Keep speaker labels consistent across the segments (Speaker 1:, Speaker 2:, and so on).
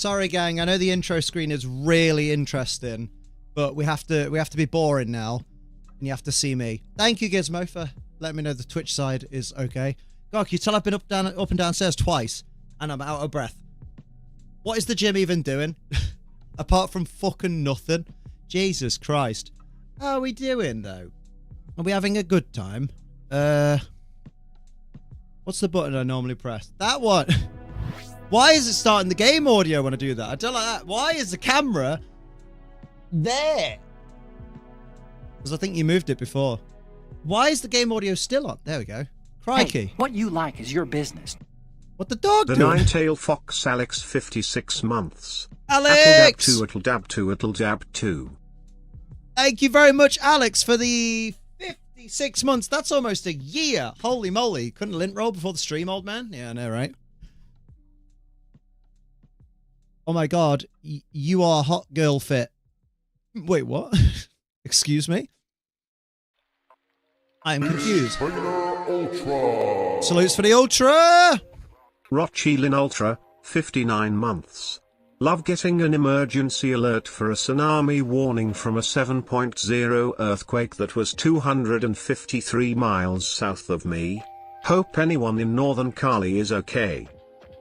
Speaker 1: Sorry, gang. I know the intro screen is really interesting, but we have to be boring now, and you have to see me. Thank you, Gizmo, for letting me know the Twitch side is okay. God, can you tell I've been up and downstairs twice, and I'm out of breath. What is the gym even doing? Apart from fucking nothing. Jesus Christ. How are we doing, though? Are we having a good time? What's the button I normally press? That one. Why is it starting the game audio when I do that? I don't like that. Why is the camera there? Because I think you moved it before. Why is the game audio still on? There we go. Crikey.
Speaker 2: Hey, what you like is your business.
Speaker 1: What the dog
Speaker 3: The
Speaker 1: doing?
Speaker 3: nine-tailed fox Alex 56 months.
Speaker 1: Alex!
Speaker 3: It'll dab 2, it'll dab 2.
Speaker 1: Thank you very much, Alex, for the 56 months. That's almost a year. Holy moly. Couldn't lint roll before the stream, old man? Yeah, I know, right? Oh my god. You are hot girl fit. Wait, what? Excuse me? I am confused. Salutes for the Ultra!
Speaker 3: Rochilin Ultra, 59 months. Love getting an emergency alert for a tsunami warning from a 7.0 earthquake that was 253 miles south of me. Hope anyone in Northern Cali is okay.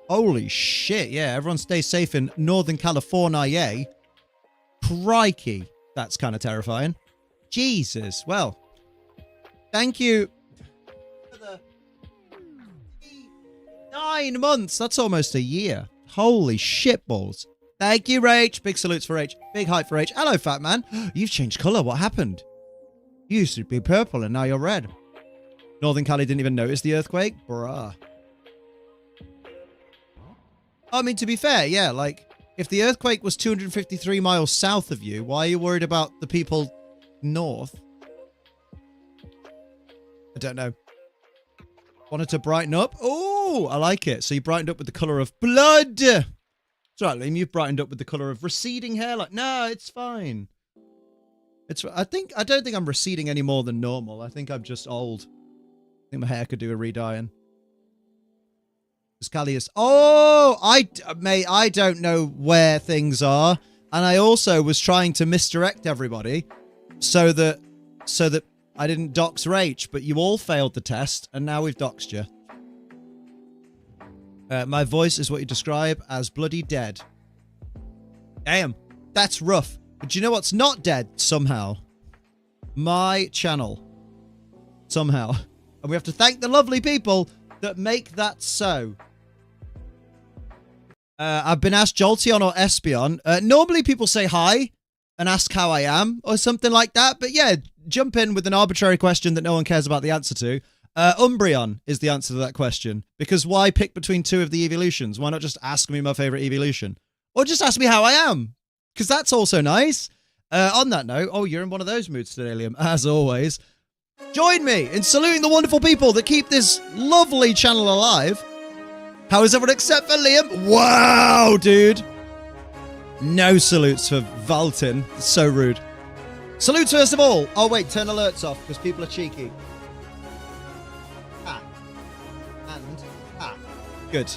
Speaker 1: Holy shit, yeah. Everyone stay safe in Northern California, yay. Crikey. That's kind of terrifying. Jesus. Well, thank you for the 9 months. That's almost a year. Holy shitballs. Thank you, Rach. Big salutes for Rach. Big hype for Rach. Hello, fat man. You've changed colour. What happened? You used to be purple and now you're red. Northern Cali didn't even notice the earthquake? Bruh. I mean, to be fair, yeah, like, if the earthquake was 253 miles south of you, why are you worried about the people north? I don't know. Wanted to brighten up? Oh, I like it. So you brightened up with the colour of blood. It's right, Liam. You've brightened up with the colour of receding hair. Like, no, it's fine. I don't think I'm receding any more than normal. I think I'm just old. I think my hair could do a re-dyeing. Callius. Oh, mate, I don't know where things are. And I also was trying to misdirect everybody so that I didn't dox Rach, but you all failed the test, and now we've doxed you. My voice is what you describe as bloody dead. Damn, that's rough. But you know what's not dead, somehow? My channel. Somehow. And we have to thank the lovely people that make that so. I've been asked Jolteon or Espeon. Normally people say hi and ask how I am or something like that. But yeah, jump in with an arbitrary question that no one cares about the answer to. Umbreon is the answer to that question. Because why pick between two of the evolutions? Why not just ask me my favorite evolution? Or just ask me how I am? Because that's also nice. On that note, oh, you're in one of those moods today, Liam, as always. Join me in saluting the wonderful people that keep this lovely channel alive. How is everyone except for Liam? Wow, dude. No salutes for Valtin. It's so rude. Salutes first of all. Oh, wait, turn alerts off because people are cheeky. Ah. And ah. Good.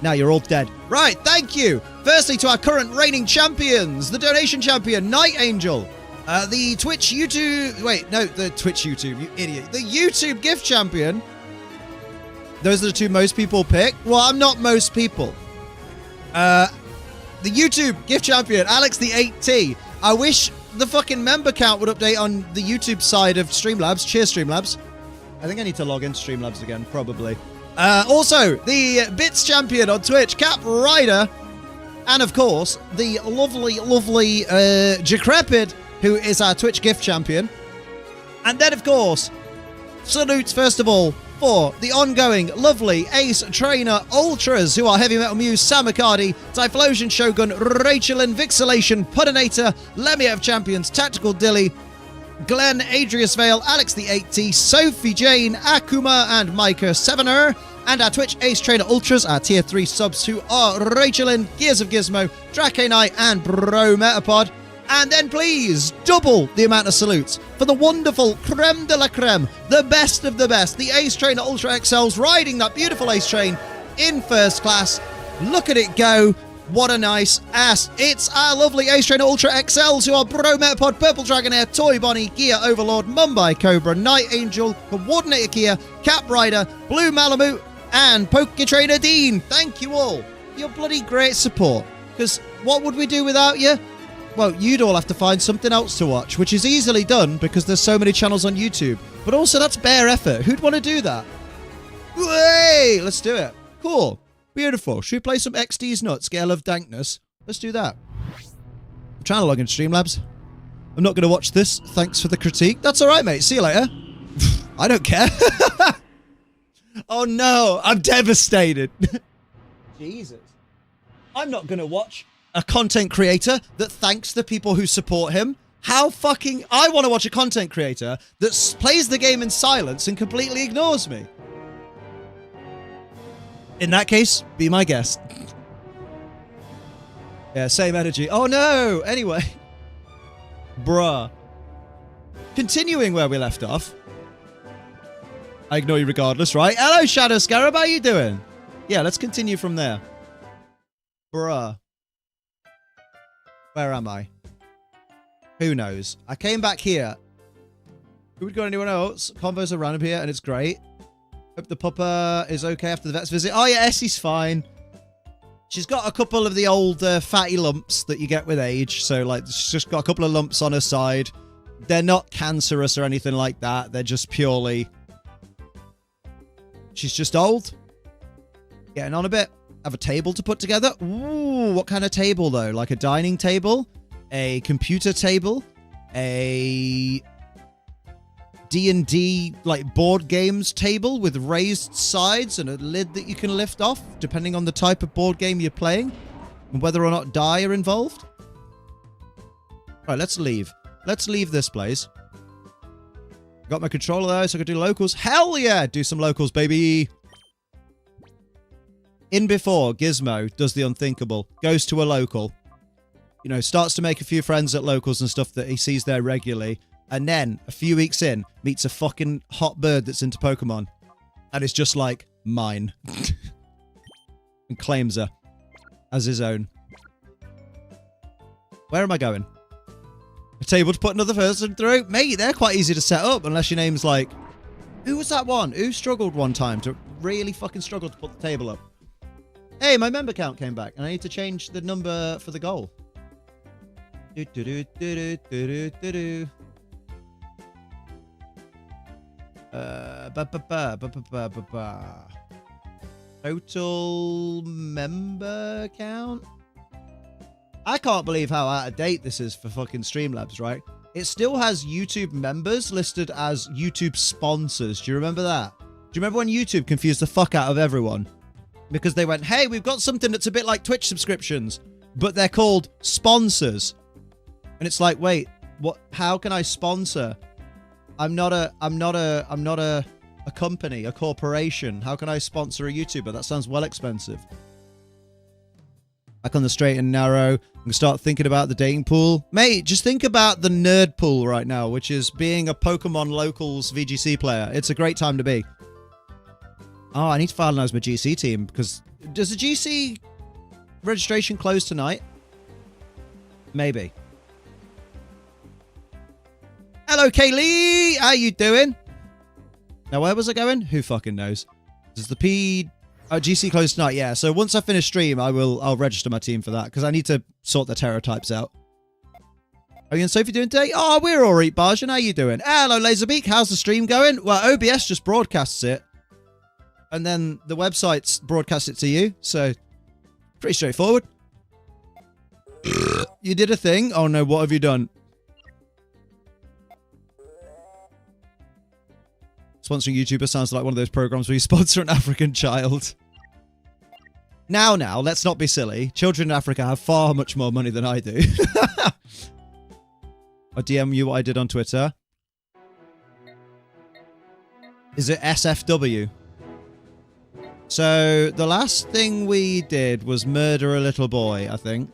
Speaker 1: Now you're all dead. Right, thank you. Firstly, to our current reigning champions. The donation champion, Night Angel. The Twitch YouTube... Wait, no, the Twitch YouTube, you idiot. The YouTube gift champion. Those are the two most people pick. Well, I'm not most people. The YouTube gift champion, Alex the 8T. I wish the fucking member count would update on the YouTube side of Streamlabs. Cheers, Streamlabs. I think I need to log into Streamlabs again, probably. Also, the Bits champion on Twitch, Cap Ryder. And, of course, the lovely, lovely Jacrepid, who is our Twitch gift champion. And then, of course, salutes, first of all, for the ongoing, lovely Ace Trainer Ultras, who are Heavy Metal Muse, Samakadi, Typhlosion Shogun, Rachelin, Vixelation, Puddinator, Lemiev Champions, Tactical Dilly, Glenn, Adrius Vale, Alex the 8T, Sophie Jane, Akuma, and Micah Sevener. And our Twitch Ace Trainer Ultras, our Tier 3 subs, who are Rachelin, Gears of Gizmo, Drakenite, and Bro Metapod. And then please double the amount of salutes for the wonderful creme de la creme, the best of the best, the Ace Trainer Ultra XLs riding that beautiful Ace Train in first class. Look at it go. What a nice ass. It's our lovely Ace Trainer Ultra XLs who are Bro Metapod, Purple Dragonair, Toy Bonnie, Gear Overlord, Mumbai Cobra, Night Angel, Coordinator Kia, Cap Rider, Blue Malamute, and Poke Trainer Dean. Thank you all for your bloody great support. Because what would we do without you? Well, you'd all have to find something else to watch, which is easily done because there's so many channels on YouTube. But also, that's bare effort. Who'd want to do that? Hey, let's do it. Cool. Beautiful. Should we play some XD's Nuts, Gale of Dankness? Let's do that. I'm trying to log in Streamlabs. I'm not going to watch this. Thanks for the critique. That's all right, mate. See you later. I don't care. Oh, no. I'm devastated. Jesus. I'm not going to watch a content creator that thanks the people who support him. How fucking... I want to watch a content creator that plays the game in silence and completely ignores me. In that case, be my guest. Yeah, same energy. Oh no! Anyway. Bruh. Continuing where we left off. I ignore you regardless, right? Hello, Shadow Scarab. How you doing? Yeah, let's continue from there. Bruh. Where am I? Who knows? I came back here. Who would go anyone else? Combos are random here, and it's great. Hope the pupper is okay after the vet's visit. Oh, yeah, Essie's fine. She's got a couple of the old fatty lumps that you get with age. So, like, she's just got a couple of lumps on her side. They're not cancerous or anything like that. They're just purely... She's just old. Getting on a bit. Have a table to put together. Ooh, what kind of table, though? Like a dining table? A computer table? A... D&D, like, board games table with raised sides and a lid that you can lift off, depending on the type of board game you're playing, and whether or not die are involved. Alright, let's leave. Let's leave this place. Got my controller there, so I can do locals. Hell yeah! Do some locals, baby! In before, Gizmo does the unthinkable. Goes to a local. You know, starts to make a few friends at locals and stuff that he sees there regularly. And then, a few weeks in, meets a fucking hot bird that's into Pokemon. And is just like, mine. And claims her as his own. Where am I going? A table to put another person through? Mate, they're quite easy to set up, unless your name's like... Who was that one? Who struggled one time to really fucking struggle to put the table up? Hey, my member count came back, and I need to change the number for the goal. Do-do-do-do-do-do-do-do. Total member count? I can't believe how out of date this is for fucking Streamlabs, right? It still has YouTube members listed as YouTube sponsors. Do you remember that? Do you remember when YouTube confused the fuck out of everyone? Because they went, hey, we've got something that's a bit like Twitch subscriptions, but they're called sponsors. And it's like, wait, what? How can I sponsor? I'm not a company, a corporation. How can I sponsor a YouTuber? That sounds well expensive. Back on the straight and narrow. I'm going to start thinking about the dating pool. Mate, just think about the nerd pool right now, which is being a Pokemon Locals VGC player. It's a great time to be. Oh, I need to finalize my GC team, because does the GC registration close tonight? Maybe. Hello, Kaylee! How you doing? Now, where was I going? Who fucking knows? Does the GC close tonight? Yeah, so once I finish stream, I'll register my team for that, because I need to sort the terror types out. Are you and Sophie doing today? Oh, we're alright, Barjan. How you doing? Hello, Laserbeak. How's the stream going? Well, OBS just broadcasts it. And then the websites broadcast it to you, so pretty straightforward. You did a thing? Oh no, what have you done? Sponsoring YouTuber sounds like one of those programs where you sponsor an African child. Now, let's not be silly. Children in Africa have far much more money than I do. I'll DM you what I did on Twitter. Is it SFW? So, the last thing we did was murder a little boy, I think.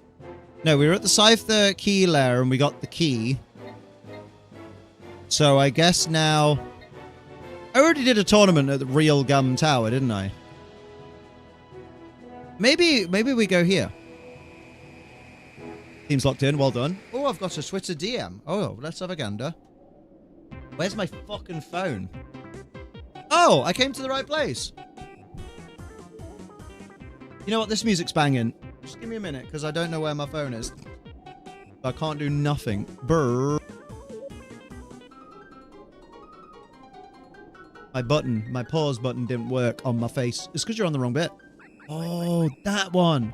Speaker 1: No, we were at the Scyther key lair and we got the key. So, I guess now... I already did a tournament at the Real Gum Tower, didn't I? Maybe we go here. Team's locked in. Well done. Oh, I've got a Twitter DM. Oh, let's have a gander. Where's my fucking phone? Oh, I came to the right place. You know what? This music's banging. Just give me a minute, because I don't know where my phone is. I can't do nothing. Brrr. My pause button didn't work on my face. It's because you're on the wrong bit. Oh, that one.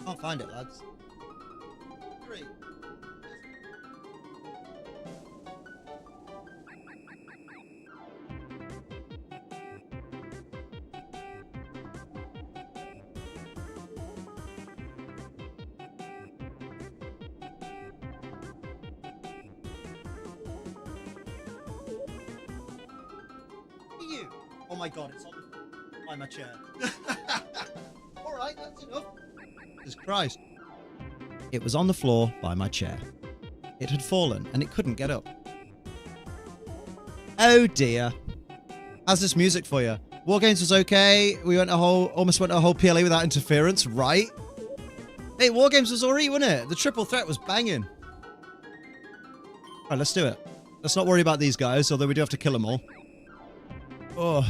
Speaker 1: Can't find it, lads. 3. You. Oh my god, it's on by my chair. Alright, that's enough. Jesus Christ. It was on the floor by my chair. It had fallen and it couldn't get up. Oh dear. How's this music for you? War Games was okay. We almost went a whole PLA without interference, right? Hey, War Games was alright, wasn't it? The triple threat was banging. Alright, let's do it. Let's not worry about these guys, although we do have to kill them all. Oh.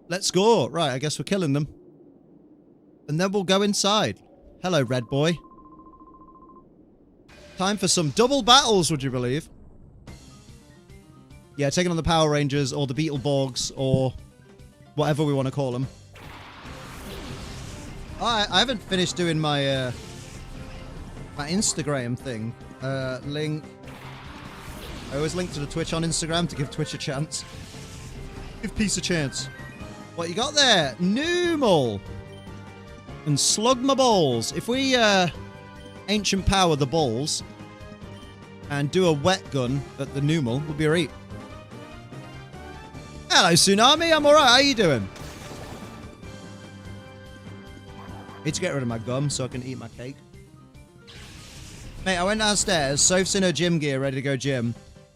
Speaker 1: Let's go. Right, I guess we're killing them. And then we'll go inside. Hello, red boy. Time for some double battles, would you believe? Yeah, taking on the Power Rangers or the Beetleborgs or whatever we want to call them. I haven't finished doing my my Instagram thing. Link. I always link to the Twitch on Instagram to give Twitch a chance. Give peace a chance. What you got there? Noomal. And slug my balls. If we ancient power the balls and do a wet gun at the Noomal, we'll be alright. Hello, Tsunami. I'm alright. How you doing? Need to get rid of my gum so I can eat my cake. Mate, I went downstairs. Soph's in her gym gear, ready to go gym.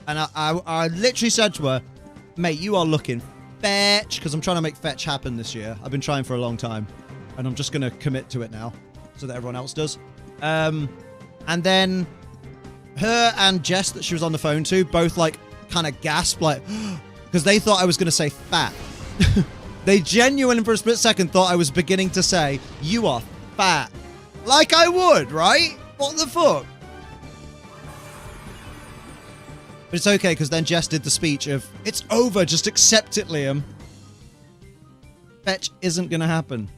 Speaker 1: And I literally said to her, mate, you are looking fetch. Because I'm trying to make fetch happen this year. I've been trying for a long time. And I'm just going to commit to it now. So that everyone else does. And then her and Jess that she was on the phone to both like kind of gasped like... Because they thought I was going to say fat. They genuinely for a split second thought I was beginning to say, you are fat. Like I would, right? What the fuck? But it's okay, because then Jess did the speech of, it's over, just accept it, Liam. Fetch isn't going to happen.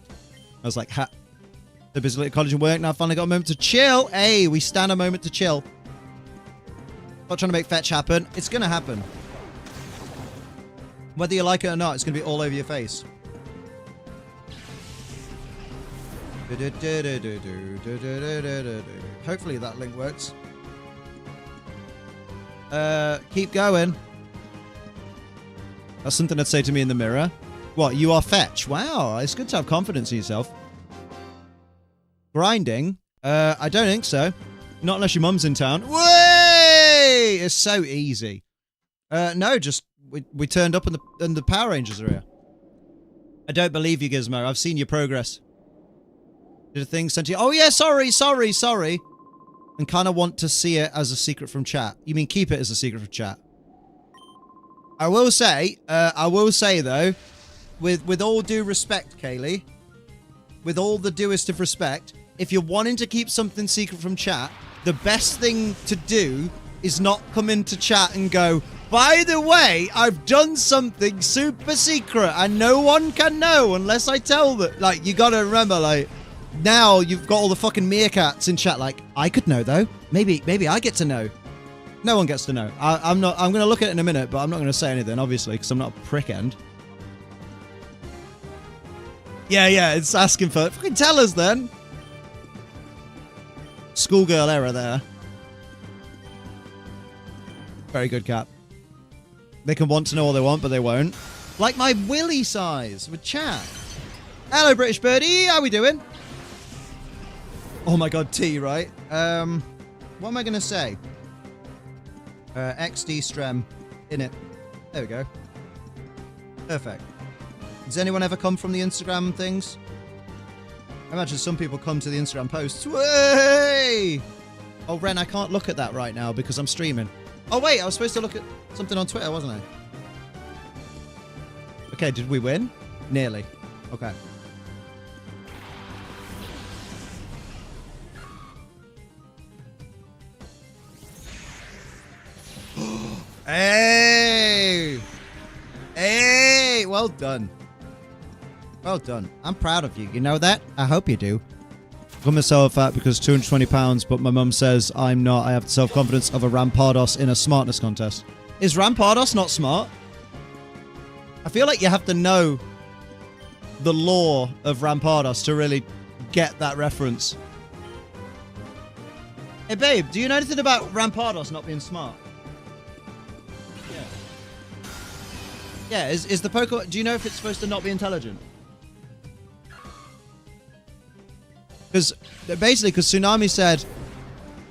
Speaker 1: I was like, ha. They're busy at college and work, now I've finally got a moment to chill. Hey, we stand a moment to chill. Not trying to make fetch happen. It's going to happen. Whether you like it or not, it's going to be all over your face. Hopefully that link works. Keep going. That's something I'd say to me in the mirror. What, you are fetch? Wow, it's good to have confidence in yourself. Grinding? I don't think so. Not unless your mum's in town. Way! It's so easy. No, just... We turned up and the Power Rangers are here. I don't believe you, Gizmo. I've seen your progress. Did a thing sent to you. Oh, yeah, sorry. And kind of want to see it as a secret from chat. You mean keep it as a secret from chat? I will say, though, with all due respect, Kaylee, with all the duest of respect, if you're wanting to keep something secret from chat, the best thing to do is not come into chat and go, by the way, I've done something super secret and no one can know unless I tell them. Like, you gotta remember, like, now you've got all the fucking meerkats in chat like, I could know though. Maybe I get to know. No one gets to know. I'm gonna look at it in a minute, but I'm not gonna say anything, obviously, because I'm not a prick end. Yeah, it's asking for it. Fucking tell us then. Schoolgirl error there. Very good, Cap. They can want to know all they want, but they won't. Like my willy size with chat. Hello, British birdie. How we doing? Oh my god, T, right? What am I going to say? XD strem in it. There we go. Perfect. Does anyone ever come from the Instagram things? I imagine some people come to the Instagram posts. Way! Oh, Ren, I can't look at that right now because I'm streaming. Oh, wait, I was supposed to look at something on Twitter, wasn't I? Okay, did we win? Nearly. Okay. Hey! Hey! Well done. Well done. I'm proud of you. You know that? I hope you do. I call myself fat because 220 pounds, but my mum says I'm not. I have the self-confidence of a Rampardos in a smartness contest. Is Rampardos not smart? I feel like you have to know the lore of Rampardos to really get that reference. Hey, babe, do you know anything about Rampardos not being smart? Yeah. Yeah, is the Pokemon... Do you know if it's supposed to not be intelligent? Because basically, because Tsunami said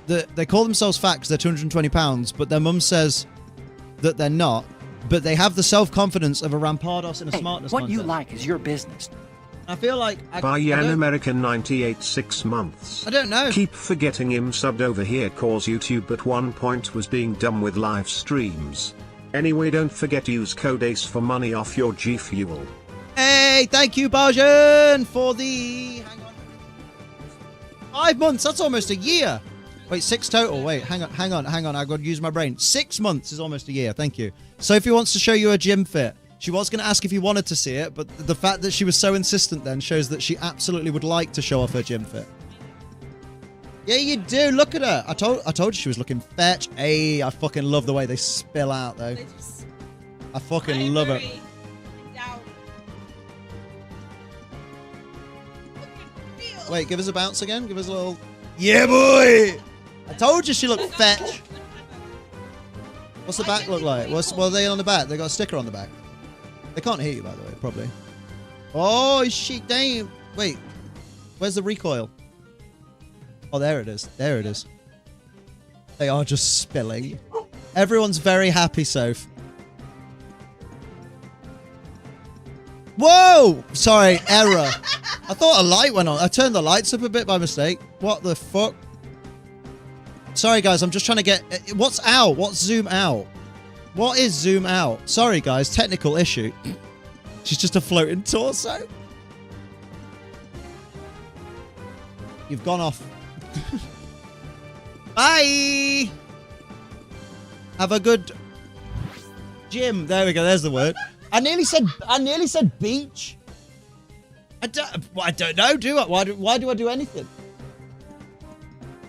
Speaker 1: that they call themselves fat because they're 220 pounds, but their mum says that they're not, but they have the self-confidence of a Rampardos in a smartness
Speaker 2: what
Speaker 1: contest.
Speaker 2: you like is your business.
Speaker 1: I feel like...
Speaker 3: By Yan American 98 6 months.
Speaker 1: I don't know.
Speaker 3: Keep forgetting him subbed over here cause YouTube at one point was being dumb with live streams. Anyway, don't forget to use code ACE for money off your G Fuel.
Speaker 1: Hey, thank you, Bajan, for the... Hang on. 5 months, that's almost a year. Wait, 6 total. Wait, hang on. I've got to use my brain. 6 months is almost a year. Thank you. Sophie wants to show you a gym fit. She was going to ask if you wanted to see it, but the fact that she was so insistent then shows that she absolutely would like to show off her gym fit. Yeah, you do. Look at her. I told you she was looking fetch. Hey, I fucking love the way they spill out, though. I fucking love it. Wait, give us a bounce again. Give us a little... Yeah, boy! I told you she looked fetch. What's the back look like? What are they on the back? They got a sticker on the back. They can't hear you, by the way, probably. Oh, shit, damn. Wait, where's the recoil? Oh, there it is. There it is. They are just spilling. Everyone's very happy, Soph. Whoa! Sorry, error. I thought a light went on. I turned the lights up a bit by mistake. What the fuck? Sorry, guys. I'm just trying to get... What's out? What's zoom out? What is zoom out? Sorry, guys. Technical issue. She's just a floating torso. You've gone off. Bye! Have a good gym. There we go. There's the word. I nearly said beach. I don't know, do I? Why do I do anything?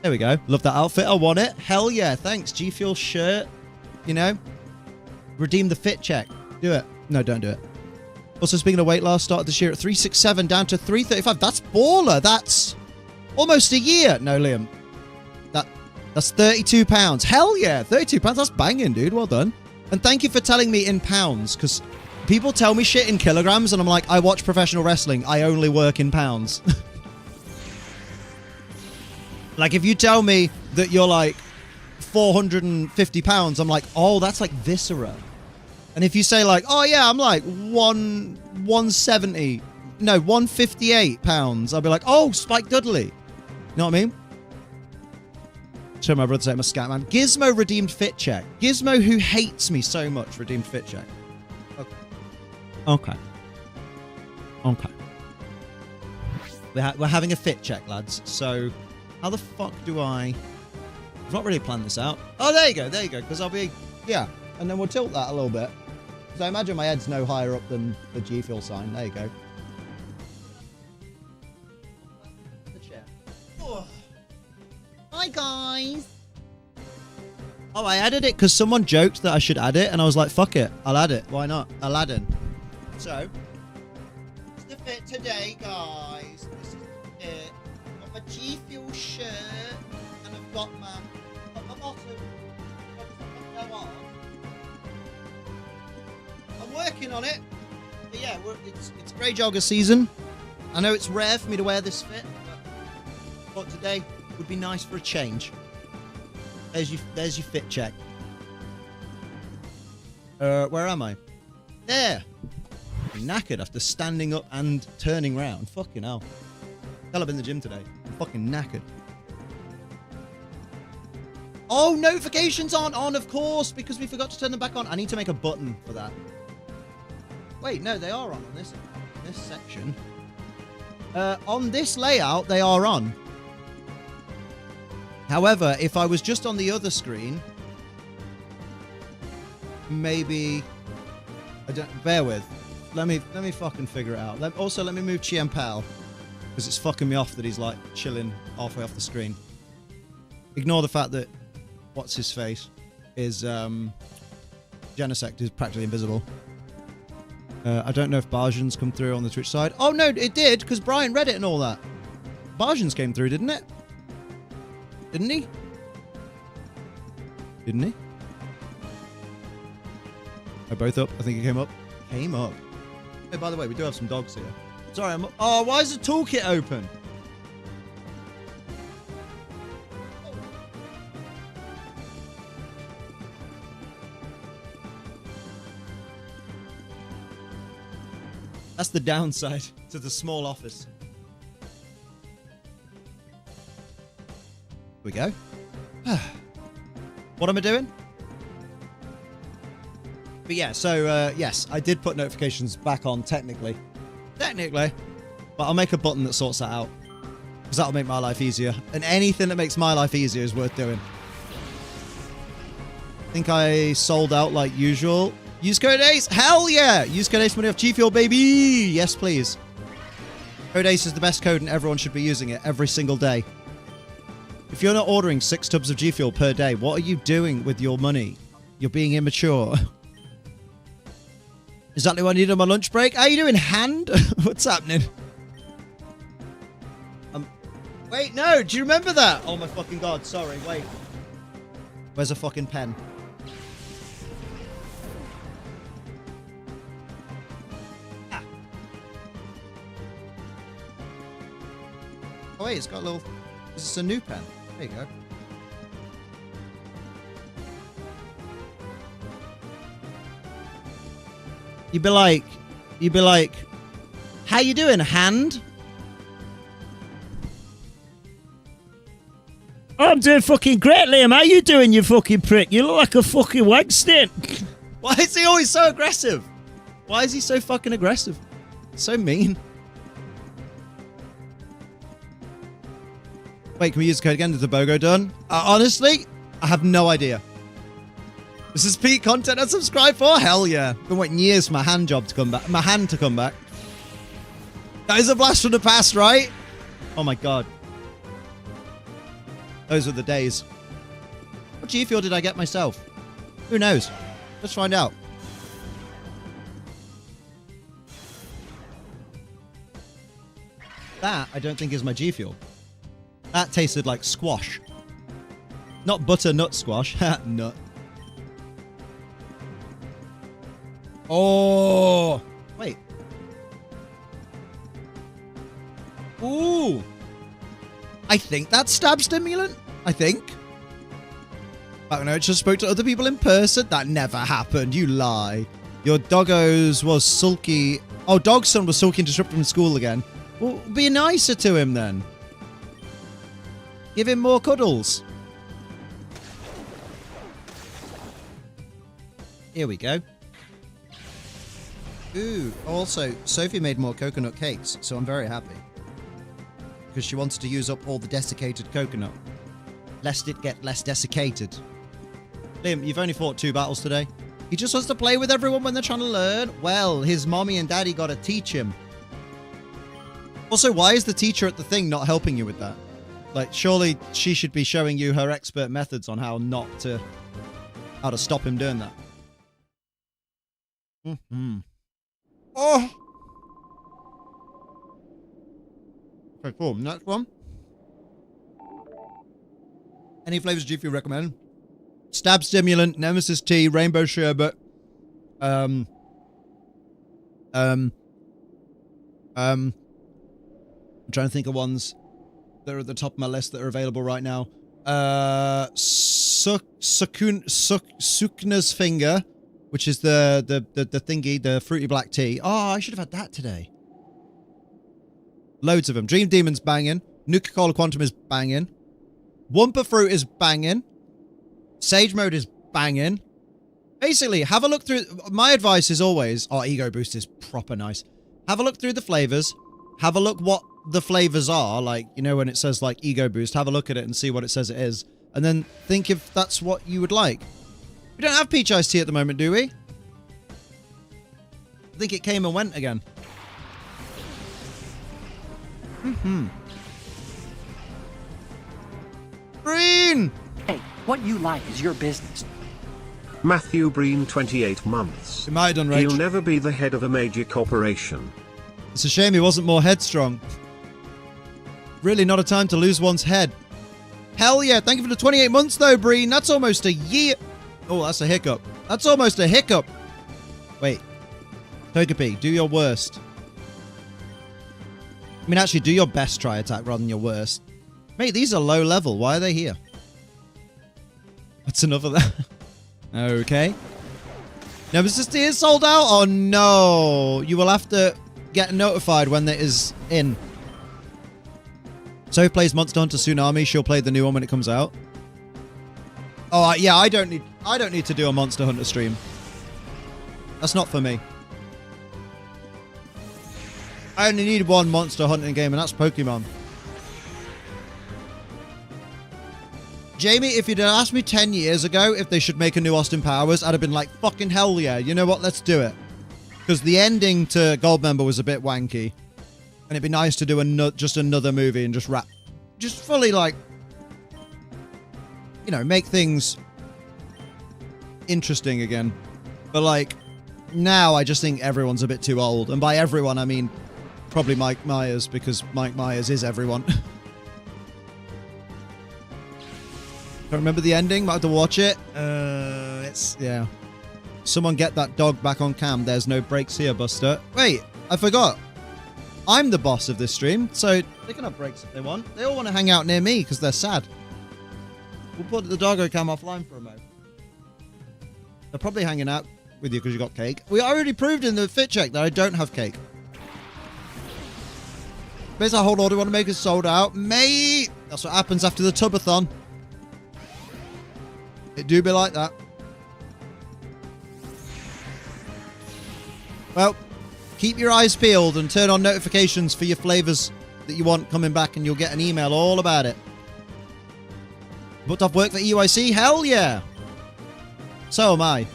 Speaker 1: There we go. Love that outfit. I want it. Hell yeah. Thanks. G Fuel shirt. You know? Redeem the fit check. Do it. No, don't do it. Also, speaking of weight loss, started this year at 367 down to 335. That's baller. That's almost a year. No, Liam. That's 32 pounds. Hell yeah. 32 pounds. That's banging, dude. Well done. And thank you for telling me in pounds, because people tell me shit in kilograms, and I'm like, I watch professional wrestling. I only work in pounds. Like, if you tell me that you're like 450 pounds, I'm like, oh, that's like viscera. And if you say like, oh yeah, I'm like 158 pounds, I'll be like, oh, Spike Dudley. You know what I mean? Show my brother say I'm a scat man. Gizmo redeemed fit check. Gizmo, who hates me so much, redeemed fit check. Okay. Okay. Okay. We're having a fit check, lads. So, how the fuck do I... I've not really planned this out. Oh, there you go, because I'll be... Yeah, and then we'll tilt that a little bit. Because I imagine my head's no higher up than the G Fuel sign. There you go. Oh. Hi, guys. Oh, I added it because someone joked that I should add it, and I was like, fuck it, I'll add it. Why not? Aladdin. So, it's the fit today, guys. This is the fit. I've got my G Fuel shirt, and I've got my bottom. Go on. I'm working on it. But yeah, it's grey jogger season. I know it's rare for me to wear this fit, but today would be nice for a change. There's your fit check. Where am I? There. I'm knackered after standing up and turning round. Fucking hell. Hell, I've been in the gym today. I'm fucking knackered. Oh, notifications aren't on, of course, because we forgot to turn them back on. I need to make a button for that. Wait, no, they are on this section. On this layout, they are on. However, if I was just on the other screen, maybe I don't. Bear with. Let me fucking figure it out. Also, let me move Chien Pal because it's fucking me off that he's like chilling halfway off the screen. Ignore the fact that what's his face is Genesect is practically invisible. I don't know if Barjan's come through on the Twitch side. Oh no, it did because Brian read it and all that. Barjan's came through, didn't it? Didn't he? Didn't he? Oh, both up. I think he came up. Came up. Hey, by the way, we do have some dogs here. Sorry, I'm... Oh, why is the toolkit open? That's the downside to the small office. Here we go. What am I doing? But yeah, so yes, I did put notifications back on technically. But I'll make a button that sorts that out. Because that'll make my life easier. And anything that makes my life easier is worth doing. I think I sold out like usual. Use code ACE. Hell yeah! Use code ACE money off G Fuel, baby! Yes, please. Code ACE is the best code and everyone should be using it every single day. If you're not ordering 6 tubs of G Fuel per day, what are you doing with your money? You're being immature. Exactly what I need on my lunch break. How you doing, Hand? What's happening? Wait, no. Do you remember that? Oh my fucking god. Sorry. Wait. Where's a fucking pen? Ah. Oh wait, it's got a little... Is this a new pen? There you go. You'd be like, how you doing, Hand?
Speaker 4: I'm doing fucking great, Liam. How you doing, you fucking prick? You look like a fucking wag stick.
Speaker 1: Why is he always so aggressive? Why is he so fucking aggressive? So mean. Wait, can we use the code again? Is the BOGO done? Honestly, I have no idea. This is peak content I subscribe for? Hell yeah. Been waiting years for my hand job to come back. My hand to come back. That is a blast from the past, right? Oh my god. Those were the days. What G Fuel did I get myself? Who knows? Let's find out. That, I don't think, is my G Fuel. That tasted like squash. Not butternut squash. Nut. Oh! Wait. Ooh! I think that's stab stimulant. I think. I don't know, I just spoke to other people in person. That never happened. You lie. Your doggos was sulky. Oh, Dogson was sulky and disruptive in school again. Well, be nicer to him then. Give him more cuddles. Here we go. Ooh, also, Sophie made more coconut cakes, so I'm very happy. because she wanted to use up all the desiccated coconut, lest it get less desiccated. Liam, you've only fought 2 battles today. He just wants to play with everyone when they're trying to learn. Well, his mommy and daddy got to teach him. Also, why is the teacher at the thing not helping you with that? Like, surely she should be showing you her expert methods on how to stop him doing that. Oh! Okay, cool. Next one. Any flavors do you recommend? Stab Stimulant, Nemesis Tea, Rainbow Sherbet. I'm trying to think of ones that are at the top of my list that are available right now. Sukna's Finger, which is the thingy, the fruity black tea. Oh, I should have had that today. Loads of them. Dream Demon's banging. Nuka-Cola Quantum is banging. Wumpa Fruit is banging. Sage Mode is banging. Basically, have a look through... My advice is always... Oh, Ego Boost is proper nice. Have a look through the flavors. Have a look what the flavors are. Like, you know, when it says, like, Ego Boost, have a look at it and see what it says it is. And then think if that's what you would like. We don't have peach iced tea at the moment, do we? I think it came and went again. Green!
Speaker 2: Hey, what you like is your business.
Speaker 3: Matthew Breen 28 months.
Speaker 1: He might have done right.
Speaker 3: He'll never be the head of a major corporation.
Speaker 1: It's a shame he wasn't more headstrong. Really not a time to lose one's head. Hell yeah, thank you for the 28 months though, Breen. That's almost a year. Oh, that's a hiccup. That's almost a hiccup. Wait. Togepi, do your worst. I mean, actually, do your best try attack rather than your worst. Mate, these are low level. Why are they here? That's another that. Okay. Nemesis Tea is sold out? Oh, no. You will have to get notified when it is in. So who plays Monster Hunter Tsunami? She'll play the new one when it comes out. Oh, yeah, I don't need to do a Monster Hunter stream. That's not for me. I only need one Monster Hunting game, and that's Pokemon. Jamie, if you'd asked me 10 years ago if they should make a new Austin Powers, I'd have been like, fucking hell yeah. You know what? Let's do it. Because the ending to Goldmember was a bit wanky. And it'd be nice to do just another movie and just fully, like, you know, make things interesting again. But, like, now I just think everyone's a bit too old. And by everyone, I mean probably Mike Myers, because Mike Myers is everyone. Don't remember the ending, might have to watch it. Yeah. Someone get that dog back on cam. There's no breaks here, Buster. Wait, I forgot. I'm the boss of this stream, so they can have breaks if they want. They all want to hang out near me because they're sad. We'll put the doggo cam offline for a moment. They're probably hanging out with you because you got cake. We already proved in the fit check that I don't have cake. Basically, hold on, do you want to make it sold out? Mate! That's what happens after the tubathon. It do be like that. Well, keep your eyes peeled and turn on notifications for your flavors that you want coming back, and you'll get an email all about it. Booked off work for EYC? Hell yeah! So am I.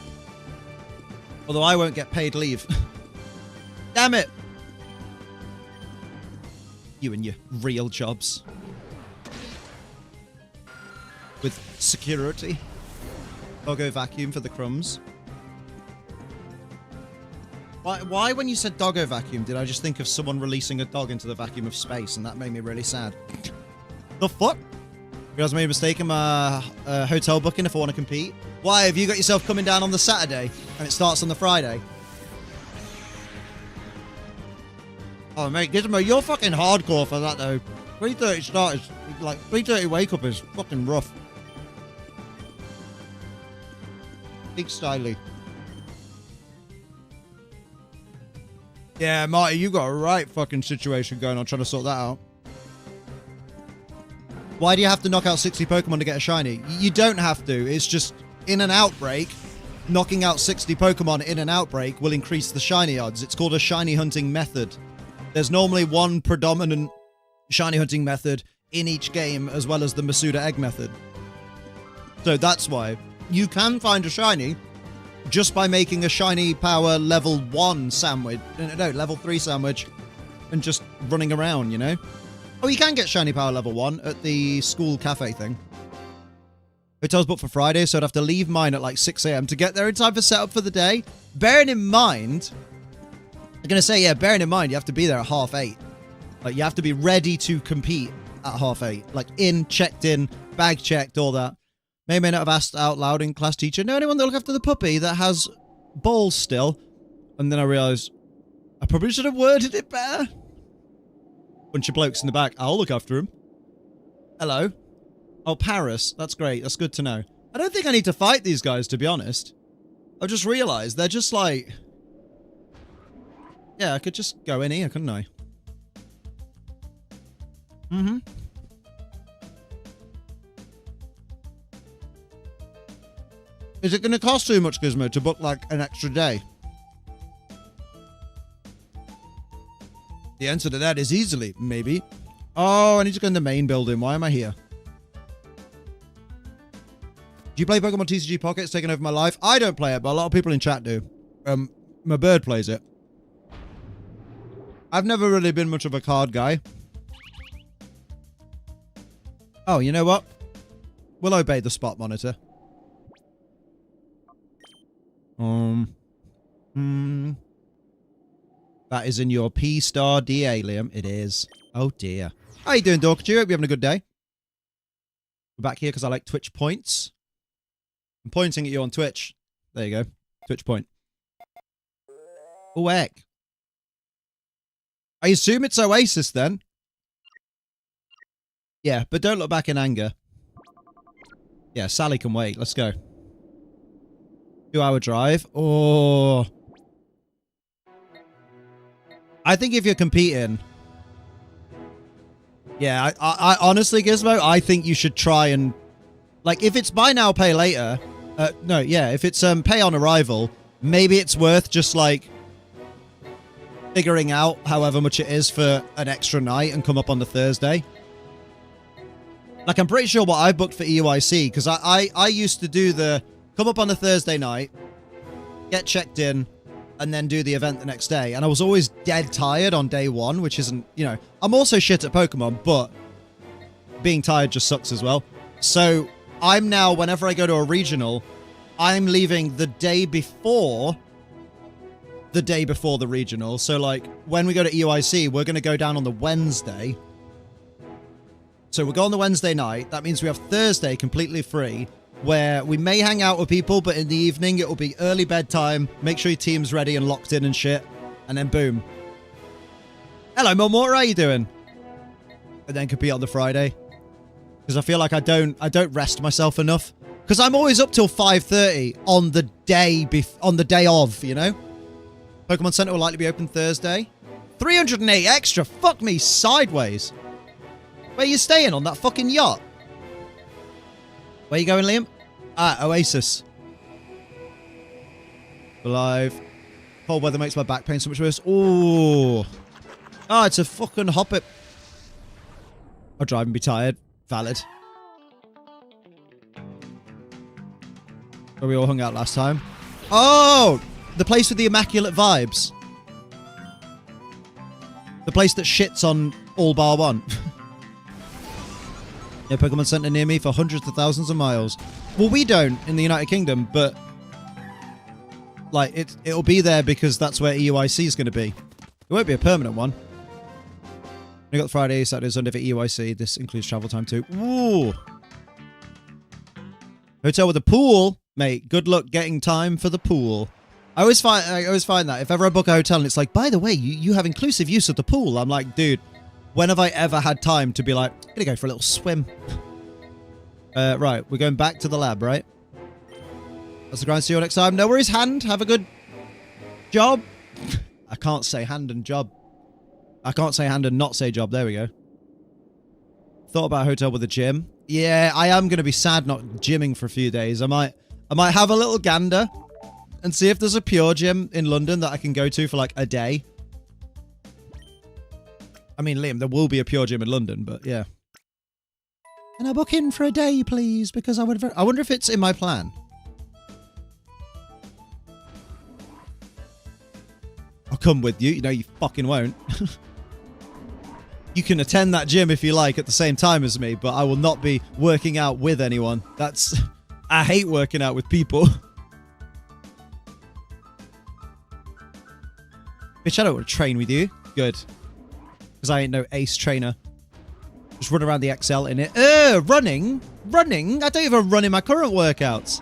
Speaker 1: Although I won't get paid leave. Damn it! You and your real jobs. With security. Doggo vacuum for the crumbs. Why when you said doggo vacuum, did I just think of someone releasing a dog into the vacuum of space, and that made me really sad? The fuck? You guys made a mistake in my hotel booking if I want to compete. Why, have you got yourself coming down on the Saturday, and it starts on the Friday? Oh, mate, Gizmo, you're fucking hardcore for that, though. 3:30 start is, like, 3:30 wake up is fucking rough. Big styly. Yeah, Marty, you got a right fucking situation going on trying to sort that out. Why do you have to knock out 60 Pokemon to get a shiny? You don't have to. It's just, in an outbreak, knocking out 60 Pokemon in an outbreak will increase the shiny odds. It's called a shiny hunting method. There's normally one predominant shiny hunting method in each game, as well as the Masuda egg method. So that's why you can find a shiny just by making a shiny power level 1 sandwich. No, level 3 sandwich and just running around, you know? Oh, you can get shiny power level 1 at the school cafe thing. Hotel's booked for Friday, so I'd have to leave mine at like 6 a.m. to get there in time for setup for the day. Bearing in mind, I'm going to say, yeah, bearing in mind, you have to be there at 8:30. Like, you have to be ready to compete at 8:30. Like, checked in, bag checked, all that. May not have asked out loud in class teacher, know anyone that'll look after the puppy that has balls still? And then I realised, I probably should have worded it better. Bunch of blokes in the back, I'll look after him. Hello. Oh, Paris. That's great. That's good to know. I don't think I need to fight these guys, to be honest. I've just realised they're just like... Yeah, I could just go in here, couldn't I? Mm-hmm. Is it going to cost too much, Gizmo, to book, like, an extra day? The answer to that is easily, maybe. Oh, I need to go in the main building. Why am I here? Do you play Pokemon TCG Pocket? It's taken over my life. I don't play it, but a lot of people in chat do. My bird plays it. I've never really been much of a card guy. Oh, you know what? We'll obey the spot monitor. That is in your P-Star DA, Liam. It is. Oh, dear. How you doing, Dorkachu? Hope you're having a good day. We're back here because I like Twitch points. I'm pointing at you on Twitch. There you go. Twitch point. Oh, heck. I assume it's Oasis, then. Yeah, but don't look back in anger. Yeah, Sally can wait. Let's go. 2-hour drive. Oh. I think if you're competing... Yeah, I honestly, Gizmo, I think you should try and... Like, if it's buy now, pay later... no, yeah, if it's pay on arrival, maybe it's worth just, like... figuring out however much it is for an extra night and come up on the Thursday. Like, I'm pretty sure what I booked for EUIC, because I used to do the... Come up on the Thursday night, get checked in, and then do the event the next day. And I was always dead tired on day one, which isn't, you know... I'm also shit at Pokemon, but being tired just sucks as well. So I'm now, whenever I go to a regional, I'm leaving the day before the regional. So, like, when we go to EUIC, we're going to go down on the Wednesday. So we'll go on the Wednesday night. That means we have Thursday completely free, where we may hang out with people, but in the evening, it will be early bedtime. Make sure your team's ready and locked in and shit. And then boom. Hello, Momora, how you doing? And then compete on the Friday. Because I feel like I don't rest myself enough. Because I'm always up till 5:30 on the day of, you know? Pokemon Center will likely be open Thursday. 308 extra. Fuck me sideways. Where you staying on that fucking yacht? Where you going, Liam? Ah, Oasis. Alive. Cold weather makes my back pain so much worse. Ooh. Oh, it's a fucking hoppip. I'll drive and be tired. Valid. Where we all hung out last time. Oh! The place with the immaculate vibes. The place that shits on all bar one. Yeah, Pokemon Center near me for hundreds of thousands of miles. Well, we don't in the United Kingdom, but like it'll be there because that's where EUIC is going to be. It won't be a permanent one. We got Friday, Saturday, Sunday for EUIC. This includes travel time too. Ooh. Hotel with a pool, mate. Good luck getting time for the pool. I always find that if ever I book a hotel and it's like, by the way, you have inclusive use of the pool. I'm like, dude, when have I ever had time to be like, I'm gonna go for a little swim? Right, we're going back to the lab, right? That's the grind. See you next time. No worries, Hand. Have a good job. I can't say hand and job. I can't say hand and not say job. There we go. Thought about a hotel with a gym. Yeah, I am gonna be sad not gymming for a few days. I might have a little gander and see if there's a pure gym in London that I can go to for like a day. I mean, Liam, there will be a Pure Gym in London, but yeah. Can I book in for a day, please? Because I wonder if it's in my plan. I'll come with you. No, you fucking won't. You can attend that gym if you like at the same time as me, but I will not be working out with anyone. I hate working out with people. Bitch, I don't want to train with you. Good. Because I ain't no ace trainer. Just run around the XL in it. Running? Running? I don't even run in my current workouts.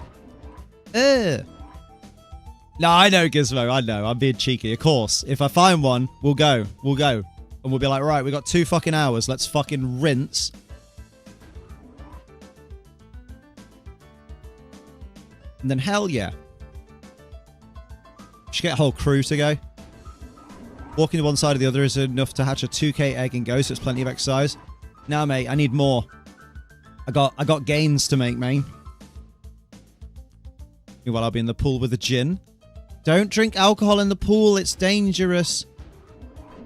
Speaker 1: No, I know, Gizmo. I know. I'm being cheeky. Of course. If I find one, we'll go. We'll go. And we'll be like, right, we got 2 fucking hours. Let's fucking rinse. And then hell yeah. Should get a whole crew to go. Walking to one side or the other is enough to hatch a 2k egg and go, so it's plenty of exercise. Nah, mate, I need more. I got gains to make, mate. Meanwhile, I'll be in the pool with a gin. Don't drink alcohol in the pool, it's dangerous.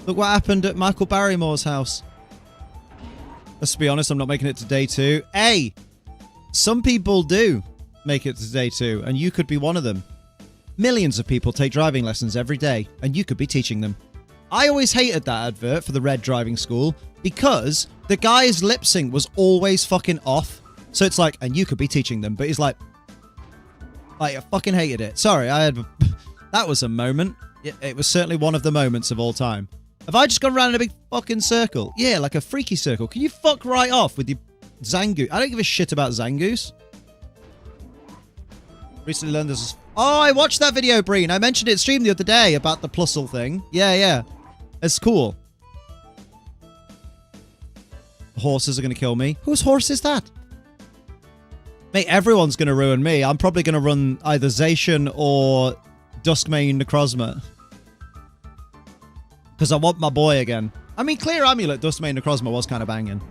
Speaker 1: Look what happened at Michael Barrymore's house. Let's be honest, I'm not making it to day 2. Hey! Some people do make it to day 2, and you could be one of them. Millions of people take driving lessons every day, and you could be teaching them. I always hated that advert for the Red Driving School because the guy's lip sync was always fucking off. So it's like, and you could be teaching them, but he's like I fucking hated it. Sorry, that was a moment. It was certainly one of the moments of all time. Have I just gone around in a big fucking circle? Yeah, like a freaky circle. Can you fuck right off with your Zangoose? I don't give a shit about Zangoose. Recently learned this. Oh, I watched that video, Breen. I mentioned it in stream the other day about the Plusle thing. Yeah. It's cool. Horses are going to kill me. Whose horse is that? Mate, everyone's going to ruin me. I'm probably going to run either Zacian or Duskmane Necrozma. Because I want my boy again. I mean, Clear Amulet Duskmane Necrozma was kind of banging.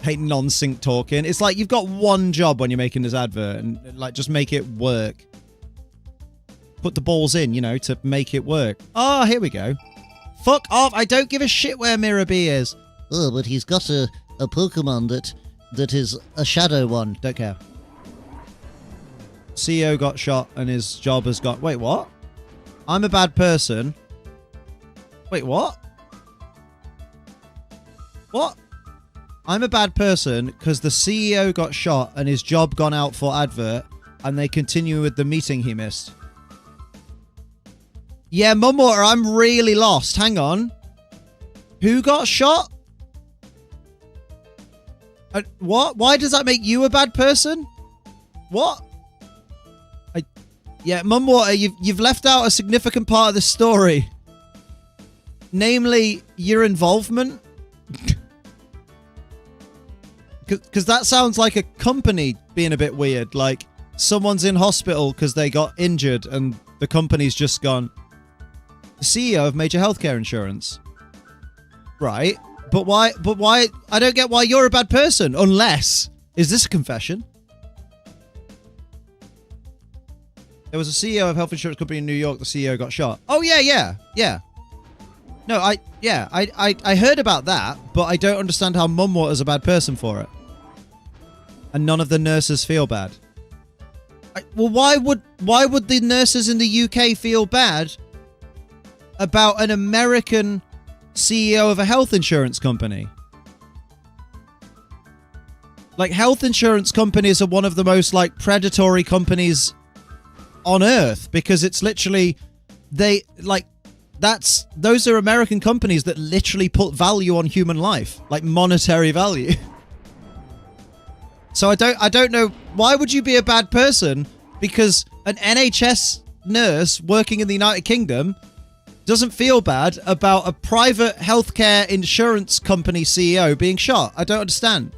Speaker 1: Hate non-sync talking. It's like you've got one job when you're making this advert and like just make it work. Put the balls in, you know, to make it work. Oh, here we go. Fuck off. I don't give a shit where Mirror B is. Oh, but he's got a Pokemon that is a shadow one. Don't care. CEO got shot and his job has got... Wait, what? I'm a bad person. Wait, what? What? I'm a bad person because the CEO got shot and his job gone out for advert and they continue with the meeting he missed. Yeah, Mumwater, I'm really lost. Hang on. Who got shot? What? Why does that make you a bad person? What? Yeah, Mumwater, you've left out a significant part of the story. Namely, your involvement. Because that sounds like a company being a bit weird. Like, someone's in hospital because they got injured and the company's just gone, the CEO of major healthcare insurance. Right. But why, I don't get why you're a bad person, unless, is this a confession? There was a CEO of health insurance company in New York, the CEO got shot. Oh, yeah. No, I heard about that, but I don't understand how Mumwater's a bad person for it. And none of the nurses feel bad. Well, why would the nurses in the UK feel bad about an American CEO of a health insurance company? Like, health insurance companies are one of the most, like, predatory companies on earth because it's literally, those are American companies that literally put value on human life, like monetary value. So I don't know, why would you be a bad person because an NHS nurse working in the United Kingdom doesn't feel bad about a private healthcare insurance company CEO being shot? I don't understand.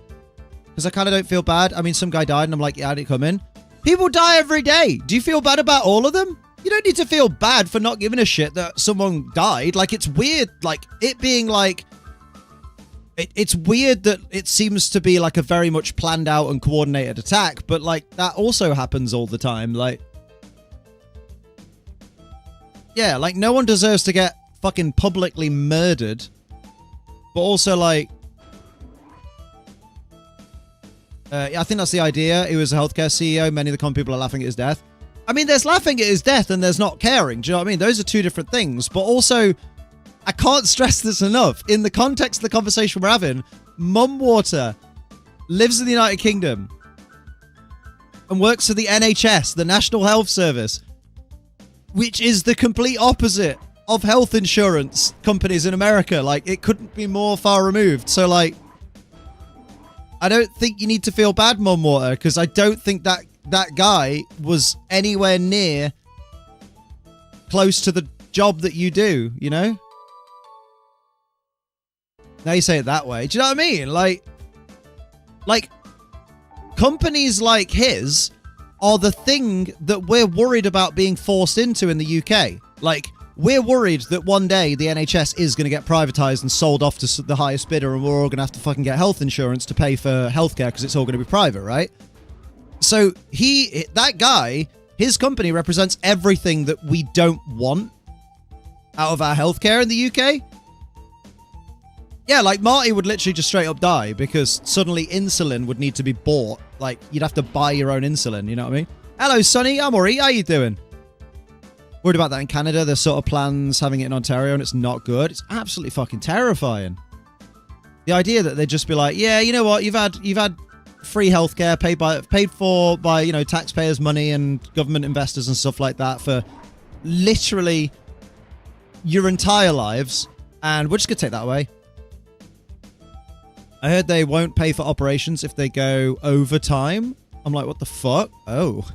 Speaker 1: Because I kind of don't feel bad. I mean, some guy died and I'm like, yeah, I didn't come in. People die every day. Do you feel bad about all of them? You don't need to feel bad for not giving a shit that someone died. Like, it's weird, like, it being like... It's weird that it seems to be like a very much planned out and coordinated attack, but like that also happens all the time. Like, yeah, like no one deserves to get fucking publicly murdered, but also like, I think that's the idea. He was a healthcare CEO. Many of the common people are laughing at his death. I mean, there's laughing at his death and there's not caring. Do you know what I mean? Those are two different things. But also, I can't stress this enough. In the context of the conversation we're having, Mumwater lives in the United Kingdom and works for the NHS, the National Health Service, which is the complete opposite of health insurance companies in America. Like, it couldn't be more far removed. So, like, I don't think you need to feel bad, Mumwater, because I don't think that guy was anywhere near close to the job that you do, you know? Now you say it that way. Do you know what I mean? Like companies like his are the thing that we're worried about being forced into in the UK. Like, we're worried that one day the NHS is going to get privatized and sold off to the highest bidder, and we're all going to have to fucking get health insurance to pay for healthcare because it's all going to be private, right? So that guy, his company represents everything that we don't want out of our healthcare in the UK. Yeah, like Marty would literally just straight up die because suddenly insulin would need to be bought. Like, you'd have to buy your own insulin, you know what I mean? Hello, Sonny. I'm alright. How you doing? Worried about that in Canada. There's sort of plans having it in Ontario, and it's not good. It's absolutely fucking terrifying. The idea that they'd just be like, yeah, you know what? You've had free healthcare paid for by, you know, taxpayers' money and government investors and stuff like that for literally your entire lives, and we're just gonna take that away. I heard they won't pay for operations if they go overtime. I'm like, what the fuck? Oh.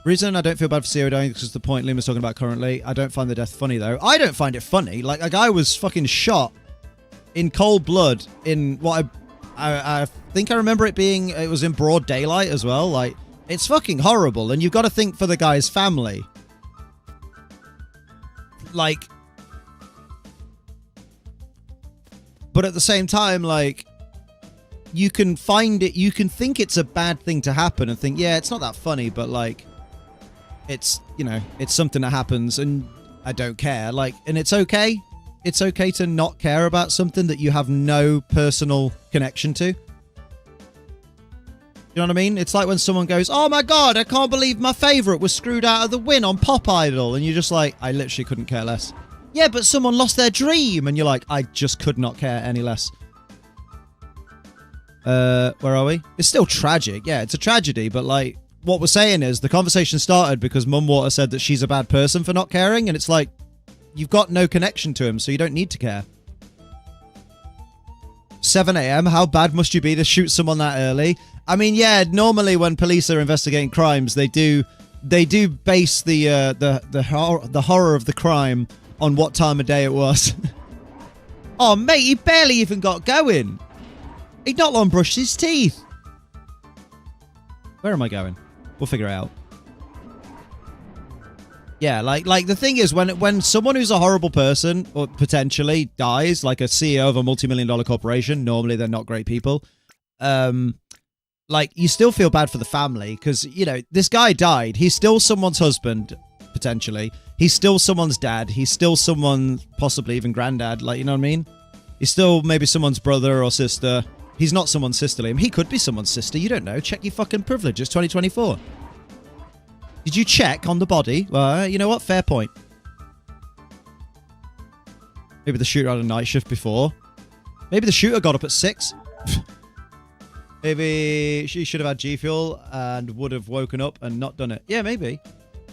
Speaker 1: Reason I don't feel bad for CEO dying because the point Liam is talking about currently. I don't find the death funny, though. I don't find it funny. Like, a guy was fucking shot in cold blood in what I think I remember it was in broad daylight as well. Like, it's fucking horrible. And you've got to think for the guy's family. Like, but at the same time, like, you can think it's a bad thing to happen and think, yeah, it's not that funny, but like, it's, you know, it's something that happens and I don't care. Like, and it's okay. It's okay to not care about something that you have no personal connection to. You know what I mean? It's like when someone goes, oh my God, I can't believe my favorite was screwed out of the win on Pop Idol. And you're just like, I literally couldn't care less. Yeah, but someone lost their dream. And you're like, I just could not care any less. Where are we? It's still tragic. Yeah, it's a tragedy. But like, what we're saying is the conversation started because Mumwater said that she's a bad person for not caring. And it's like, you've got no connection to him, so you don't need to care. 7 a.m. How bad must you be to shoot someone that early? I mean, yeah, normally when police are investigating crimes, they do base the horror of the crime on what time of day it was. Oh, mate, he barely even got going. He'd not long brushed his teeth. Where am I going? We'll figure it out. Yeah, like the thing is, when someone who's a horrible person or potentially dies, like a CEO of a multi-million-dollar corporation, normally they're not great people. Like, you still feel bad for the family because, you know, this guy died. He's still someone's husband, potentially. He's still someone's dad. He's still someone, possibly even granddad. Like, you know what I mean? He's still maybe someone's brother or sister. He's not someone's sister, Liam. He could be someone's sister. You don't know. Check your fucking privilege. It's 2024. Did you check on the body? Well, you know what? Fair point. Maybe the shooter had a night shift before. Maybe the shooter got up at 6. Maybe she should have had G Fuel and would have woken up and not done it. Yeah, maybe.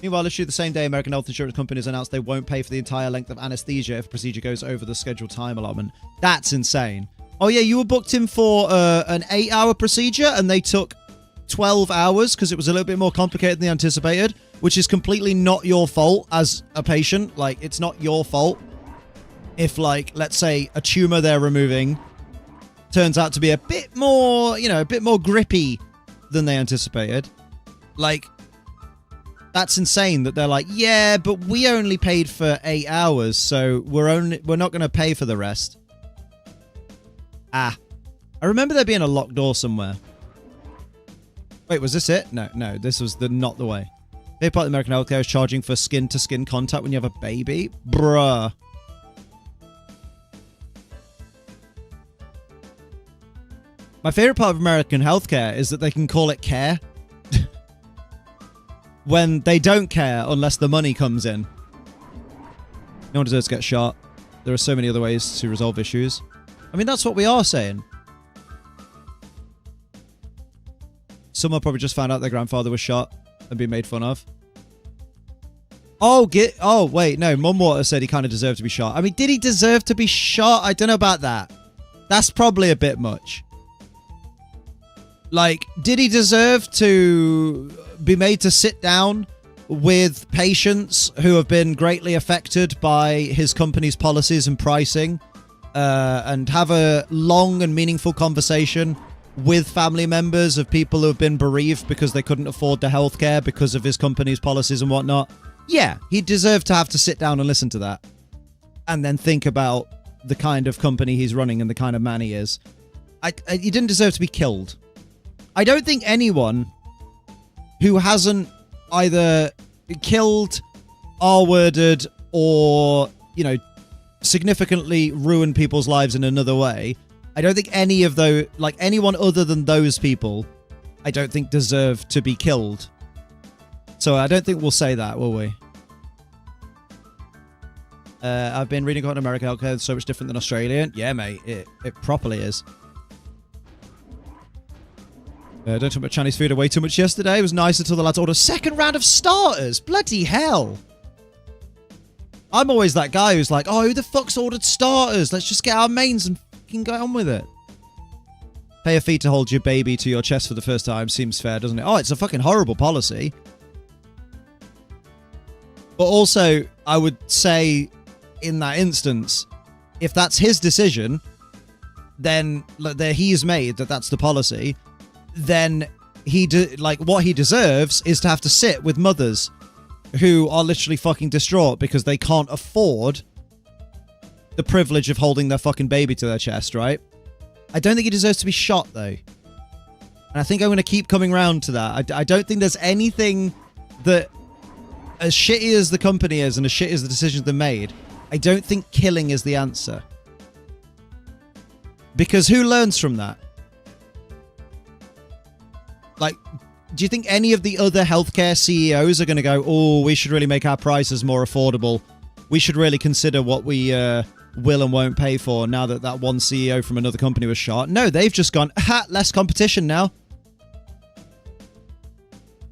Speaker 1: Meanwhile, literally the same day, American health insurance companies announced they won't pay for the entire length of anesthesia if a procedure goes over the scheduled time allotment. That's insane. Oh, yeah, you were booked in for an 8-hour procedure and they took 12 hours because it was a little bit more complicated than they anticipated, which is completely not your fault as a patient. Like, it's not your fault if, like, let's say a tumor they're removing turns out to be a bit more, you know, a bit more grippy than they anticipated. Like, that's insane that they're like, yeah, but we only paid for 8 hours, so we're not going to pay for the rest. I remember there being a locked door somewhere. Wait, was this it? No, this was not the way. Favorite part of American healthcare is charging for skin-to-skin contact when you have a baby. Bruh. My favorite part of American healthcare is that they can call it care when they don't care unless the money comes in. No one deserves to get shot. There are so many other ways to resolve issues. I mean, that's what we are saying. Someone probably just found out their grandfather was shot and being made fun of. Oh, wait, no. Mumwater said he kind of deserved to be shot. I mean, did he deserve to be shot? I don't know about that. That's probably a bit much. Like, did he deserve to be made to sit down with patients who have been greatly affected by his company's policies and pricing, and have a long and meaningful conversation with family members of people who have been bereaved because they couldn't afford the healthcare because of his company's policies and whatnot? Yeah, he deserved to have to sit down and listen to that. And then think about the kind of company he's running and the kind of man he is. He didn't deserve to be killed. I don't think anyone who hasn't either killed, R-worded, or, you know, significantly ruined people's lives in another way, I don't think any of those, like anyone other than those people, I don't think deserve to be killed. So I don't think we'll say that, will we? I've been reading about American healthcare. It's so much different than Australian. Yeah, mate, it properly is. Don't talk about Chinese food way too much yesterday. It was nice until the lads ordered a second round of starters. Bloody hell. I'm always that guy who's like, oh, who the fuck's ordered starters? Let's just get our mains and fucking go on with it. Pay a fee to hold your baby to your chest for the first time. Seems fair, doesn't it? Oh, it's a fucking horrible policy. But also, I would say, in that instance, if that's his decision, then he's made that's the policy, then what he deserves is to have to sit with mothers who are literally fucking distraught because they can't afford the privilege of holding their fucking baby to their chest, right? I don't think he deserves to be shot, though. And I think I'm going to keep coming round to that. I don't think there's anything that, as shitty as the company is and as shitty as the decisions they've made, I don't think killing is the answer. Because who learns from that? Like, do you think any of the other healthcare CEOs are going to go, oh, we should really make our prices more affordable. We should really consider what we will and won't pay for now that that one CEO from another company was shot? No, they've just gone, less competition now.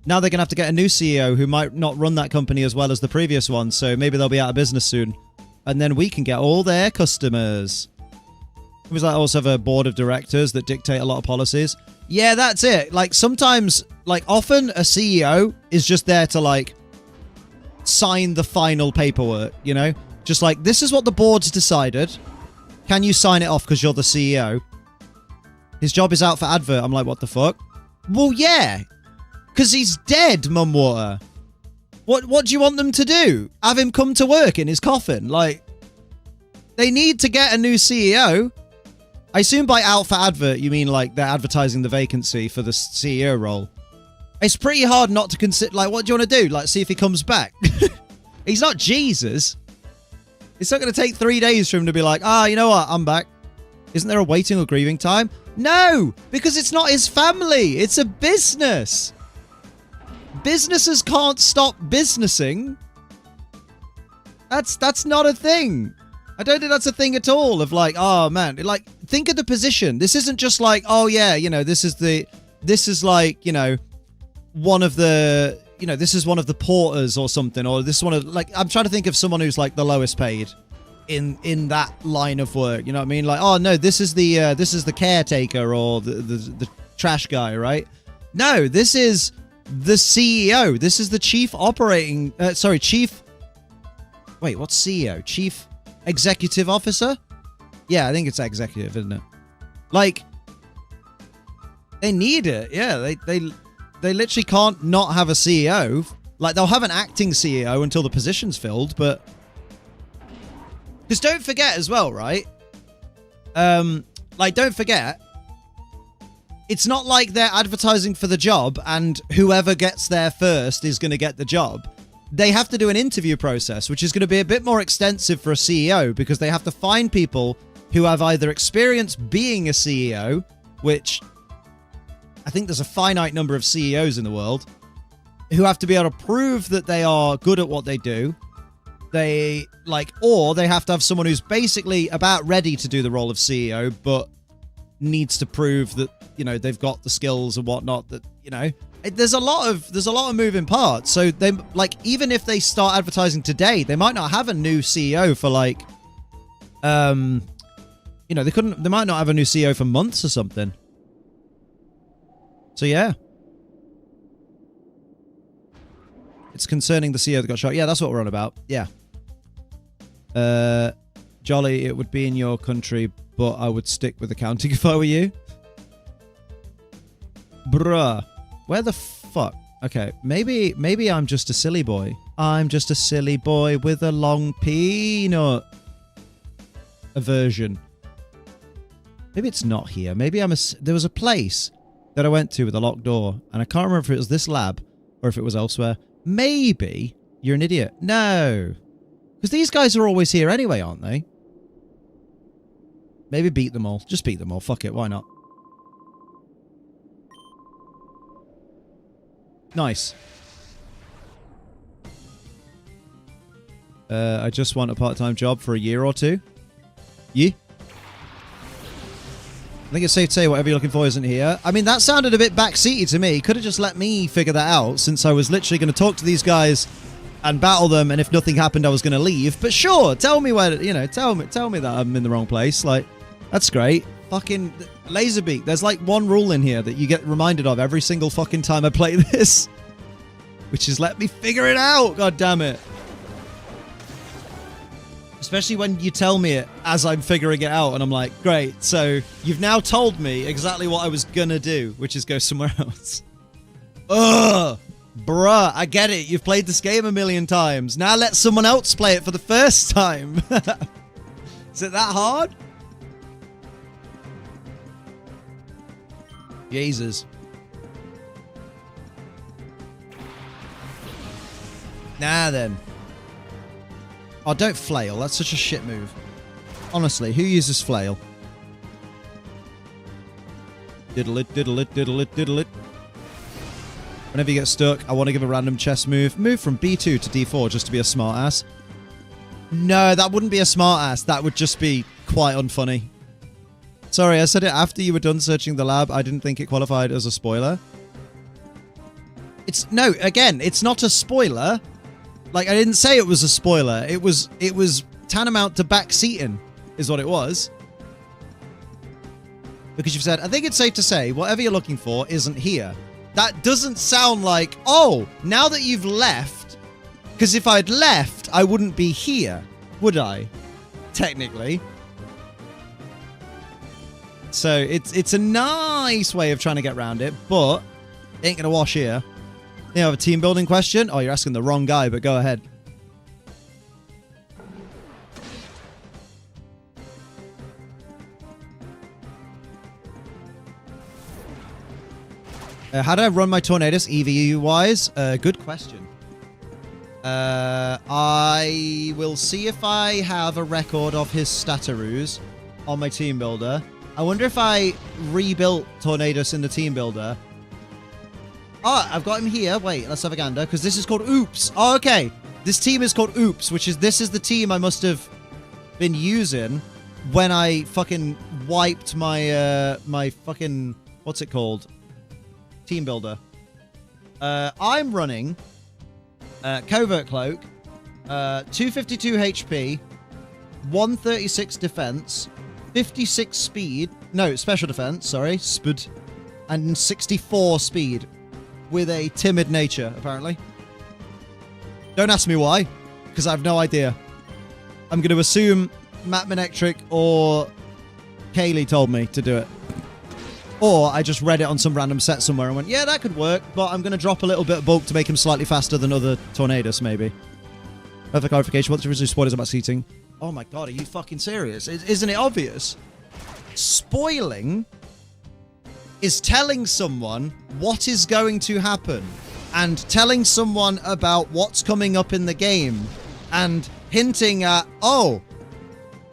Speaker 1: Now they're going to have to get a new CEO who might not run that company as well as the previous one, so maybe they'll be out of business soon. And then we can get all their customers. It was like also have a board of directors that dictate a lot of policies. Yeah, that's it. Like, sometimes, like, often a CEO is just there to, like, sign the final paperwork, you know? Just like, this is what the board's decided. Can you sign it off because you're the CEO? His job is out for advert. I'm like, what the fuck? Well, yeah. Because he's dead, Mumwater. What do you want them to do? Have him come to work in his coffin? Like, they need to get a new CEO. I assume by out for advert, you mean like they're advertising the vacancy for the CEO role. It's pretty hard not to consider, like, what do you want to do? Like, see if he comes back. He's not Jesus. It's not going to take 3 days for him to be like, you know what? I'm back. Isn't there a waiting or grieving time? No, because it's not his family. It's a business. Businesses can't stop businessing. That's not a thing. I don't think that's a thing at all of like, oh man, like, think of the position. This isn't just like, oh yeah, you know, this is like, you know, one of the, you know, this is one of the porters or something, or this is one of, like, I'm trying to think of someone who's like the lowest paid in that line of work. You know what I mean? Like, oh no, this is the caretaker or the trash guy, right? No, this is the CEO. This is the chief operating, wait, what's CEO? Chief Executive Officer? Yeah, I think it's executive, isn't it? Like, they need it. Yeah, they literally can't not have a CEO. Like, they'll have an acting CEO until the position's filled, but... Because don't forget as well, right? Like, don't forget, it's not like they're advertising for the job and whoever gets there first is going to get the job. They have to do an interview process, which is going to be a bit more extensive for a CEO because they have to find people who have either experience being a CEO, which I think there's a finite number of CEOs in the world, who have to be able to prove that they are good at what they do. Or they have to have someone who's basically about ready to do the role of CEO, but needs to prove that, you know, they've got the skills and whatnot that, you know, there's a lot of moving parts. So they, like, even if they start advertising today, they might not have a new CEO for like, you know, they might not have a new CEO for months or something. So yeah. It's concerning the CEO that got shot. Yeah, that's what we're on about. Yeah. Jolly, it would be in your country, but I would stick with accounting if I were you. Bruh. Where the fuck? Okay, maybe I'm just a silly boy. I'm just a silly boy with a long peanut aversion. Maybe it's not here. Maybe there was a place that I went to with a locked door, and I can't remember if it was this lab or if it was elsewhere. Maybe you're an idiot. No. Because these guys are always here anyway, aren't they? Maybe beat them all. Just beat them all. Fuck it. Why not? Nice. I just want a part-time job for a year or two. Yeah. I think it's safe to say whatever you're looking for isn't here. I mean, that sounded a bit backseaty to me. Could have just let me figure that out, since I was literally going to talk to these guys and battle them, and if nothing happened, I was going to leave. But sure, tell me where, you know, tell me that I'm in the wrong place. Like, that's great. Fucking Laserbeak. There's like one rule in here that you get reminded of every single fucking time I play this, which is let me figure it out. God damn it. Especially when you tell me it as I'm figuring it out, and I'm like, great, so you've now told me exactly what I was gonna do, which is go somewhere else. Ugh! Bruh, I get it. You've played this game a million times. Now let someone else play it for the first time. Is it that hard? Jesus. Nah, then. Oh, don't flail. That's such a shit move. Honestly, who uses flail? Diddle it, diddle it, diddle it, diddle it. Whenever you get stuck, I want to give a random chess move. Move from B2 to D4 just to be a smart ass. No, that wouldn't be a smart ass. That would just be quite unfunny. Sorry, I said it after you were done searching the lab. I didn't think it qualified as a spoiler. No, again, it's not a spoiler. Like, I didn't say it was a spoiler. It was tantamount to backseating, is what it was. Because you've said, I think it's safe to say, whatever you're looking for isn't here. That doesn't sound like, oh, now that you've left, because if I'd left, I wouldn't be here, would I? Technically. So, it's a nice way of trying to get around it, but it ain't gonna wash here. You have a team building question? Oh, you're asking the wrong guy, but go ahead. How do I run my Tornadus EVU-wise? Good question. I will see if I have a record of his stataroos on my team builder. I wonder if I rebuilt Tornadus in the team builder. Oh, I've got him here. Wait, let's have a gander, because this is called Oops. Oh, okay. This team is called Oops, this is the team I must have been using when I fucking wiped my, my fucking, what's it called? Team builder. I'm running Covert Cloak, 252 HP, 136 defense, 56 speed, no, special defense, sorry, spud, and 64 speed. With a timid nature, apparently. Don't ask me why, because I have no idea. I'm going to assume Matt Manectric or Kaylee told me to do it. Or I just read it on some random set somewhere and went, yeah, that could work, but I'm going to drop a little bit of bulk to make him slightly faster than other Tornadus, maybe. Perfect clarification. What's the original spoilers about seating? Oh my god, are you fucking serious? Isn't it obvious? Spoiling is telling someone what is going to happen and telling someone about what's coming up in the game and hinting at, oh,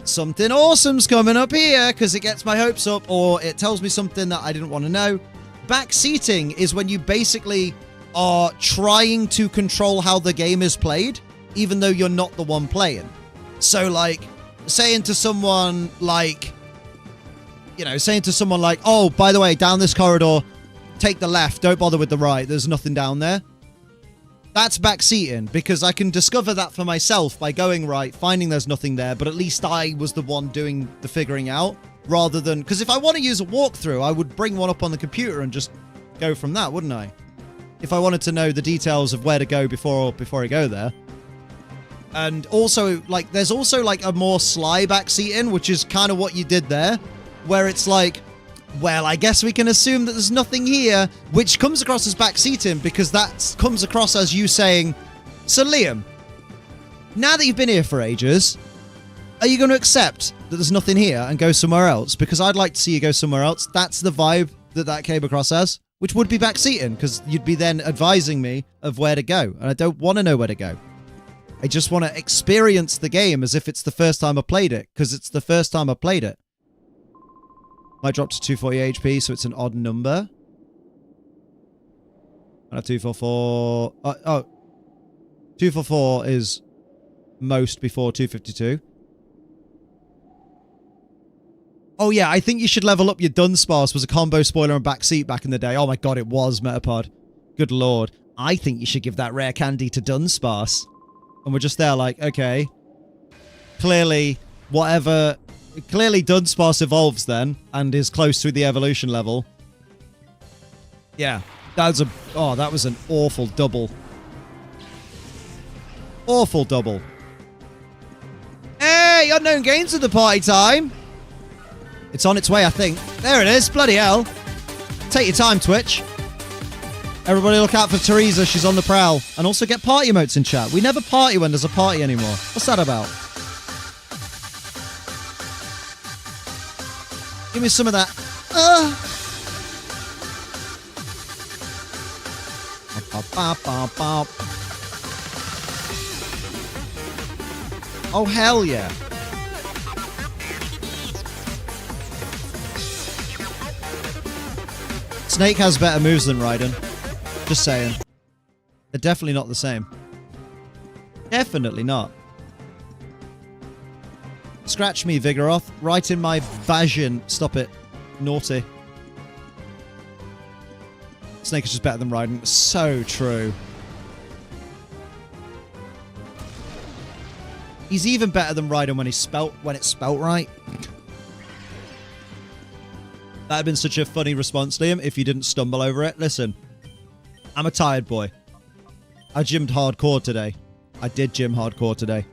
Speaker 1: something awesome's coming up here because it gets my hopes up, or it tells me something that I didn't want to know. Backseating is when you basically are trying to control how the game is played, even though you're not the one playing. So, like, saying to someone like, oh, by the way, down this corridor, take the left, don't bother with the right, there's nothing down there. That's backseating, because I can discover that for myself by going right, finding there's nothing there, but at least I was the one doing the figuring out, rather than... Because if I want to use a walkthrough, I would bring one up on the computer and just go from that, wouldn't I? If I wanted to know the details of where to go before I go there. And also, like, there's also, like, a more sly backseating, which is kind of what you did there, where it's like, well, I guess we can assume that there's nothing here, which comes across as backseating because that comes across as you saying, so Liam, now that you've been here for ages, are you going to accept that there's nothing here and go somewhere else? Because I'd like to see you go somewhere else. That's the vibe that came across as, which would be backseating because you'd be then advising me of where to go. And I don't want to know where to go. I just want to experience the game as if it's the first time I played it, because it's the first time I played it. Might drop to 240 HP, so it's an odd number. I have 244. 244 is most before 252. Oh yeah, I think you should level up your Dunsparce was a combo spoiler and backseat back in the day. Oh my god, it was, Metapod. Good lord. I think you should give that rare candy to Dunsparce. And we're just there like, okay. Clearly, whatever... Clearly, Dunsparce evolves then, and is close to the evolution level. Yeah, that was an awful double. Awful double. Hey, unknown games at the party time. It's on its way, I think. There it is, bloody hell. Take your time, Twitch. Everybody look out for Teresa, she's on the prowl. And also get party emotes in chat. We never party when there's a party anymore. What's that about? Give me some of that. Oh, hell yeah. Snake has better moves than Raiden. Just saying. They're definitely not the same. Definitely not. Scratch me, Vigoroth. Right in my vagin. Stop it. Naughty. Snake is just better than Raiden. So true. He's even better than Raiden when it's spelt right. That'd have been such a funny response, Liam, if you didn't stumble over it. Listen, I'm a tired boy. I gymmed hardcore today. I did gym hardcore today.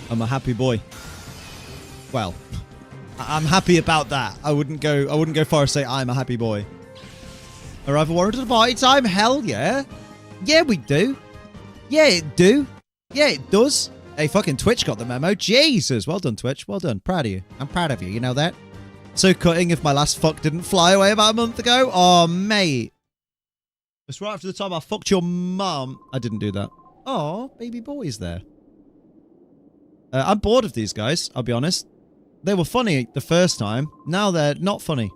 Speaker 1: I'm a happy boy. Well, I'm happy about that. I wouldn't go far as say I'm a happy boy. Arrive a warrant at the party time? Hell yeah. Yeah, we do. Yeah, it do. Yeah, it does. Hey, fucking Twitch got the memo. Jesus. Well done, Twitch. Well done. Proud of you. I'm proud of you. You know that? So cutting if my last fuck didn't fly away about a month ago. Oh, mate. It's right after the time I fucked your mum. I didn't do that. Oh, baby boy's there. I'm bored of these guys, I'll be honest. They were funny the first time. Now they're not funny.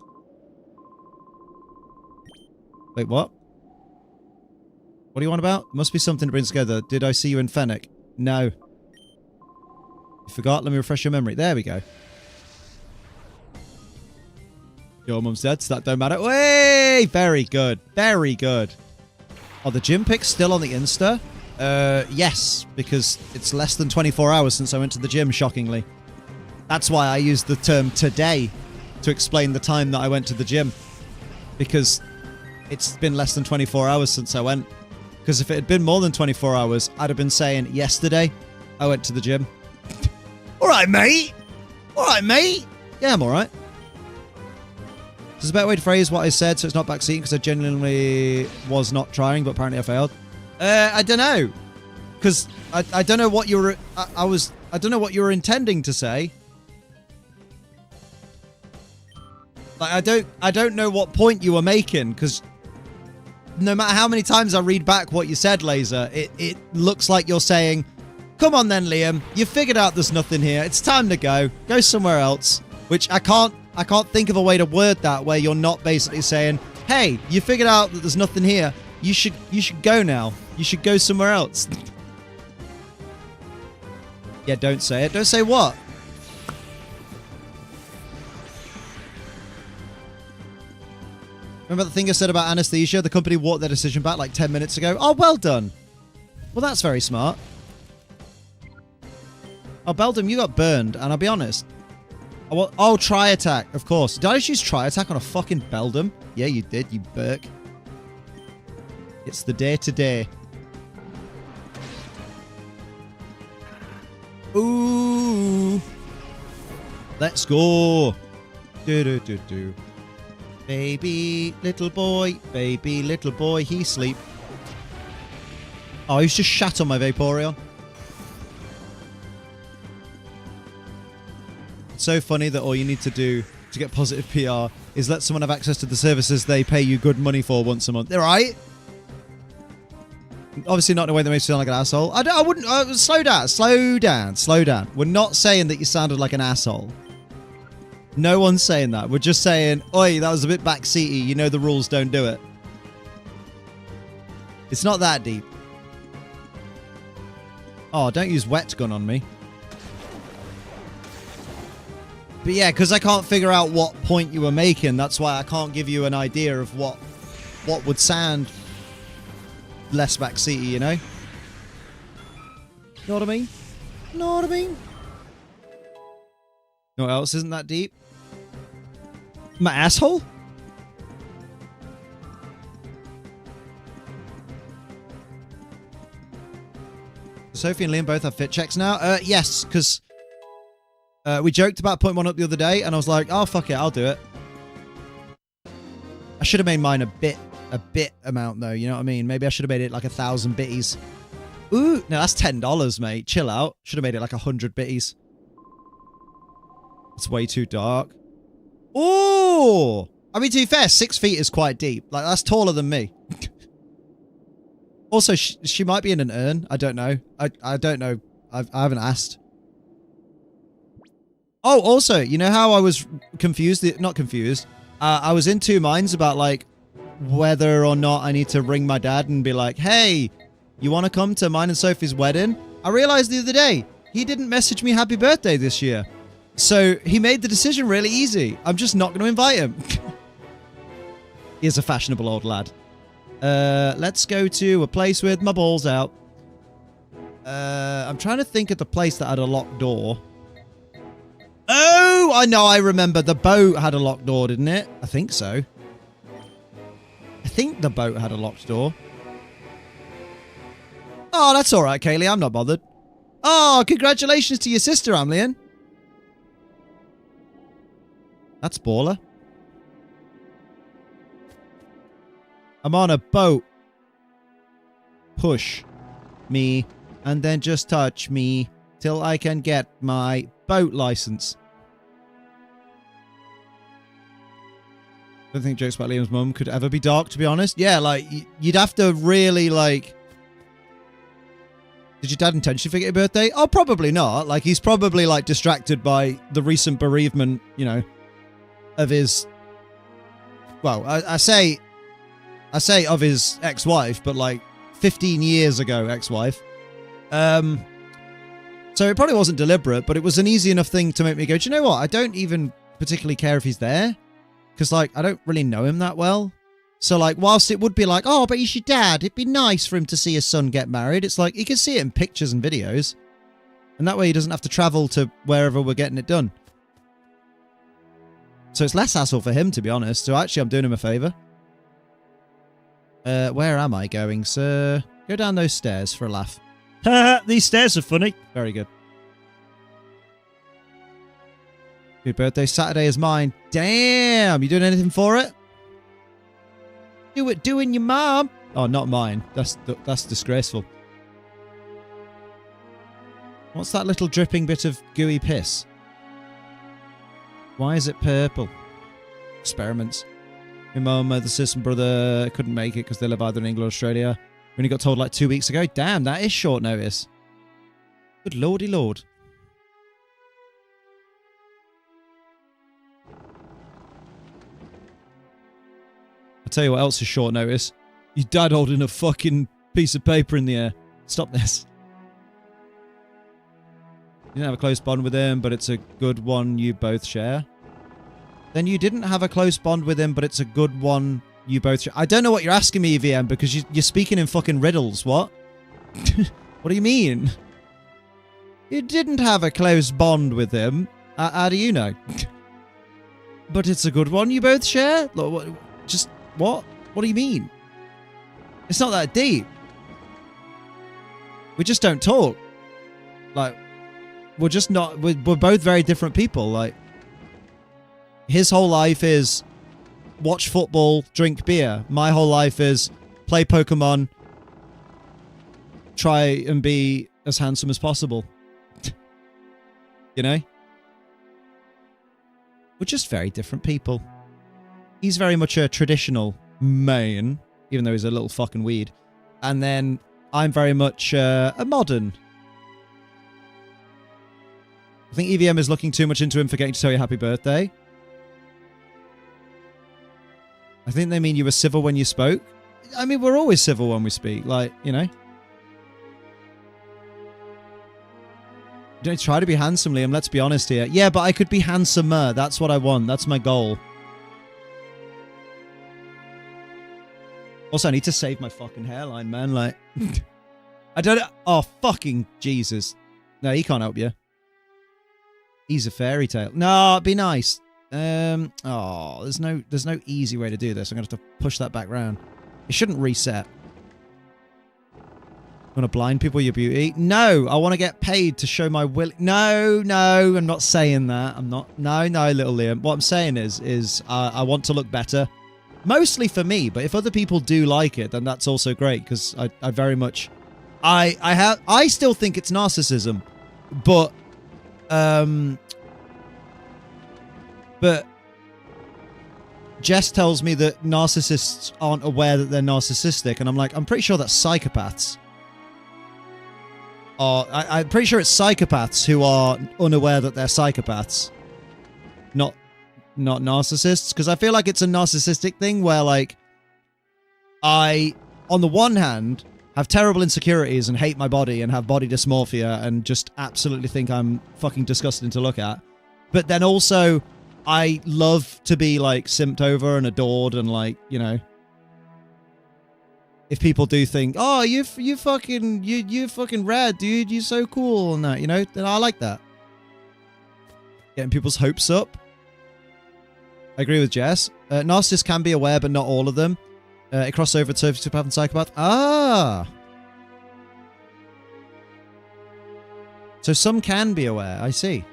Speaker 1: Wait, what? What do you want about? Must be something to bring together. Did I see you in Fennec? No. You forgot? Let me refresh your memory. There we go. Your mum's dead, so that don't matter. Way! Very good. Very good. Are the gym pics still on the Insta? Yes, because it's less than 24 hours since I went to the gym, shockingly. That's why I used the term today to explain the time that I went to the gym. Because it's been less than 24 hours since I went. Because if it had been more than 24 hours, I'd have been saying, yesterday, I went to the gym. Alright, mate! Alright, mate! Yeah, I'm alright. There's a better way to phrase what I said so it's not backseating, because I genuinely was not trying, but apparently I failed. I don't know. Because I don't know what you were... I don't know what you were intending to say. Like, I don't know what point you were making, because no matter how many times I read back what you said, Laser, it looks like you're saying, come on then, Liam, you figured out there's nothing here. It's time to go. Go somewhere else. Which I can't think of a way to word that where you're not basically saying, hey, you figured out that there's nothing here. You should go now. You should go somewhere else. Yeah, don't say it. Don't say what? Remember the thing I said about anesthesia? The company walked their decision back like 10 minutes ago. Oh, well done. Well, that's very smart. Oh, Beldam, you got burned, and I'll be honest. Oh, Tri Attack, of course. Did I just use Tri Attack on a fucking Beldam? Yeah, you did, you Burke. It's the day to day. Ooh. Let's go. Do. Baby little boy, he sleep. Oh, he's just shat on my Vaporeon. It's so funny that all you need to do to get positive PR is let someone have access to the services they pay you good money for once a month. They're right. Obviously not in a way that makes you sound like an asshole. I wouldn't... slow down. We're not saying that you sounded like an asshole. No one's saying that. We're just saying, oi, that was a bit backseaty. You know the rules, don't do it. It's not that deep. Oh, don't use wet gun on me. But yeah, because I can't figure out what point you were making, that's why I can't give you an idea of what would sound less backseaty, you know? Know what I mean? Know what I mean? No what else isn't that deep? My asshole? Sophie and Liam both have fit checks now? Yes, because we joked about putting one up the other day, and I was like, oh, fuck it, I'll do it. I should have made mine a bit amount, though, you know what I mean? Maybe I should have made it like 1,000 bitties. Ooh, no, that's $10, mate. Chill out. Should have made it like 100 bitties. It's way too dark. Ooh! I mean, to be fair, 6 feet is quite deep. Like, that's taller than me. Also, she might be in an urn. I don't know. I don't know. I haven't asked. Oh, also, you know how I was confused? Not confused. I was in two minds about, like, whether or not I need to ring my dad and be like, hey, you want to come to mine and Sophie's wedding? I realized the other day, he didn't message me happy birthday this year. So he made the decision really easy. I'm just not going to invite him. He is a fashionable old lad. Let's go to a place with my balls out. I'm trying to think of the place that had a locked door. Oh, I know, I remember. The boat had a locked door, didn't it? I think so. I think the boat had a locked door. Oh, that's all right, Kaylee. I'm not bothered. Oh, congratulations to your sister, Amlian. That's baller. I'm on a boat. Push me and then just touch me till I can get my boat license. I don't think jokes about Liam's mum could ever be dark, to be honest. Yeah, like, you'd have to really, like... Did your dad intentionally forget your birthday? Oh, probably not. Like, he's probably, like, distracted by the recent bereavement, you know, of his... Well, I say of his ex-wife, but, like, 15 years ago ex-wife. So it probably wasn't deliberate, but it was an easy enough thing to make me go, do you know what? I don't even particularly care if he's there. Because, like, I don't really know him that well. So, like, whilst it would be like, oh, but he's your dad, it'd be nice for him to see his son get married. It's like, he can see it in pictures and videos. And that way he doesn't have to travel to wherever we're getting it done. So it's less hassle for him, to be honest. So actually, I'm doing him a favour. Where am I going, sir? Go down those stairs for a laugh.
Speaker 4: These stairs are funny.
Speaker 1: Very good. Your birthday Saturday is mine. Damn, you doing anything for it? Do it doing your mom. Oh, not mine. That's disgraceful. What's that little dripping bit of gooey piss? Why is it purple? experiments. My mum, the sister and brother couldn't make it because they live either in England or Australia. We only got told like 2 weeks ago. Damn, that is short notice. Good lordy lord. I'll tell you what else is short notice. Your dad holding a fucking piece of paper in the air. Stop this. You didn't have a close bond with him, but it's a good one you both share. Then you didn't have a close bond with him, but it's a good one you both share. I don't know what you're asking me, EVM, because you're speaking in fucking riddles. What? What do you mean? You didn't have a close bond with him. How do you know? But it's a good one you both share? Just, what? What do you mean? It's not that deep. We just don't talk. Like, we're just not... We're both very different people. Like, his whole life is watch football, drink beer. My whole life is play Pokemon, try and be as handsome as possible. You know? We're just very different people. He's very much a traditional man, even though he's a little fucking weed. And then I'm very much a modern. I think EVM is looking too much into him forgetting to tell you happy birthday. I think they mean you were civil when you spoke. I mean, we're always civil when we speak. Like, you know. Don't try to be handsome, Liam. Let's be honest here. Yeah, but I could be handsomer. That's what I want. That's my goal. Also, I need to save my fucking hairline, man. Like, I don't... Oh, fucking Jesus. No, he can't help you. He's a fairy tale. No, be nice. Oh, there's no easy way to do this. I'm going to have to push that back round. It shouldn't reset. Want to blind people your beauty? No, I want to get paid to show my will. No, I'm not saying that. I'm not. No, little Liam. What I'm saying is I want to look better. Mostly for me, but if other people do like it, then that's also great, because I very much... I still think it's narcissism, but... But Jess tells me that narcissists aren't aware that they're narcissistic, and I'm like, I'm pretty sure that's psychopaths. I'm pretty sure it's psychopaths who are unaware that they're psychopaths. Not narcissists, because I feel like it's a narcissistic thing where, like, I, on the one hand, have terrible insecurities and hate my body and have body dysmorphia and just absolutely think I'm fucking disgusting to look at. But then also, I love to be, like, simped over and adored and, like, you know... If people do think, oh, you fucking rad, dude, you're so cool and that, you know, then I like that. Getting people's hopes up. I agree with Jess. Narcissists can be aware, but not all of them. It crosses over to sociopath and psychopath. Ah! So some can be aware, I see.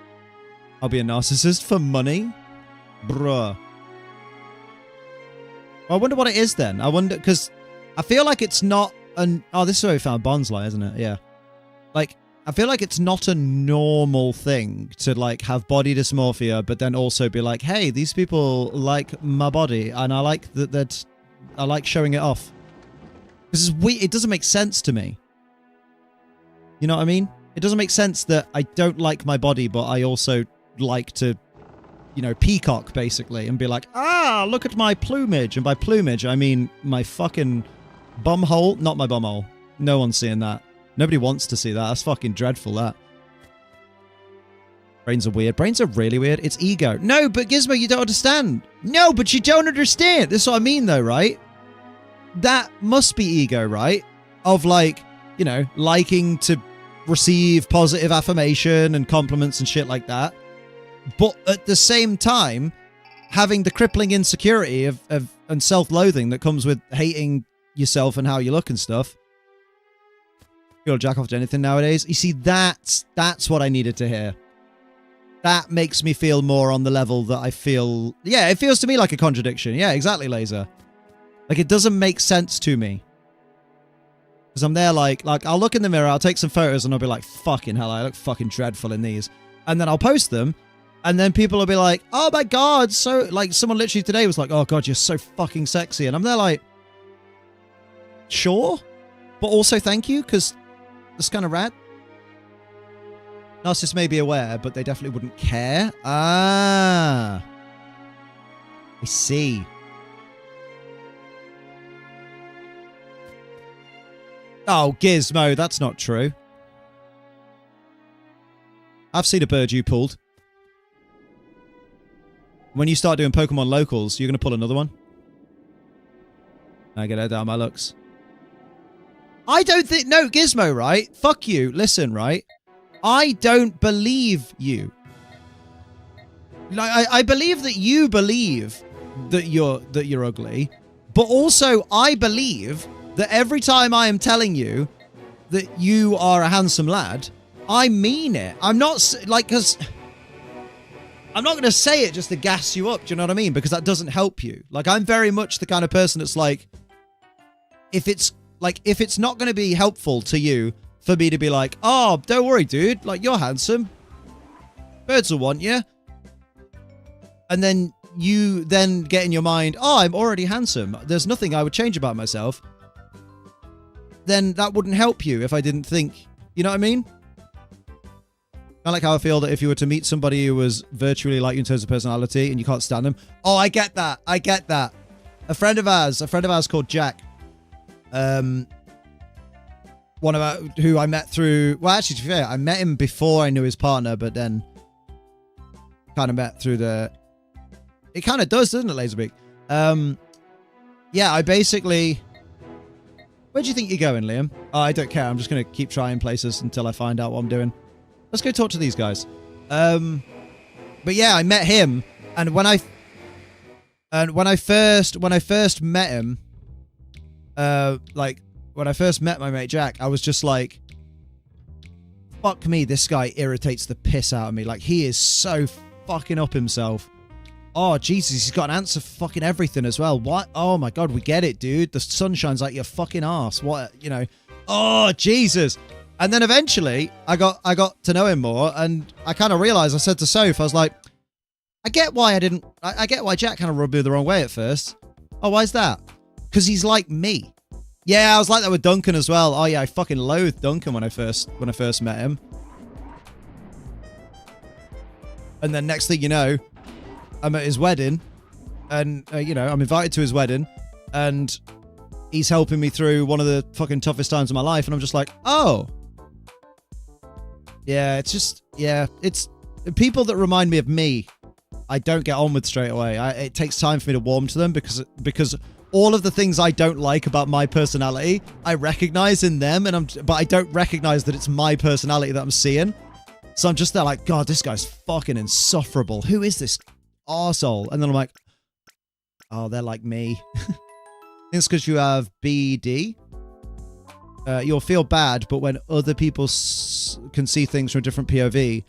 Speaker 1: I'll be a narcissist for money? Bruh. I wonder what it is then. I wonder, because... I feel like it's not an... Oh, this is where we found Bonsly, isn't it? Yeah. Like, I feel like it's not a normal thing to, like, have body dysmorphia, but then also be like, hey, these people like my body, and I like that I like showing it off. This is weird. It doesn't make sense to me. You know what I mean? It doesn't make sense that I don't like my body, but I also like to, you know, peacock, basically, and be like, ah, look at my plumage. And by plumage, I mean my fucking... Bumhole? Not my bumhole. No one's seeing that. Nobody wants to see that. That's fucking dreadful, that. Brains are weird. Brains are really weird. It's ego. No, but Gizmo, you don't understand. No, but you don't understand. This is what I mean, though, right? That must be ego, right? Of, like, you know, liking to receive positive affirmation and compliments and shit like that. But at the same time, having the crippling insecurity and self-loathing that comes with hating yourself and how you look and stuff. You'll jack off to anything nowadays. You see, that's what I needed to hear. That makes me feel more on the level that I feel... Yeah, it feels to me like a contradiction. Yeah, exactly, Laser. Like, it doesn't make sense to me. Because I'm there like, I'll look in the mirror, I'll take some photos, and I'll be like, fucking hell, I look fucking dreadful in these. And then I'll post them, And then people will be like, oh my God. So like someone literally today was like, oh God, you're so fucking sexy. And I'm there like, sure. But also thank you. Cause that's kind of rad. Narcissists may be aware, but they definitely wouldn't care. Ah, I see. Oh, Gizmo, that's not true. I've seen a bird you pulled. When you start doing Pokemon locals, you're going to pull another one. I get it down my looks. I don't think... No, Gizmo, right? Fuck you. Listen, right? I don't believe you. Like, I believe that you believe that you're ugly, but also I believe that every time I am telling you that you are a handsome lad, I mean it. I'm not like, because I'm not going to say it just to gas you up. Do you know what I mean? Because that doesn't help you. Like, I'm very much the kind of person that's like, if it's not going to be helpful to you for me to be like, oh, don't worry, dude. Like, you're handsome. Birds will want you. And then you then get in your mind, oh, I'm already handsome. There's nothing I would change about myself. Then that wouldn't help you if I didn't think, you know what I mean? Kind of like how I feel that if you were to meet somebody who was virtually like you in terms of personality and you can't stand them. Oh, I get that. I get that. A friend of ours called Jack. One of our, who I met through, well, actually, to be fair, I met him before I knew his partner, but then kind of met through the, it kind of does, doesn't it, Laserbeak? Yeah, I basically, where do you think you're going, Liam? Oh, I don't care. I'm just going to keep trying places until I find out what I'm doing. Let's go talk to these guys. But yeah, I met him, and when I first met him, like when I first met my mate Jack, I was just like, fuck me, this guy irritates the piss out of me. Like, he is so fucking up himself. Oh, Jesus, he's got an answer for fucking everything as well. What? Oh my God, we get it, dude. The sun shines like your fucking ass. What, you know? Oh, Jesus. And then eventually, I got to know him more, and I kind of realized, I said to Soph, I was like, I get why Jack kind of rubbed me the wrong way at first. Oh, why is that? Because he's like me. Yeah, I was like that with Duncan as well. Oh yeah, I fucking loathed Duncan when I first met him. And then next thing you know, I'm at his wedding, and you know, I'm invited to his wedding, and he's helping me through one of the fucking toughest times of my life, and I'm just like, oh. Yeah, it's just, yeah, it's people that remind me of me, I don't get on with straight away. It takes time for me to warm to them because all of the things I don't like about my personality, I recognize in them, but I don't recognize that it's my personality that I'm seeing. So I'm just there like, God, this guy's fucking insufferable. Who is this arsehole? And then I'm like, oh, they're like me. It's because you have BD. You'll feel bad, but when other people can see things from a different POV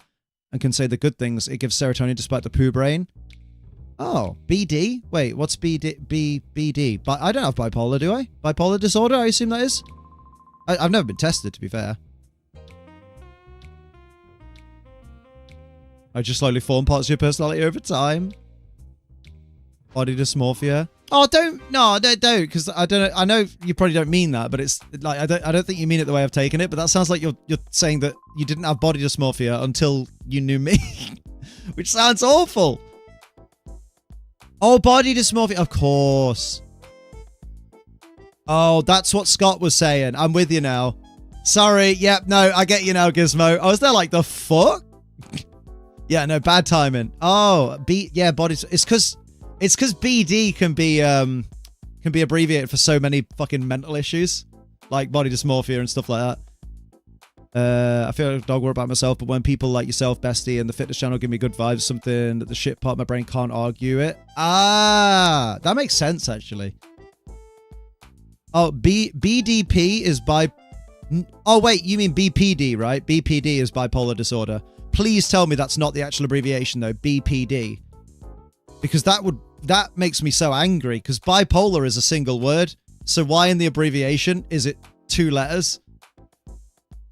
Speaker 1: and can say the good things, it gives serotonin despite the poo brain. Oh, BD? Wait, what's BD? But I don't have bipolar, do I? Bipolar disorder, I assume that is? I've never been tested, to be fair. I just slowly form parts of your personality over time. Body dysmorphia. Oh, don't, because I don't know. I know you probably don't mean that, but it's like I don't think you mean it the way I've taken it. But that sounds like you're saying that you didn't have body dysmorphia until you knew me, which sounds awful. Oh, body dysmorphia, of course. Oh, that's what Scott was saying. I'm with you now. Sorry. Yep. No, I get you now, Gizmo. I was there like, the fuck? Yeah. No, bad timing. Oh, yeah, body. It's because BD can be abbreviated for so many fucking mental issues, like body dysmorphia and stuff like that. I feel like a dog word about myself, but when people like yourself, Bestie, and the fitness channel give me good vibes, something that the shit part of my brain can't argue it. Ah, that makes sense, actually. Oh, BDP is by... Oh, wait, you mean BPD, right? BPD is bipolar disorder. Please tell me that's not the actual abbreviation, though, BPD. Because that makes me so angry, because bipolar is a single word. So why in the abbreviation is it 2 letters?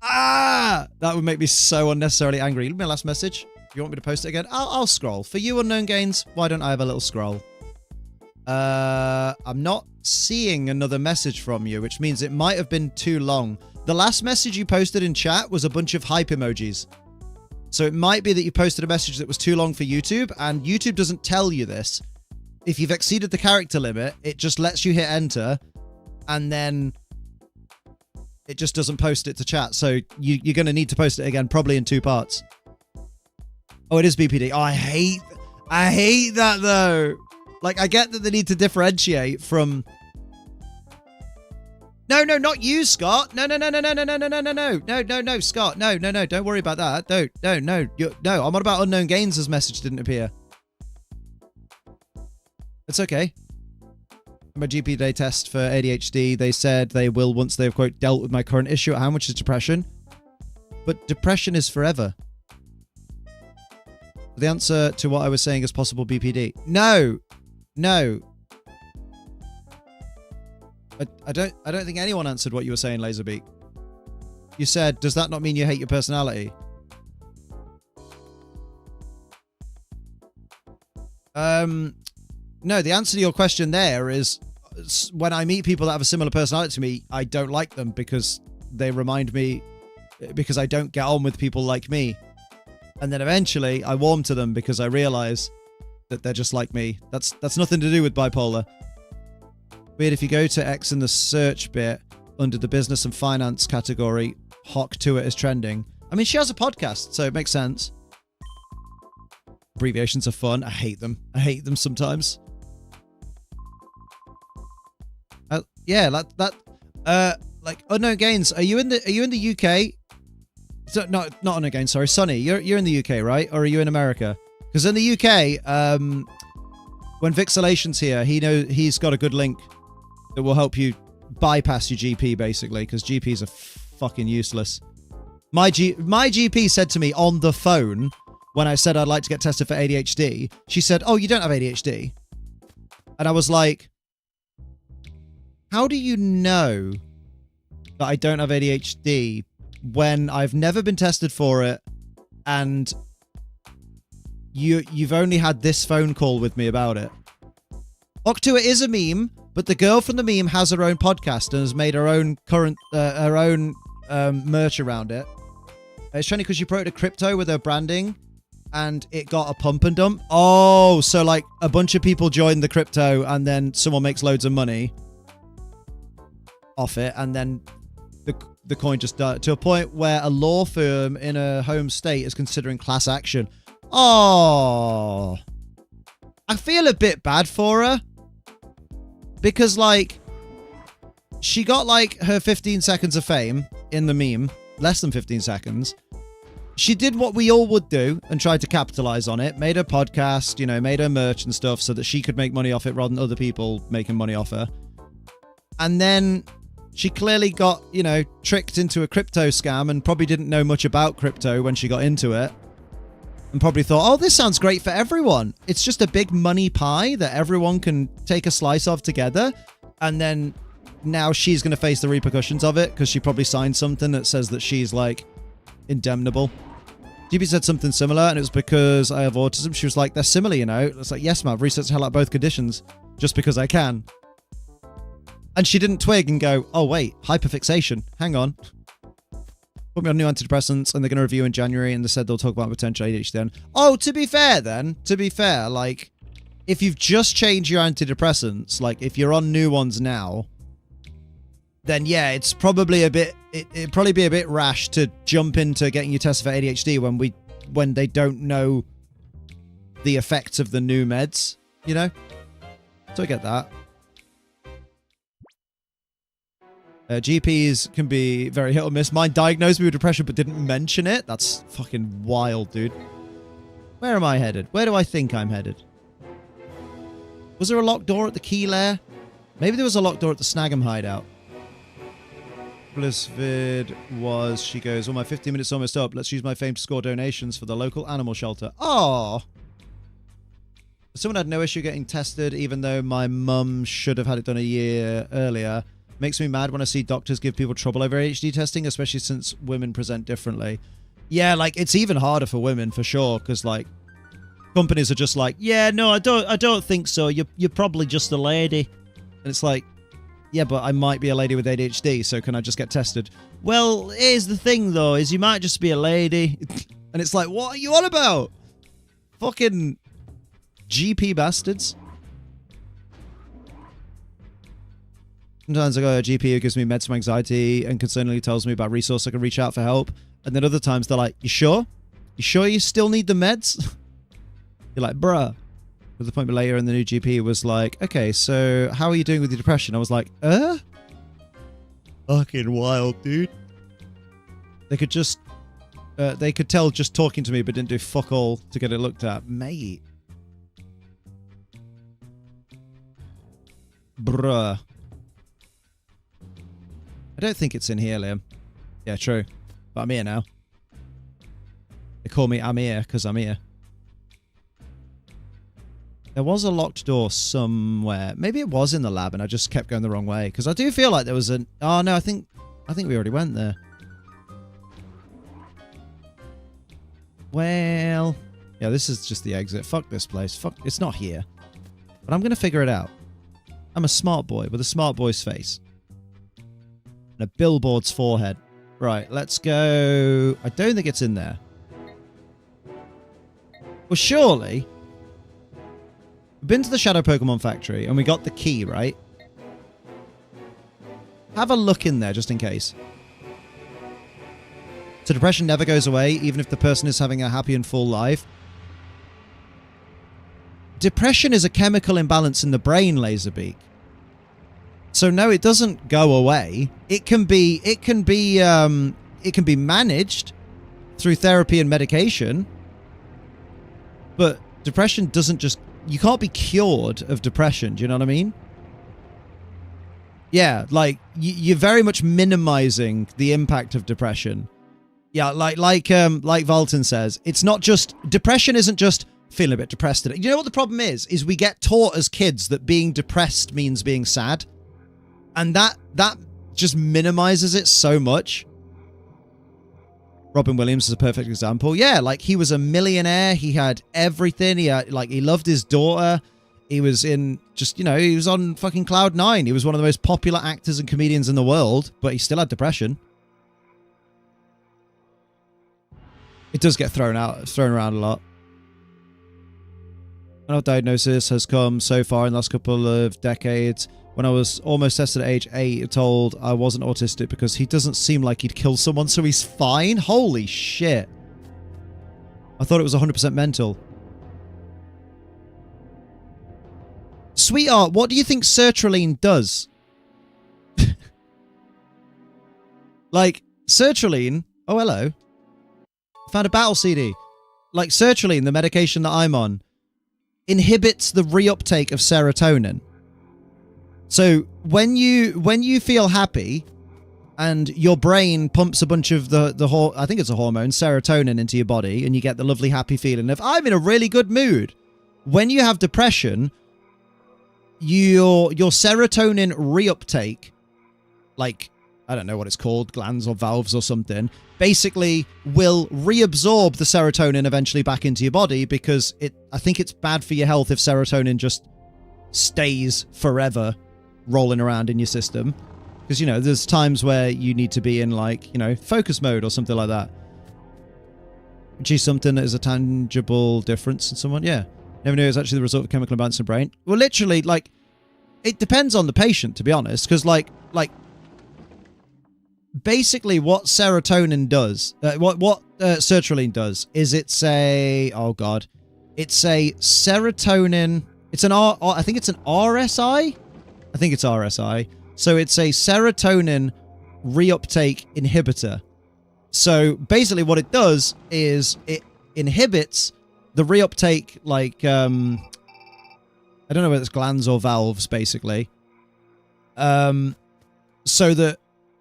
Speaker 1: Ah! That would make me so unnecessarily angry. Leave me a last message. You want me to post it again? I'll scroll. For you, Unknown Gains, why don't I have a little scroll? I'm not seeing another message from you, which means it might have been too long. The last message you posted in chat was a bunch of hype emojis. So it might be that you posted a message that was too long for YouTube, and YouTube doesn't tell you this. If you've exceeded the character limit, it just lets you hit enter, and then it just doesn't post it to chat. So you're going to need to post it again, probably in 2 parts. Oh, it is BPD. Oh, I hate that, though. Like, I get that they need to differentiate from... No, not you, Scott. No, Scott. No, don't worry about that. No. I'm on about Unknown Gains' message didn't appear. It's okay. My GP day test for ADHD, they said they will once they've, quote, dealt with my current issue. How much is depression? But depression is forever. The answer to what I was saying is possible BPD. No. I don't think anyone answered what you were saying, Laserbeak. You said, does that not mean you hate your personality? No, the answer to your question there is when I meet people that have a similar personality to me, I don't like them because they remind me, because I don't get on with people like me. And then eventually I warm to them because I realize that they're just like me. That's nothing to do with bipolar. Weird, if you go to X in the search bit under the business and finance category, Hawk to it is trending. I mean, she has a podcast, so it makes sense. Abbreviations are fun. I hate them. I hate them sometimes. Yeah, like Unknown Gains. Are you in the UK? So, not Unknown Gains. Sorry, Sonny. You're in the UK, right? Or are you in America? Because in the UK, when Vixelation's here, he's got a good link that will help you bypass your GP, basically, because GPs are fucking useless. My GP said to me on the phone when I said I'd like to get tested for ADHD, she said, "Oh, you don't have ADHD," and I was like, "How do you know that I don't have ADHD when I've never been tested for it, and you've only had this phone call with me about it?" Octua is a meme, but the girl from the meme has her own podcast and has made her own merch around it. It's funny because she promoted crypto with her branding, and it got a pump and dump. Oh, so like a bunch of people joined the crypto, and then someone makes loads of money off it, and then the coin just died to a point where a law firm in a home state is considering class action. Oh, I feel a bit bad for her because, like, she got like her 15 seconds of fame in the meme, less than 15 seconds. She did what we all would do and tried to capitalize on it, made her podcast, you know, made her merch and stuff so that she could make money off it rather than other people making money off her. And then she clearly got, you know, tricked into a crypto scam and probably didn't know much about crypto when she got into it. And probably thought, oh, this sounds great for everyone. It's just a big money pie that everyone can take a slice of together. And then now she's going to face the repercussions of it because she probably signed something that says that she's, like, indemnable. GB said something similar, and it was because I have autism. She was like, they're similar, you know? It's like, yes, ma'am, I've researched the hell out both conditions just because I can. And she didn't twig and go, oh, wait, hyperfixation. Hang on. Put me on new antidepressants, and they're going to review in January, and they said they'll talk about potential ADHD then. Oh, to be fair, like, if you've just changed your antidepressants, like, if you're on new ones now, then yeah, it's probably a bit, it'd probably be a bit rash to jump into getting you tested for ADHD when they don't know the effects of the new meds, you know? So I get that. GPs can be very hit or miss. Mine diagnosed me with depression but didn't mention it. That's fucking wild, dude. Where am I headed? Where do I think I'm headed? Was there a locked door at the key lair? Maybe there was a locked door at the Snagham hideout. Blizzvid was, she goes, oh, my 15 minutes almost up. Let's use my fame to score donations for the local animal shelter. Oh. Someone had no issue getting tested, even though my mum should have had it done a year earlier. Makes me mad when I see doctors give people trouble over ADHD testing, especially since women present differently. Yeah, like, it's even harder for women, for sure, because, like, companies are just like, yeah, no, I don't think so. You're probably just a lady. And it's like, yeah, but I might be a lady with ADHD, so can I just get tested? Well, here's the thing, though, is you might just be a lady. And it's like, what are you on about? Fucking GP bastards. Sometimes I go to a GP who gives me meds for anxiety and concerningly tells me about resources I can reach out for help. And then other times they're like, you sure? You sure you still need the meds? You're like, bruh. With the appointment later, and the new GP was like, okay, so how are you doing with your depression? I was like, Fucking wild, dude. They could just, they could tell just talking to me, but didn't do fuck all to get it looked at. Mate. Bruh. I don't think it's in here, Liam. Yeah, true. But I'm here now. They call me I'm here because I'm here. There was a locked door somewhere. Maybe it was in the lab and I just kept going the wrong way. Because I do feel like there was an... Oh, no, I think we already went there. Well... Yeah, this is just the exit. Fuck this place. Fuck... It's not here. But I'm going to figure it out. I'm a smart boy with a smart boy's face. And a billboard's forehead. Right, let's go... I don't think it's in there. Well, surely... We've been to the Shadow Pokemon Factory, and we got the key, right? Have a look in there, just in case. So depression never goes away, even if the person is having a happy and full life. Depression is a chemical imbalance in the brain, Laserbeak. So no, it doesn't go away. It can be managed through therapy and medication. But depression doesn't just... You can't be cured of depression. Do you know what I mean? Yeah, like, you're very much minimizing the impact of depression. Yeah, like Valton says, it's not just... Depression isn't just feeling a bit depressed today. You know what the problem is? Is we get taught as kids that being depressed means being sad. And that just minimizes it so much. Robin Williams is a perfect example. Yeah, like, he was a millionaire. He had everything. He had, like, he loved his daughter. He was in just, you know, he was on fucking cloud nine. He was one of the most popular actors and comedians in the world, but he still had depression. It does get thrown around a lot. Our diagnosis has come so far in the last couple of decades. When I was almost tested at age 8, told I wasn't autistic because he doesn't seem like he'd kill someone, so he's fine? Holy shit. I thought it was 100% mental. Sweetheart, what do you think sertraline does? Like, sertraline... Oh, hello. Found a battle CD. Like, sertraline, the medication that I'm on, inhibits the reuptake of serotonin. So when you feel happy and your brain pumps a bunch of I think it's a hormone, serotonin, into your body, and you get the lovely happy feeling of, I'm in a really good mood. When you have depression, your serotonin reuptake, like, I don't know what it's called, glands or valves or something, basically will reabsorb the serotonin eventually back into your body, because I think it's bad for your health if serotonin just stays forever rolling around in your system. Because, you know, there's times where you need to be in, like, you know, focus mode or something like that. Which is something that is a tangible difference in someone. Yeah. Never knew it was actually the result of chemical imbalance in the brain. Well, literally, like, it depends on the patient, to be honest. Because, like, basically what serotonin does, what sertraline does, is it's a... Oh, God. It's a serotonin... It's an I think it's an RSI? I think it's RSI. So it's a serotonin reuptake inhibitor. So basically what it does is it inhibits the reuptake, like, I don't know whether it's glands or valves, basically. So that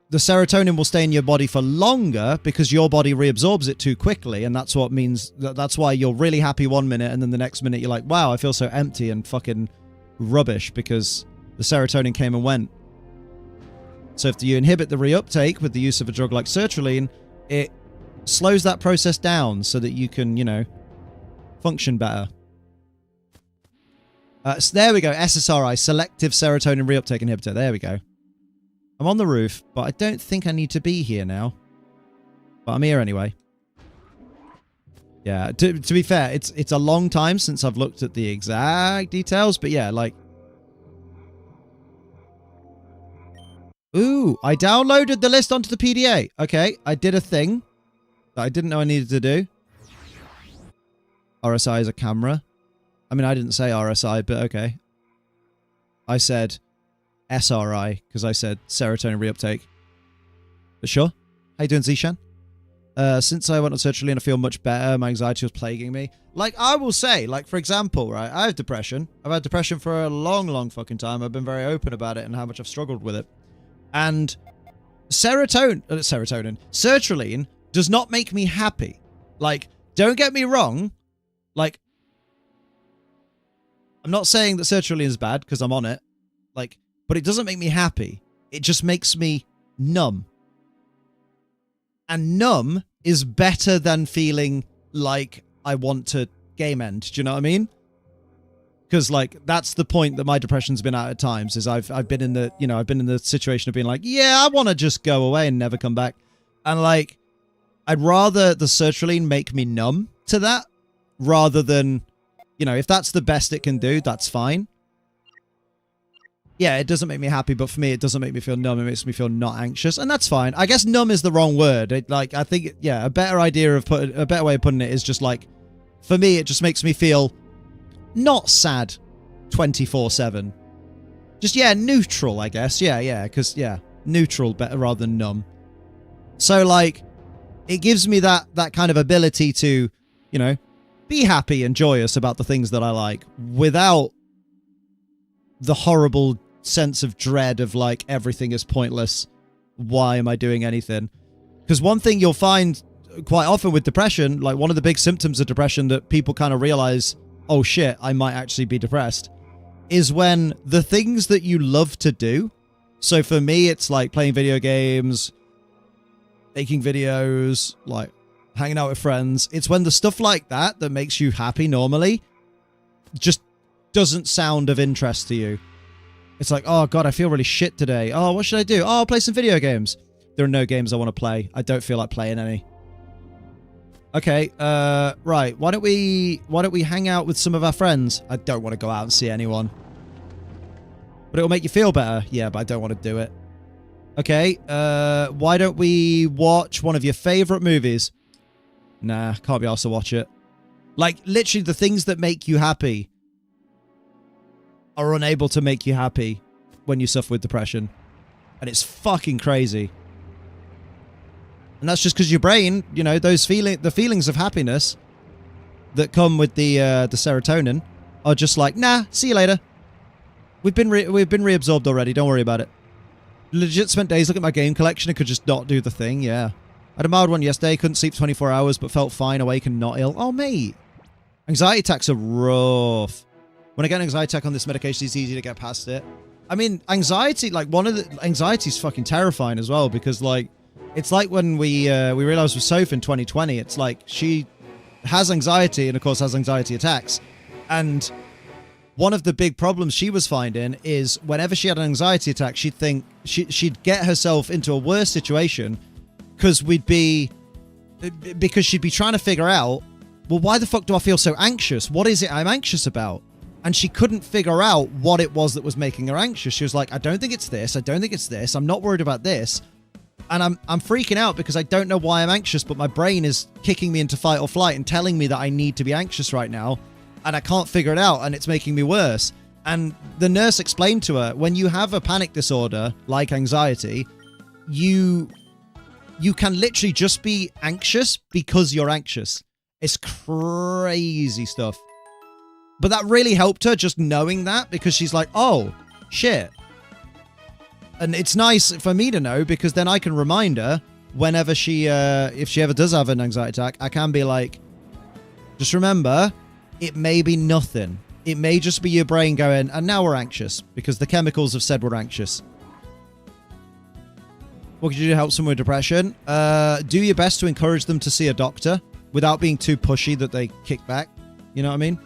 Speaker 1: the serotonin will stay in your body for longer because your body reabsorbs it too quickly. And that's what means, that's why you're really happy one minute and then the next minute you're like, wow, I feel so empty and fucking rubbish because the serotonin came and went. So if you inhibit the reuptake with the use of a drug like sertraline, it slows that process down so that you can, you know, function better. So there we go. SSRI, selective serotonin reuptake inhibitor. There we go. I'm on the roof, but I don't think I need to be here now. But I'm here anyway. Yeah, to be fair, it's a long time since I've looked at the exact details, but yeah, like... Ooh, I downloaded the list onto the PDA. Okay, I did a thing that I didn't know I needed to do. RSI is a camera. I mean, I didn't say RSI, but okay. I said SRI, because I said serotonin reuptake. But sure. How you doing, Zishan? Since I went on sertraline, I feel much better. My anxiety was plaguing me. Like, I will say, like, for example, right, I have depression. I've had depression for a long, long fucking time. I've been very open about it and how much I've struggled with it. And sertraline does not make me happy. Like, don't get me wrong. Like, I'm not saying that sertraline is bad because I'm on it. Like, but it doesn't make me happy. It just makes me numb. And numb is better than feeling like I want to game end. Do you know what I mean? Because, like, that's the point that my depression's been at times, is I've been in the, you know, I've been in the situation of being like, yeah, I want to just go away and never come back. And, like, I'd rather the sertraline make me numb to that rather than, you know, if that's the best it can do, that's fine. Yeah, it doesn't make me happy, but for me, it doesn't make me feel numb. It makes me feel not anxious, and that's fine. I guess numb is the wrong word. Like, I think, yeah, a better idea of a better way of putting it is just like, for me, it just makes me feel not sad 24/7. Just, yeah, neutral, I guess. Yeah, because, yeah, neutral better rather than numb. So, like, it gives me that kind of ability to, you know, be happy and joyous about the things that I like without the horrible sense of dread of, like, everything is pointless. Why am I doing anything? Because one thing you'll find quite often with depression, like, one of the big symptoms of depression that people kind of realize, oh shit, I might actually be depressed, is when the things that you love to do. So for me, it's like playing video games, making videos, like hanging out with friends. It's when the stuff like that that makes you happy normally just doesn't sound of interest to you. It's like, oh god, I feel really shit today. Oh, what should I do? Oh, I'll play some video games. There are no games I want to play. I don't feel like playing any. Okay, right. Why don't we hang out with some of our friends? I don't want to go out and see anyone. But it'll make you feel better. Yeah, but I don't want to do it. Okay, why don't we watch one of your favorite movies? Nah, can't be asked to watch it. Like, literally, the things that make you happy are unable to make you happy when you suffer with depression. And it's fucking crazy. And that's just because your brain, you know, the feelings of happiness that come with the serotonin are just like, nah, see you later. We've been reabsorbed already. Don't worry about it. Legit spent days looking at my game collection and could just not do the thing. Yeah. I had a mild one yesterday. Couldn't sleep 24 hours, but felt fine, awake and not ill. Oh, mate. Anxiety attacks are rough. When I get an anxiety attack on this medication, it's easy to get past it. I mean, anxiety, like, anxiety is fucking terrifying as well, because, like, it's like when we realized with Soph in 2020, it's like she has anxiety and, of course, has anxiety attacks. And one of the big problems she was finding is whenever she had an anxiety attack, she'd think she'd get herself into a worse situation because she'd be trying to figure out, well, why the fuck do I feel so anxious? What is it I'm anxious about? And she couldn't figure out what it was that was making her anxious. She was like, I don't think it's this. I don't think it's this. I'm not worried about this. And I'm freaking out because I don't know why I'm anxious, but my brain is kicking me into fight or flight and telling me that I need to be anxious right now. And I can't figure it out, and it's making me worse. And the nurse explained to her, when you have a panic disorder like anxiety, you can literally just be anxious because you're anxious. It's crazy stuff. But that really helped her, just knowing that, because she's like, oh, shit. And it's nice for me to know, because then I can remind her whenever if she ever does have an anxiety attack, I can be like, just remember, it may be nothing. It may just be your brain going, and now we're anxious, because the chemicals have said we're anxious. What can you do to help someone with depression? Do your best to encourage them to see a doctor without being too pushy that they kick back. You know what I mean?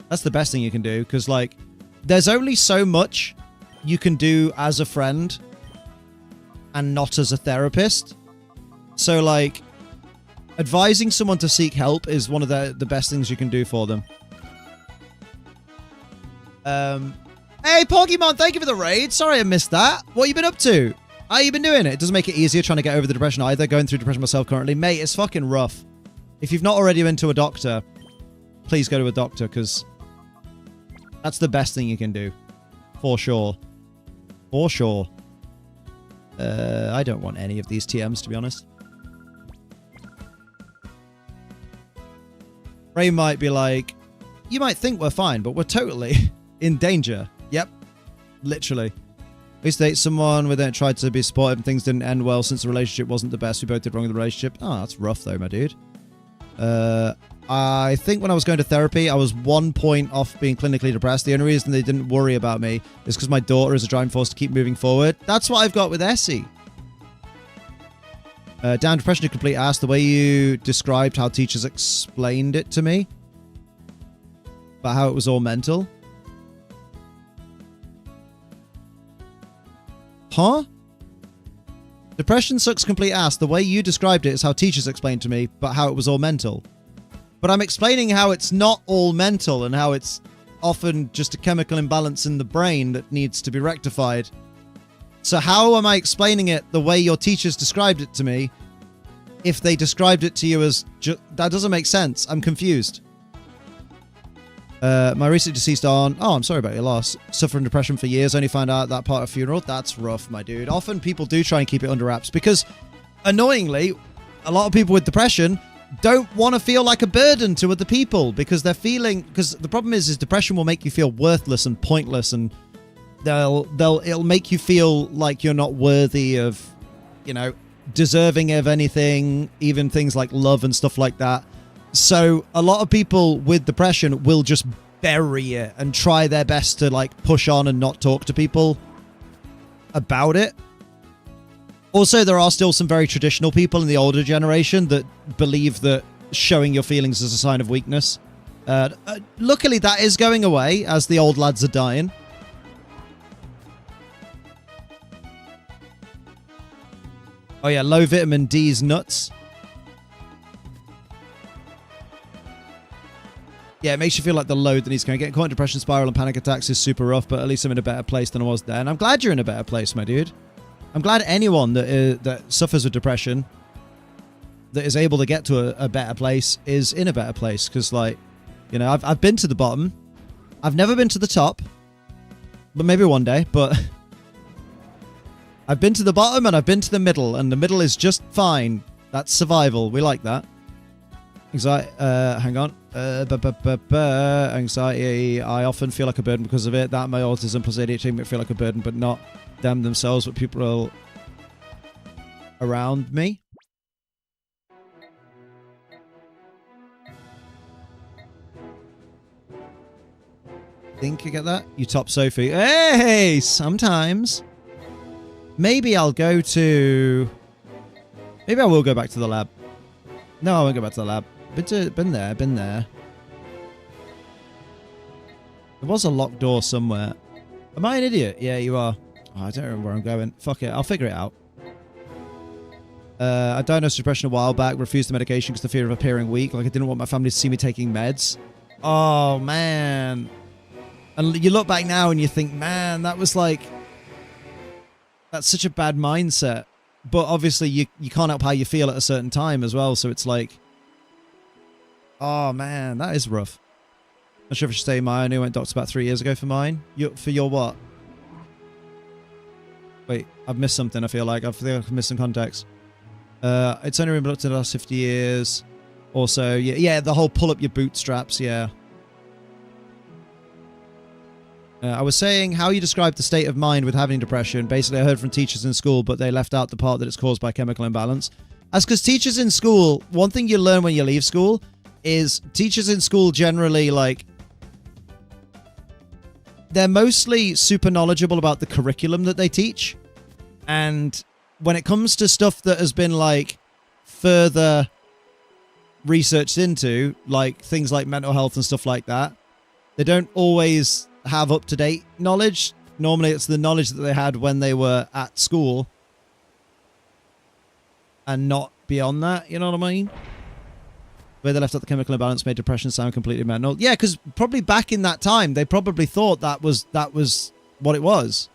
Speaker 1: That's the best thing you can do, because, like, there's only so much you can do as a friend and not as a therapist. So, like, advising someone to seek help is one of the best things you can do for them. Hey, Pokemon, thank you for the raid. Sorry I missed that. What you been up to? How you been doing? It doesn't make it easier trying to get over the depression either. Going through depression myself currently. Mate, it's fucking rough. If you've not already been to a doctor, please go to a doctor, because that's the best thing you can do. For sure. For sure. I don't want any of these TMs, to be honest. Ray might be like, you might think we're fine, but we're totally in danger. Yep. Literally. We used to date someone, we then tried to be supportive and things didn't end well since the relationship wasn't the best. We both did wrong in the relationship. Oh, that's rough though, my dude. I think when I was going to therapy, I was 1 point off being clinically depressed. The only reason they didn't worry about me is because my daughter is a driving force to keep moving forward. That's what I've got with Essie. Down depression to complete ass. The way you described how teachers explained it to me, about how it was all mental. Huh? Depression sucks complete ass. The way you described it is how teachers explained to me, but how it was all mental. But I'm explaining how it's not all mental and how it's often just a chemical imbalance in the brain that needs to be rectified. So how am I explaining it the way your teachers described it to me if they described it to you as... that doesn't make sense. I'm confused. My recently deceased aunt... Oh, I'm sorry about your loss. Suffering depression for years. Only found out that part of funeral. That's rough, my dude. Often people do try and keep it under wraps because, annoyingly, a lot of people with depression don't want to feel like a burden to other people because they're feeling... Because the problem is depression will make you feel worthless and pointless, and it'll make you feel like you're not worthy of, you know, deserving of anything, even things like love and stuff like that. So a lot of people with depression will just bury it and try their best to, like, push on and not talk to people about it. Also, there are still some very traditional people in the older generation that believe that showing your feelings is a sign of weakness. Luckily, that is going away as the old lads are dying. Oh yeah, low vitamin D's nuts. Yeah, it makes you feel like the load that needs going. Getting caught in depression spiral and panic attacks is super rough, but at least I'm in a better place than I was then. I'm glad you're in a better place, my dude. I'm glad anyone that suffers with depression, that is able to get to a better place, is in a better place. Because, like, you know, I've been to the bottom. I've never been to the top. But maybe one day, but... I've been to the bottom and I've been to the middle, and the middle is just fine. That's survival. We like that. Anxiety, hang on. Anxiety, I often feel like a burden because of it. That, my autism plus ADHD make me feel like a burden, but not them themselves, but people around me. Think you get that? You top Sophie. Hey, sometimes. Maybe I'll go to... Maybe I will go back to the lab. No, I won't go back to the lab. Been there. There was a locked door somewhere. Am I an idiot? Yeah, you are. Oh, I don't remember where I'm going. Fuck it, I'll figure it out. I diagnosed depression a while back, refused the medication because the fear of appearing weak. Like, I didn't want my family to see me taking meds. Oh, man. And you look back now and you think, man, that was like... That's such a bad mindset. But obviously, you can't help how you feel at a certain time as well. So it's like... Oh, man, that is rough. Not sure if I should say mine. I only went doctor about 3 years ago for mine. For your what? Wait, I've missed something, I feel like. I've missed some context. It's only been looked at the last 50 years. Also, yeah, the whole pull up your bootstraps, yeah. I was saying how you described the state of mind with having depression. Basically, I heard from teachers in school, but they left out the part that it's caused by chemical imbalance. That's because teachers in school, one thing you learn when you leave school is teachers in school generally, like, they're mostly super knowledgeable about the curriculum that they teach. And when it comes to stuff that has been like further researched into, like things like mental health and stuff like that, they don't always have up-to-date knowledge. Normally it's the knowledge that they had when they were at school and not beyond that, you know what I mean? Where they left out the chemical imbalance made depression sound completely mental. Yeah, because probably back in that time, they probably thought that was what it was.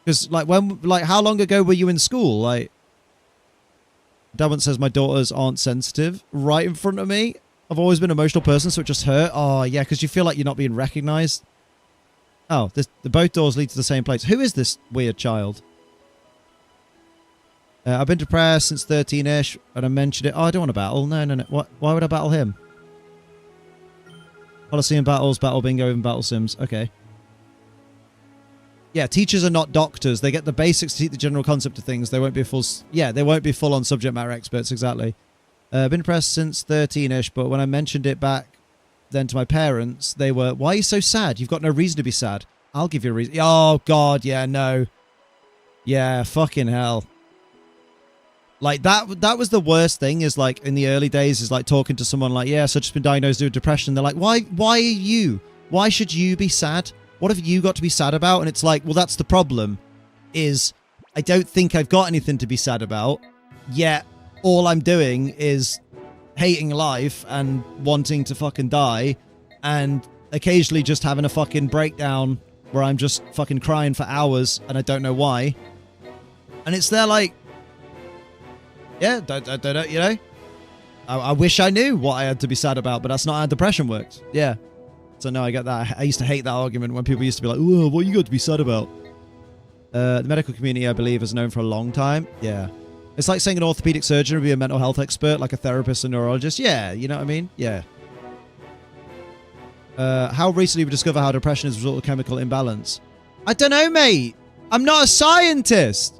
Speaker 1: Because like how long ago were you in school? Like, Davant says my daughters aren't sensitive right in front of me. I've always been an emotional person, so it just hurt. Oh yeah, because you feel like you're not being recognized. Oh, the both doors lead to the same place. Who is this weird child? I've been depressed since 13-ish, and I mentioned it. Oh, I don't want to battle. No. What? Why would I battle him? Coliseum battles, battle bingo, and battle sims. Okay. Yeah, teachers are not doctors. They get the basics to teach the general concept of things. They won't be full... Yeah, they won't be full-on subject matter experts, exactly. I've been depressed since 13-ish, but when I mentioned it back then to my parents, they were, why are you so sad? You've got no reason to be sad. I'll give you a reason. Oh, God, yeah, no. Yeah, fucking hell. Like, that was the worst thing, is like, in the early days, is like talking to someone like, yeah, so I've just been diagnosed with depression. They're like, why are you? Why should you be sad? What have you got to be sad about? And it's like, well, that's the problem, is I don't think I've got anything to be sad about, yet all I'm doing is hating life and wanting to fucking die, and occasionally just having a fucking breakdown where I'm just fucking crying for hours and I don't know why. And it's there like, yeah, don't you know? I wish I knew what I had to be sad about, but that's not how depression works. Yeah. So no, I get that. I used to hate that argument when people used to be like, oh, what you got to be sad about? The medical community, I believe, is known for a long time. Yeah. It's like saying an orthopedic surgeon would be a mental health expert, like a therapist and neurologist. Yeah, you know what I mean? Yeah. How recently we discover how depression is a result of chemical imbalance? I don't know, mate. I'm not a scientist.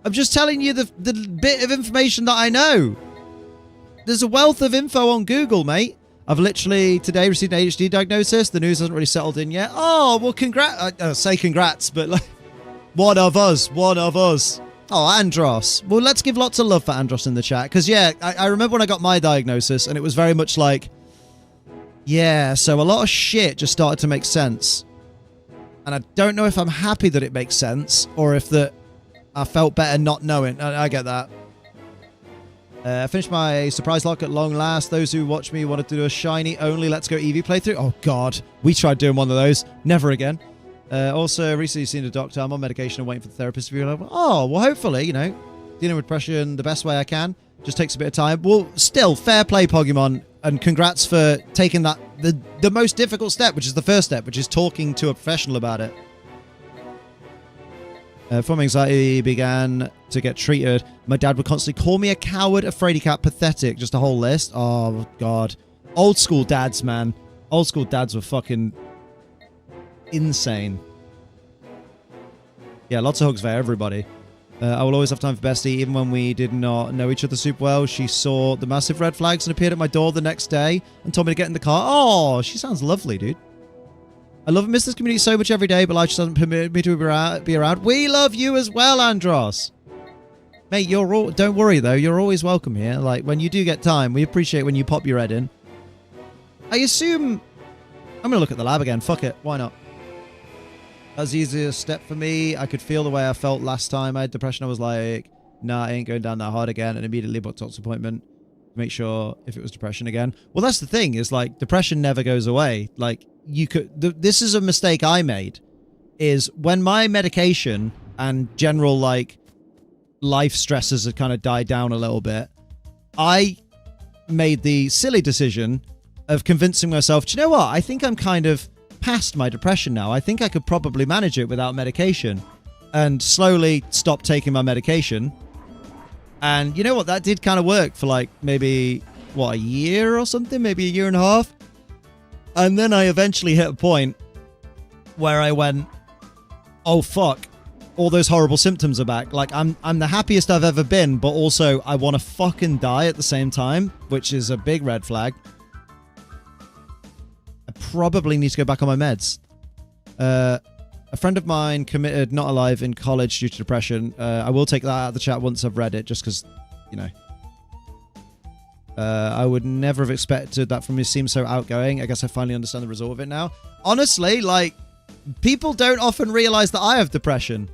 Speaker 1: I'm just telling you the bit of information that I know. There's a wealth of info on Google, mate. I've literally today received an ADHD diagnosis. The news hasn't really settled in yet. Oh, well, congrats. Say congrats, but like, one of us. Oh, Andros. Well, let's give lots of love for Andros in the chat. Because, yeah, I remember when I got my diagnosis, and it was very much like, yeah, so a lot of shit just started to make sense. And I don't know if I'm happy that it makes sense, or if I felt better not knowing. I get that. I finished my surprise lock at long last. Those who watch me wanted to do a shiny only Let's Go Eevee playthrough. Oh, God. We tried doing one of those. Never again. Also, recently seen a doctor. I'm on medication and waiting for the therapist to be like, oh, well, hopefully, you know, dealing with depression the best way I can. Just takes a bit of time. Well, still, fair play, Pokemon. And congrats for taking that, the most difficult step, which is the first step, which is talking to a professional about it. From anxiety began to get treated. My dad would constantly call me a coward, a fraidy cat, pathetic. Just a whole list. Oh, God. Old school dads, man. Old school dads were fucking insane. Yeah, lots of hugs for everybody. I will always have time for Bestie, even when we did not know each other super well. She saw the massive red flags and appeared at my door the next day and told me to get in the car. Oh, she sounds lovely, dude. I love and miss this community so much every day, but life just doesn't permit me to be around. We love you as well, Andros. Mate, don't worry, though. You're always welcome here. Like, when you do get time, we appreciate when you pop your head in. I assume... I'm going to look at the lab again. Fuck it. Why not? That was the easiest step for me. I could feel the way I felt last time I had depression. I was like, nah, I ain't going down that hard again, and immediately booked a doctor's appointment to make sure if it was depression again. Well, that's the thing, is like, depression never goes away. Like, you could... This is a mistake I made, is when my medication and general, like, life stresses had kind of died down a little bit, I made the silly decision of convincing myself, do you know what? I think I'm kind of past my depression now. I think I could probably manage it without medication, and slowly stop taking my medication. And you know what? That did kind of work for like maybe, what, a year or something? Maybe a year and a half. And then I eventually hit a point where I went, oh, fuck. All those horrible symptoms are back. Like, I'm the happiest I've ever been, but also I want to fucking die at the same time, which is a big red flag. I probably need to go back on my meds. A friend of mine committed not alive in college due to depression. I will take that out of the chat once I've read it, just because, you know. I would never have expected that from you. Seems so outgoing. I guess I finally understand the result of it now. Honestly, like, people don't often realize that I have depression.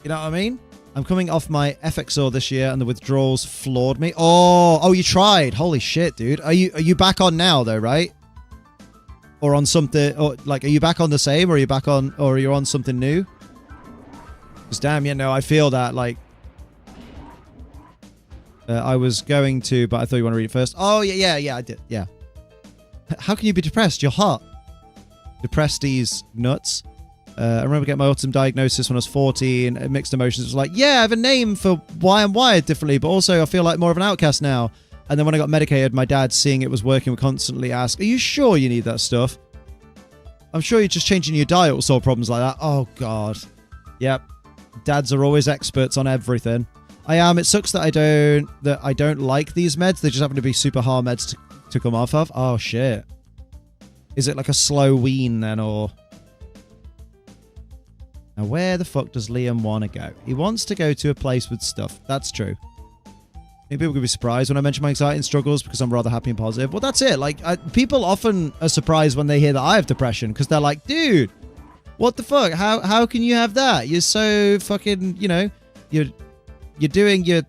Speaker 1: You know what I mean? I'm coming off my FXO this year, and the withdrawals floored me. Oh, you tried. Holy shit, dude. Are you back on now though, right? Or on something? Or like, are you back on the same? Or are you back on? Or are you on something new? Because damn, you know, I feel that like. I was going to, but I thought you want to read it first. Oh yeah, I did. Yeah. How can you be depressed? You're hot. Depressed these nuts. I remember getting my autism diagnosis when I was 14. Mixed emotions. It was like, yeah, I have a name for why I'm wired differently, but also I feel like more of an outcast now. And then when I got medicated, my dad, seeing it was working, would constantly ask, are you sure you need that stuff? I'm sure you're just changing your diet will solve problems like that. Oh, God. Yep. Dads are always experts on everything. I am. It sucks that I don't like these meds. They just happen to be super hard meds to come off of. Oh, shit. Is it like a slow wean then, or... Now, where the fuck does Liam want to go? He wants to go to a place with stuff. That's true. I think people could be surprised when I mention my anxiety and struggles because I'm rather happy and positive. Well, that's it. Like, people often are surprised when they hear that I have depression because they're like, dude, what the fuck? How can you have that? You're so fucking, you know, you're doing your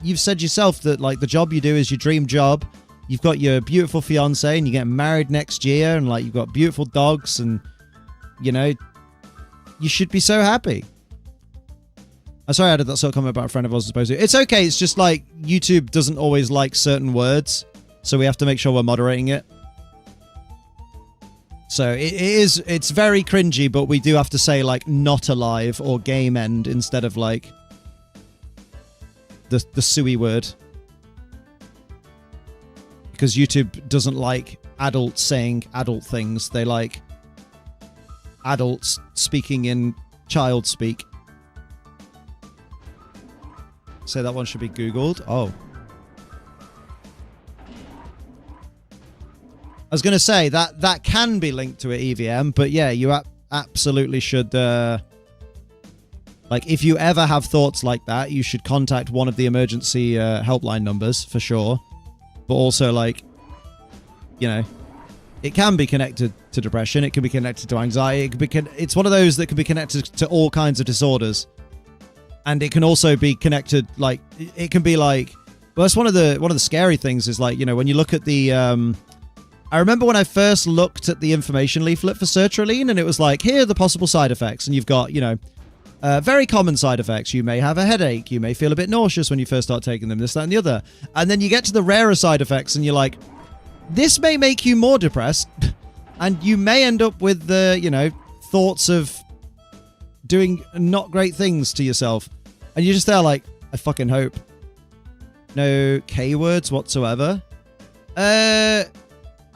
Speaker 1: you've said yourself that, like, the job you do is your dream job. You've got your beautiful fiance and you're getting married next year and, like, you've got beautiful dogs and, you know, you should be so happy. I'm sorry I did that sort of comment about a friend of ours supposed to. It's okay. It's just like YouTube doesn't always like certain words, so we have to make sure we're moderating it. So it's very cringy, but we do have to say, like, not alive or game end instead of, like, the suey word. Because YouTube doesn't like adults saying adult things. They like adults speaking in child speak. So that one should be Googled. Oh. I was going to say that can be linked to an EVM, but yeah, you absolutely should... like, if you ever have thoughts like that, you should contact one of the emergency helpline numbers, for sure. But also, like, you know, it can be connected to depression. It can be connected to anxiety. It can be it's one of those that can be connected to all kinds of disorders. And it can also be connected, like, it can be like, well, that's one of the scary things is, like, you know, when you look at the, I remember when I first looked at the information leaflet for sertraline, and it was like, here are the possible side effects. And you've got, you know, very common side effects. You may have a headache. You may feel a bit nauseous when you first start taking them, this, that, and the other. And then you get to the rarer side effects, and you're like, this may make you more depressed. And you may end up with the, you know, thoughts of doing not great things to yourself. And you're just there like, I fucking hope. No K words whatsoever. I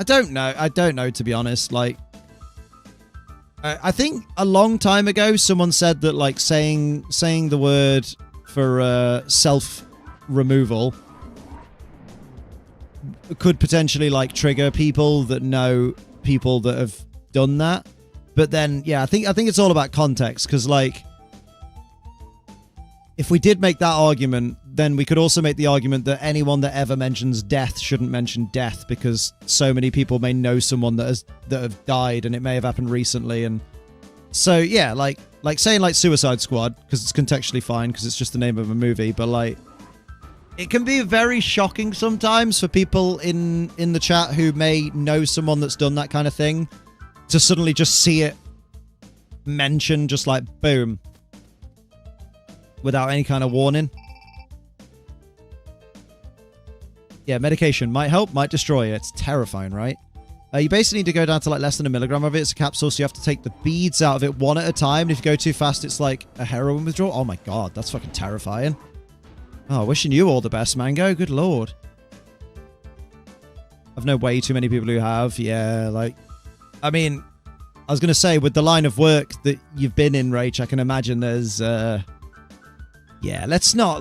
Speaker 1: don't know. I don't know, to be honest. Like, I think a long time ago, someone said that, like, saying the word for self-removal could potentially, like, trigger people that know people that have done that. But then, yeah, I think it's all about context, because, like, if we did make that argument, then we could also make the argument that anyone that ever mentions death shouldn't mention death, because so many people may know someone that have died, and it may have happened recently. And so, yeah, like saying, like, Suicide Squad, because it's contextually fine, because it's just the name of a movie, but, like, it can be very shocking sometimes for people in the chat who may know someone that's done that kind of thing, to suddenly just see it mentioned, just like, boom, without any kind of warning. Yeah, medication might help, might destroy it. It's terrifying, right? You basically need to go down to, like, less than a milligram of it. It's a capsule, so you have to take the beads out of it one at a time. And if you go too fast, it's like a heroin withdrawal. Oh my god, that's fucking terrifying. Oh, wishing you all the best, Mango. Good lord. I've known way too many people who have. Yeah, like, I mean, I was going to say, with the line of work that you've been in, Rach, I can imagine there's, yeah, let's not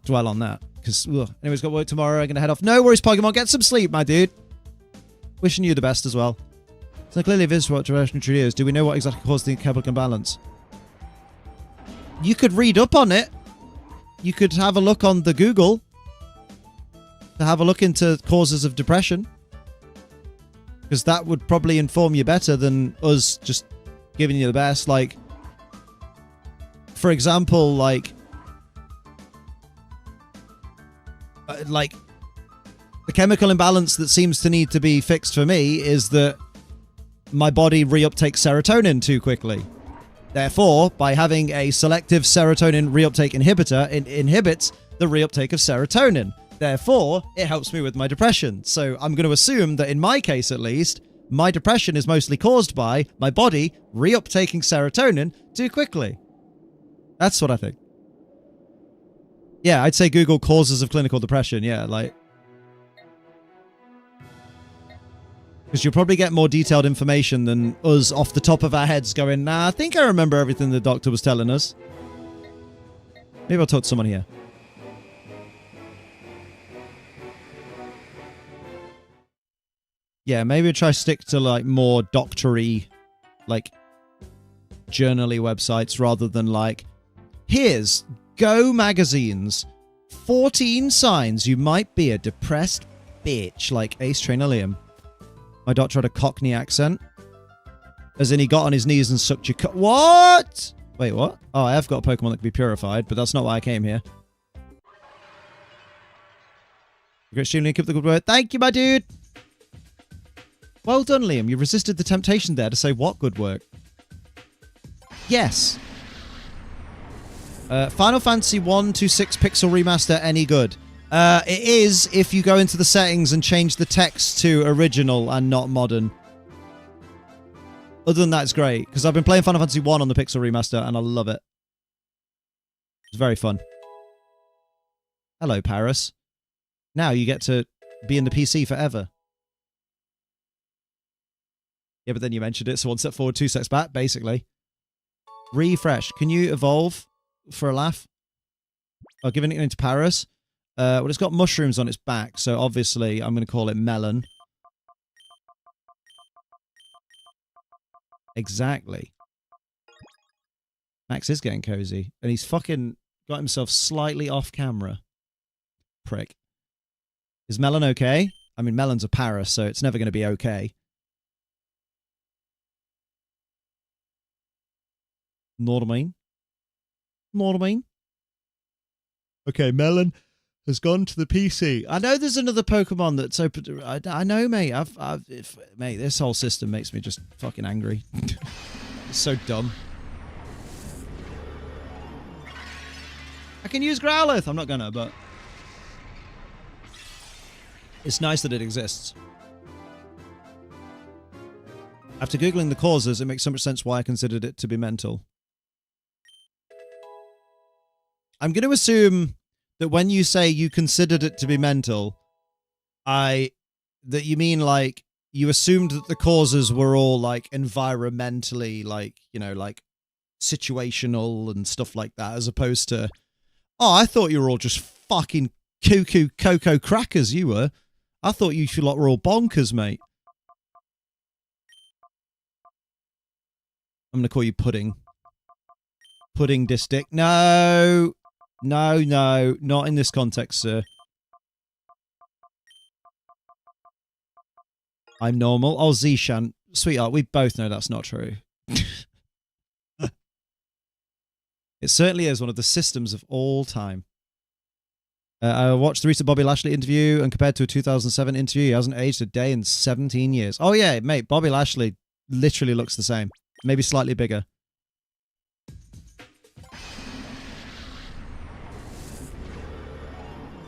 Speaker 1: dwell on that. Because, anyways, got work tomorrow. I'm going to head off. No worries, Pokemon. Get some sleep, my dude. Wishing you the best as well. So clearly, if this is what direction truly is, do we know what exactly caused the chemical imbalance? You could read up on it. You could have a look on the Google to have a look into causes of depression. Because that would probably inform you better than us just giving you the best. Like, for example, like the chemical imbalance that seems to need to be fixed for me is that my body reuptakes serotonin too quickly. Therefore, by having a selective serotonin reuptake inhibitor, it inhibits the reuptake of serotonin. Therefore, it helps me with my depression. So I'm going to assume that in my case, at least, my depression is mostly caused by my body reuptaking serotonin too quickly. That's what I think. Yeah, I'd say Google causes of clinical depression. Yeah, like... Because you'll probably get more detailed information than us off the top of our heads going, nah, I think I remember everything the doctor was telling us. Maybe I'll talk to someone here. Yeah, maybe try stick to, like, more doctory, like, journal-y websites rather than, like, here's Go Magazine's 14 signs you might be a depressed bitch, like Ace Trainer Liam. My doctor had a Cockney accent. As in, he got on his knees and sucked your what? Wait, what? Oh, I have got a Pokemon that can be purified, but that's not why I came here. Extremely keep the good word. Thank you, my dude. Well done, Liam. You resisted the temptation there to say what good work. Yes. Final Fantasy 1 to 6 Pixel Remaster any good? It is if you go into the settings and change the text to original and not modern. Other than that, it's great. Because I've been playing Final Fantasy 1 on the Pixel Remaster and I love it. It's very fun. Hello, Paris. Now you get to be in the PC forever. Yeah, but then you mentioned it, so 1 step forward, 2 steps back, basically. Refresh. Can you evolve for a laugh? Oh, giving it into Paris. Well, it's got mushrooms on its back, so obviously I'm going to call it Melon. Exactly. Max is getting cozy, and he's fucking got himself slightly off camera. Prick. Is Melon okay? I mean, Melon's a Paris, so it's never going to be okay. Know what I mean? Know what I mean? Okay, Melon has gone to the PC. I know there's another Pokemon that's open. I know, mate. Mate, this whole system makes me just fucking angry. It's so dumb. I can use Growlithe. I'm not gonna, but it's nice that it exists. After Googling the causes, it makes so much sense why I considered it to be mental. I'm going to assume that when you say you considered it to be mental, that you mean, like, you assumed that the causes were all, like, environmentally, like, you know, like, situational and stuff like that, as opposed to, oh, I thought you were all just fucking cuckoo cocoa crackers, you were. I thought you lot were all bonkers, mate. I'm going to call you Pudding. Pudding Distick. No. No, no. Not in this context, sir. I'm normal. Oh, Zishan. Sweetheart, we both know that's not true. It certainly is one of the systems of all time. I watched the recent Bobby Lashley interview, and compared to a 2007 interview, he hasn't aged a day in 17 years. Oh, yeah, mate. Bobby Lashley literally looks the same. Maybe slightly bigger.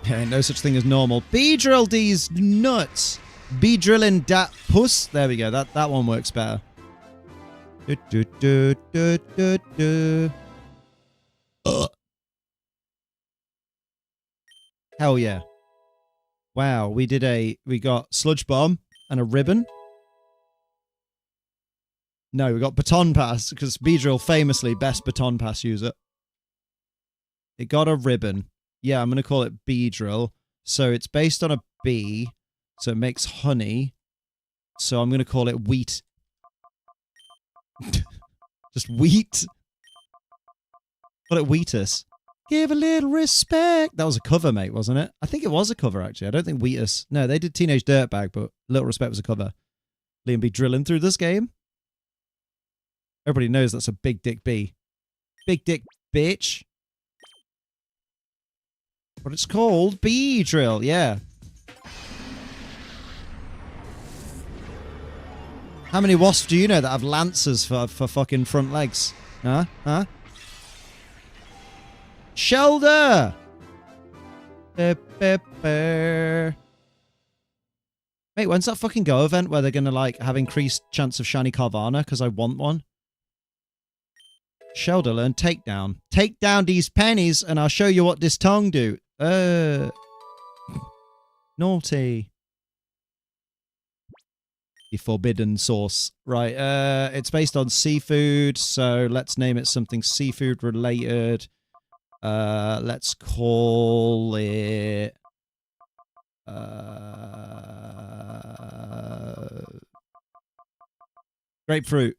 Speaker 1: Ain't no such thing as normal. Beedrill these nuts. Beedrilling dat puss. There we go. That one works better. Hell yeah. Wow, we got Sludge Bomb and a ribbon. No, we got Baton Pass, because Beedrill famously best Baton Pass user. It got a ribbon. Yeah, I'm going to call it Beedrill. So it's based on a bee, so it makes honey. So I'm going to call it Wheat Just wheat. Call it Wheatus. Give a little respect. That was a cover, mate, wasn't it? I think it was a cover, actually. I don't think Wheatus. No, they did Teenage Dirtbag, but Little Respect was a cover. Liam be drilling through this game. Everybody knows that's a big dick B. Big dick bitch. But it's called B drill, yeah. How many wasps do you know that have lancers for fucking front legs? Huh? Huh? Shelder! Mate, when's that fucking Go event where they're gonna, like, have increased chance of shiny Carvana? Because I want one. Shelder, learn takedown. Take down these pennies and I'll show you what this tongue do. Naughty. The forbidden sauce. Right, it's based on seafood, so let's name it something seafood related. Let's call it grapefruit.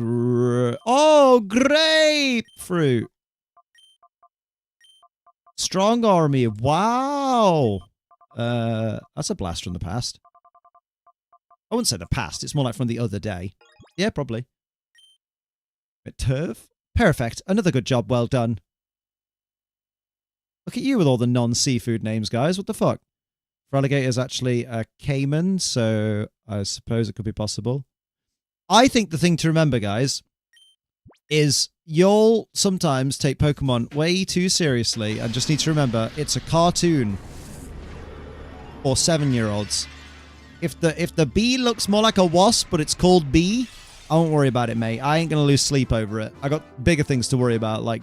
Speaker 1: Oh, grapefruit. Strong army. Wow. That's a blast from the past. I wouldn't say the past. It's more like from the other day. Yeah, probably. Turf. Perfect. Another good job. Well done. Look at you with all the non-seafood names, guys. What the fuck? Alligator is actually a caiman, so I suppose it could be possible. I think the thing to remember, guys, is you'll sometimes take Pokemon way too seriously and just need to remember it's a cartoon for 7-year-olds. If the bee looks more like a wasp, but it's called bee, I won't worry about it, mate. I ain't gonna lose sleep over it. I got bigger things to worry about, like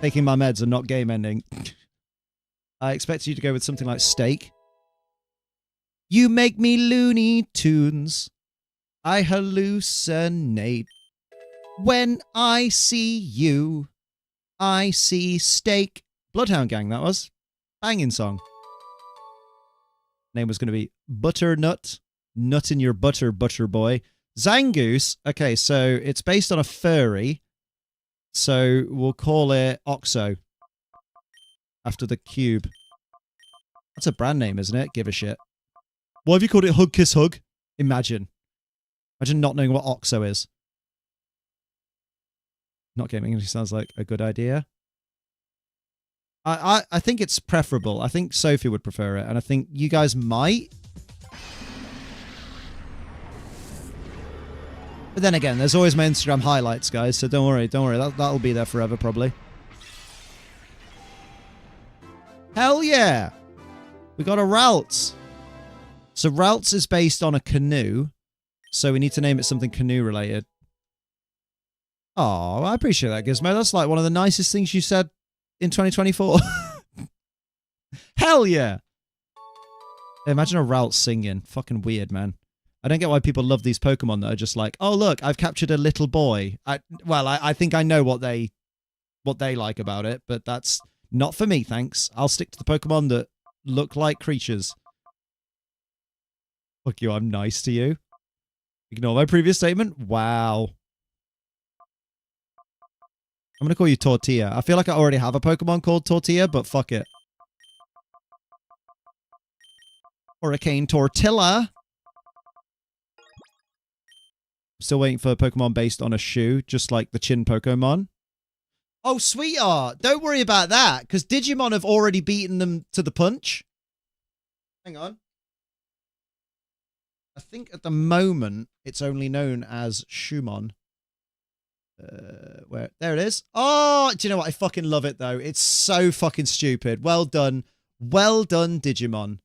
Speaker 1: taking my meds and not game ending. I expect you to go with something like steak. You make me Looney Tunes. I hallucinate. When I see you, I see steak. Bloodhound Gang, that was. Banging song. Name was going to be Butternut. Nut in your butter, butter boy. Zangoose. Okay, so it's based on a furry. So we'll call it Oxo. After the cube. That's a brand name, isn't it? Give a shit. Why have you called it Hug Kiss Hug? Imagine. Imagine not knowing what Oxo is. Not getting English sounds like a good idea. I think it's preferable. I think Sophie would prefer it, and I think you guys might. But then again, there's always my Instagram highlights, guys, so don't worry, don't worry. That'll be there forever, probably. Hell yeah! We got a Ralts. So Ralts is based on a canoe, so we need to name it something canoe-related. Oh, I appreciate that, Gizmo. That's like one of the nicest things you said in 2024. Hell yeah! Imagine a Ralts singing. Fucking weird, man. I don't get why people love these Pokemon that are just like, oh, look, I've captured a little boy. I think I know what they like about it, but that's not for me, thanks. I'll stick to the Pokemon that look like creatures. Fuck you, I'm nice to you. Ignore my previous statement? Wow. I'm going to call you Tortilla. I feel like I already have a Pokemon called Tortilla, but fuck it. Hurricane Tortilla. I'm still waiting for a Pokemon based on a shoe, just like the Chin Pokemon. Oh, sweetheart. Don't worry about that, because Digimon have already beaten them to the punch. Hang on. I think at the moment, it's only known as Shumon. Where? There it is. Oh, do you know what? I fucking love it, though. It's so fucking stupid. Well done. Well done, Digimon.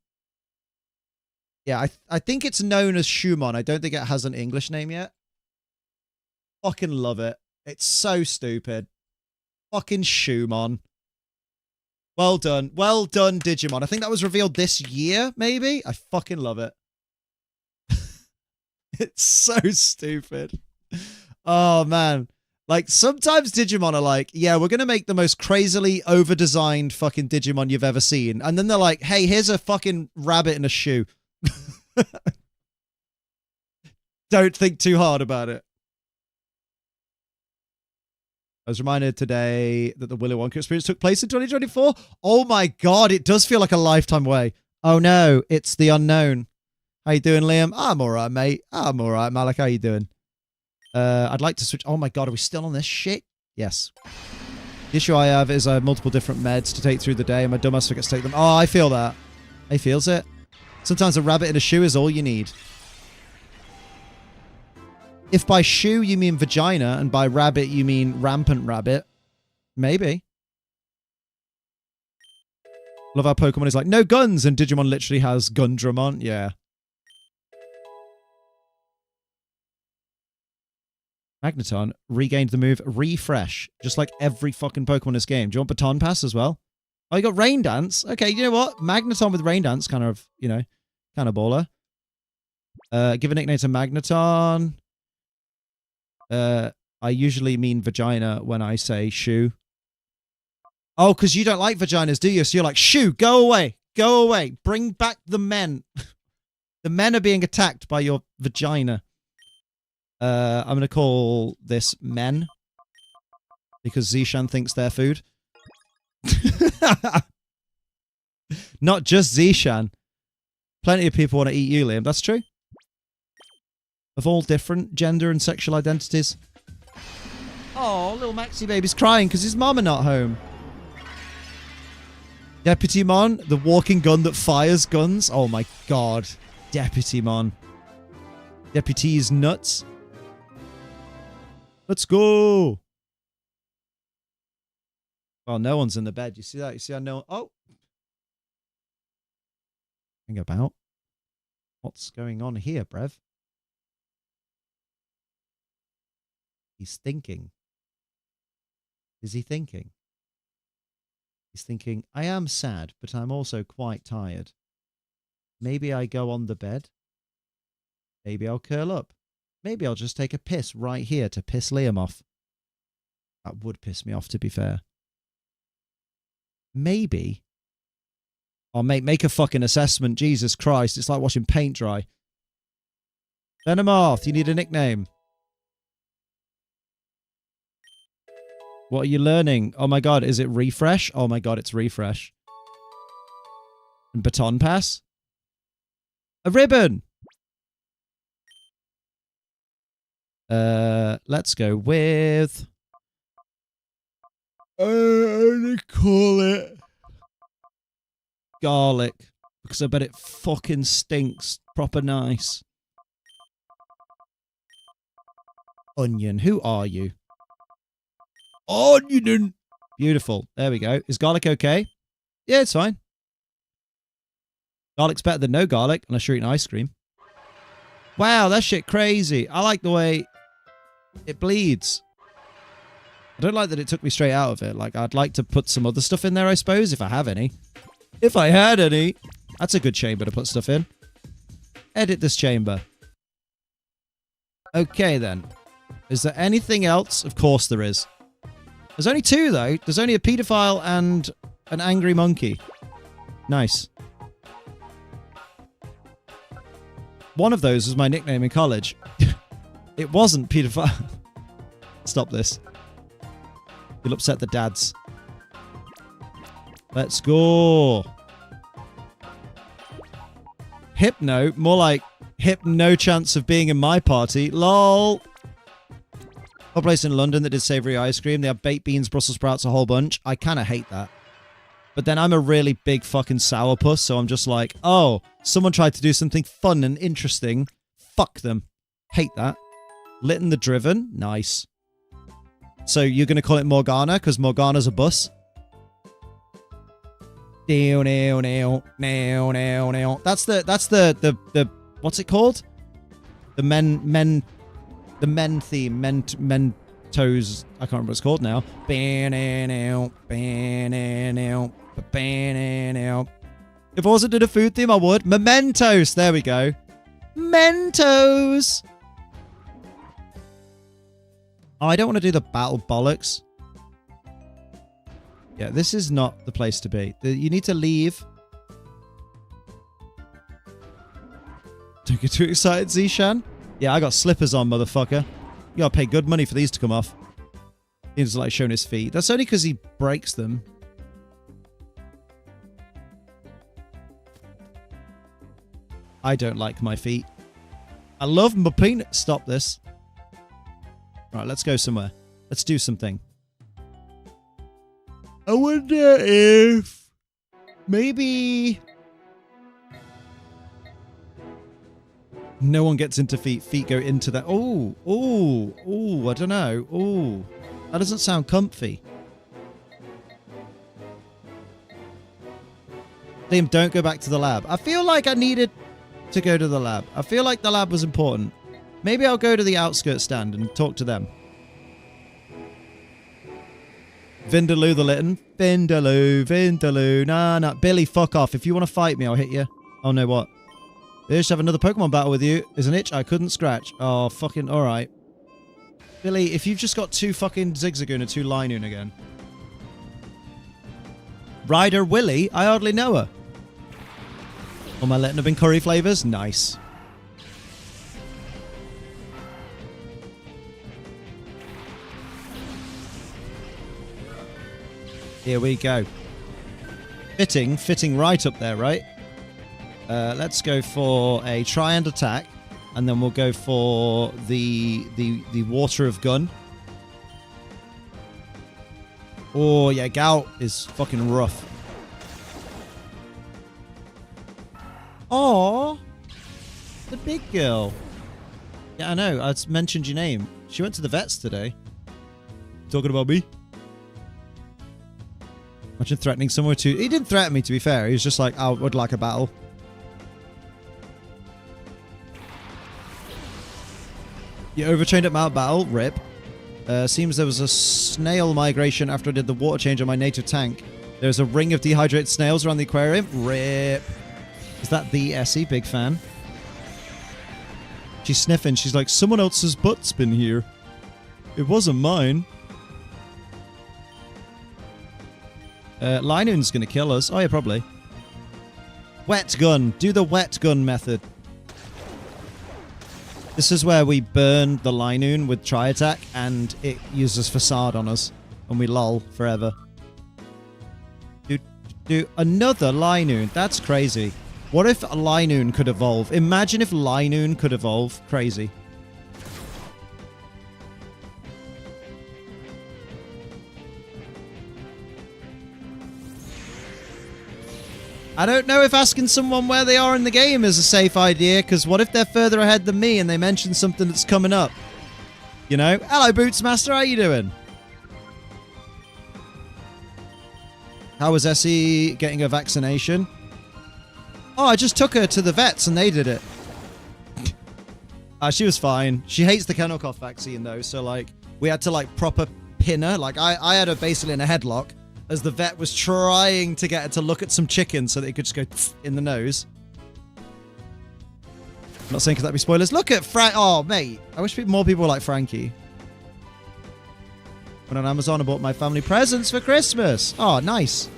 Speaker 1: Yeah, I think it's known as Shumon. I don't think it has an English name yet. Fucking love it. It's so stupid. Fucking Shumon. Well done. Well done, Digimon. I think that was revealed this year, maybe? I fucking love it. It's so stupid. Oh, man. Like, sometimes Digimon are like, yeah, we're going to make the most crazily over-designed fucking Digimon you've ever seen. And then they're like, hey, here's a fucking rabbit in a shoe. Don't think too hard about it. I was reminded today that the Willy Wonka experience took place in 2024. Oh my god, it does feel like a lifetime away. Oh no, it's the unknown. How you doing, Liam? I'm alright, mate. I'm alright, Malik. How you doing? I'd like to switch. Oh my god, are we still on this shit? Yes. The issue I have is I have multiple different meds to take through the day, and my dumbass forgets to take them. Oh, I feel that. He feels it. Sometimes a rabbit in a shoe is all you need. If by shoe you mean vagina, and by rabbit you mean rampant rabbit, maybe. Love how Pokemon is like, no guns, and Digimon literally has Gundramon. Yeah. Magneton regained the move Refresh, just like every fucking Pokemon in this game. Do you want Baton Pass as well? Oh, you got Rain Dance? Okay, you know what? Magneton with Rain Dance, kind of, you know, kind of baller. Give a nickname to Magneton. I usually mean vagina when I say shoe. Oh, because you don't like vaginas, do you? So you're like, shoo, go away. Go away. Bring back the men. The men are being attacked by your vagina. I'm going to call this men. Because Zishan thinks they're food. Not just Zishan. Plenty of people want to eat you, Liam. That's true. Of all different gender and sexual identities. Oh, little Maxie baby's crying because his mama not home. Deputy Mon, the walking gun that fires guns. Oh my god. Deputy Mon. Deputy's nuts. Let's go. Well, no one's in the bed. You see that? You see how no... Oh. Think about. What's going on here, Brev? He's thinking. Is he thinking? He's thinking, I am sad, but I'm also quite tired. Maybe I go on the bed. Maybe I'll curl up. Maybe I'll just take a piss right here to piss Liam off. That would piss me off, to be fair. Maybe. Oh, mate, make a fucking assessment. Jesus Christ, it's like watching paint dry. Venomoth, you need a nickname. What are you learning? Oh my god, is it Refresh? Oh my god, it's Refresh. And Baton Pass? A ribbon! Let's go with... I'm gonna call it... garlic. Because I bet it fucking stinks. Proper nice. Onion, who are you? Onion! Beautiful. There we go. Is garlic okay? Yeah, it's fine. Garlic's better than no garlic, unless you're eating ice cream. Wow, that shit crazy. I like the way it bleeds. I don't like that it took me straight out of it. Like, I'd like to put some other stuff in there, I suppose, if I have any. If I had any. That's a good chamber to put stuff in. Edit this chamber. Okay, then. Is there anything else? Of course there is. There's only two, though. There's only a paedophile and an angry monkey. Nice. One of those was my nickname in college. It wasn't paedophile. Stop this. You'll upset the dads. Let's go. Hypno? More like hip no chance of being in my party. LOL. A place in London that did savoury ice cream. They have baked beans, Brussels sprouts, a whole bunch. I kind of hate that. But then I'm a really big fucking sourpuss, so I'm just like, oh, someone tried to do something fun and interesting. Fuck them. Hate that. Litten the Driven. Nice. So you're going to call it Morgana because Morgana's a bus? That's the what's it called? The men theme, Mentos. I can't remember what it's called now. If I wasn't in a food theme, I would. Mementos. There we go. Mentos. Oh, I don't want to do the battle bollocks. Yeah, this is not the place to be. You need to leave. Don't get too excited, Zishan. Yeah, I got slippers on, motherfucker. You gotta pay good money for these to come off. He's like showing his feet. That's only because he breaks them. I don't like my feet. I love my peanut. Stop this. Right, let's go somewhere. Let's do something. I wonder if maybe no one gets into feet. Feet go into that. Oh, oh, oh, I don't know. Oh, that doesn't sound comfy. Liam, don't go back to the lab. I feel like I needed to go to the lab. I feel like the lab was important. Maybe I'll go to the outskirts stand and talk to them. Vindaloo the Litten. Vindaloo, Vindaloo. Nah, nah. Billy, fuck off. If you want to fight me, I'll hit you. Oh, no, what? I just have another Pokemon battle with you. Is an itch I couldn't scratch. Oh, fucking alright. Billy, if you've just got 2 fucking Zigzagoon and 2 Linoon again. Ryder Willie? I hardly know her. All my Litten have been curry flavors? Nice. Here we go. Fitting right up there, right? Let's go for a try and attack, and then we'll go for the water of gun. Oh yeah, Gale is fucking rough. Oh, the big girl. Yeah, I know. I mentioned your name. She went to the vets today. Talking about me. Imagine threatening someone to... He didn't threaten me, to be fair. He was just like, I would like a battle. You overtrained at Mount Battle? Rip. Seems there was a snail migration after I did the water change on my native tank. There's a ring of dehydrated snails around the aquarium. Rip. Is that the Essie? Big fan. She's sniffing. She's like, someone else's butt's been here. It wasn't mine. Linoon's going to kill us. Oh, yeah, probably. Wet gun. Do the wet gun method. This is where we burn the Linoon with Tri-Attack, and it uses Facade on us. And we lull forever. Do another Linoon. That's crazy. What if Linoon could evolve? Imagine if Linoon could evolve. Crazy. I don't know if asking someone where they are in the game is a safe idea, because what if they're further ahead than me and they mention something that's coming up? You know? Hello, Bootsmaster. How you doing? How was Essie getting a vaccination? Oh, I just took her to the vets and they did it. She was fine. She hates the kennel cough vaccine, though, so, like, we had to, like, proper pin her. Like, I had her basically in a headlock, as the vet was trying to get her to look at some chicken so that he could just go in the nose. I'm not saying because that'd be spoilers. Look at Frank. Oh, mate. I wish more people were like Frankie. Went on Amazon and bought my family presents for Christmas. Oh, nice.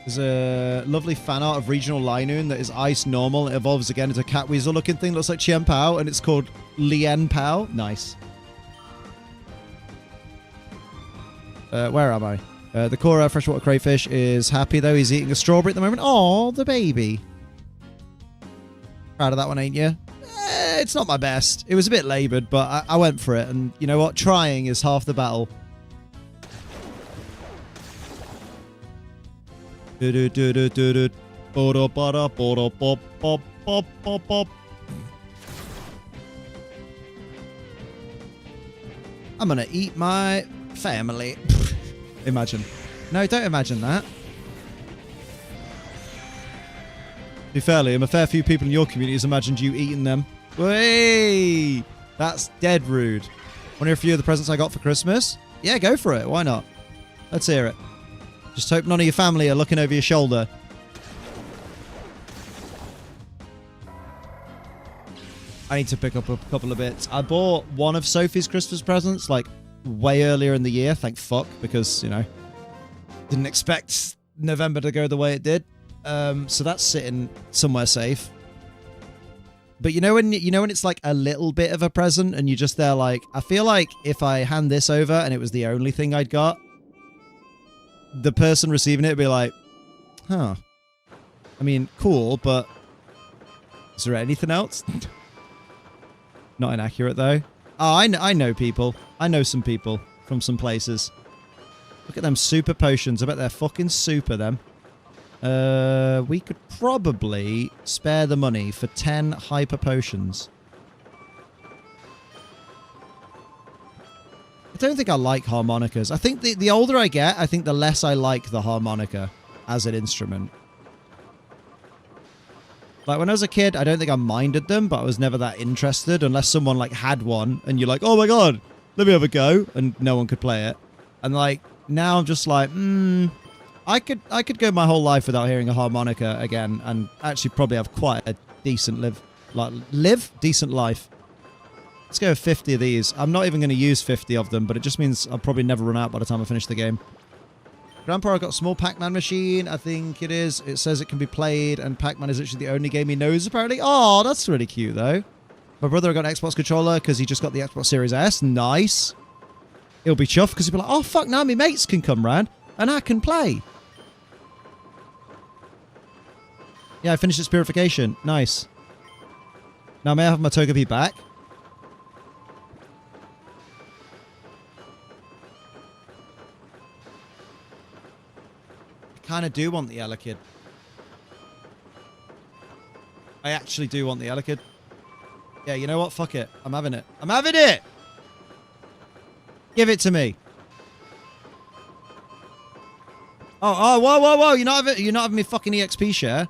Speaker 1: There's a lovely fan art of regional Linoon that is ice normal. It evolves again into a cat weasel looking thing. Looks like Chien Pao, and it's called Lien Pao. Nice. Where am I? The Cora freshwater crayfish is happy, though. He's eating a strawberry at the moment. Oh, the baby. Proud of that one, ain't you? It's not my best. It was a bit laboured, but I went for it. And you know what? Trying is half the battle. I'm gonna eat my family. Imagine. No, don't imagine that. To be fair, Liam, a fair few people in your community has imagined you eating them. Whey! That's dead rude. Want to hear a few of the presents I got for Christmas? Yeah, go for it. Why not? Let's hear it. Just hope none of your family are looking over your shoulder. I need to pick up a couple of bits. I bought one of Sophie's Christmas presents, like, way earlier in the year. Thank fuck, because, you know, didn't expect November to go the way it did. So that's sitting somewhere safe. But you know when it's like a little bit of a present and you're just there like, I feel like if I hand this over and it was the only thing I'd got, the person receiving it would be like, huh. I mean, cool, but is there anything else? Not inaccurate though. Oh, I know people. I know some people from some places. Look at them super potions. I bet they're fucking super, them. We could probably spare the money for 10 hyper potions. I don't think I like harmonicas. I think the older I get, I think the less I like the harmonica as an instrument. Like, when I was a kid, I don't think I minded them, but I was never that interested unless someone, like, had one, and you're like, oh my god, let me have a go, and no one could play it. And, like, now I'm just like, I could go my whole life without hearing a harmonica again, and actually probably have quite a decent decent life. Let's go with 50 of these. I'm not even going to use 50 of them, but it just means I'll probably never run out by the time I finish the game. Grandpa, I got a small Pac-Man machine, I think it is. It says it can be played, and Pac-Man is literally the only game he knows, apparently. Oh, that's really cute, though. My brother got an Xbox controller because he just got the Xbox Series S. Nice. He'll be chuffed because he'll be like, oh, fuck, now my mates can come round, and I can play. Yeah, I finished its purification. Nice. Now, may I have my Togepi back? I kind of do want the Elekid. I actually do want the Elekid. Yeah, you know what? Fuck it. I'm having it. I'm having it! Give it to me. Oh, whoa, whoa, whoa. You're not having me fucking EXP share.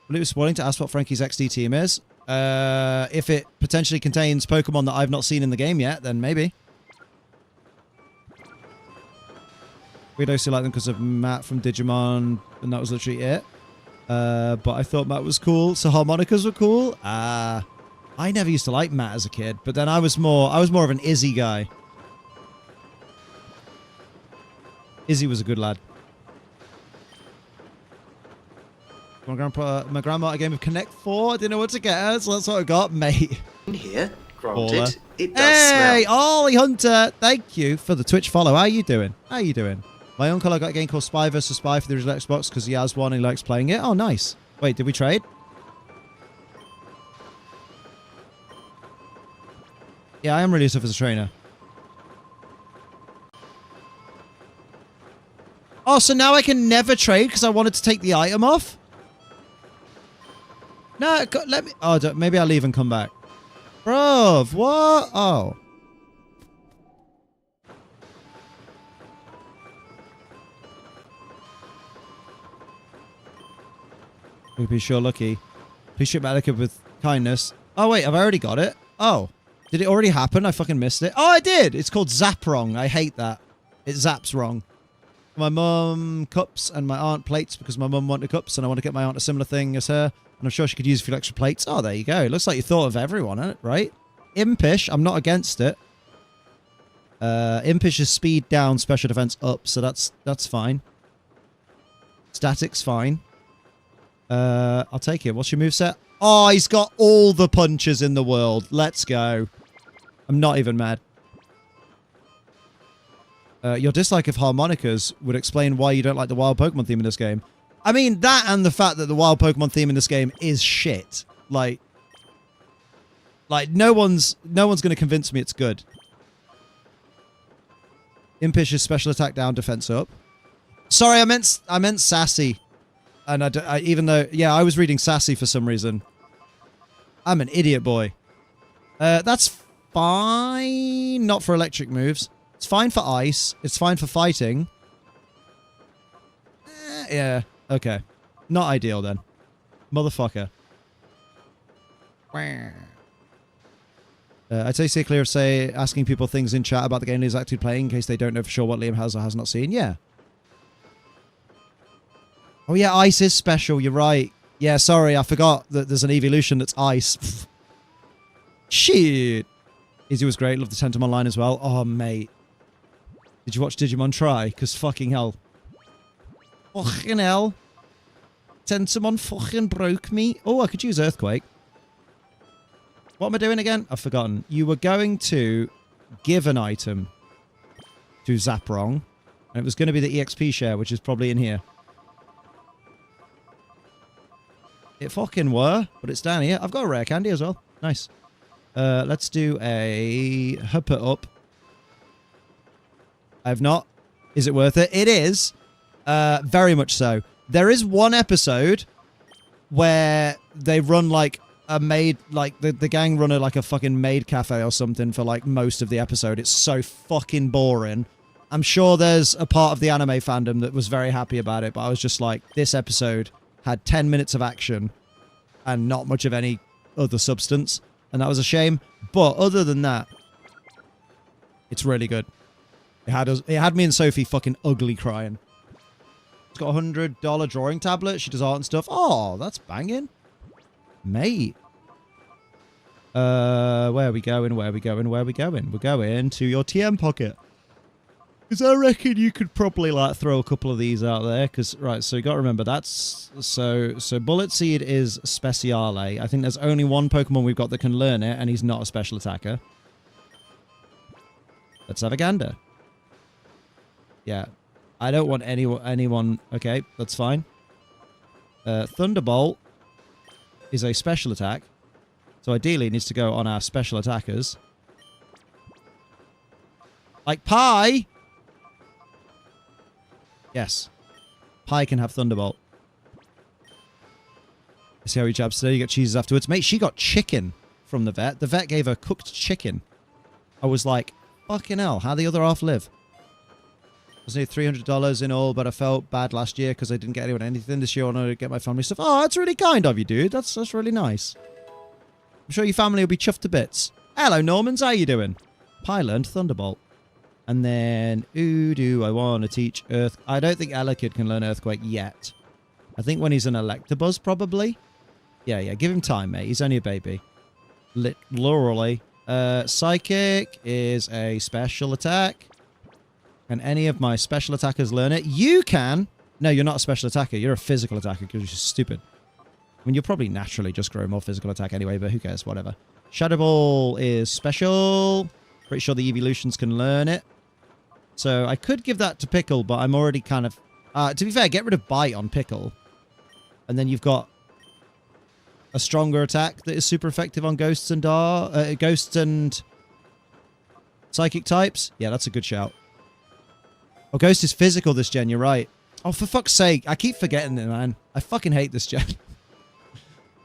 Speaker 1: Will it be spoiling to ask what Frankie's XD team is? If it potentially contains Pokemon that I've not seen in the game yet, then maybe. We'd also like them because of Matt from Digimon, and that was literally it. But I thought Matt was cool, so harmonicas were cool. I never used to like Matt as a kid, but then I was more of an Izzy guy. Izzy was a good lad. My grandma a game of Connect 4. I didn't know what to get her, so that's what I got, mate.
Speaker 5: In here, granted,
Speaker 1: Baller.
Speaker 5: it does
Speaker 1: Hey,
Speaker 5: smell.
Speaker 1: Ollie Hunter, thank you for the Twitch follow. How you doing? How you doing? My uncle, I got a game called Spy vs. Spy for the original Xbox because he has one and he likes playing it. Oh, nice. Wait, did we trade? Yeah, I am really tough as a trainer. Oh, so now I can never trade because I wanted to take the item off? No, let me... Oh, maybe I'll leave and come back. Bruv, what? Oh. We'd be sure lucky. Please shoot Malika with kindness. Oh, wait, have I already got it? Oh. Did it already happen? I fucking missed it. Oh, I did! It's called Zap Wrong. I hate that. It zaps wrong. My mum cups and my aunt plates because my mum wanted cups and I want to get my aunt a similar thing as her. And I'm sure she could use a few extra plates. Oh, there you go. It looks like you thought of everyone, right? Impish, I'm not against it. Impish is speed down, special defense up, so that's fine. Static's fine. I'll take it. What's your moveset? Oh, he's got all the punches in the world. Let's go. I'm not even mad. Your dislike of harmonicas would explain why you don't like the wild Pokemon theme in this game. I mean, that and the fact that the wild Pokemon theme in this game is shit. Like no one's going to convince me it's good. Impish is special attack down, defense up. Sorry, I meant sassy. And even though, yeah, I was reading sassy for some reason. I'm an idiot boy. That's fine. Not for electric moves. It's fine for ice. It's fine for fighting. Yeah. Okay. Not ideal then. Motherfucker. I'd say clear of say asking people things in chat about the game he's actually playing in case they don't know for sure what Liam has or has not seen. Yeah. Oh yeah, ice is special. You're right. Yeah, sorry, I forgot that there's an evolution that's ice. Shit. Izzy was great. Love the Tentamon line as well. Oh, mate. Did you watch Digimon Try? Because fucking hell. Fucking hell. Tentomon fucking broke me. Oh, I could use Earthquake. What am I doing again? I've forgotten. You were going to give an item to Zaprong. And it was going to be the EXP share, which is probably in here. It fucking were, but it's down here. I've got a rare candy as well. Nice. Let's do a hop it up. I've not. Is it worth it? It is. Very much so. There is one episode where they run like a maid, like the gang run like a fucking maid cafe or something for like most of the episode. It's so fucking boring. I'm sure there's a part of the anime fandom that was very happy about it, but I was just like, this episode had 10 minutes of action and not much of any other substance. And that was a shame. But other than that, it's really good. It had me and Sophie fucking ugly crying. It's got a $100 drawing tablet. She does art and stuff. Oh, that's banging. Mate. Where are we going? Where are we going? Where are we going? We're going to your TM pocket. Because I reckon you could probably like throw a couple of these out there. Because, right, so you got to remember that's... So Bullet Seed is Speciale. I think there's only one Pokemon we've got that can learn it. And he's not a special attacker. Let's have a gander. Yeah. I don't want anyone... Okay, that's fine. Thunderbolt is a special attack. So ideally it needs to go on our special attackers. Like Pie! Yes. Pie can have Thunderbolt. See how he jabs today? You get cheeses afterwards. Mate, she got chicken from the vet. The vet gave her cooked chicken. I was like, fucking hell, how the other half live? I was near $300 in all, but I felt bad last year because I didn't get anyone anything. This year I wanted to get my family stuff. Oh, that's really kind of you, dude. That's really nice. I'm sure your family will be chuffed to bits. Hello, Normans. How you doing? Pie learned Thunderbolt. And then, who do I want to teach Earth? I don't think Elekid can learn Earthquake yet. I think when he's an Electabuzz, probably. Yeah, give him time, mate. He's only a baby. Literally. Psychic is a special attack. Can any of my special attackers learn it? You can! No, you're not a special attacker. You're a physical attacker because you're just stupid. I mean, you'll probably naturally just grow more physical attack anyway, but who cares? Whatever. Shadow Ball is special. Pretty sure the evolutions can learn it. So I could give that to Pickle, but I'm already kind of... to be fair, get rid of Bite on Pickle. And then you've got a stronger attack that is super effective on Ghosts and Ghosts and Psychic types. Yeah, that's a good shout. Oh, Ghost is physical this gen, you're right. Oh, for fuck's sake. I keep forgetting it, man. I fucking hate this gen.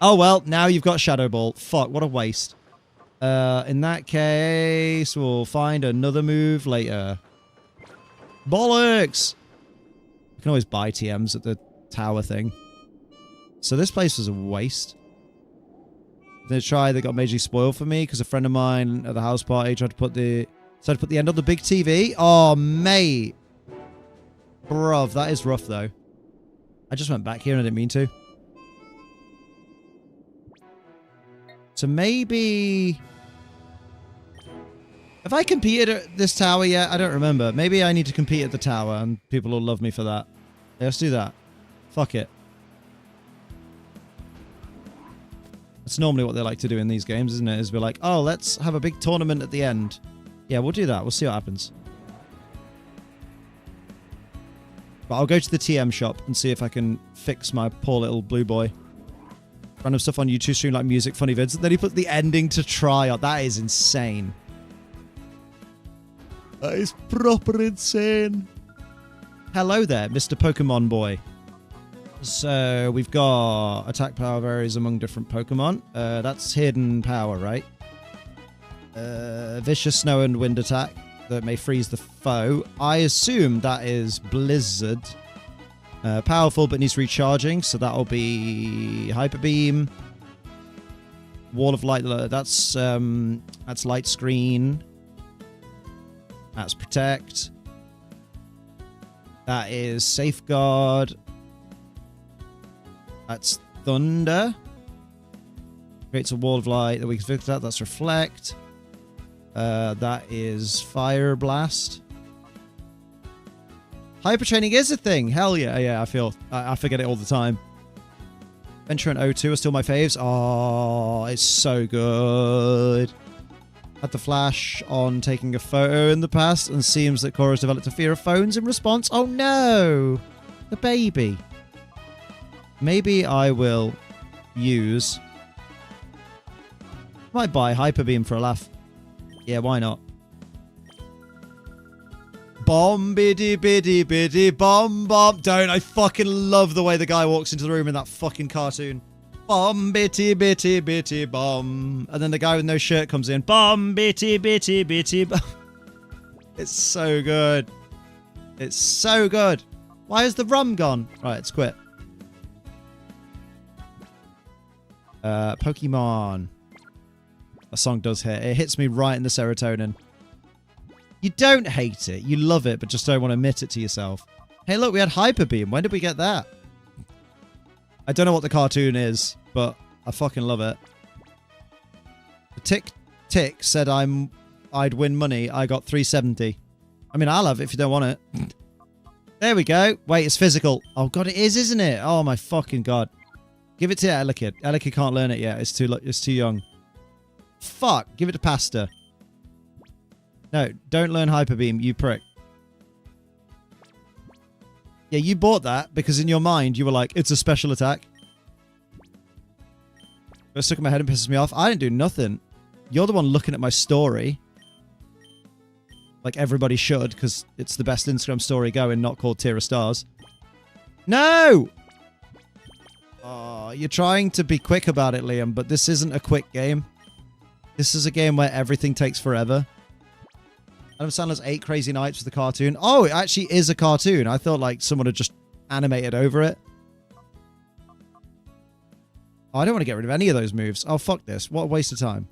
Speaker 1: Oh, well, now you've got Shadow Ball. Fuck, what a waste. In that case, we'll find another move later. Bollocks! You can always buy TMs at the tower thing. So this place was a waste. They got majorly spoiled for me because a friend of mine at the house party tried to put the end on the big TV. Oh, mate. Bruv, that is rough, though. I just went back here and I didn't mean to. So maybe... Have I competed at this tower yet? I don't remember. Maybe I need to compete at the tower and people will love me for that. Yeah, let's do that. Fuck it. That's normally what they like to do in these games, isn't it? Is be like, oh, let's have a big tournament at the end. Yeah, we'll do that. We'll see what happens. But I'll go to the TM shop and see if I can fix my poor little blue boy. Random stuff on YouTube stream like music, funny vids. And then he put the ending to try out. That is insane. That is proper insane. Hello there, Mr. Pokemon Boy. So, we've got attack power varies among different Pokemon. That's hidden power, right? Vicious snow and wind attack that may freeze the foe. I assume that is Blizzard. Powerful but needs recharging, so that'll be Hyper Beam. Wall of Light, that's Light Screen. That's Protect. That is Safeguard. That's Thunder. Creates a wall of light that we can fix that. That's Reflect. That is Fire Blast. Hyper training is a thing. Hell yeah. Yeah, I forget it all the time. Venture and O2 are still my faves. Oh, it's so good. Had the flash on taking a photo in the past, and seems that Cora's developed a fear of phones in response. Oh no! The baby. Maybe I will use... Might buy Hyper Beam for a laugh. Yeah, why not? Bomb biddy biddy biddy bomb bomb. Don't. I fucking love the way the guy walks into the room in that fucking cartoon. Bomb bitty bitty bitty bomb. And then the guy with no shirt comes in. Bomb bitty bitty bitty bomb. It's so good. It's so good. Why is the rum gone? Right, let's quit. Pokemon. A song does hit. It hits me right in the serotonin. You don't hate it. You love it, but just don't want to admit it to yourself. Hey, look, we had Hyper Beam. When did we get that? I don't know what the cartoon is, but I fucking love it. The Tick Tick said I'd win money. I got 370. I mean, I'll have it if you don't want it. There we go. Wait, it's physical. Oh, God, it is, isn't it? Oh, my fucking God. Give it to Elekid. Elekid can't learn it yet. It's too young. Fuck. Give it to Pasta. No, don't learn Hyper Beam, you prick. Yeah, you bought that because in your mind you were like, it's a special attack. It stuck in my head and pisses me off. I didn't do nothing. You're the one looking at my story. Like everybody should, because it's the best Instagram story going, not called Tier of Stars. No! Oh, you're trying to be quick about it, Liam, but this isn't a quick game. This is a game where everything takes forever. Adam Sandler's 8 Crazy Nights was the cartoon. Oh, it actually is a cartoon. I thought like someone had just animated over it. Oh, I don't want to get rid of any of those moves. Oh, fuck this. What a waste of time.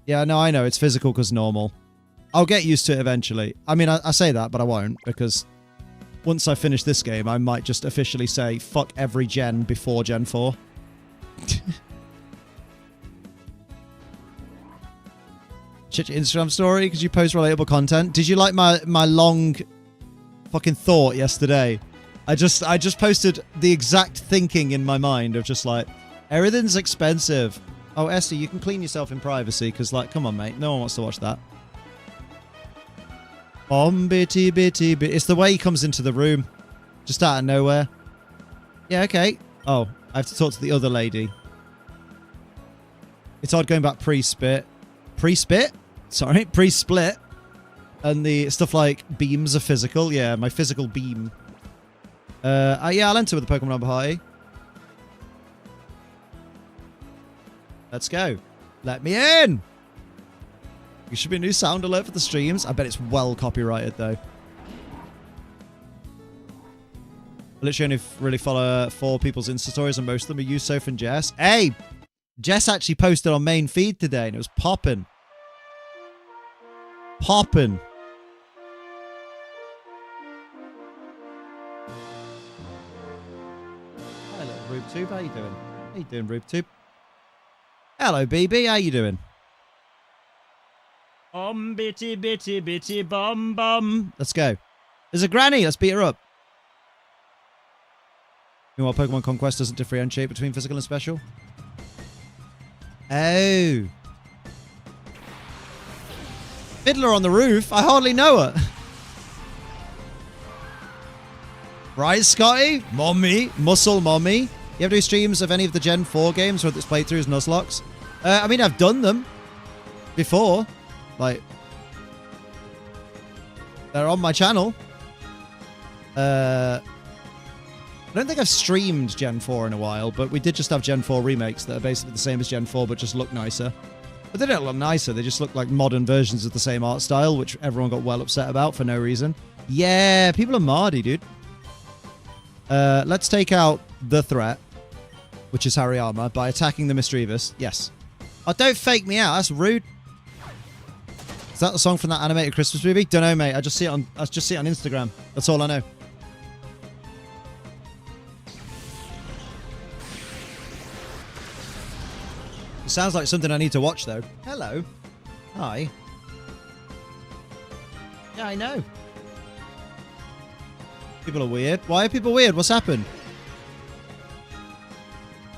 Speaker 1: Yeah, no, I know. It's physical because normal. I'll get used to it eventually. I mean, I say that, but I won't because once I finish this game, I might just officially say fuck every gen before Gen 4. Check your Instagram story because you post relatable content. Did you like my long fucking thought yesterday? I just posted the exact thinking in my mind of just like, everything's expensive. Oh, Esther, you can clean yourself in privacy because like, come on, mate. No one wants to watch that. Bitty bitty bitty. It's the way he comes into the room. Just out of nowhere. Yeah, okay. Oh, I have to talk to the other lady. It's odd going back pre-spit. Pre-spit? Sorry, pre-split. And the stuff like beams are physical. Yeah, my physical beam. Yeah, I'll enter with the Pokemon number party. Let's go. Let me in! You should be a new sound alert for the streams. I bet it's well copyrighted, though. I literally only really follow 4 people's Insta stories, and most of them are Yusuf and Jess. Hey! Jess actually posted on main feed today, and it was popping. Popping. Hello, RubeTube. How you doing? How you doing, RubeTube? Hello, BB. How you doing? Bitty, bitty, bitty, bum, bum. Let's go. There's a granny. Let's beat her up. Meanwhile, Pokemon Conquest doesn't differentiate between physical and special. Oh. Fiddler on the roof? I hardly know her. Right, Scotty? Mommy? Muscle Mommy? You ever do streams of any of the Gen 4 games or this playthroughs, Nuzlocke? I mean, I've done them before. Like, they're on my channel. I don't think I've streamed Gen 4 in a while, but we did just have Gen 4 remakes that are basically the same as Gen 4, but just look nicer. But they don't look nicer, they just look like modern versions of the same art style, which everyone got well upset about for no reason. Yeah, people are mardy, dude. Let's take out the threat, which is Hariyama, by attacking the Mischievous. Yes. Oh, don't fake me out, that's rude. Is that the song from that animated Christmas movie? Don't know, mate. I just see it on Instagram. That's all I know. It sounds like something I need to watch, though. Hello. Hi. Yeah, I know. People are weird. Why are people weird? What's happened?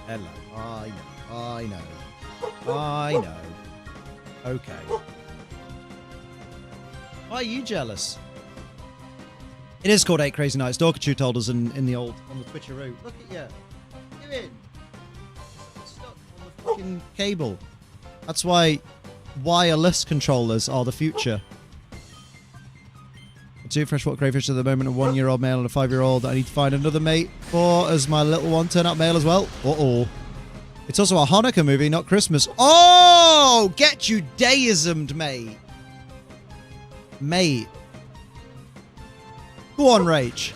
Speaker 1: Hello. I know. Okay. Why are you jealous? It is called 8 Crazy Nights. Dorkachu told us in the old, on the Twitcheroo. Look at you. What are you doing? Stuck on the fucking cable. That's why wireless controllers are the future. 2 freshwater crayfish at the moment, a 1-year-old male and a 5-year-old. I need to find another mate for as my little one turn out male as well. Uh-oh. It's also a Hanukkah movie, not Christmas. Oh! Get you deismed, mate. Mate. Go on, Rach.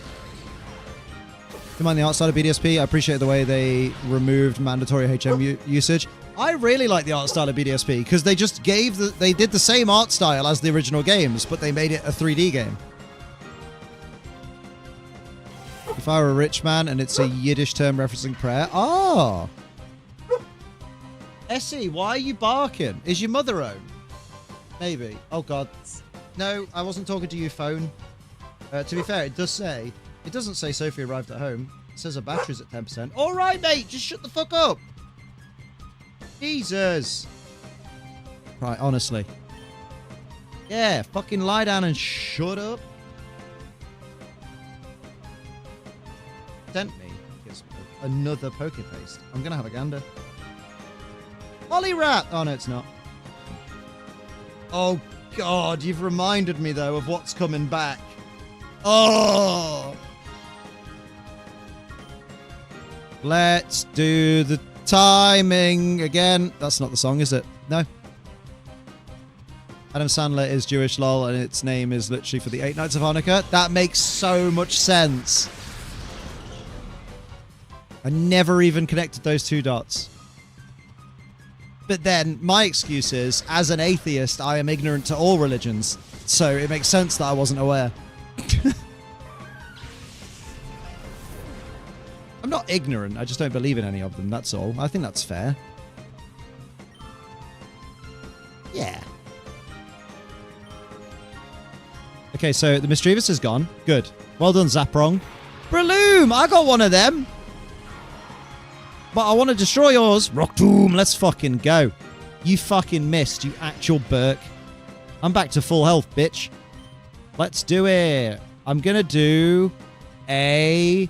Speaker 1: Do you mind the art style of BDSP? I appreciate the way they removed mandatory HM usage. I really like the art style of BDSP because they just they did the same art style as the original games, but they made it a 3D game. If I were a rich man and it's a Yiddish term referencing prayer. Oh. Essie, why are you barking? Is your mother home? Maybe. Oh, God. No, I wasn't talking to you, phone. To be fair, it doesn't say Sophie arrived at home. It says her battery's at 10%. All right, mate, just shut the fuck up. Jesus. Right, honestly. Yeah, fucking lie down and shut up. Sent me another poke paste. I'm going to have a gander. Ollie rat. Oh, no, it's not. Oh, God, you've reminded me, though, of what's coming back. Oh! Let's do the timing again. That's not the song, is it? No. Adam Sandler is Jewish, lol, and its name is literally for the 8 Nights of Hanukkah. That makes so much sense. I never even connected those 2 dots. But then, my excuse is, as an atheist, I am ignorant to all religions. So it makes sense that I wasn't aware. I'm not ignorant, I just don't believe in any of them, that's all. I think that's fair. Yeah. Okay, so the Mischievous is gone. Good. Well done, Zaprong. Breloom! I got one of them! But I want to destroy yours. Rock Tomb, let's fucking go. You fucking missed, you actual Burke. I'm back to full health, bitch. Let's do it. I'm going to do a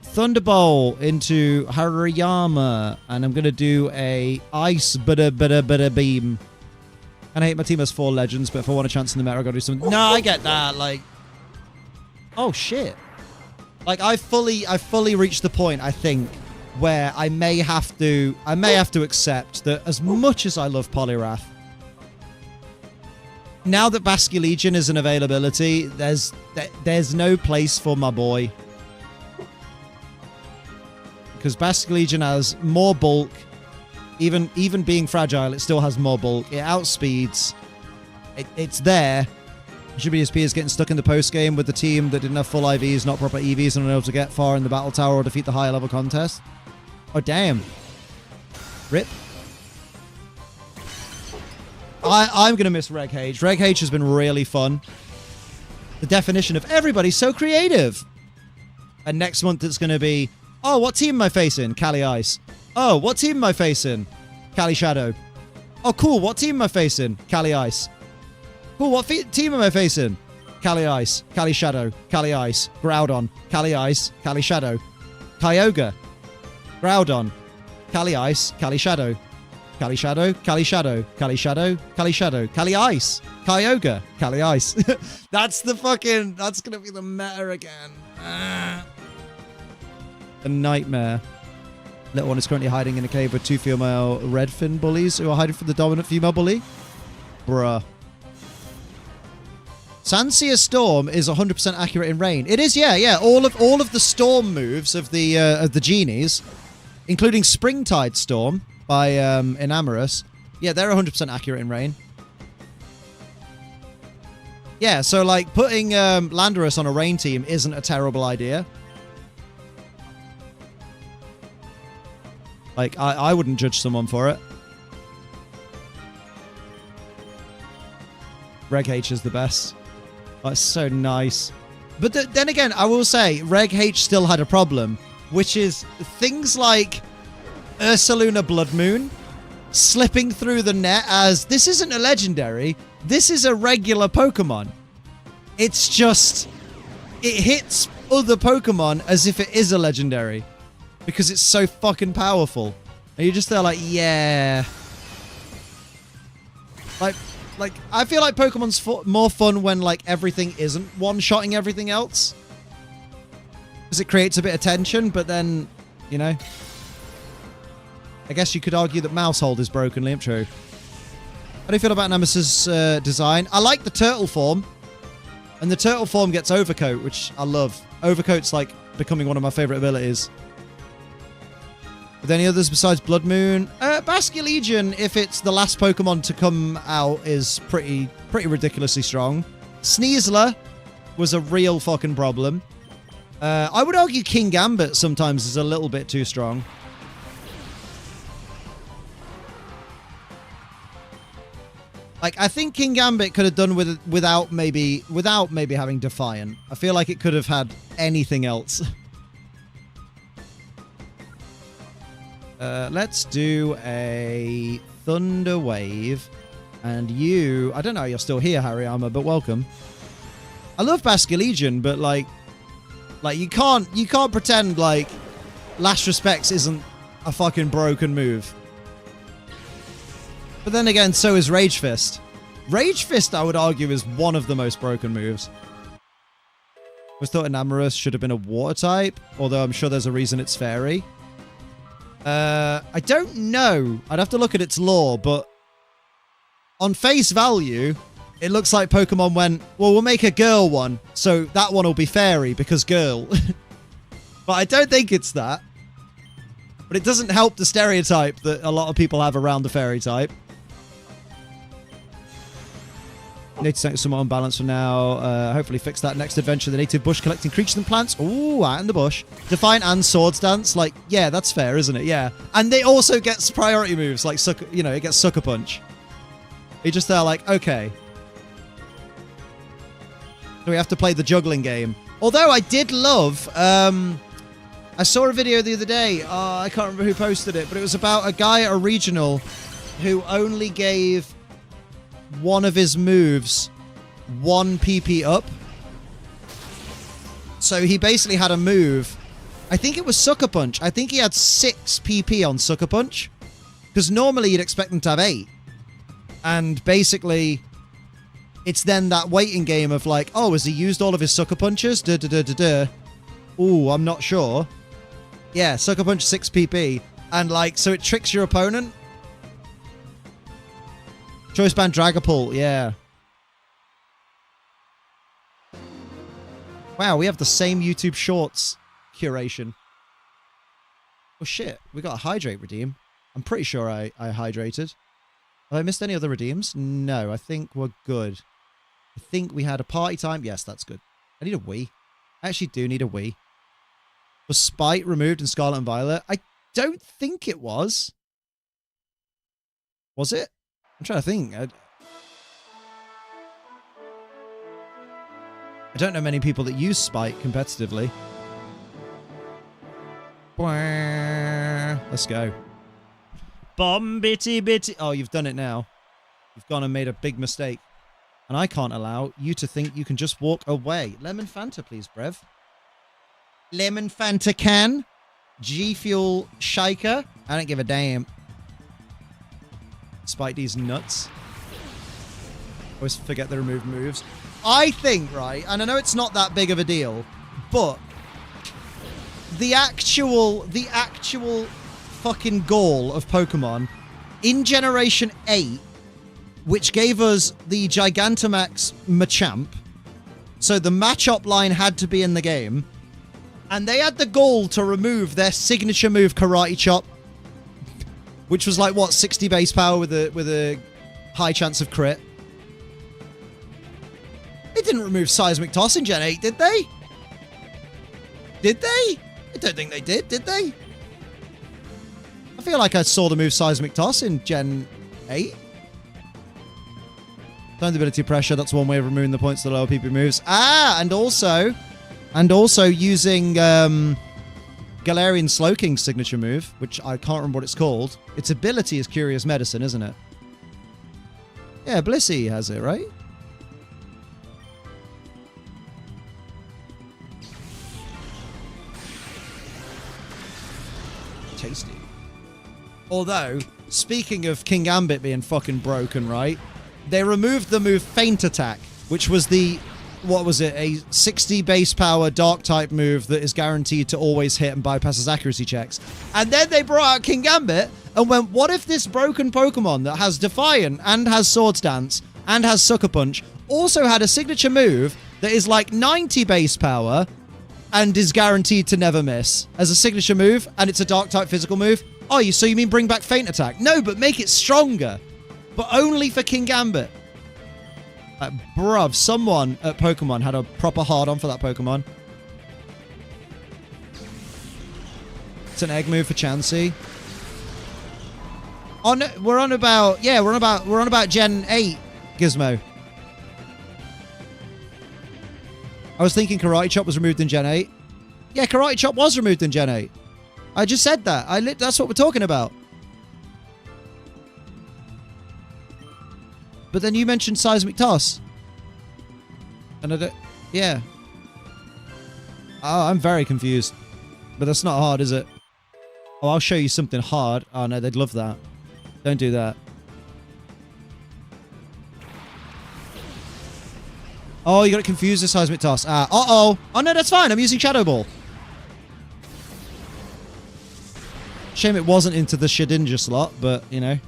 Speaker 1: Thunderbolt into Hariyama. And I'm going to do a Ice Beam. And I hate my team has 4 legends, but if I want a chance in the meta, I got to do something. No, I get that. Like, oh, shit. Like, I fully reached the point, I think, where I may have to accept that as much as I love Polyrath, now that Basque Legion is an availability, there's no place for my boy. Because Basque Legion has more bulk. Even being fragile, it still has more bulk. It outspeeds. It's there. GBSP is getting stuck in the post game with the team that didn't have full IVs, not proper EVs, and unable to get far in the battle tower or defeat the higher level contest. Oh, damn. Rip. I'm going to miss Reg H. Reg H has been really fun. The definition of everybody's so creative. And next month it's going to be, oh, what team am I facing? Cali Ice. Oh, what team am I facing? Cali Shadow. Oh, cool. What team am I facing? Cali Ice. Cool. What team am I facing? Cali Ice. Cali Shadow. Cali Ice. Groudon. Cali Ice. Cali Shadow. Kyogre. Groudon. Cali Ice. Cali Shadow. Cali Shadow. Cali Shadow. Cali Shadow. Cali Shadow. Cali Ice. Kyogre. Cali Ice. That's going to be the meta again. A nightmare. Little one is currently hiding in a cave with 2 female redfin bullies who are hiding from the dominant female bully. Bruh. Sansia Storm is 100% accurate in rain. It is, yeah. All of the storm moves of the genies, including Springtide Storm by Enamorous, yeah, they're 100% accurate in rain. Yeah, so like putting Landorus on a rain team isn't a terrible idea. Like, I wouldn't judge someone for it. Reg H is the best. Oh, it's so nice. But then again, I will say, Reg H still had a problem, which is things like Ursaluna Blood Moon slipping through the net as this isn't a legendary, this is a regular Pokemon. It's just, it hits other Pokemon as if it is a legendary because it's so fucking powerful. And you're just there like, yeah. Like, I feel like Pokemon's more fun when, like, everything isn't one-shotting everything else. Because it creates a bit of tension, but then, you know. I guess you could argue that Mousehold is broken, Liam. True. How do you feel about Nemesis' design? I like the turtle form. And the turtle form gets Overcoat, which I love. Overcoat's, like, becoming one of my favorite abilities. With any others besides Blood Moon? Basculegion, if it's the last Pokemon to come out, is pretty ridiculously strong. Sneasler was a real fucking problem. I would argue King Gambit sometimes is a little bit too strong. Like, I think King Gambit could have done without maybe having Defiant. I feel like it could have had anything else. Let's do a Thunder Wave. And you... I don't know how you're still here, Hariyama, but welcome. I love Basculegion, but, like you can't pretend, like, Last Respects isn't a fucking broken move. But then again, so is Rage Fist. Rage Fist, I would argue, is one of the most broken moves. I was thought Enamorous should have been a water type, although I'm sure there's a reason it's fairy. I don't know. I'd have to look at its lore, but on face value, it looks like Pokemon went, well, we'll make a girl one, so that one will be fairy because girl. But I don't think it's that. But it doesn't help the stereotype that a lot of people have around the fairy type. Need to set somewhat unbalanced for now. Hopefully fix that next adventure. The native bush collecting creatures and plants. Ooh, out in the bush. Defiant and Swords Dance. Like, yeah, that's fair, isn't it? Yeah. And they also get priority moves. Like, you know, it gets Sucker Punch. You're just there like, okay. So we have to play the juggling game. Although I did love... I saw a video the other day. I can't remember who posted it. But it was about a guy at a regional who only gave... one of his moves 1 PP up. So he basically had a move. I think it was Sucker Punch. I think he had 6 PP on Sucker Punch. Because normally you'd expect them to have 8. And basically, it's then that waiting game of like, oh, has he used all of his Sucker Punches? Ooh, I'm not sure. Yeah, Sucker Punch 6 PP. And like, so it tricks your opponent. Choice Band Dragapult, yeah. Wow, we have the same YouTube Shorts curation. Oh shit, we got a Hydrate redeem. I'm pretty sure I hydrated. Have I missed any other redeems? No, I think we're good. I think we had a party time. Yes, that's good. I need a Wii. I actually do need a Wii. Was Spite removed in Scarlet and Violet? I don't think it was. Was it? I'm trying to think. I don't know many people that use Spite competitively. Let's go.
Speaker 4: Bomb bitty bitty.
Speaker 1: Oh, you've done it now. You've gone and made a big mistake. And I can't allow you to think you can just walk away. Lemon Fanta, please, Brev. Lemon Fanta can. G Fuel Shaker. I don't give a damn. Spite these nuts. Always forget the remove moves. I think, right, and I know it's not that big of a deal, but the actual fucking goal of Pokemon in Generation 8, which gave us the Gigantamax Machamp, so the matchup line had to be in the game, and they had the goal to remove their signature move Karate Chop, which was like, what, 60 base power with a high chance of crit. They didn't remove Seismic Toss in Gen 8, did they? Did they? I don't think they did they? I feel like I saw the move Seismic Toss in Gen 8. Turn the ability pressure, that's one way of removing the points to the lower PP moves. Ah, and also, And also using Galarian Slowking's signature move, which I can't remember what it's called. Its ability is Curious Medicine, isn't it? Yeah, Blissey has it, right? Tasty. Although, speaking of King Gambit being fucking broken, right? They removed the move Feint Attack, which was the, what was it, a 60 base power dark type move that is guaranteed to always hit and bypasses accuracy checks. And then they brought out King Gambit and went, what if this broken Pokemon that has Defiant and has Swords Dance and has Sucker Punch also had a signature move that is like 90 base power and is guaranteed to never miss as a signature move, and it's a dark type physical move? Oh, so you mean bring back Feint Attack? No, but make it stronger. But only for King Gambit. Like, bruv, someone at Pokemon had a proper hard-on for that Pokemon. It's an egg move for Chansey. Oh no, we're on about Gen 8, Gizmo. I was thinking Karate Chop was removed in Gen 8. Yeah, Karate Chop was removed in Gen 8. I just said that. That's what we're talking about. But then you mentioned Seismic Toss. And I don't... Yeah. Oh, I'm very confused. But that's not hard, is it? Oh, I'll show you something hard. Oh, no, they'd love that. Don't do that. Oh, you got it confused with Seismic Toss. Uh-oh. Oh, no, that's fine. I'm using Shadow Ball. Shame it wasn't into the Shedinja slot, but, you know.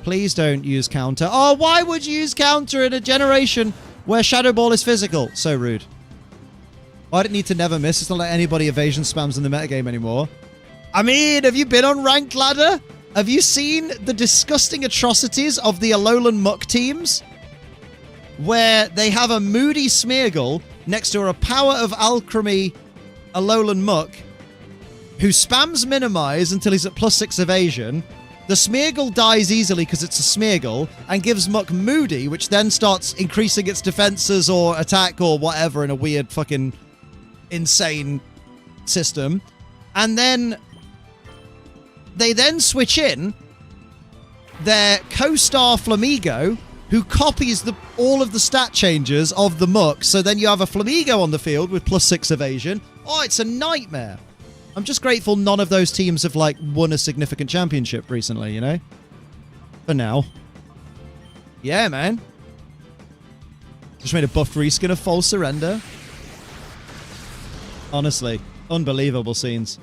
Speaker 1: Please don't use counter. Oh, why would you use counter in a generation where Shadow Ball is physical? So rude. I didn't need to never miss. It's not like anybody evasion spams in the metagame anymore. I mean, have you been on Ranked Ladder? Have you seen the disgusting atrocities of the Alolan Muck teams? Where they have a Moody Smeargle next to a Power of Alchemy Alolan Muck who spams Minimize until he's at +6 evasion. The Smeargle dies easily because it's a Smeargle and gives Muck Moody, which then starts increasing its defenses or attack or whatever in a weird fucking insane system. And then they then switch in their co-star Flamigo, who copies all of the stat changes of the Muck. So then you have a Flamigo on the field with +6 evasion. Oh, it's a nightmare. I'm just grateful none of those teams have, like, won a significant championship recently, you know? For now. Yeah, man. Just made a buffed reskin of False Surrender. Honestly, unbelievable scenes.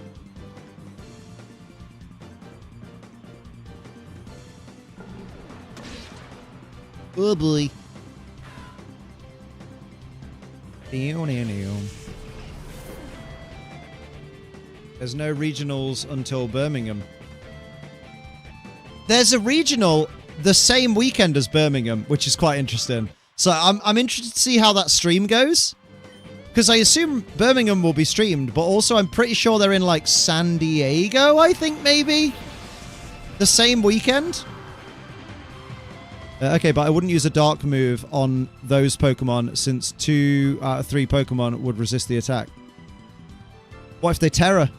Speaker 1: Oh, boy. There's no regionals until Birmingham. There's a regional the same weekend as Birmingham, which is quite interesting. So I'm interested to see how that stream goes. Because I assume Birmingham will be streamed, but also I'm pretty sure they're in, like, San Diego, I think, maybe? The same weekend? Okay, but I wouldn't use a dark move on those Pokemon since 2 out of 3 Pokemon would resist the attack. What if they Terra?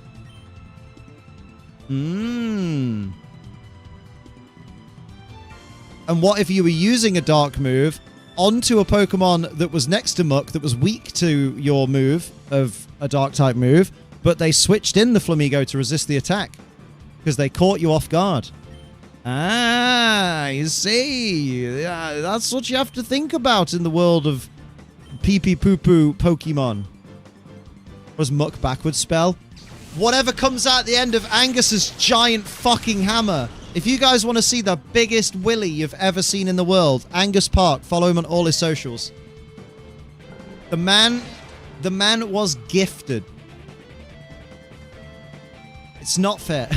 Speaker 1: And what if you were using a dark move onto a Pokemon that was next to Muck that was weak to your move of a dark type move, but they switched in the Flamigo to resist the attack because they caught you off guard? Ah, you see. Yeah, that's what you have to think about in the world of pee-pee-poo-poo Pokemon. Was Muck backwards spell? Whatever comes out at the end of Angus's giant fucking hammer. If you guys want to see the biggest willy you've ever seen in the world, Angus Park, follow him on all his socials. The man was gifted. It's not fair.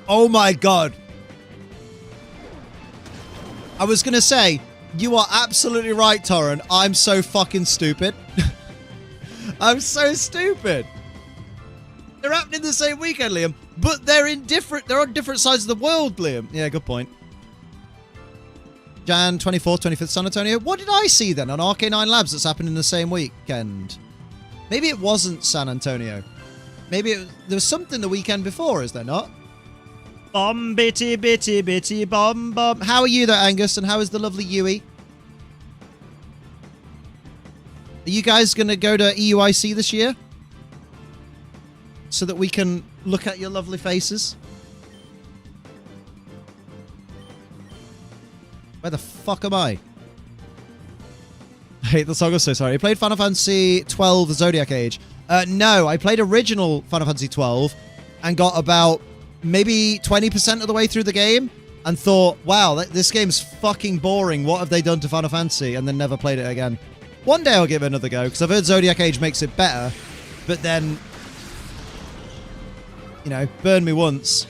Speaker 1: Oh my god. I was going to say, you are absolutely right, Torren. I'm so fucking stupid. I'm so stupid. They're happening the same weekend, Liam, but they're on different sides of the world, Liam. Yeah, good point. Jan 24th, 25th, San Antonio. What did I see then on RK9 Labs that's happened in the same weekend? Maybe it wasn't San Antonio. Maybe there was something the weekend before, is there not? Bomb bitty bitty bitty bomb bomb. How are you there, Angus? And how is the lovely Yui? Are you guys going to go to EUIC this year? So that we can look at your lovely faces? Where the fuck am I? I hate the song, I'm so sorry. I played Final Fantasy 12 The Zodiac Age. No, I played original Final Fantasy 12 and got about maybe 20% of the way through the game and thought, wow, this game's fucking boring. What have they done to Final Fantasy? And then never played it again. One day I'll give it another go because I've heard Zodiac Age makes it better. But then, you know, burn me once,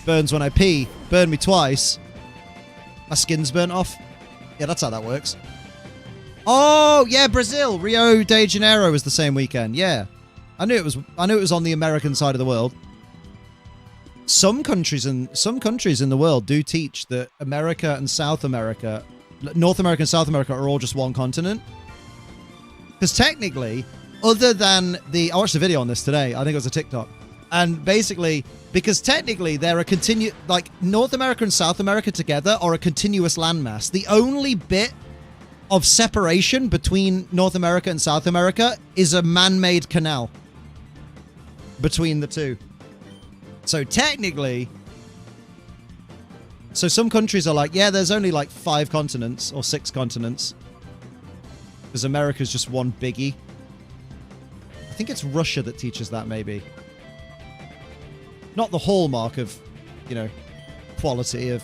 Speaker 1: burns when I pee, burn me twice. My skin's burnt off. Yeah, that's how that works. Oh, yeah, Brazil. Rio de Janeiro was the same weekend. Yeah. I knew it was on the American side of the world. Some countries in the world do teach that America and South America, North America and South America are all just one continent. Because technically, other than I watched a video on this today. I think it was a TikTok. And basically, because technically they're North America and South America together are a continuous landmass. The only bit of separation between North America and South America is a man-made canal between the two. So technically, some countries are like, yeah, there's only like 5 continents or 6 continents. Because America's just one biggie. I think it's Russia that teaches that, maybe. Not the hallmark of, you know, quality of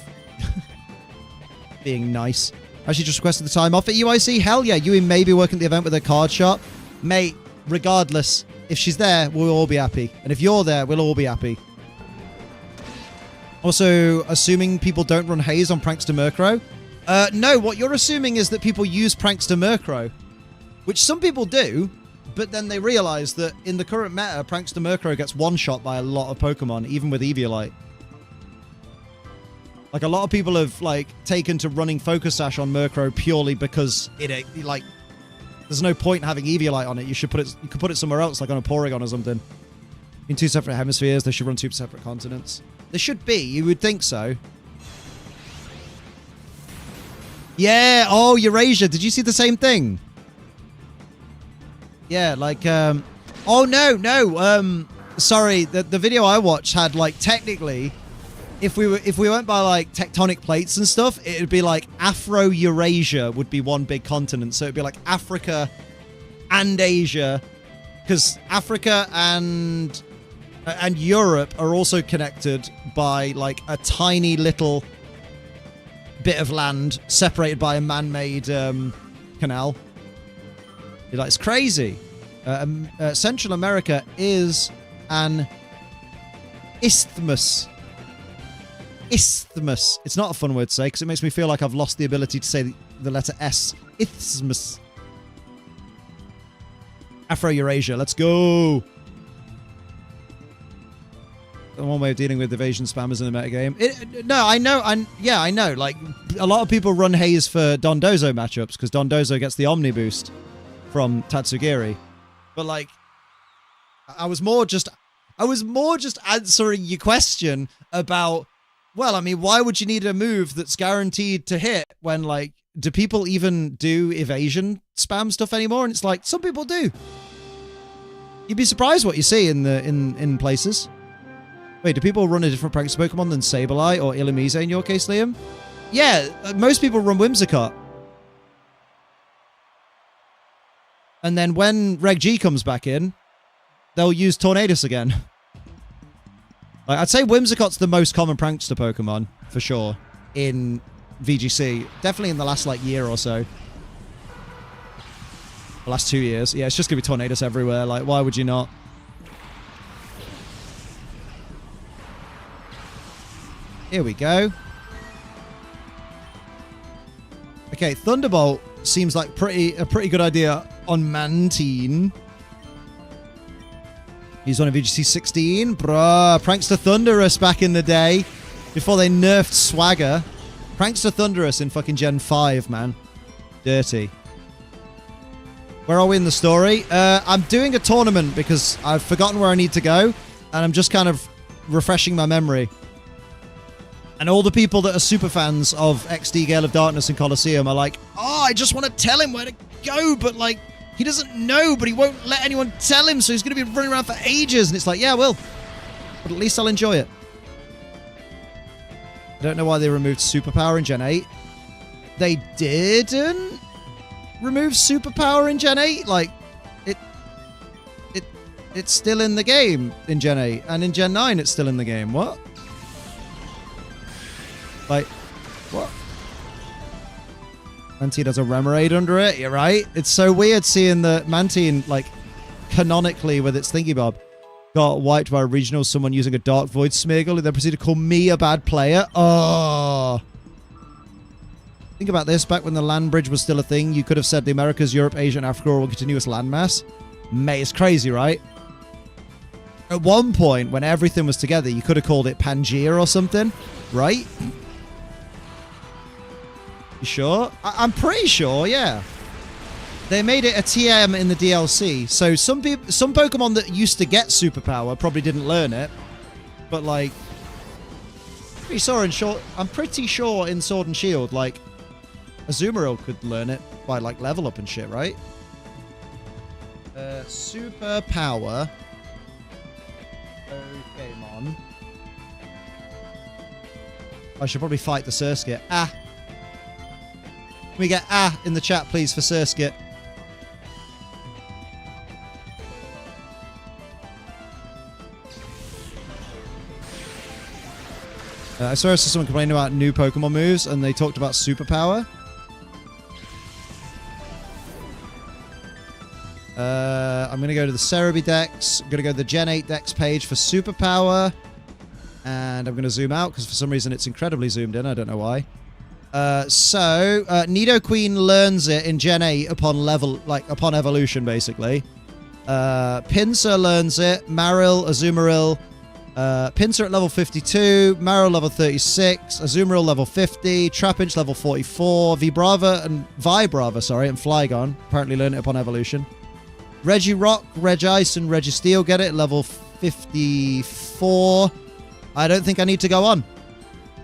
Speaker 1: being nice. Actually just requested the time off at UIC. Hell yeah, you may be working at the event with a card shop. Mate, regardless, if she's there, we'll all be happy. And if you're there, we'll all be happy. Also, assuming people don't run haze on Prankster Murkrow. No, what you're assuming is that people use Prankster Murkrow, which some people do, but then they realize that in the current meta, Prankster Murkrow gets one-shot by a lot of Pokemon, even with Eviolite. Like, a lot of people have, like, taken to running Focus Sash on Murkrow purely because there's no point in having Eviolite on it. You could put it somewhere else, like on a Porygon or something. In 2 separate hemispheres, they should run 2 separate continents. They should be, you would think so. Yeah, oh, Eurasia, did you see the same thing? Yeah, like, oh, no, sorry, the video I watched had, like, technically, if we went by, like, tectonic plates and stuff, it would be, like, Afro-Eurasia would be one big continent, so it'd be, like, Africa and Asia, because Africa and Europe are also connected by, like, a tiny little bit of land separated by a man-made, canal. You're like, it's crazy. Central America is an isthmus. Isthmus. It's not a fun word to say because it makes me feel like I've lost the ability to say the letter S. Isthmus. Afro-Eurasia. Let's go. One way of dealing with evasion spammers in the metagame. No, I know. I know. Like, a lot of people run haze for Dondozo matchups because Dondozo gets the Omni boost from Tatsugiri. But, like, I was more just answering your question about, well, I mean, why would you need a move that's guaranteed to hit when, like, do people even do evasion spam stuff anymore? And it's like, some people do. You'd be surprised what you see in places. Wait, do people run a different Prankster Pokemon than Sableye or Illumise in your case, Liam? Yeah, most people run Whimsicott. And then when Reg G comes back in, they'll use Tornadus again. Like, I'd say Whimsicott's the most common Prankster Pokemon, for sure, in VGC. Definitely in the last, like, year or so. The last 2 years. Yeah, it's just going to be Tornadus everywhere. Like, why would you not? Here we go. Okay, Thunderbolt seems like a pretty good idea on Mantine. He's on a VGC 16. Bruh, Prankster Thunderous back in the day. Before they nerfed Swagger. Prankster Thunderous in fucking Gen 5, man. Dirty. Where are we in the story? I'm doing a tournament because I've forgotten where I need to go, and I'm just kind of refreshing my memory. And all the people that are super fans of XD Gale of Darkness and Colosseum are like, oh, I just want to tell him where to go, but like, he doesn't know, but he won't let anyone tell him, so he's going to be running around for ages. And it's like, yeah, I will. But at least I'll enjoy it. I don't know why they removed Superpower in Gen 8. They didn't remove Superpower in Gen 8. Like, it's still in the game in Gen 8. And in Gen 9, it's still in the game. What? Like, what? Mantine has a Remoraid under it. You're right. It's so weird seeing the Mantine, like, canonically with its thingy bob, got wiped by a regional, someone using a Dark Void Smeargle, and then proceeded to call me a bad player. Oh. Think about this. Back when the land bridge was still a thing, you could have said the Americas, Europe, Asia, and Africa are all continuous landmass. Mate, it's crazy, right? At one point, when everything was together, you could have called it Pangea or something, right? You sure? I'm pretty sure, yeah. They made it a TM in the DLC, so some Pokemon that used to get Superpower probably didn't learn it, but like, I'm pretty sure in Sword and Shield, like, Azumarill could learn it by like level up and shit, right? Superpower. Pokemon. I should probably fight the Surskit. Ah. Can we get in the chat, please, for Surskit? I saw someone complaining about new Pokemon moves, and they talked about Superpower. I'm going to go to the Cerebi Dex. I'm going to go to the Gen 8 Dex page for Superpower. And I'm going to zoom out, because for some reason it's incredibly zoomed in. I don't know why. Nidoqueen learns it in Gen 8 upon evolution, basically. Pinsir learns it. Marill, Azumarill. Pinsir at level 52. Marill level 36. Azumarill level 50. Trapinch level 44. Vibrava, and Flygon apparently learn it upon evolution. Regirock, Regice, and Registeel get it at level 54. I don't think I need to go on.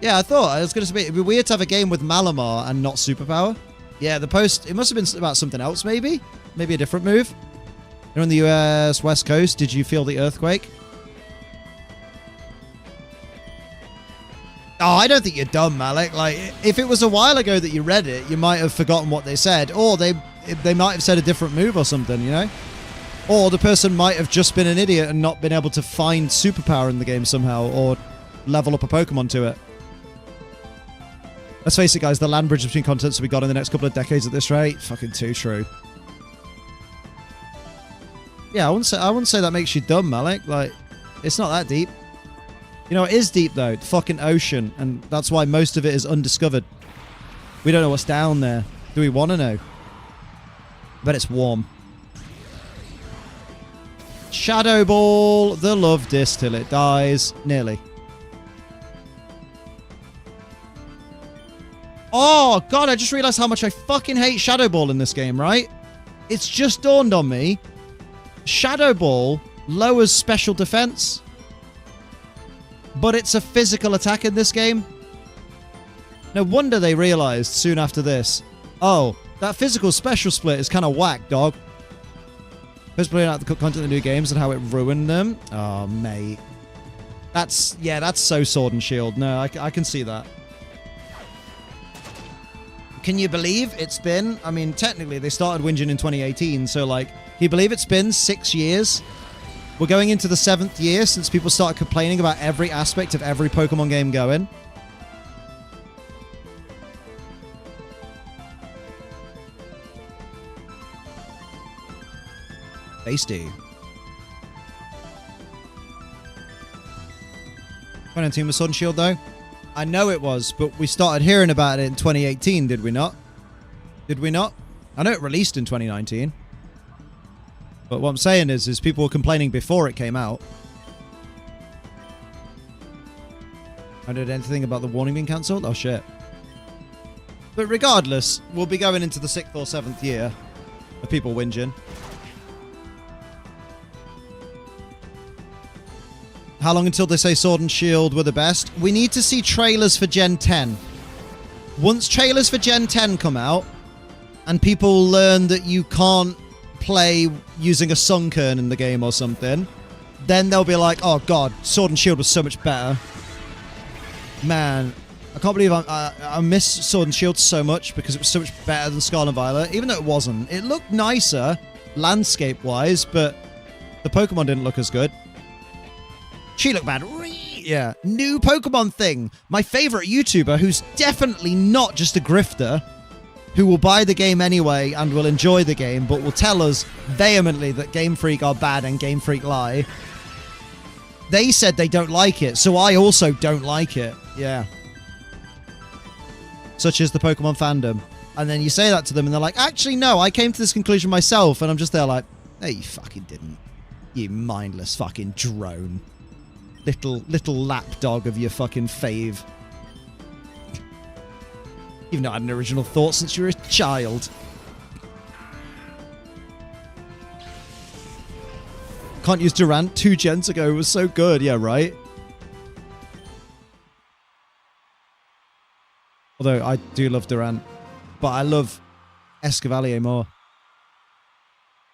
Speaker 1: Yeah, I thought it was going to be, it'd be weird to have a game with Malamar and not Superpower. Yeah, the post, it must have been about something else, maybe? Maybe a different move? You're on the US West Coast. Did you feel the earthquake? Oh, I don't think you're dumb, Malik. Like, if it was a while ago that you read it, you might have forgotten what they said. Or they might have said a different move or something, you know? Or the person might have just been an idiot and not been able to find Superpower in the game somehow, or level up a Pokemon to it. Let's face it, guys, the land bridge between continents we got in the next couple of decades at this rate, fucking too true. Yeah, I wouldn't say that makes you dumb, Malik. Like, it's not that deep. You know, it is deep, though. The fucking ocean, and that's why most of it is undiscovered. We don't know what's down there. Do we want to know? But it's warm. Shadow Ball, the love disc till it dies. Nearly. Oh, God, I just realized how much I fucking hate Shadow Ball in this game, right? It's just dawned on me. Shadow Ball lowers special defense, but it's a physical attack in this game. No wonder they realized soon after this, oh, that physical special split is kind of whack, dog. First playing out the content of the new games and how it ruined them. Oh, mate. That's so Sword and Shield. No, I can see that. Can you believe it's been, I mean, technically they started whinging in 2018, so like, can you believe it's been 6 years? We're going into the 7th year since people started complaining about every aspect of every Pokemon game going. Tasty. 2019 was Sword and Shield, though. I know it was, but we started hearing about it in 2018, did we not? Did we not? I know it released in 2019. But what I'm saying is people were complaining before it came out. I did anything about the warning being cancelled? Oh, shit. But regardless, we'll be going into the 6th or 7th year of people whinging. How long until they say Sword and Shield were the best? We need to see trailers for Gen 10. Once trailers for Gen 10 come out, and people learn that you can't play using a Sunkern in the game or something, then they'll be like, oh god, Sword and Shield was so much better. Man, I can't believe I miss Sword and Shield so much because it was so much better than Scarlet and Violet, even though it wasn't. It looked nicer, landscape-wise, but the Pokemon didn't look as good. She looked bad. Yeah. New Pokemon thing. My favorite YouTuber, who's definitely not just a grifter, who will buy the game anyway and will enjoy the game, but will tell us vehemently that Game Freak are bad and Game Freak lie. They said they don't like it, so I also don't like it. Yeah. Such as the Pokemon fandom. And then you say that to them and they're like, actually, no, I came to this conclusion myself. And I'm just there like, no, you fucking didn't. You mindless fucking drone. Little lapdog of your fucking fave. You've not had an original thought since you were a child. Can't use Durant 2 gens ago. It was so good. Yeah, right? Although I do love Durant. But I love Escavalier more.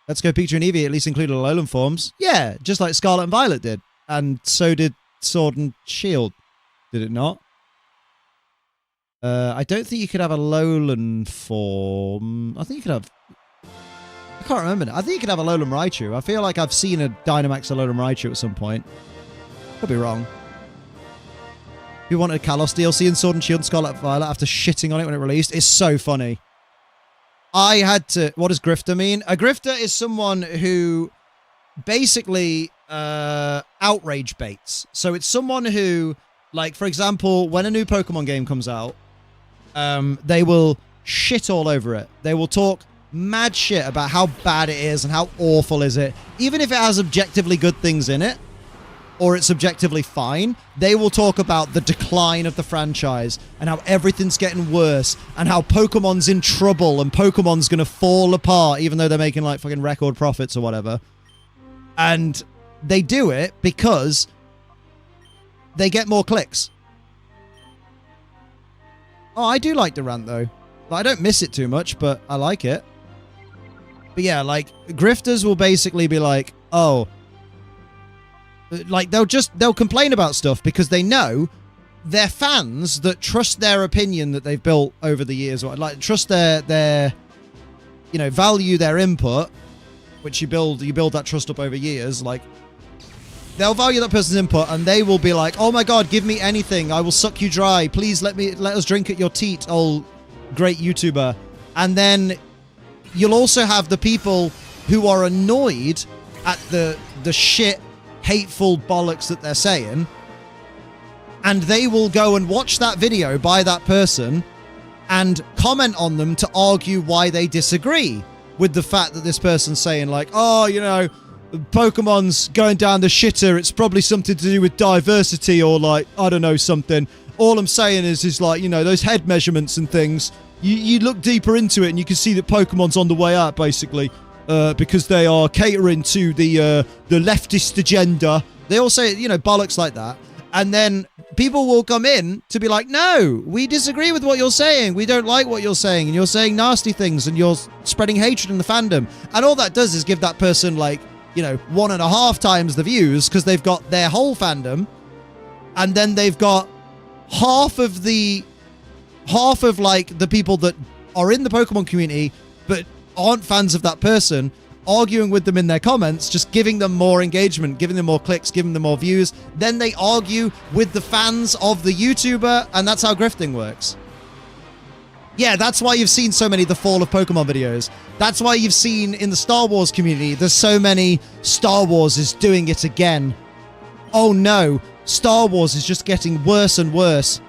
Speaker 1: Let's Go Pikachu and Eevee at least included Alolan forms. Yeah, just like Scarlet and Violet did. And so did Sword and Shield. Did it not? I don't think you could have a Alolan form. I think you could have... I can't remember now. I think you could have a Alolan Raichu. I feel like I've seen a Dynamax Alolan Raichu at some point. Could be wrong. Who wanted Kalos DLC in Sword and Shield and Scarlet and Violet after shitting on it when it released? It's so funny. I had to... What does grifter mean? A grifter is someone who basically outrage baits. So it's someone who, like, for example, when a new Pokemon game comes out, they will shit all over it. They will talk mad shit about how bad it is and how awful is it. Even if it has objectively good things in it, or it's objectively fine, they will talk about the decline of the franchise and how everything's getting worse and how Pokemon's in trouble and Pokemon's going to fall apart even though they're making like fucking record profits or whatever. And they do it because they get more clicks. Oh, I do like Durant though. I don't miss it too much, but I like it. But yeah, like, grifters will basically be like, oh, like, they'll complain about stuff because they know they're fans that trust their opinion that they've built over the years, or like trust their you know, value their input, which you build that trust up over years. Like, they'll value that person's input and they will be like, oh my god, give me anything, I will suck you dry, please let us drink at your teat, old great YouTuber. And then you'll also have the people who are annoyed at the shit, hateful bollocks that they're saying, and they will go and watch that video by that person and comment on them to argue why they disagree with the fact that this person's saying, like, oh, you know, Pokemon's going down the shitter, it's probably something to do with diversity, or like, I don't know, something. All I'm saying is like, you know, those head measurements and things, you look deeper into it and you can see that Pokemon's on the way out, basically. Because they are catering to the leftist agenda. They all say, you know, bollocks like that. And then people will come in to be like, no, we disagree with what you're saying. We don't like what you're saying. And you're saying nasty things and you're spreading hatred in the fandom. And all that does is give that person, like, you know, 1.5 times the views because they've got their whole fandom. And then they've got half of like the people that are in the Pokemon community but aren't fans of that person, arguing with them in their comments, just giving them more engagement, giving them more clicks, giving them more views. Then they argue with the fans of the YouTuber, and that's how grifting works. Yeah, that's why you've seen so many The Fall of Pokemon videos. That's why you've seen in the Star Wars community, there's so many Star Wars is doing it again. Oh no, Star Wars is just getting worse and worse.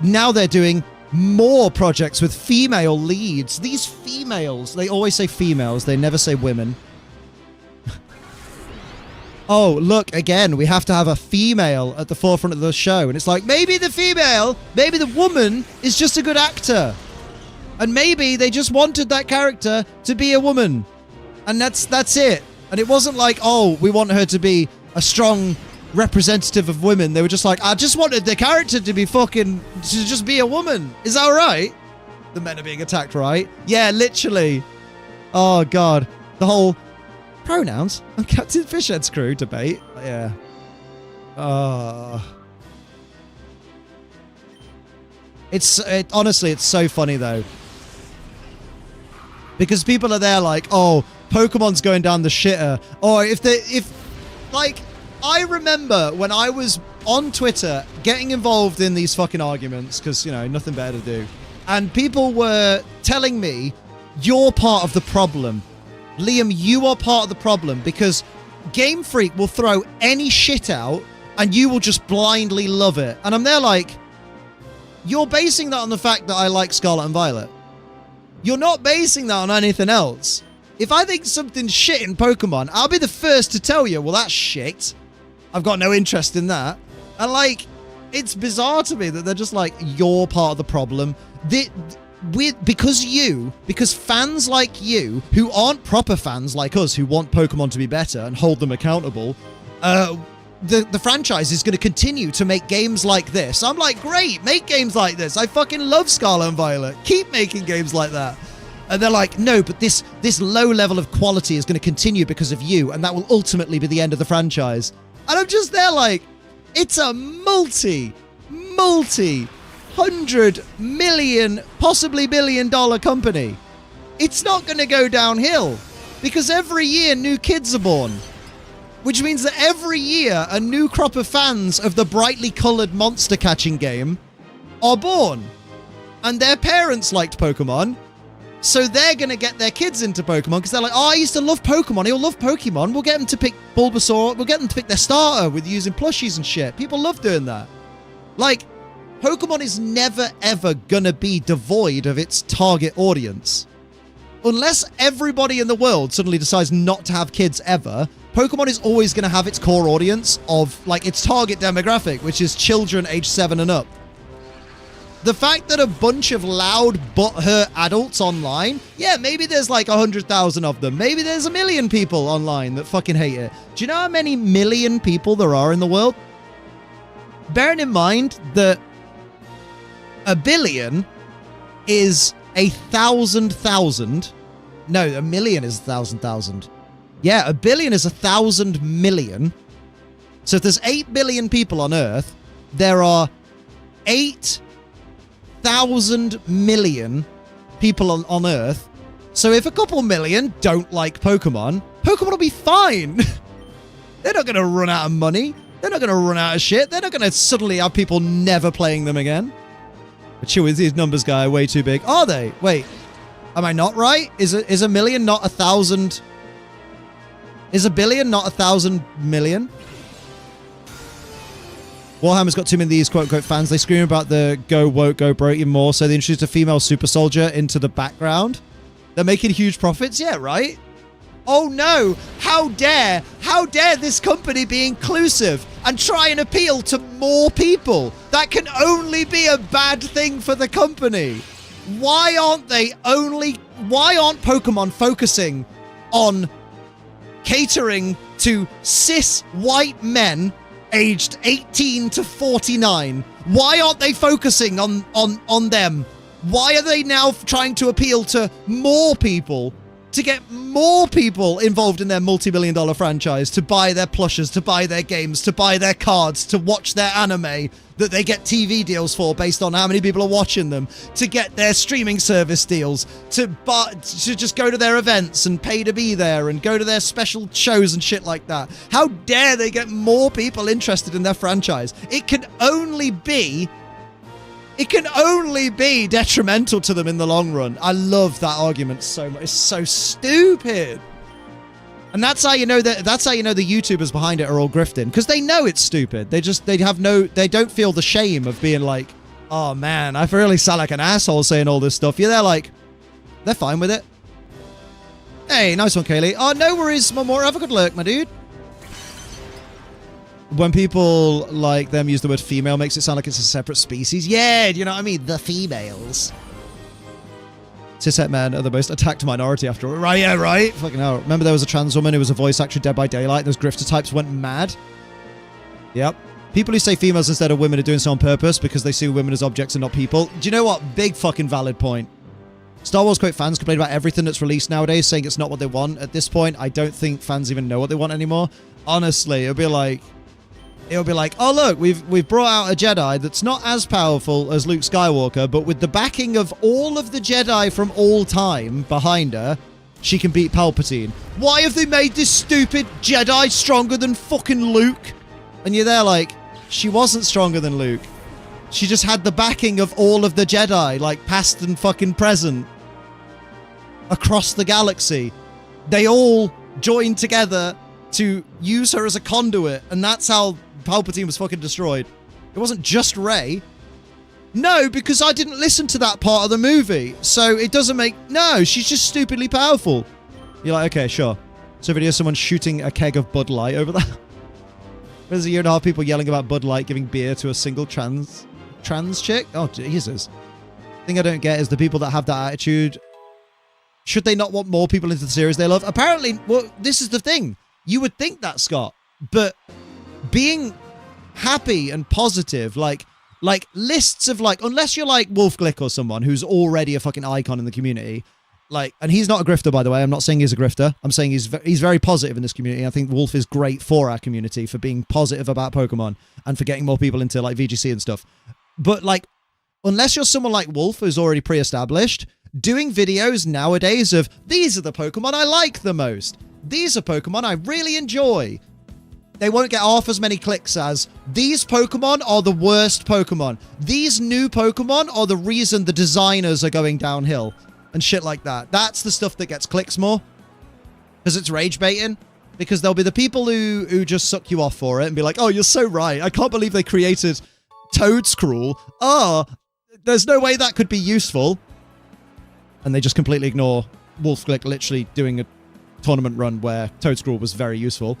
Speaker 1: Now they're doing more projects with female leads. These females, they always say females, they never say women. Oh, look, again, we have to have a female at the forefront of the show. And it's like, maybe the female, maybe the woman is just a good actor. And maybe they just wanted that character to be a woman. And that's it. And it wasn't like, oh, we want her to be a strong representative of women. They were just like, I just wanted the character to be to just be a woman. Is that right? The men are being attacked, right? Yeah, literally. Oh, God. The whole pronouns on Captain Fishhead's crew debate. Yeah. Honestly, it's so funny, though. Because people are there like, oh, Pokemon's going down the shitter. Or like, I remember when I was on Twitter getting involved in these fucking arguments, because, you know, nothing better to do. And people were telling me, you're part of the problem. Liam, you are part of the problem because Game Freak will throw any shit out and you will just blindly love it. And I'm there like, you're basing that on the fact that I like Scarlet and Violet. You're not basing that on anything else. If I think something's shit in Pokemon, I'll be the first to tell you, well, that's shit. I've got no interest in that. And like, it's bizarre to me that they're just like, you're part of the problem. Because fans like you, who aren't proper fans like us, who want Pokemon to be better and hold them accountable, the franchise is going to continue to make games like this. I'm like, great, make games like this. I fucking love Scarlet and Violet. Keep making games like that. And they're like, no, but this low level of quality is going to continue because of you, and that will ultimately be the end of the franchise. And I'm just there like, it's a multi-hundred million, possibly billion-dollar company. It's not going to go downhill because every year new kids are born, which means that every year a new crop of fans of the brightly colored monster catching game are born, and their parents liked Pokemon. So they're going to get their kids into Pokemon because they're like, oh, I used to love Pokemon. He'll love Pokemon. We'll get them to pick Bulbasaur. We'll get them to pick their starter with using plushies and shit. People love doing that. Like, Pokemon is never, ever going to be devoid of its target audience. Unless everybody in the world suddenly decides not to have kids ever, Pokemon is always going to have its core audience of, like, its target demographic, which is children age 7 and up. The fact that a bunch of loud, butthurt adults online, yeah, maybe there's like 100,000 of them. Maybe there's 1 million people online that fucking hate it. Do you know how many million people there are in the world? Bearing in mind that 1 billion is 1,000,000. No, 1 million is 1,000,000. Yeah, 1 billion is 1,000 million. So if there's 8 billion people on Earth, there are 8,000 million people on Earth. So if a couple million don't like Pokemon, Pokemon will be fine. They're not going to run out of money. They're not going to run out of shit. They're not going to suddenly have people never playing them again. But chill, these numbers, guy, are way too big. Are they? Wait, am I not right? Is 1 million not 1,000? Is 1 billion not 1,000 million? Warhammer's got too many of these quote-unquote fans. They scream about the go woke, go broke even more, so they introduced a female super soldier into the background. They're making huge profits. Yeah, right? Oh no! How dare this company be inclusive and try and appeal to more people? That can only be a bad thing for the company. Why aren't Pokemon focusing on catering to cis white men aged 18 to 49? Why aren't they focusing on them? Why are they now trying to appeal to more people, to get more people involved in their multi-billion-dollar franchise, to buy their plushes, to buy their games, to buy their cards, to watch their anime that they get TV deals for based on how many people are watching them, to get their streaming service deals, to just go to their events and pay to be there and go to their special shows and shit like that? How dare they get more people interested in their franchise? It can only be detrimental to them in the long run. I love that argument so much. It's so stupid. And that's how you know the YouTubers behind it are all grifting, because they know it's stupid. They don't feel the shame of being like, oh man, I really sound like an asshole saying all this stuff. Yeah, they're fine with it. Hey, nice one, Kaylee. Oh, no worries, Mamora. Have a good look, my dude. When people like them use the word female, makes it sound like it's a separate species. Yeah, do you know what I mean? The females. Cishet men are the most attacked minority after all. Right, yeah, right. Fucking hell. Remember there was a trans woman who was a voice actor Dead by Daylight? Those grifter types went mad. Yep. People who say females instead of women are doing so on purpose because they see women as objects and not people. Do you know what? Big fucking valid point. Star Wars quote fans complain about everything that's released nowadays, saying it's not what they want. At this point, I don't think fans even know what they want anymore. Honestly, it'll be like, oh look, we've brought out a Jedi that's not as powerful as Luke Skywalker, but with the backing of all of the Jedi from all time behind her, she can beat Palpatine. Why have they made this stupid Jedi stronger than fucking Luke? And you're there like, she wasn't stronger than Luke. She just had the backing of all of the Jedi, like past and fucking present, across the galaxy. They all joined together to use her as a conduit, and that's how Palpatine was fucking destroyed. It wasn't just Rey. No, because I didn't listen to that part of the movie, so it doesn't make... No, she's just stupidly powerful. You're like, okay, sure. So video someone shooting a keg of Bud Light over there. There's a year and a half people yelling about Bud Light giving beer to a single trans chick? Oh, Jesus. The thing I don't get is the people that have that attitude. Should they not want more people into the series they love? Apparently, well, this is the thing. You would think that, Scott. But being happy and positive, like lists of like, unless you're like Wolf Glick or someone who's already a fucking icon in the community, like, and he's not a grifter, by the way. I'm not saying he's a grifter. I'm saying he's very positive in this community. I think Wolf is great for our community for being positive about Pokemon and for getting more people into like VGC and stuff. But like, unless you're someone like Wolf who's already pre-established, doing videos nowadays of these are the Pokemon I like the most. These are Pokemon I really enjoy. They won't get half as many clicks as these Pokemon are the worst Pokemon. These new Pokemon are the reason the designers are going downhill. And shit like that. That's the stuff that gets clicks more. Because it's rage baiting. Because there'll be the people who just suck you off for it and be like, oh, you're so right. I can't believe they created Toadscruel. Oh, there's no way that could be useful. And they just completely ignore Wolf Glick literally doing a tournament run where Toadscruel was very useful.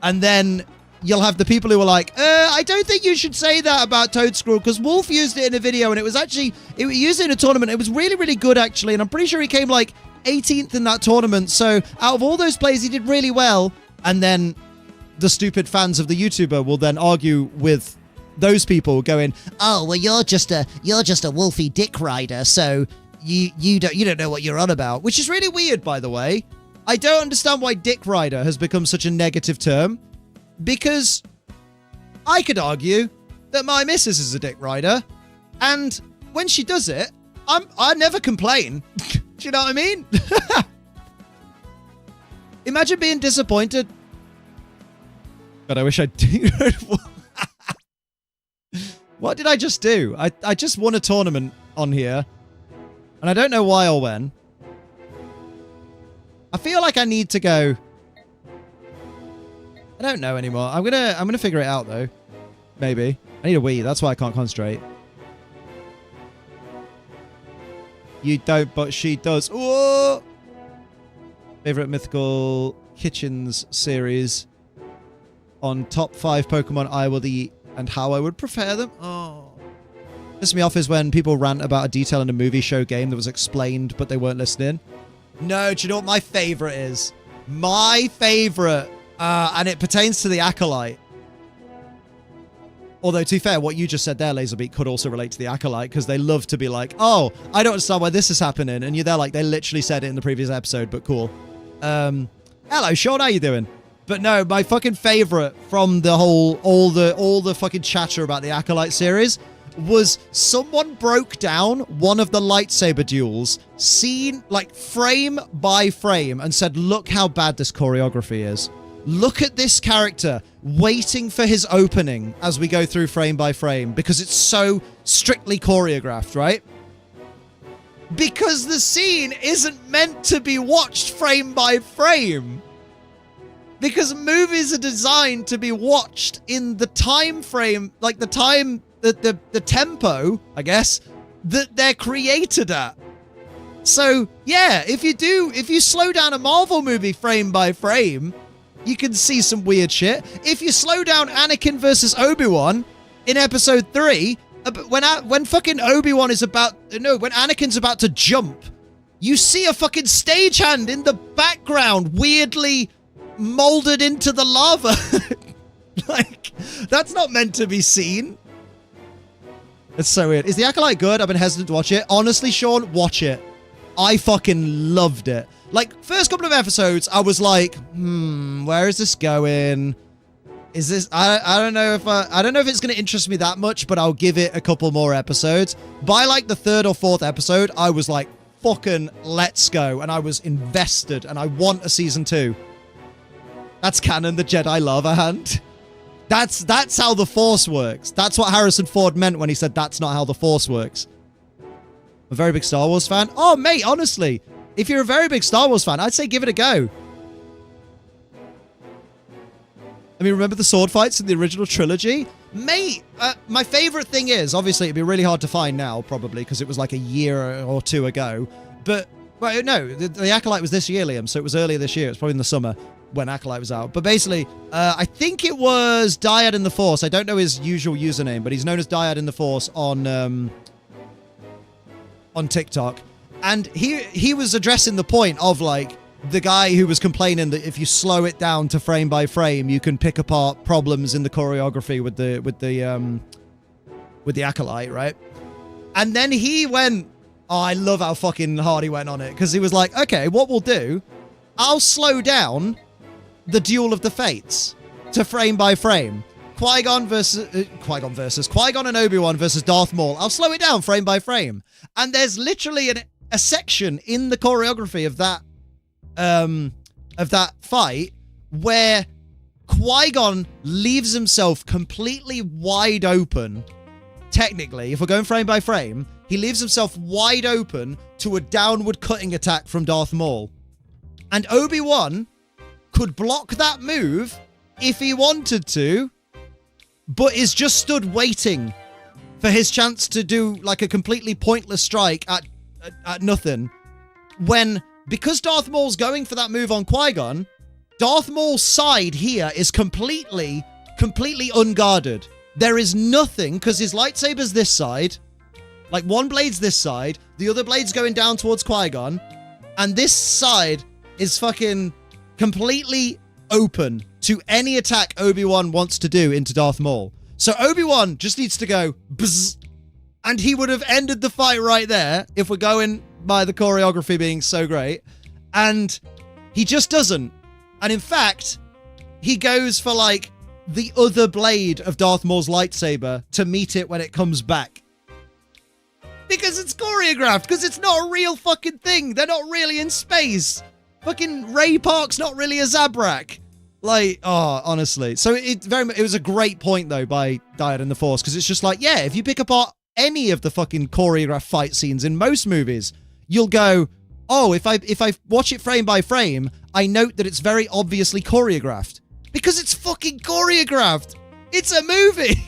Speaker 1: And then you'll have the people who are like, I don't think you should say that about Toadscruel because Wolf used it in a video and it was actually, it used it in a tournament. It was really, really good actually. And I'm pretty sure he came like 18th in that tournament. So out of all those plays, he did really well. And then the stupid fans of the YouTuber will then argue with those people going, oh, well, you're just a Wolfie dick rider. So you don't know what you're on about, which is really weird, by the way. I don't understand why dick rider has become such a negative term. Because I could argue that my missus is a dick rider, and when she does it, I never complain. Do you know what I mean? Imagine being disappointed. God, I wish I did. What did I just do? I just won a tournament on here, and I don't know why or when. I feel like I need to go... I don't know anymore. I'm gonna figure it out though. Maybe. I need a Wii. That's why I can't concentrate. You don't, but she does. Whoa! Favorite Mythical Kitchens series on top 5 Pokemon I will eat and how I would prepare them. Oh. Pisses me off is when people rant about a detail in a movie show game that was explained but they weren't listening. No, do you know what my favorite is? My favorite. And it pertains to the Acolyte. Although, to be fair, what you just said there, Laserbeak, could also relate to the Acolyte, because they love to be like, oh, I don't understand why this is happening. And you're there like, they literally said it in the previous episode, but cool. Hello, Sean, how you doing? But no, my fucking favorite from the whole, all the fucking chatter about the Acolyte series was someone broke down one of the lightsaber duels, seen like frame by frame, and said, look how bad this choreography is. Look at this character waiting for his opening as we go through frame by frame because it's so strictly choreographed, right? Because the scene isn't meant to be watched frame by frame. Because movies are designed to be watched in the time frame, like the time, the tempo, I guess, that they're created at. So, yeah, if you slow down a Marvel movie frame by frame, you can see some weird shit. If you slow down Anakin versus Obi-Wan in episode 3, when fucking Obi-Wan is when Anakin's about to jump you see a fucking stagehand in the background, weirdly molded into the lava. Like, that's not meant to be seen. It's so weird. Is The Acolyte good? I've been hesitant to watch it. Honestly, Sean, watch it. I fucking loved it. Like, first couple of episodes, I was like, where is this going? Is this... I don't know if I don't know if it's going to interest me that much, but I'll give it a couple more episodes. By, like, the third or fourth episode, I was like, fucking let's go. And I was invested, and I want a season 2. That's canon, the Jedi lava hand. That's how the Force works. That's what Harrison Ford meant when he said that's not how the Force works. I'm a very big Star Wars fan. Oh, mate, honestly, if you're a very big Star Wars fan, I'd say give it a go. I mean, remember the sword fights in the original trilogy? Mate, my favorite thing is, obviously, it'd be really hard to find now, probably, because it was like a year or two ago. But, well, no, the Acolyte was this year, Liam, so it was earlier this year. It's probably in the summer when Acolyte was out. But basically, I think it was Dyad in the Force. I don't know his usual username, but he's known as Dyad in the Force on TikTok. And he was addressing the point of, like, the guy who was complaining that if you slow it down to frame by frame, you can pick apart problems in the choreography with the Acolyte, right? And then he went, oh, I love how fucking hard he went on it, because he was like, okay, what we'll do, I'll slow down the Duel of the Fates to frame by frame. Qui-Gon and Obi-Wan versus Darth Maul. I'll slow it down frame by frame. And there's literally a section in the choreography of that fight where Qui-Gon leaves himself completely wide open. Technically, if we're going frame by frame, he leaves himself wide open to a downward cutting attack from Darth Maul. And Obi-Wan could block that move if he wanted to, but is just stood waiting for his chance to do like a completely pointless strike at nothing. Because Darth Maul's going for that move on Qui-Gon, Darth Maul's side here is completely unguarded. There is nothing, because his lightsaber's this side, like one blade's this side, the other blade's going down towards Qui-Gon, and this side is fucking completely open to any attack Obi-Wan wants to do into Darth Maul. So Obi-Wan just needs to go bzz, and he would have ended the fight right there if we're going by the choreography being so great. And he just doesn't. And in fact, he goes for like the other blade of Darth Maul's lightsaber to meet it when it comes back. Because it's choreographed, because it's not a real fucking thing. They're not really in space. Fucking Ray Park's not really a Zabrak. Like, oh, honestly. So it was a great point, though, by Dyad in the Force, because it's just like, yeah, if you pick apart any of the fucking choreographed fight scenes in most movies, you'll go, oh, if I watch it frame by frame, I note that it's very obviously choreographed. Because it's fucking choreographed. It's a movie.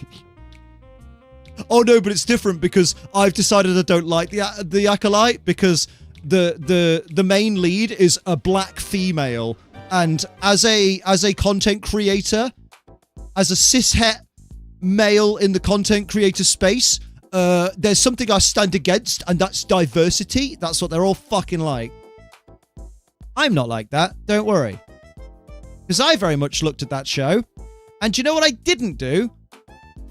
Speaker 1: Oh, no, but it's different because I've decided I don't like the Acolyte because the main lead is a black female. And as a content creator, as a cishet male in the content creator space, there's something I stand against, and that's diversity. That's what they're all fucking like. I'm not like that. Don't worry. Because I very much looked at that show. And do you know what I didn't do?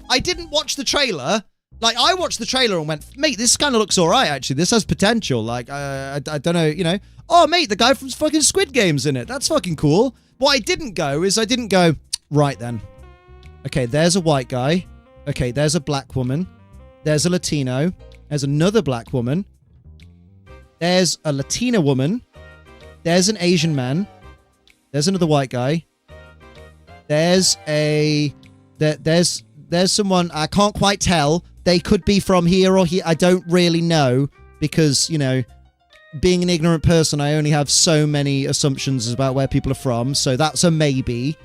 Speaker 1: I didn't watch the trailer. Like, I watched the trailer and went, mate, this kind of looks all right, actually. This has potential. Like, I don't know, you know. Oh, mate, the guy from fucking Squid Game's in it. That's fucking cool. What I didn't go is I didn't go, right then. Okay, there's a white guy. Okay, there's a black woman. There's a Latino. There's another black woman. There's a Latina woman. There's an Asian man. There's another white guy. There's someone, I can't quite tell. They could be from here or here. I don't really know because, you know, being an ignorant person, I only have so many assumptions about where people are from. So that's a maybe.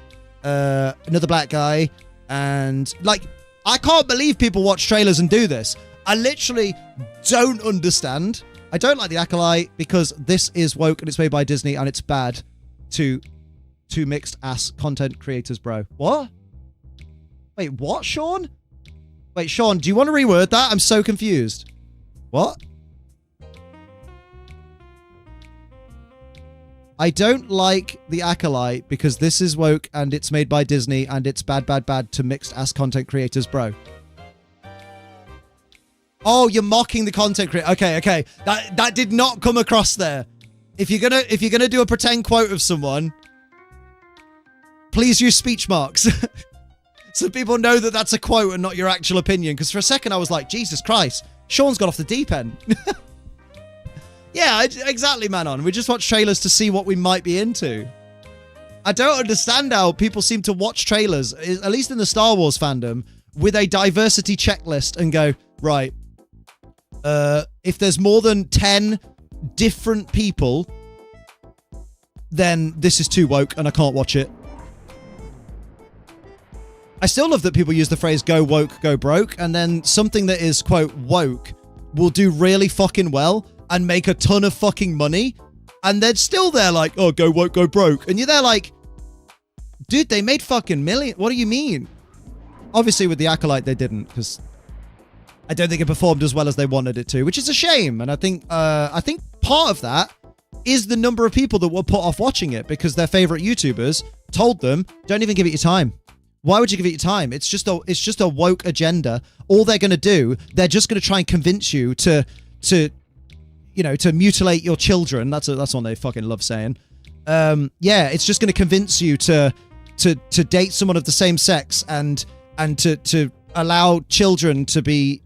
Speaker 1: Another black guy. And, like, I can't believe people watch trailers and do this. I literally don't understand. I don't like The Acolyte because this is woke and it's made by Disney and it's bad to mixed ass content creators, bro. What? Wait, what, Sean? Wait, Sean, do you want to reword that? I'm so confused. What? I don't like The Acolyte because this is woke and it's made by Disney and it's bad, bad, bad to mixed-ass content creators, bro. Oh, you're mocking the content creator. Okay. That did not come across there. If you're gonna do a pretend quote of someone, please use speech marks. So people know that that's a quote and not your actual opinion. Because for a second I was like, Jesus Christ, Sean's got off the deep end. Yeah, exactly, Manon. We just watch trailers to see what we might be into. I don't understand how people seem to watch trailers, at least in the Star Wars fandom, with a diversity checklist and go, right, if there's more than 10 different people, then this is too woke and I can't watch it. I still love that people use the phrase go woke, go broke, and then something that is, quote, woke will do really fucking well and make a ton of fucking money, and they're still there like, oh, go woke, go broke. And you're there like, dude, they made fucking million. What do you mean? Obviously, with The Acolyte, they didn't, because I don't think it performed as well as they wanted it to, which is a shame. And I think part of that is the number of people that were put off watching it because their favorite YouTubers told them, don't even give it your time. Why would you give it your time? It's just a woke agenda. All they're going to do, they're just going to try and convince you to mutilate your children. That's one they fucking love saying. Yeah, it's just going to convince you to date someone of the same sex and to allow children to be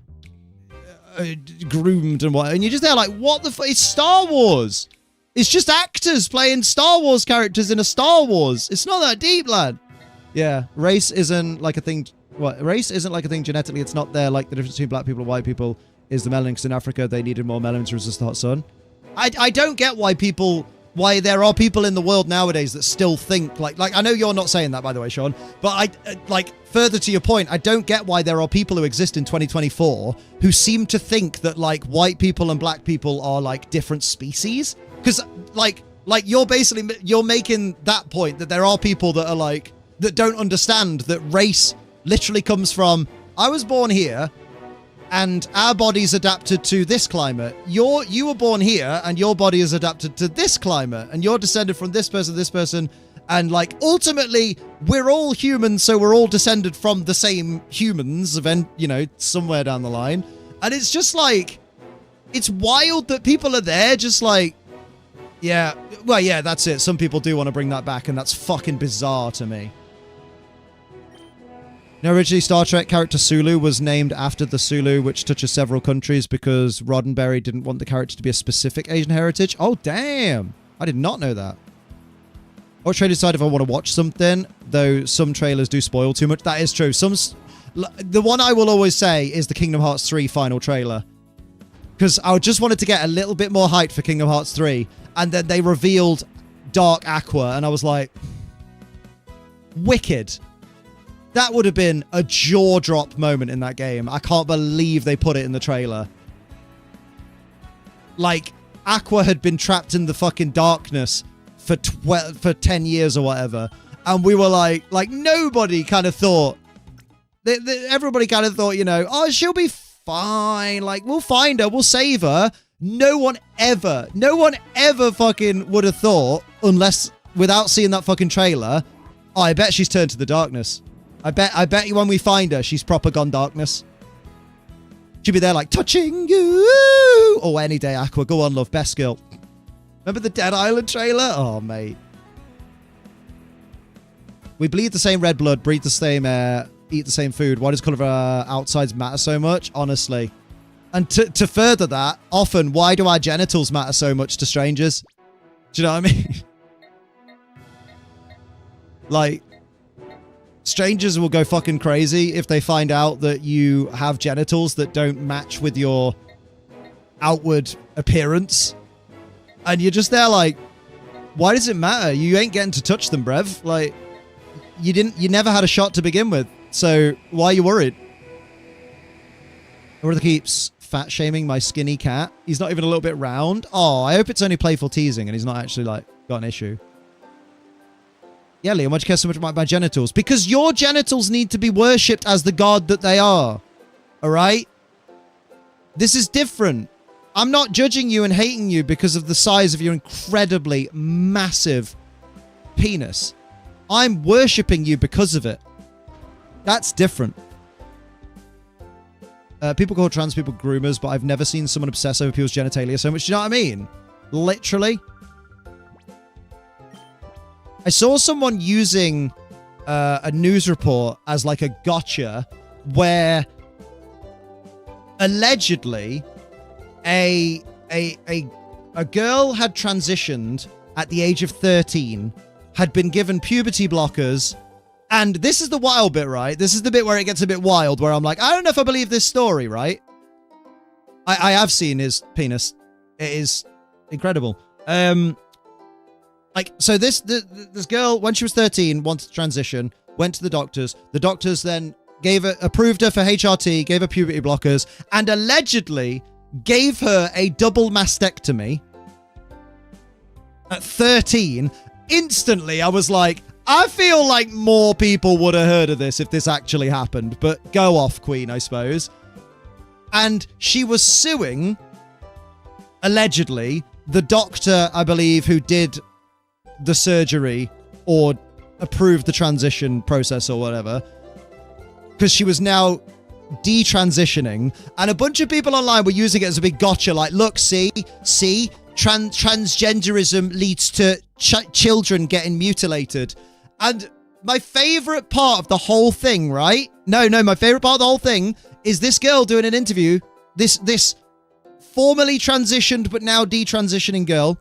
Speaker 1: groomed and what. And you're just there like, what the fuck? It's Star Wars. It's just actors playing Star Wars characters in a Star Wars. It's not that deep, lad. Yeah, race isn't like a thing. What? Race isn't like a thing genetically. It's not there like the difference between black people and white people is the melanin, because in Africa they needed more melanin to resist the hot sun. I don't get why there are people in the world nowadays that still think like I know you're not saying that, by the way, Sean, but further to your point, I don't get why there are people who exist in 2024 who seem to think that like white people and black people are like different species, because like you're making that point that there are people that are like that don't understand that race literally comes from, I was born here and our body's adapted to this climate. You were born here and your body is adapted to this climate and you're descended from this person. And like, ultimately we're all humans. So we're all descended from the same humans somewhere down the line. And it's just like, it's wild that people are there just like, yeah, well, yeah, that's it. Some people do want to bring that back and that's fucking bizarre to me. Now, originally, Star Trek character Sulu was named after the Sulu, which touches several countries because Roddenberry didn't want the character to be a specific Asian heritage. Oh, damn. I did not know that. I'll try to decide if I want to watch something, though some trailers do spoil too much. That is true. The one I will always say is the Kingdom Hearts 3 final trailer. Because I just wanted to get a little bit more hype for Kingdom Hearts 3, and then they revealed Dark Aqua, and I was like, wicked. That would have been a jaw-drop moment in that game. I can't believe they put it in the trailer. Like, Aqua had been trapped in the fucking darkness for 10 years or whatever. And we were like nobody kind of thought... everybody kind of thought, oh, she'll be fine. Like, we'll find her. We'll save her. No one ever fucking would have thought, unless without seeing that fucking trailer, oh, I bet she's turned to the darkness. I bet you when we find her, she's proper gone darkness. She'll be there like, touching you. Oh, any day, Aqua. Go on, love. Best skill. Remember the Dead Island trailer? Oh, mate. We bleed the same red blood, breathe the same air, eat the same food. Why does colour of our outsides matter so much? Honestly. And to further that, often, why do our genitals matter so much to strangers? Do you know what I mean? Like... strangers will go fucking crazy if they find out that you have genitals that don't match with your outward appearance. And you're just there like, why does it matter? You ain't getting to touch them, brev. Like, you never had a shot to begin with. So why are you worried? Or keeps fat shaming my skinny cat. He's not even a little bit round. Oh, I hope it's only playful teasing and he's not actually like got an issue. Yeah, Liam, why'd you care so much about my genitals? Because your genitals need to be worshipped as the god that they are. Alright? This is different. I'm not judging you and hating you because of the size of your incredibly massive penis. I'm worshipping you because of it. That's different. People call trans people groomers, but I've never seen someone obsess over people's genitalia so much. Do you know what I mean? Literally. I saw someone using a news report as like a gotcha where allegedly a girl had transitioned at the age of 13, had been given puberty blockers, and this is the wild bit, right? This is the bit where it gets a bit wild, where I'm like, I don't know if I believe this story, right? I have seen his penis. It is incredible. Like, so this girl, when she was 13, wanted to transition, went to the doctors. The doctors then approved her for HRT, gave her puberty blockers, and allegedly gave her a double mastectomy at 13. Instantly, I was like, I feel like more people would have heard of this if this actually happened, but go off, Queen, I suppose. And she was suing, allegedly, the doctor, I believe, who did the surgery or approved the transition process or whatever, because she was now detransitioning, and a bunch of people online were using it as a big gotcha, like, look, see, transgenderism leads to children getting mutilated. And my favorite part of the whole thing, right? No, my favorite part of the whole thing is this girl doing an interview, this formerly transitioned but now detransitioning girl,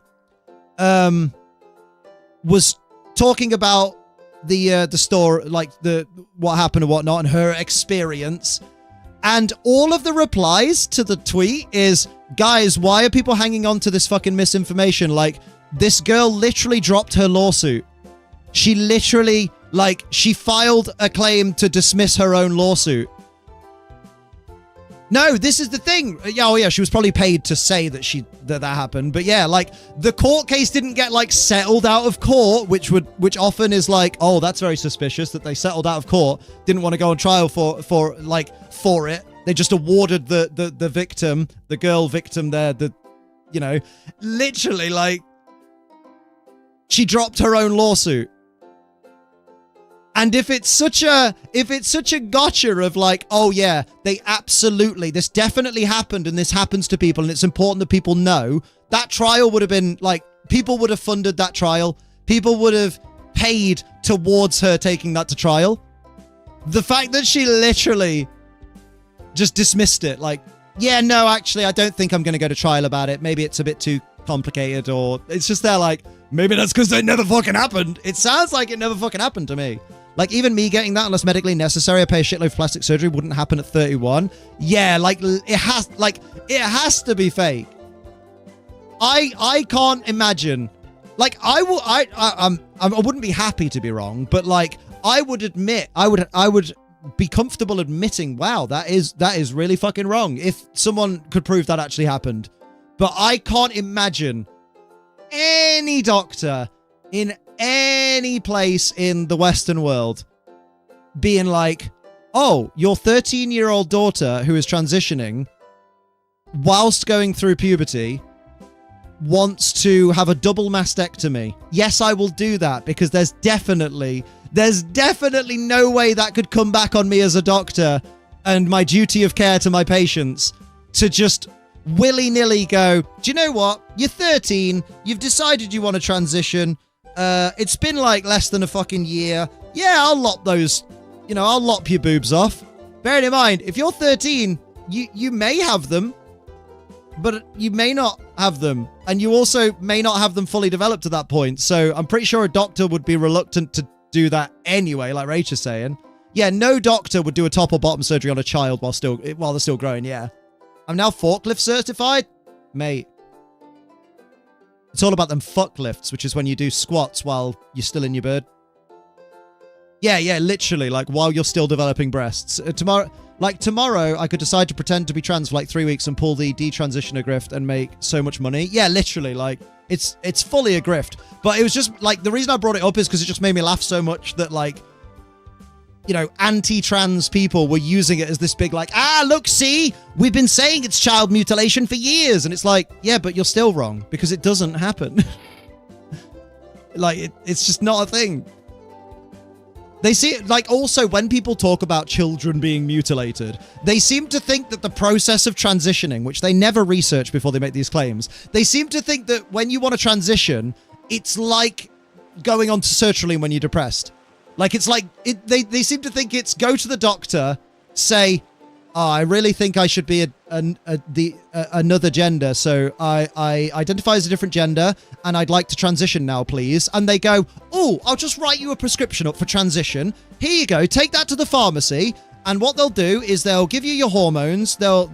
Speaker 1: was talking about the story, like what happened and whatnot, and her experience. And all of the replies to the tweet is, guys, why are people hanging on to this fucking misinformation? Like, this girl literally dropped her lawsuit. She literally, like, she filed a claim to dismiss her own lawsuit. No, this is the thing. Oh yeah, she was probably paid to say that that happened. But yeah, like, the court case didn't get, like, settled out of court, which often is like, oh, that's very suspicious that they settled out of court. Didn't want to go on trial for it. They just awarded the victim, the girl victim there, literally, like, she dropped her own lawsuit. And if it's such a gotcha of like, oh yeah, this definitely happened and this happens to people and it's important that people know, that trial would have been like, people would have funded that trial. People would have paid towards her taking that to trial. The fact that she literally just dismissed it, like, yeah, no, actually, I don't think I'm going to go to trial about it. Maybe it's a bit too complicated, or it's just there like, maybe that's because it never fucking happened. It sounds like it never fucking happened to me. Like, even me getting that, unless medically necessary, I pay a shitload for plastic surgery, wouldn't happen at 31. Yeah, like, it has to be fake. I can't imagine. Like, I wouldn't be happy to be wrong, but like, I would admit, I would be comfortable admitting, wow, that is really fucking wrong, if someone could prove that actually happened. But I can't imagine any doctor in any place in the Western world being like, oh, your 13-year-old daughter who is transitioning whilst going through puberty wants to have a double mastectomy. Yes, I will do that, because there's definitely no way that could come back on me as a doctor and my duty of care to my patients to just willy-nilly go, do you know what? You're 13. You've decided you want to transition. It's been like less than a fucking year. Yeah, I'll lop those, I'll lop your boobs off. Bearing in mind, if you're 13, you may have them, but you may not have them. And you also may not have them fully developed at that point. So I'm pretty sure a doctor would be reluctant to do that anyway, like Rach is saying. Yeah, no doctor would do a top or bottom surgery on a child while they're still growing, yeah. I'm now forklift certified? Mate. It's all about them fuck lifts, which is when you do squats while you're still in your bird. Yeah, literally, like, while you're still developing breasts. Tomorrow, I could decide to pretend to be trans for like 3 weeks and pull the detransitioner grift and make so much money. Yeah, literally, like, it's fully a grift. But it was just, like, the reason I brought it up is because it just made me laugh so much that, like, anti-trans people were using it as this big like, look, see, we've been saying it's child mutilation for years. And it's like, yeah, but you're still wrong because it doesn't happen. Like, it's just not a thing. They see it, like, also when people talk about children being mutilated, they seem to think that the process of transitioning, which they never research before they make these claims, they seem to think that when you want to transition, it's like going on to sertraline when you're depressed. Like, it's like, they seem to think it's go to the doctor, say, I really think I should be another gender, so I identify as a different gender, and I'd like to transition now, please. And they go, oh, I'll just write you a prescription up for transition. Here you go, take that to the pharmacy, and what they'll do is they'll give you your hormones, they'll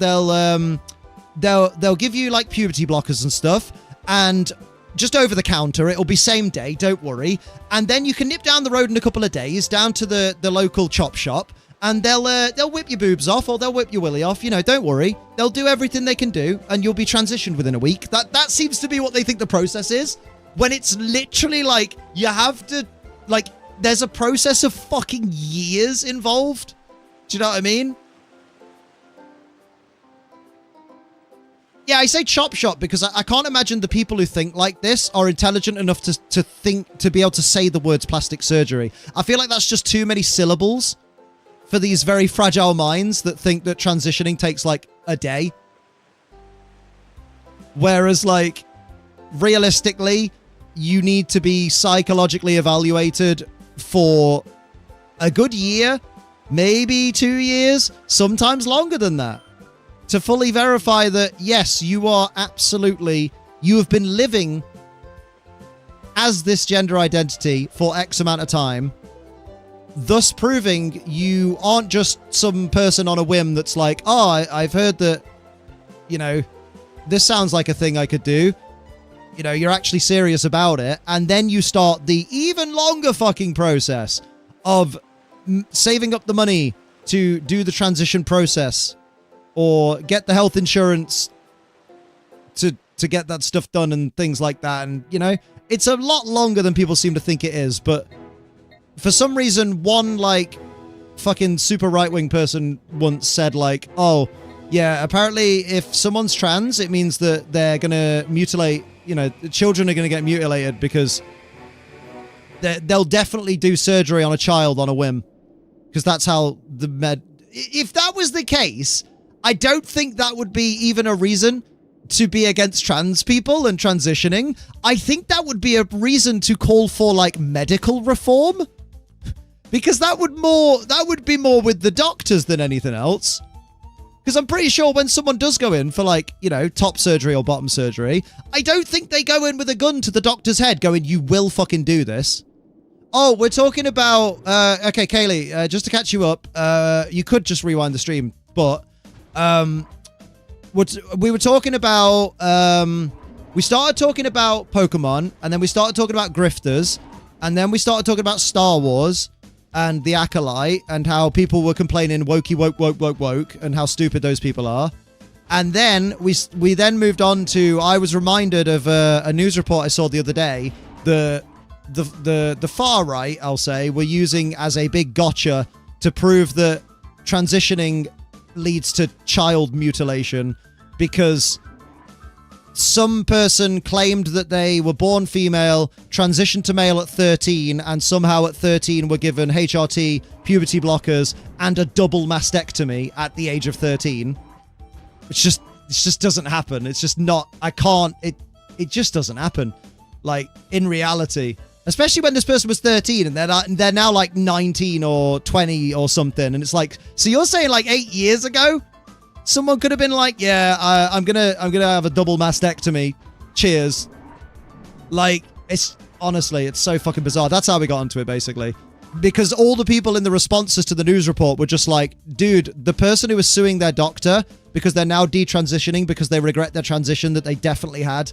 Speaker 1: give you, like, puberty blockers and stuff, and just over the counter, it'll be same day, don't worry. And then you can nip down the road in a couple of days, down to the local chop shop, and they'll whip your boobs off, or they'll whip your willy off. Don't worry. They'll do everything they can do, and you'll be transitioned within a week. That seems to be what they think the process is. When it's literally like, you have to, like, there's a process of fucking years involved. Do you know what I mean? Yeah, I say chop shop because I can't imagine the people who think like this are intelligent enough to be able to say the words plastic surgery. I feel like that's just too many syllables for these very fragile minds that think that transitioning takes like a day. Whereas, like, realistically, you need to be psychologically evaluated for a good year, maybe 2 years, sometimes longer than that, to fully verify that, yes, you have been living as this gender identity for X amount of time, thus proving you aren't just some person on a whim that's like, oh, I've heard that, this sounds like a thing I could do. You're actually serious about it. And then you start the even longer fucking process of saving up the money to do the transition process, or get the health insurance to get that stuff done and things like that. And, it's a lot longer than people seem to think it is. But for some reason, one, like, fucking super right-wing person once said, like, oh, yeah, apparently if someone's trans, it means that they're going to mutilate, children are going to get mutilated because they'll definitely do surgery on a child on a whim. Because that's how if that was the case, I don't think that would be even a reason to be against trans people and transitioning. I think that would be a reason to call for, like, medical reform. Because that would be more with the doctors than anything else. Because I'm pretty sure when someone does go in for, like, top surgery or bottom surgery, I don't think they go in with a gun to the doctor's head going, you will fucking do this. Oh, we're talking about, okay, Kaylee, just to catch you up, you could just rewind the stream, but we were talking about, we started talking about Pokemon, and then we started talking about grifters, and then we started talking about Star Wars and the Acolyte, and how people were complaining wokey woke, and how stupid those people are. And then we then moved on to, I was reminded of a news report I saw the other day, the far right, I'll say, were using as a big gotcha to prove that transitioning leads to child mutilation because some person claimed that they were born female, transitioned to male at 13, and somehow at 13 were given HRT, puberty blockers, and a double mastectomy at the age of 13. It just doesn't happen. It's just not, it just doesn't happen. Like, in reality. Especially when this person was 13 and they're now like 19 or 20 or something. And it's like, so you're saying like 8 years ago, someone could have been like, yeah, I'm gonna have a double mastectomy. Cheers. Like, it's honestly, it's so fucking bizarre. That's how we got onto it, basically. Because all the people in the responses to the news report were just like, dude, the person who was suing their doctor because they're now detransitioning because they regret their transition that they definitely had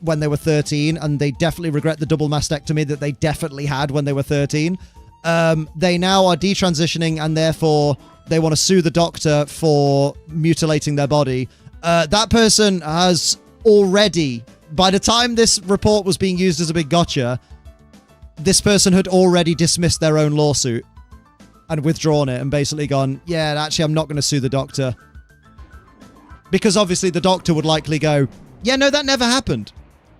Speaker 1: when they were 13, and they definitely regret the double mastectomy that they definitely had when they were 13. They now are detransitioning, and therefore they want to sue the doctor for mutilating their body. That person has already, by the time this report was being used as a big gotcha, this person had already dismissed their own lawsuit and withdrawn it and basically gone, yeah, actually, I'm not going to sue the doctor. Because obviously the doctor would likely go, yeah, no, that never happened.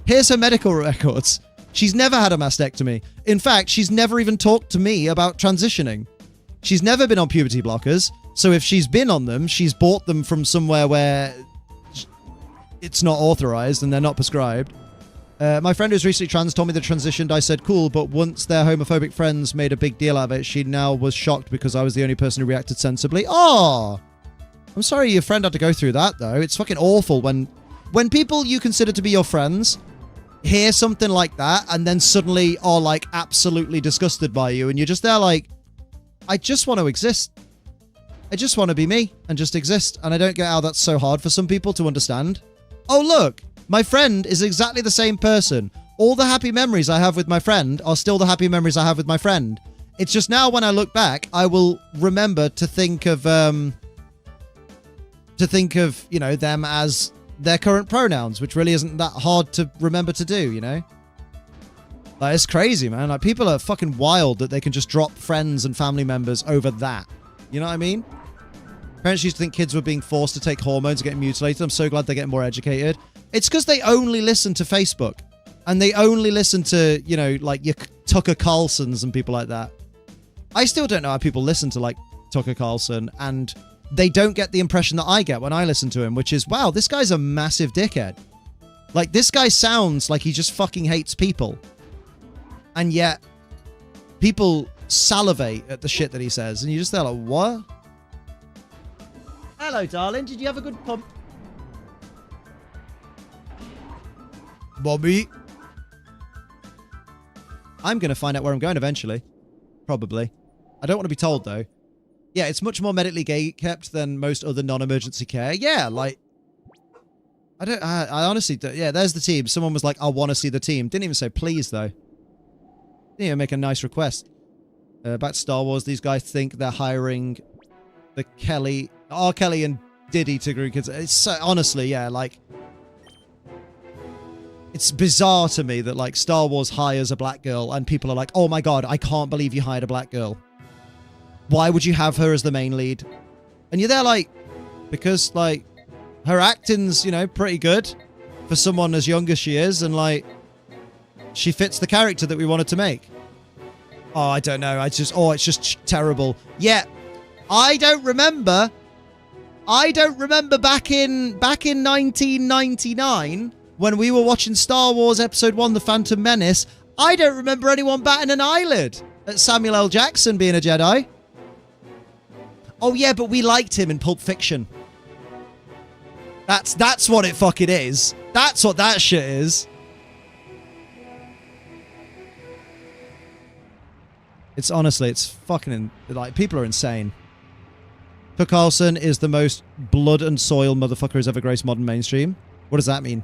Speaker 1: Here's her medical records. She's never had a mastectomy. In fact, she's never even talked to me about transitioning. She's never been on puberty blockers. So if she's been on them, she's bought them from somewhere where it's not authorized and they're not prescribed. My friend who's recently trans told me they transitioned. I said, cool, but once their homophobic friends made a big deal out of it, she now was shocked because I was the only person who reacted sensibly. Oh, I'm sorry your friend had to go through that, though. It's fucking awful when people you consider to be your friends hear something like that and then suddenly are, like, absolutely disgusted by you. And you're just there like, I just want to exist. I just want to be me and just exist. And I don't get how that's so hard for some people to understand. Oh, look. My friend is exactly the same person. All the happy memories I have with my friend are still the happy memories I have with my friend. It's just now when I look back, I will remember to think of, you know, them as their current pronouns, which really isn't that hard to remember to do, you know? Like, it's crazy, man. Like, people are fucking wild that they can just drop friends and family members over that. You know what I mean? Parents used to think kids were being forced to take hormones and getting mutilated. I'm so glad they're getting more educated. It's because they only listen to Facebook. And they only listen to, you know, like your Tucker Carlsons and people like that. I still don't know how people listen to, like, Tucker Carlson. And they don't get the impression that I get when I listen to him, which is, wow, this guy's a massive dickhead. Like, this guy sounds like he just fucking hates people. And yet, people salivate at the shit that he says. And you're just there like, what? Hello, darling. Did you have a good pump? Bobby. I'm going to find out where I'm going eventually. Probably. I don't want to be told, though. Yeah, it's much more medically kept than most other non-emergency care. Yeah, like... I honestly... Yeah, there's the team. Someone was like, I want to see the team. Didn't even say please, though. Didn't even make a nice request. Back to Star Wars. These guys think they're hiring the R. Kelly and Diddy to grow kids. It's so, honestly, yeah, like... It's bizarre to me that, like, Star Wars hires a black girl and people are like, oh my god, I can't believe you hired a black girl. Why would you have her as the main lead? And you're there like, because, like, her acting's, you know, pretty good for someone as young as she is, and, like, she fits the character that we wanted to make. Oh, I don't know. It's just terrible. Yeah, I don't remember back in 1999 when we were watching Star Wars Episode 1, The Phantom Menace. I don't remember anyone batting an eyelid at Samuel L. Jackson being a Jedi. Oh yeah, but we liked him in Pulp Fiction. That's what it fucking is. That's what that shit is. It's honestly, it's fucking, like, people are insane. Tucker Carlson is the most blood and soil motherfucker who's ever graced modern mainstream. What does that mean?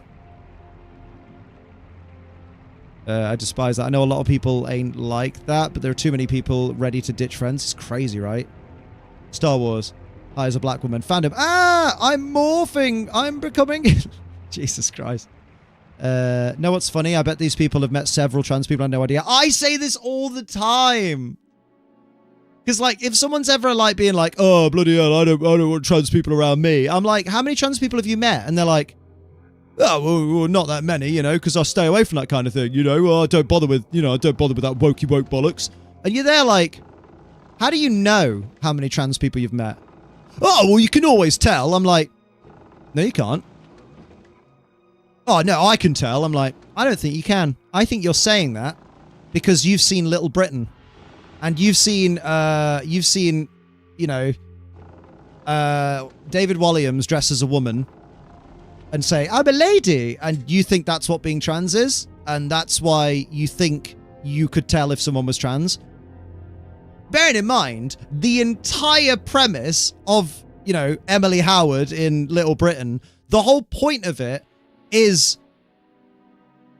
Speaker 1: I despise that. I know a lot of people ain't like that, but there are too many people ready to ditch friends. It's crazy, right? Star Wars. Hi, as a black woman. Fandom. Ah! I'm morphing! I'm becoming... Jesus Christ. Know what's funny? I bet these people have met several trans people. I have no idea. I say this all the time! Because, like, if someone's ever, like, being like, oh, bloody hell, I don't want trans people around me. I'm like, how many trans people have you met? And they're like, oh, well, not that many, you know, because I stay away from that kind of thing, you know. Well, I don't bother with, you know, I don't bother with that wokey woke bollocks. And you're there like, how do you know how many trans people you've met? Oh, well, you can always tell. I'm like, no, you can't. Oh, no, I can tell. I'm like, I don't think you can. I think you're saying that because you've seen Little Britain. And you've seen, you know, David Walliams dress as a woman and say, I'm a lady. And you think that's what being trans is? And that's why you think you could tell if someone was trans? Bearing in mind, the entire premise of, you know, Emily Howard in Little Britain, the whole point of it is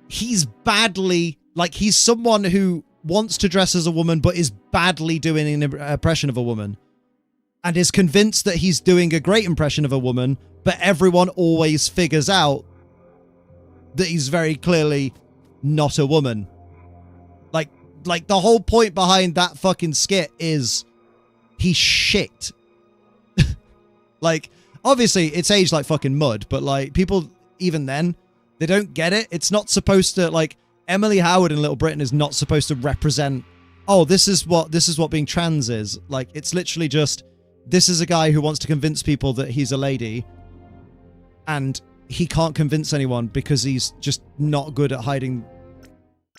Speaker 1: he's badly, like, he's someone who wants to dress as a woman but is badly doing an impression of a woman and is convinced that he's doing a great impression of a woman, but everyone always figures out that he's very clearly not a woman. Like the whole point behind that fucking skit is He's shit. Like, obviously, it's aged like fucking mud, but, like, people, even then, they don't get it. It's not supposed to, like, Emily Howard in Little Britain is not supposed to represent, oh, this is what being trans is. Like, it's literally just, this is a guy who wants to convince people that he's a lady, and he can't convince anyone because he's just not good at hiding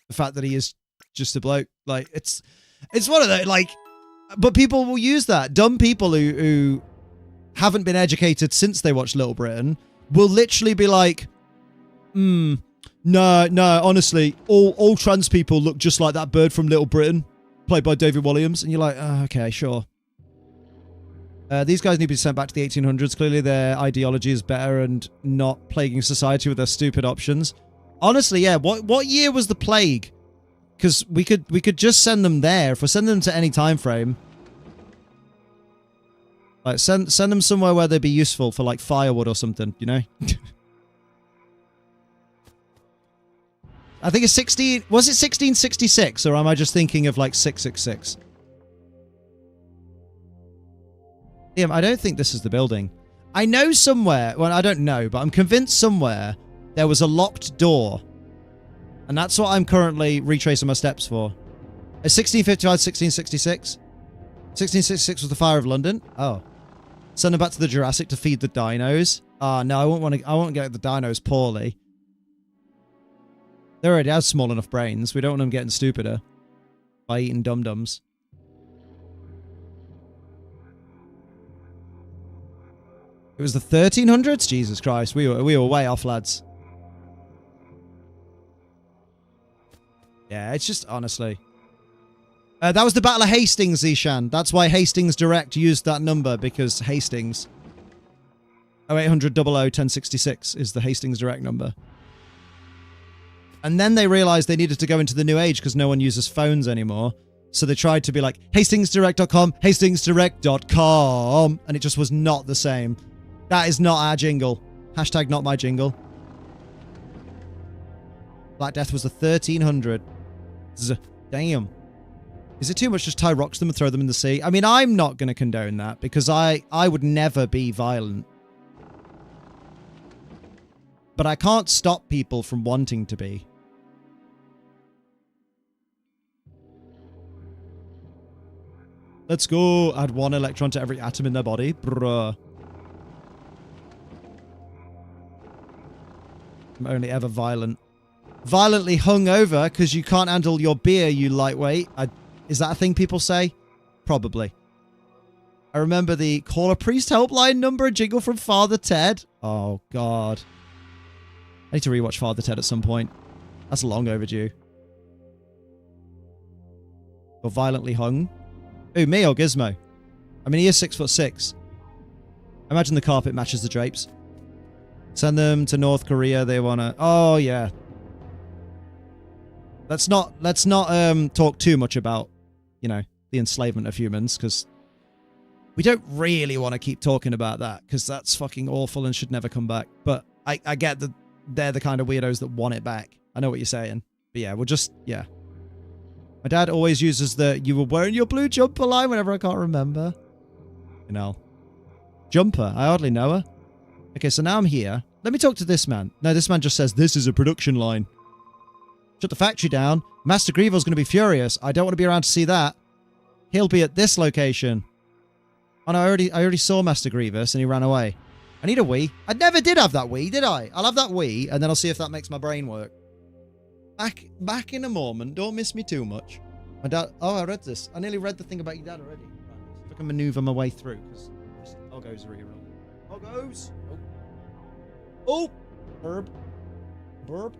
Speaker 1: the fact that he is just a bloke. Like, it's one of those, like, but people will use that. Dumb people who haven't been educated since they watched Little Britain will literally be like, no, honestly, all trans people look just like that bird from Little Britain, played by David Williams. And you're like, oh, okay, sure. These guys need to be sent back to the 1800s. Clearly their ideology is better and not plaguing society with their stupid options. Honestly, yeah, what year was the plague? Because we could just send them there. If we send them to any time frame, like send them somewhere where they'd be useful for like firewood or something, you know? I think it's 16... Was it 1666, or am I just thinking of like 666? Damn, I don't think this is the building. I know somewhere... Well, I don't know, but I'm convinced somewhere there was a locked door. And that's what I'm currently retracing my steps for. 1655, 1666? 1666 was the Fire of London? Oh. Send them back to the Jurassic to feed the dinos. Ah, no, I won't get the dinos poorly. They already have small enough brains. We don't want them getting stupider by eating dum-dums. It was the 1300s? Jesus Christ, we were way off, lads. Yeah, it's just, honestly. That was the Battle of Hastings, Zishan. That's why Hastings Direct used that number, because Hastings. 0800 00 1066 is the Hastings Direct number. And then they realized they needed to go into the new age because no one uses phones anymore. So they tried to be like, HastingsDirect.com, HastingsDirect.com. And it just was not the same. That is not our jingle. Hashtag not my jingle. Black Death was the 1300. Damn. Is it too much to just tie rocks to them and throw them in the sea? I mean, I'm not going to condone that because I would never be violent. But I can't stop people from wanting to be. Let's go. Add 1 electron to every atom in their body. Bruh. I'm only ever violent. Violently hungover because you can't handle your beer, you lightweight. Is that a thing people say? Probably. I remember the Call a Priest helpline number jingle from Father Ted. Oh, God. I need to rewatch Father Ted at some point. That's long overdue. Or violently hung. Ooh, me or Gizmo? I mean, he is 6'6". Imagine the carpet matches the drapes. Send them to North Korea. They wanna... Oh, yeah. Let's not talk too much about, you know, the enslavement of humans, because we don't really want to keep talking about that, because that's fucking awful and should never come back. But I get that they're the kind of weirdos that want it back. I know what you're saying. But yeah, we'll just... Yeah. My dad always uses the, you were wearing your blue jumper line whenever I can't remember. You know. Jumper. I hardly know her. Okay, so now I'm here. Let me talk to this man. No, this man just says, this is a production line. Shut the factory down. Master Grievel's going to be furious. I don't want to be around to see that. He'll be at this location. Oh no, I already saw Master Grievous and he ran away. I need a Wii. I never did have that Wii, did I? I'll have that Wii and then I'll see if that makes my brain work. Back in a moment. Don't miss me too much. My dad... Oh, I read this. I nearly read the thing about your dad already. Right, let's see if I can maneuver my way through, because Doggo's are real. Doggos! Oh! Burp. Burp.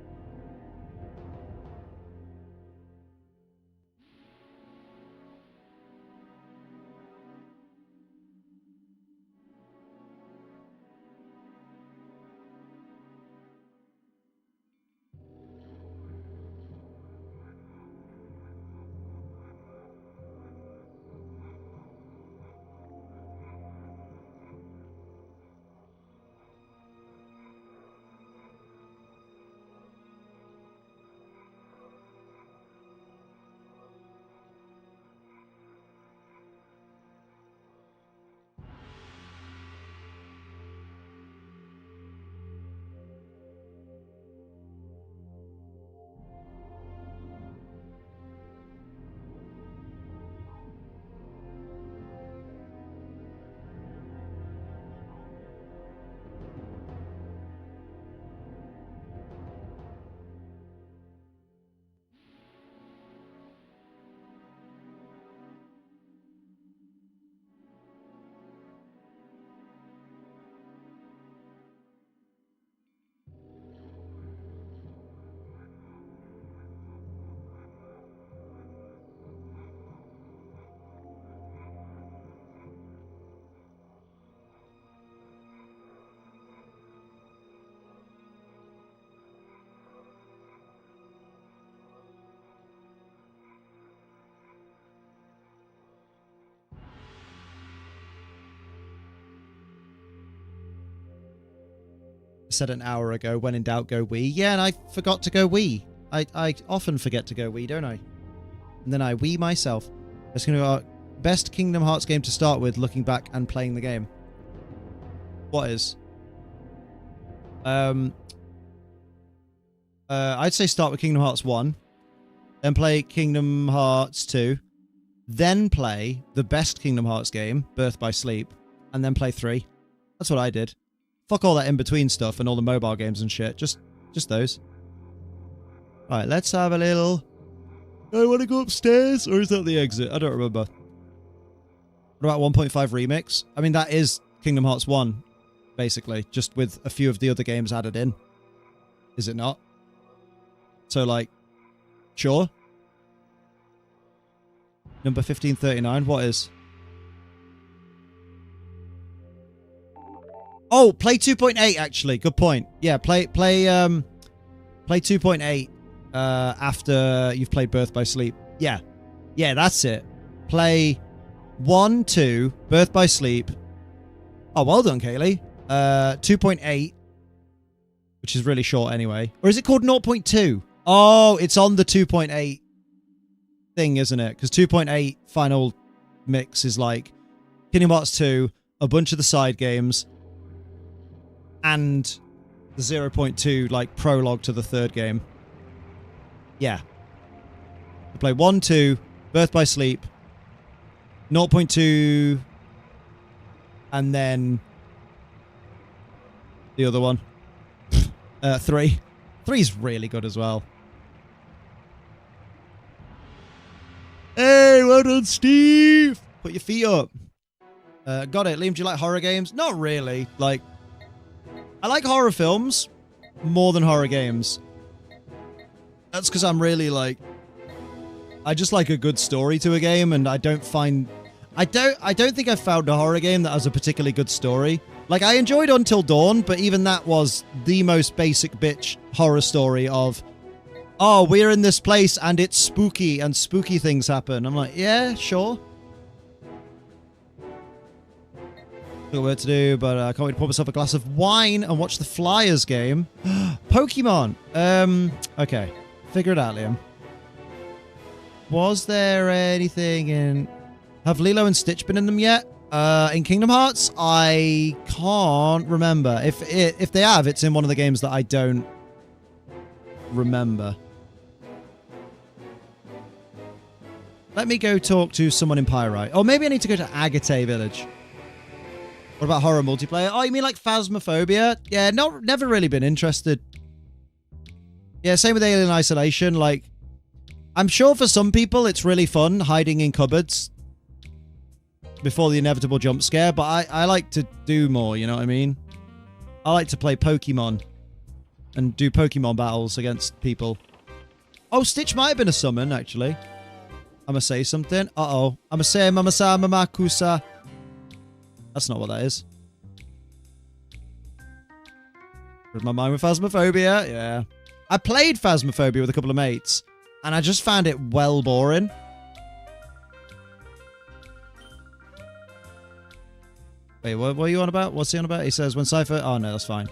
Speaker 1: said it an hour ago. When in doubt, go Wii. Yeah, and I forgot to go Wii. I often forget to go Wii, don't I? And then I Wii myself. It's going to go best Kingdom Hearts game to start with, looking back and playing the game. What is? I'd say start with Kingdom Hearts 1. Then play Kingdom Hearts 2. Then play the best Kingdom Hearts game, Birth by Sleep. And then play 3. That's what I did. Fuck all that in-between stuff and all the mobile games and shit. Just those. Right, let's have a little... I want to go upstairs, or is that the exit? I don't remember. What about 1.5 Remix? I mean, that is Kingdom Hearts 1, basically. Just with a few of the other games added in. Is it not? So, like, sure. Number 1539, what is? Oh, play 2.8 actually. Good point. Yeah, play 2.8 after you've played Birth by Sleep. Yeah. Yeah, that's it. Play 1, 2, Birth by Sleep. Oh, well done, Kaylee. 2.8, which is really short anyway. Or is it called 0.2? Oh, it's on the 2.8 thing, isn't it? Because 2.8 final mix is like Kingdom Hearts 2, a bunch of the side games, and the 0.2 like prologue to the third game. Yeah. You play 1, 2, Birth by Sleep, 0.2, and then the other one. 3. 3's really good as well. Hey, well done, Steve! Put your feet up. Got it. Liam, do you like horror games? Not really. Like, I like horror films more than horror games. That's because I'm really like... I just like a good story to a game, and I don't think I've found a horror game that has a particularly good story. Like, I enjoyed Until Dawn, but even that was the most basic bitch horror story of, oh, we're in this place and it's spooky and spooky things happen. I'm like, yeah, sure. Got work to do, but I can't wait to pour myself a glass of wine and watch the Flyers game. Pokemon. Okay. Figure it out, Liam. Was there anything in... Have Lilo and Stitch been in them yet? In Kingdom Hearts? I can't remember. If they have, it's in one of the games that I don't remember. Let me go talk to someone in Pyrite. Or maybe I need to go to Agate Village. What about horror multiplayer? Oh, you mean like Phasmophobia? Yeah, never really been interested. Yeah, same with Alien Isolation. Like, I'm sure for some people it's really fun hiding in cupboards before the inevitable jump scare, but I like to do more, you know what I mean? I like to play Pokemon and do Pokemon battles against people. Oh, Stitch might have been a summon, actually. I'm gonna say something. Uh-oh. I'm gonna say Mamasa Mamakusa. That's not what that is. With my mind with Phasmophobia, yeah. I played Phasmophobia with a couple of mates, and I just found it well boring. Wait, what are you on about? What's he on about? He says, when Cypher... Oh, no, that's fine.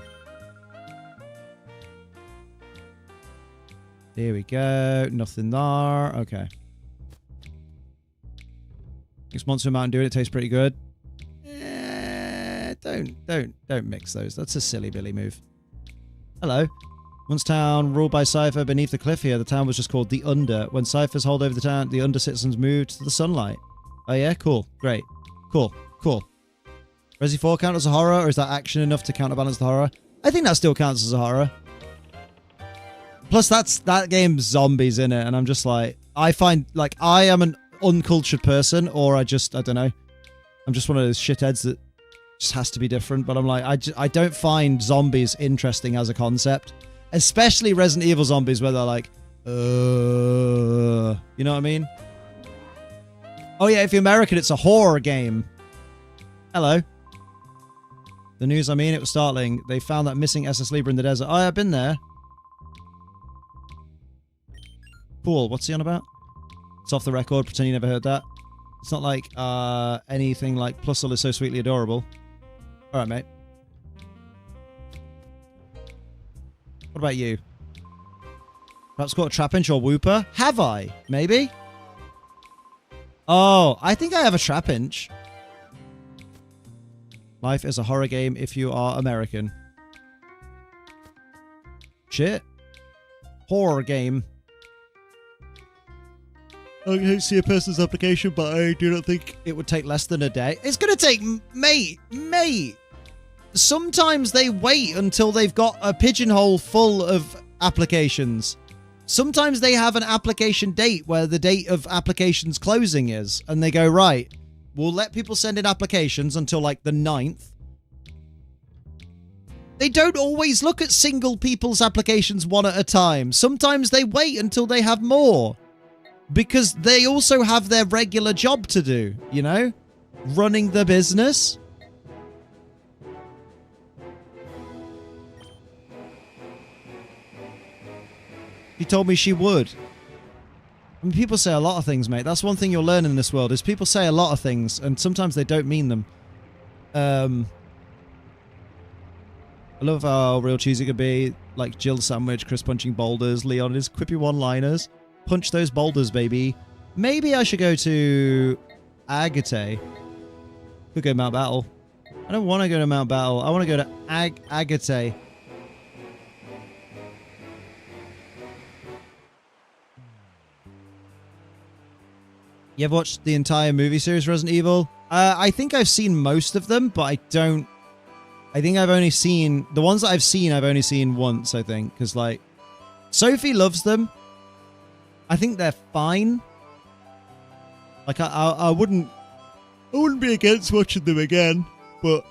Speaker 1: Here we go. Nothing there. Okay. Next Monster Mountain Dew, it tastes pretty good. Don't mix those. That's a silly Billy move. Hello. Once town ruled by Cypher beneath the cliff here, the town was just called the Under. When Cypher's hold over the town, the Under citizens moved to the sunlight. Oh yeah? Cool. Great. Cool. Resi 4 count as a horror, or is that action enough to counterbalance the horror? I think that still counts as a horror. Plus, that game's zombies in it, and I'm just like... I find, like, I am an uncultured person, or I don't know. I'm just one of those shitheads that just has to be different, but I'm like, I don't find zombies interesting as a concept. Especially Resident Evil zombies, where they're like, you know what I mean? Oh yeah, if you're American, it's a horror game. Hello. The news, it was startling. They found that missing SS Libra in the desert. Oh, yeah, I've been there. Cool, what's he on about? It's off the record, pretend you never heard that. It's not like anything like Plusle is so sweetly adorable. Alright, mate. What about you? Perhaps got a Trapinch or Wooper? Have I? Maybe? Oh, I think I have a Trapinch. Life is a horror game if you are American. Shit. Horror game. I don't see a person's application, but I do not think it would take less than a day. It's going to take... Mate. Sometimes they wait until they've got a pigeonhole full of applications. Sometimes they have an application date where the date of applications closing is. And they go, right, we'll let people send in applications until like the 9th. They don't always look at single people's applications one at a time. Sometimes they wait until they have more. Because they also have their regular job to do, you know? Running the business. She told me she would. I mean, people say a lot of things, mate. That's one thing you'll learn in this world, is people say a lot of things, and sometimes they don't mean them. I love how real cheesy could be. Like Jill Sandwich, Chris punching boulders, Leon his quippy one-liners. Punch those boulders, baby. Maybe I should go to Agate. Could go Mount Battle. I don't want to go to Mount Battle. I want to go to Agate. You ever watched the entire movie series Resident Evil? I think I've seen most of them, but I don't... I think I've only seen... The ones that I've only seen once, I think. Because, like, Sophie loves them. I think they're fine. Like, I wouldn't be against watching them again, but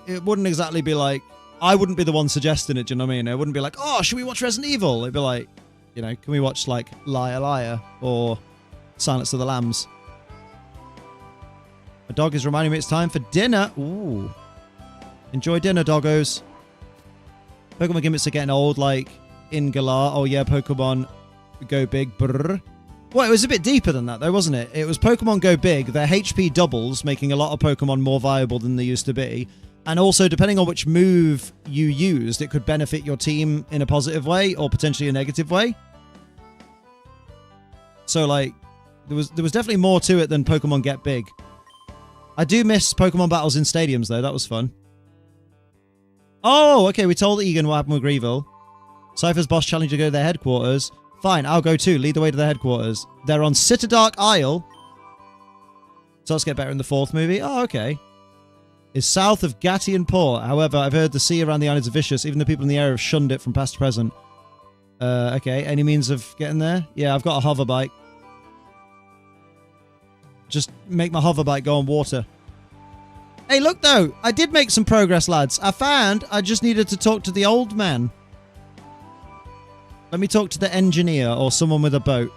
Speaker 1: it wouldn't exactly be like, I wouldn't be the one suggesting it, do you know what I mean? It wouldn't be like, oh, should we watch Resident Evil? It'd be like, you know, can we watch, like, Liar Liar or Silence of the Lambs? My dog is reminding me it's time for dinner. Ooh. Enjoy dinner, doggos. Pokemon gimmicks are getting old, like in Galar. Oh, yeah, Pokemon Go Big. Brrr. Well, it was a bit deeper than that, though, wasn't it? It was Pokemon Go Big. Their HP doubles, making a lot of Pokemon more viable than they used to be. And also, depending on which move you used, it could benefit your team in a positive way or potentially a negative way. So, like, there was definitely more to it than Pokemon Get Big. I do miss Pokemon battles in stadiums, though. That was fun. Oh, okay. We told Egan what happened with Grieville. Cypher's boss challenged to go to their headquarters. Fine, I'll go too. Lead the way to the headquarters. They're on Citadark Isle. So let's get better in the 4th movie. Oh, okay. Is south of Gattian Port. However, I've heard the sea around the islands are vicious. Even the people in the area have shunned it from past to present. Okay. Any means of getting there? Yeah, I've got a hover bike. Just make my hover bike go on water. Hey, look, though. I did make some progress, lads. I just needed to talk to the old man. Let me talk to the engineer or someone with a boat.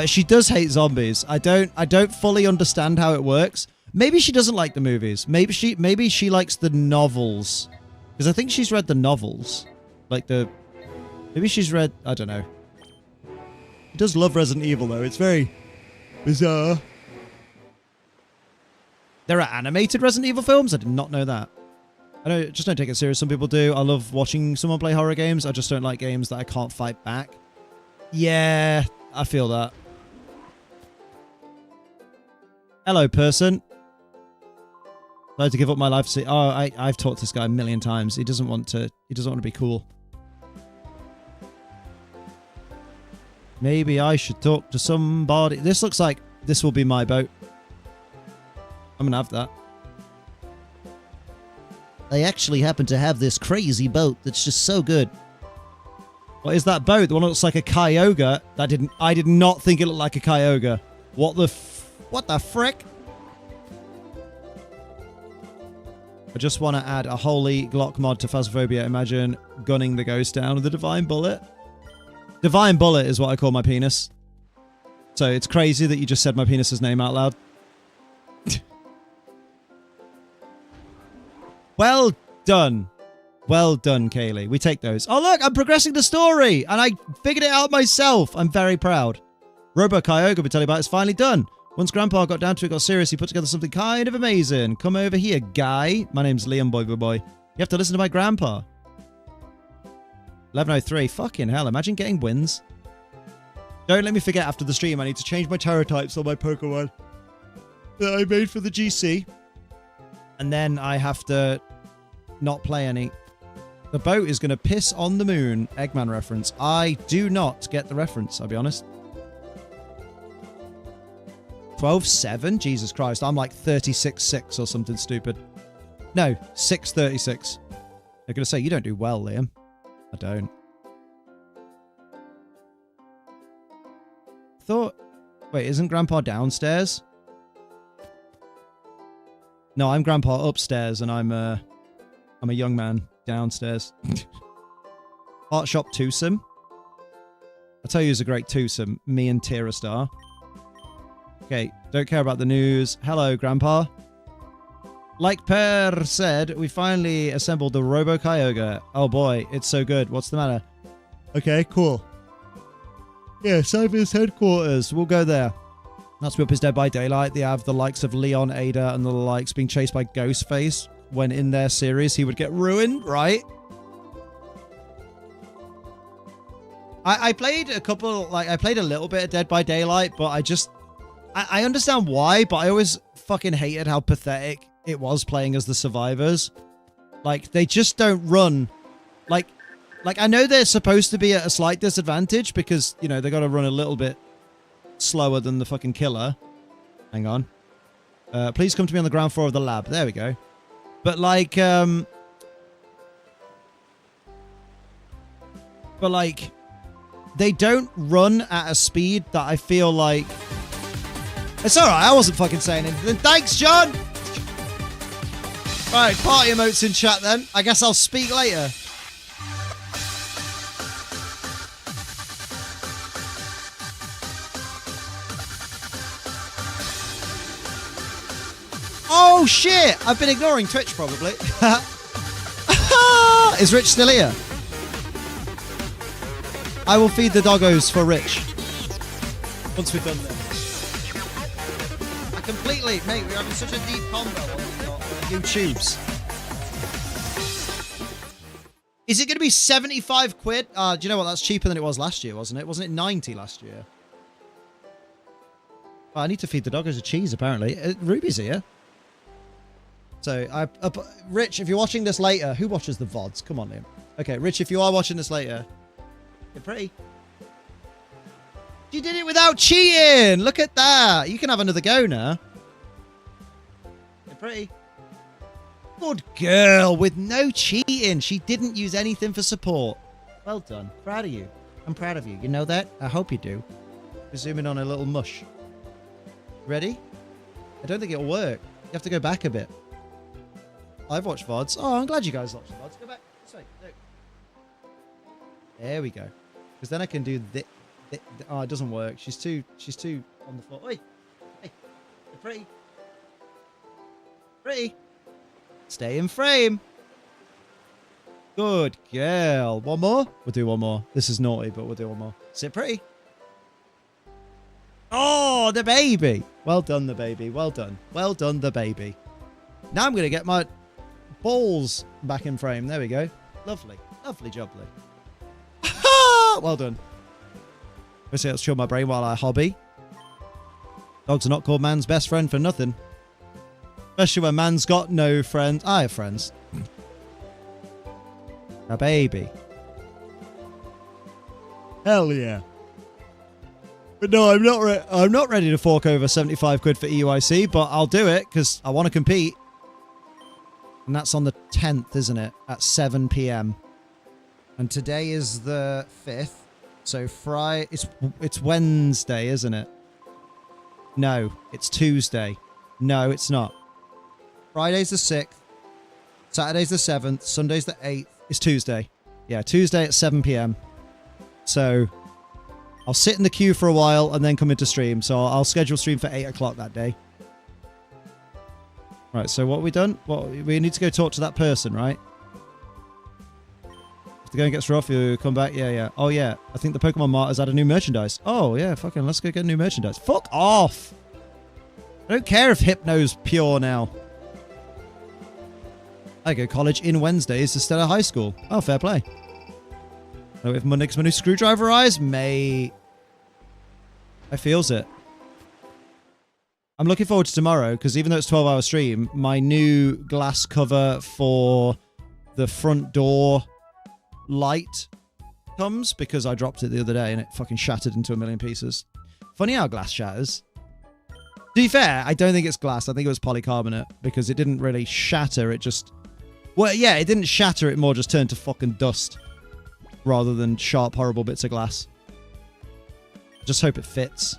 Speaker 1: She does hate zombies. I don't fully understand how it works. Maybe she doesn't like the movies. Maybe she likes the novels. Because I think she's read the novels. Maybe she's read... I don't know. She does love Resident Evil, though. It's very bizarre. There are animated Resident Evil films? I did not know that. Just don't take it serious. Some people do. I love watching someone play horror games. I just don't like games that I can't fight back. Yeah, I feel that. Hello, person. I had to give up my life to see... Oh, I've talked to this guy a million times. He doesn't want to be cool. Maybe I should talk to somebody. This looks like this will be my boat. I'm going to have that. They actually happen to have this crazy boat that's just so good. What is that boat? The one that looks like a Kyogre? I did not think it looked like a Kyogre. What the frick? I just want to add a holy Glock mod to Phasmophobia. Imagine gunning the ghost down with a Divine Bullet. Divine Bullet is what I call my penis. So it's crazy that you just said my penis's name out loud. Well done. Well done, Kaylee. We take those. Oh, look, I'm progressing the story, and I figured it out myself. I'm very proud. Robo Kyogre, but tell you about it's finally done. Once Grandpa got down to it, got serious, he put together something kind of amazing. Come over here, guy. My name's Liam, boy. You have to listen to my grandpa. 11:03. Fucking hell. Imagine getting wins. Don't let me forget after the stream. I need to change my tarot types on my Pokemon that I made for the GC. And then I have to not play any. The boat is going to piss on the moon. Eggman reference. I do not get the reference, I'll be honest. 12-7? Jesus Christ. I'm like 36-6 or something stupid. No, 6-36. They're going to say, you don't do well, Liam. I don't. Thought... Wait, isn't Grandpa downstairs? No, I'm Grandpa upstairs, and I'm a young man downstairs. Art Shop twosome. I'll tell you who's a great twosome. Me and Tira Star. Okay, don't care about the news. Hello, Grandpa. Like Per said, we finally assembled the Robo Kyogre. Oh boy, it's so good. What's the matter? Okay, cool. Yeah, Cyber's headquarters. We'll go there. That's Whip is Dead by Daylight. They have the likes of Leon, Ada, and the likes being chased by Ghostface. When in their series, he would get ruined, right? I played a couple, like, I played a little bit of Dead by Daylight, but I understand why, but I always fucking hated how pathetic it was playing as the survivors. Like, they just don't run. Like I know they're supposed to be at a slight disadvantage because, you know, they got to run a little bit slower than the fucking killer. Hang on. Please come to me on the ground floor of the lab. There we go. But like, they don't run at a speed that I feel like... It's alright, I wasn't fucking saying anything. Thanks, John! Right, party emotes in chat then. I guess I'll speak later. Oh shit! I've been ignoring Twitch probably. Is Rich still here? I will feed the doggos for Rich. Once we've done this. I completely... Mate, we're having such a deep combo on YouTubes. Is it going to be 75 quid? Do you know what? That's cheaper than it was last year, wasn't it? Wasn't it 90 last year? Oh, I need to feed the doggos a cheese, apparently. Ruby's here. So, Rich, if you're watching this later, who watches the VODs? Come on, Liam. Okay, Rich, if you are watching this later, you're pretty. You did it without cheating! Look at that! You can have another go now. You're pretty. Good girl, with no cheating. She didn't use anything for support. Well done. Proud of you. I'm proud of you. You know that? I hope you do. We're zooming on a little mush. Ready? I don't think it'll work. You have to go back a bit. I've watched VODs. Oh, I'm glad you guys watched VODs. Go back. This way. Look. There we go. Because then I can do this. Oh, it doesn't work. She's too on the floor. Oi. Hey. You're pretty. Pretty. Stay in frame. Good girl. One more? We'll do one more. This is naughty, but we'll do one more. Sit pretty. Oh, the baby. Well done, the baby. Well done. Well done, the baby. Now I'm going to get my balls back in frame. There we go. Lovely. Lovely jubbly. Well done. Let's see, let's chill my brain while I hobby. Dogs are not called man's best friend for nothing. Especially when man's got no friends. I have friends. A baby. Hell yeah. But no, I'm not ready to fork over 75 quid for EUIC, but I'll do it because I want to compete. And that's on the 10th, isn't it? At 7 p.m. And today is the 5th. So Friday, it's Wednesday, isn't it? No, it's Tuesday. No, it's not. Friday's the 6th. Saturday's the 7th. Sunday's the 8th. It's Tuesday. Yeah, Tuesday at 7 p.m. So I'll sit in the queue for a while and then come into stream. So I'll schedule stream for 8 o'clock that day. Right, so what have we done? Well, we need to go talk to that person, right? If the going gets rough, you come back. Yeah. Oh, yeah. I think the Pokemon Mart has added new merchandise. Oh, yeah. Fucking let's go get new merchandise. Fuck off. I don't care if Hypno's pure now. I go college in Wednesdays instead of high school. Oh, fair play. So if Mundick's my new screwdriver eyes, mate. I feels it. I'm looking forward to tomorrow, because even though it's a 12-hour stream, my new glass cover for the front door light comes, because I dropped it the other day and it fucking shattered into a million pieces. Funny how glass shatters. To be fair, I don't think it's glass. I think it was polycarbonate, because it didn't really shatter. It just... Well, yeah, it didn't shatter. It more just turned to fucking dust rather than sharp, horrible bits of glass. Just hope it fits.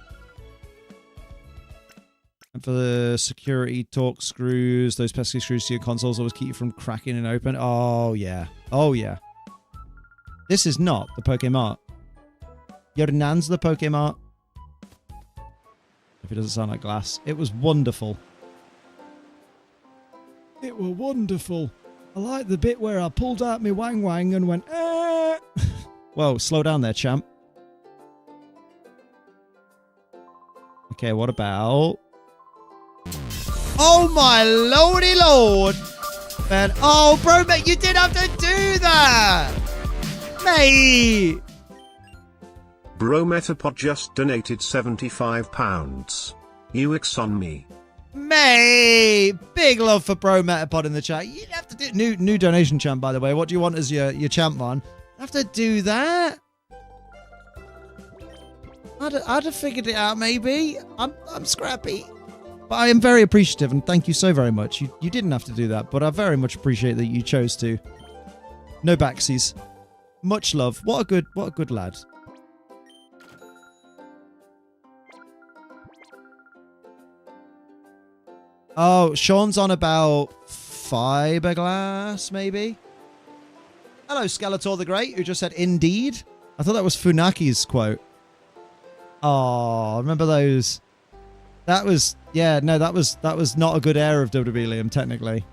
Speaker 1: And for the security torque screws, those pesky screws to your consoles always keep you from cracking and open. Oh, yeah. Oh, yeah. This is not the Pokemart. Your nan's the Pokemart. If it doesn't sound like glass. It was wonderful. It were wonderful. I like the bit where I pulled out my wang wang and went, ah. Whoa, slow down there, champ. Okay, what about... Oh my lordy lord! Man, oh, bro, mate, you didn't have to do that! Mate!
Speaker 3: Bro Metapod just donated £75. UX on me.
Speaker 1: Mate! Big love for Bro Metapod in the chat. You have to do... New donation champ, by the way. What do you want as your champ, man? Have to do that? I'd have figured it out, maybe. I'm scrappy. But I am very appreciative, and thank you so very much. You didn't have to do that, but I very much appreciate that you chose to. No backsies. Much love. What a good lad. Oh, Sean's on about fiberglass, maybe? Hello, Skeletor the Great, who just said, indeed. I thought that was Funaki's quote. Oh, remember those? That was, yeah, no, that was not a good era of WWE, Liam, technically.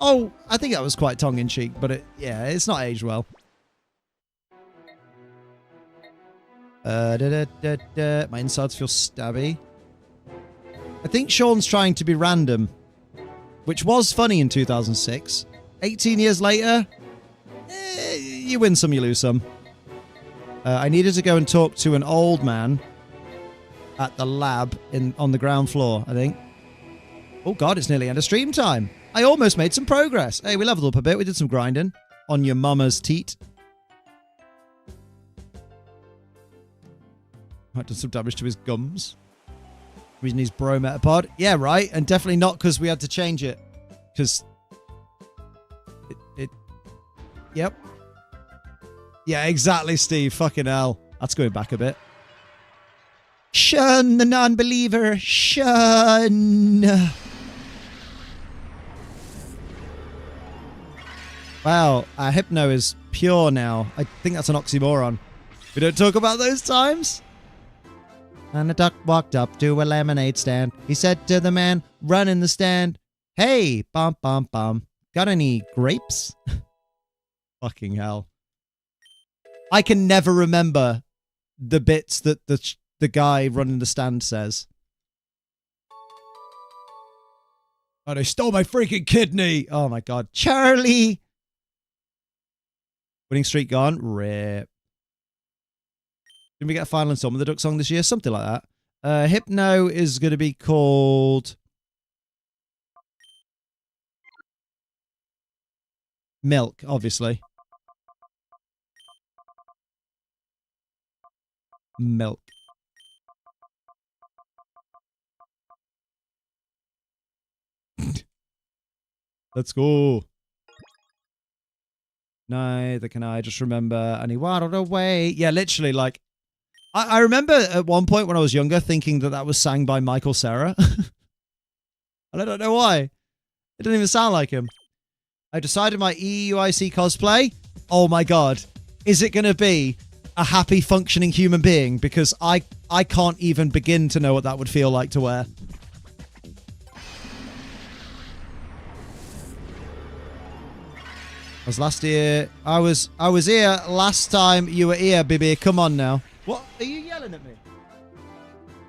Speaker 1: Oh, I think that was quite tongue-in-cheek, but it's not aged well. My insides feel stabby. I think Sean's trying to be random, which was funny in 2006. 18 years later, you win some, you lose some. I needed to go and talk to an old man at the lab on the ground floor, I think. Oh god, it's nearly end of stream time. I almost made some progress. Hey, we leveled up a bit. We did some grinding on your mama's teat. Might do some damage to his gums. Reason he's Bro Metapod. Yeah, right. And definitely not because we had to change it. Because Yep. Yeah, exactly, Steve. Fucking hell. That's going back a bit. Shun the non-believer. Shun. Wow, Hypno is pure now. I think that's an oxymoron. We don't talk about those times. And a duck walked up to a lemonade stand. He said to the man, run in the stand, hey, bum, bum, bum. Got any grapes? Fucking hell. I can never remember the bits that the guy running the stand says. Oh, they stole my freaking kidney. Oh my god. Charlie. Winning streak gone. Rip. Can we get a final installment of the Duck Song this year? Something like that. Hypno is going to be called... Milk, obviously. Milk. Let's go. Neither can I. Just remember. And he waddled away. Yeah, literally, like... I remember at one point when I was younger thinking that was sang by Michael Cera. And I don't know why. It didn't even sound like him. I decided my EUIC cosplay. Oh my god. Is it going to be a happy, functioning human being? Because I can't even begin to know what that would feel like to wear. I was last year. I was here last time you were here, baby. Come on now. What? Are you yelling at me?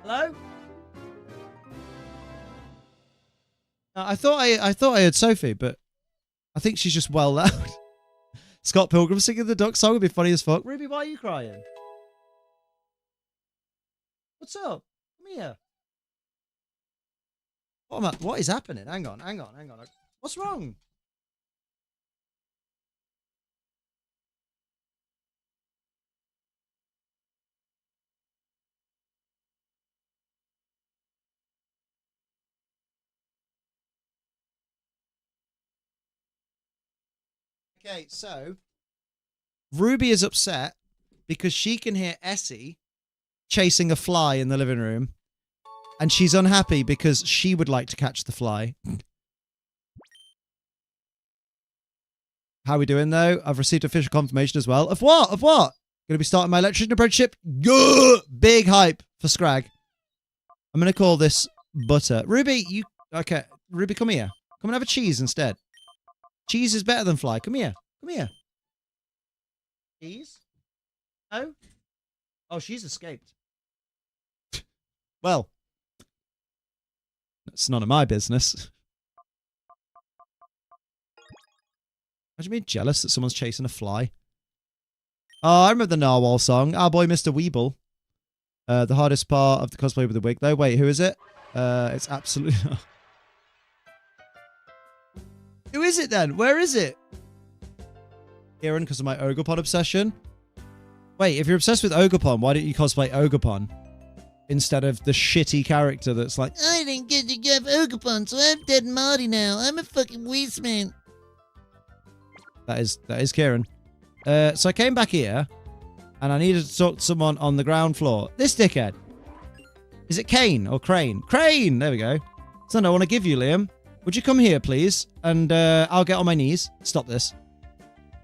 Speaker 1: Hello? I thought I heard Sophie, but I think she's just well loud. Scott Pilgrim singing the duck song would be funny as fuck. Ruby, why are you crying? What's up? Come here. What is happening? Hang on. What's wrong? Okay, so Ruby is upset because she can hear Essie chasing a fly in the living room, and she's unhappy because she would like to catch the fly. How are we doing, though? I've received official confirmation as well. Of what? Of what? Going to be starting my electrician apprenticeship. Good. Big hype for Scrag. I'm going to call this butter. Ruby, you... Okay. Ruby, come here. Come and have a cheese instead. Cheese is better than fly. Come here. Come here. Cheese? Oh? Oh, she's escaped. Well. It's none of my business. Imagine being jealous that someone's chasing a fly. Oh, I remember the Narwhal song. Our boy, Mr. Weeble. The hardest part of the cosplay with the wig, though. Wait, who is it? It's absolutely... Who is it, then? Where is it? Kieran, because of my Ogerpon obsession. Wait, if you're obsessed with Ogerpon, why don't you cosplay Ogerpon? Instead of the shitty character that's like, I didn't get to give Ogerpon, so I'm dead Marty now. I'm a fucking Weastman. That is Kieran. So I came back here, and I needed to talk to someone on the ground floor. This dickhead. Is it Kane or Crane? Crane! There we go. Something I want to give you, Liam. Would you come here, please? And I'll get on my knees. Stop this.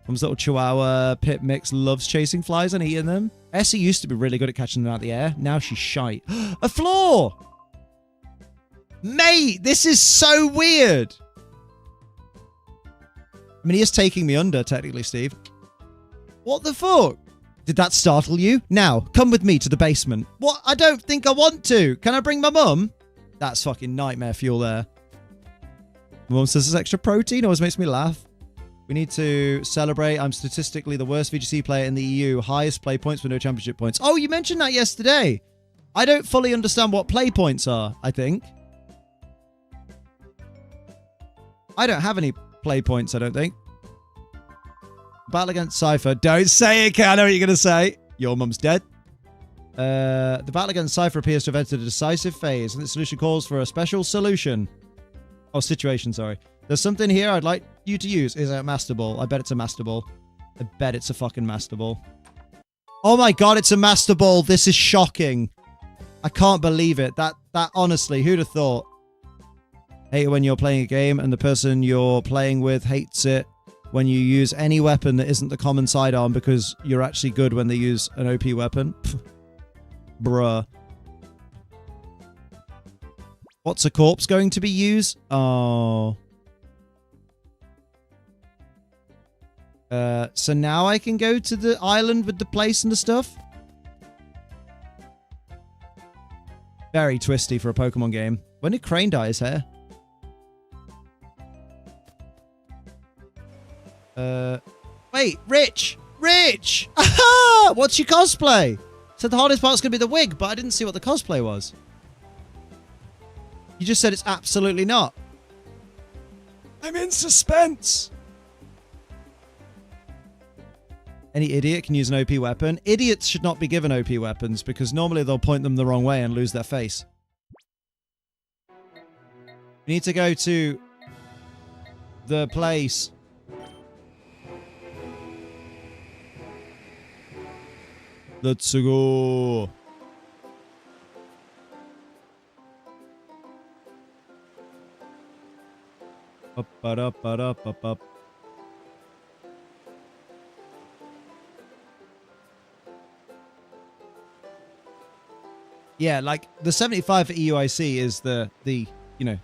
Speaker 1: Mum's little chihuahua pit mix loves chasing flies and eating them. Essie used to be really good at catching them out of the air. Now she's shite. A floor! Mate, this is so weird. I mean, he is taking me under, technically, Steve. What the fuck? Did that startle you? Now, come with me to the basement. What? I don't think I want to. Can I bring my mum? That's fucking nightmare fuel there. My mum says there's extra protein. Always makes me laugh. We need to celebrate. I'm statistically the worst VGC player in the EU. Highest play points with no championship points. Oh, you mentioned that yesterday. I don't fully understand what play points are, I think. I don't have any play points, I don't think. Battle against Cypher. Don't say it, I know what you're going to say. Your mum's dead. The battle against Cypher appears to have entered a decisive phase, and the solution calls for a special solution. Oh, situation, sorry. There's something here I'd like you to use. Is it a Master Ball? I bet it's a Master Ball. I bet it's a fucking Master Ball. Oh my god, it's a Master Ball. This is shocking. I can't believe it. That honestly, who'd have thought? Hate it when you're playing a game and the person you're playing with hates it when you use any weapon that isn't the common sidearm because you're actually good when they use an OP weapon. Bruh. What's a corpse going to be used? Oh. So now I can go to the island with the place and the stuff? Very twisty for a Pokemon game. When did Crane dye his hair? Wait, Rich! Rich! Aha! What's your cosplay? Said the hardest part's gonna be the wig, but I didn't see what the cosplay was. You just said it's absolutely not. I'm in suspense! Any idiot can use an OP weapon. Idiots should not be given OP weapons because normally they'll point them the wrong way and lose their face. We need to go to the place. Let's go. Up. Yeah, like the 75 for EUIC is the you know,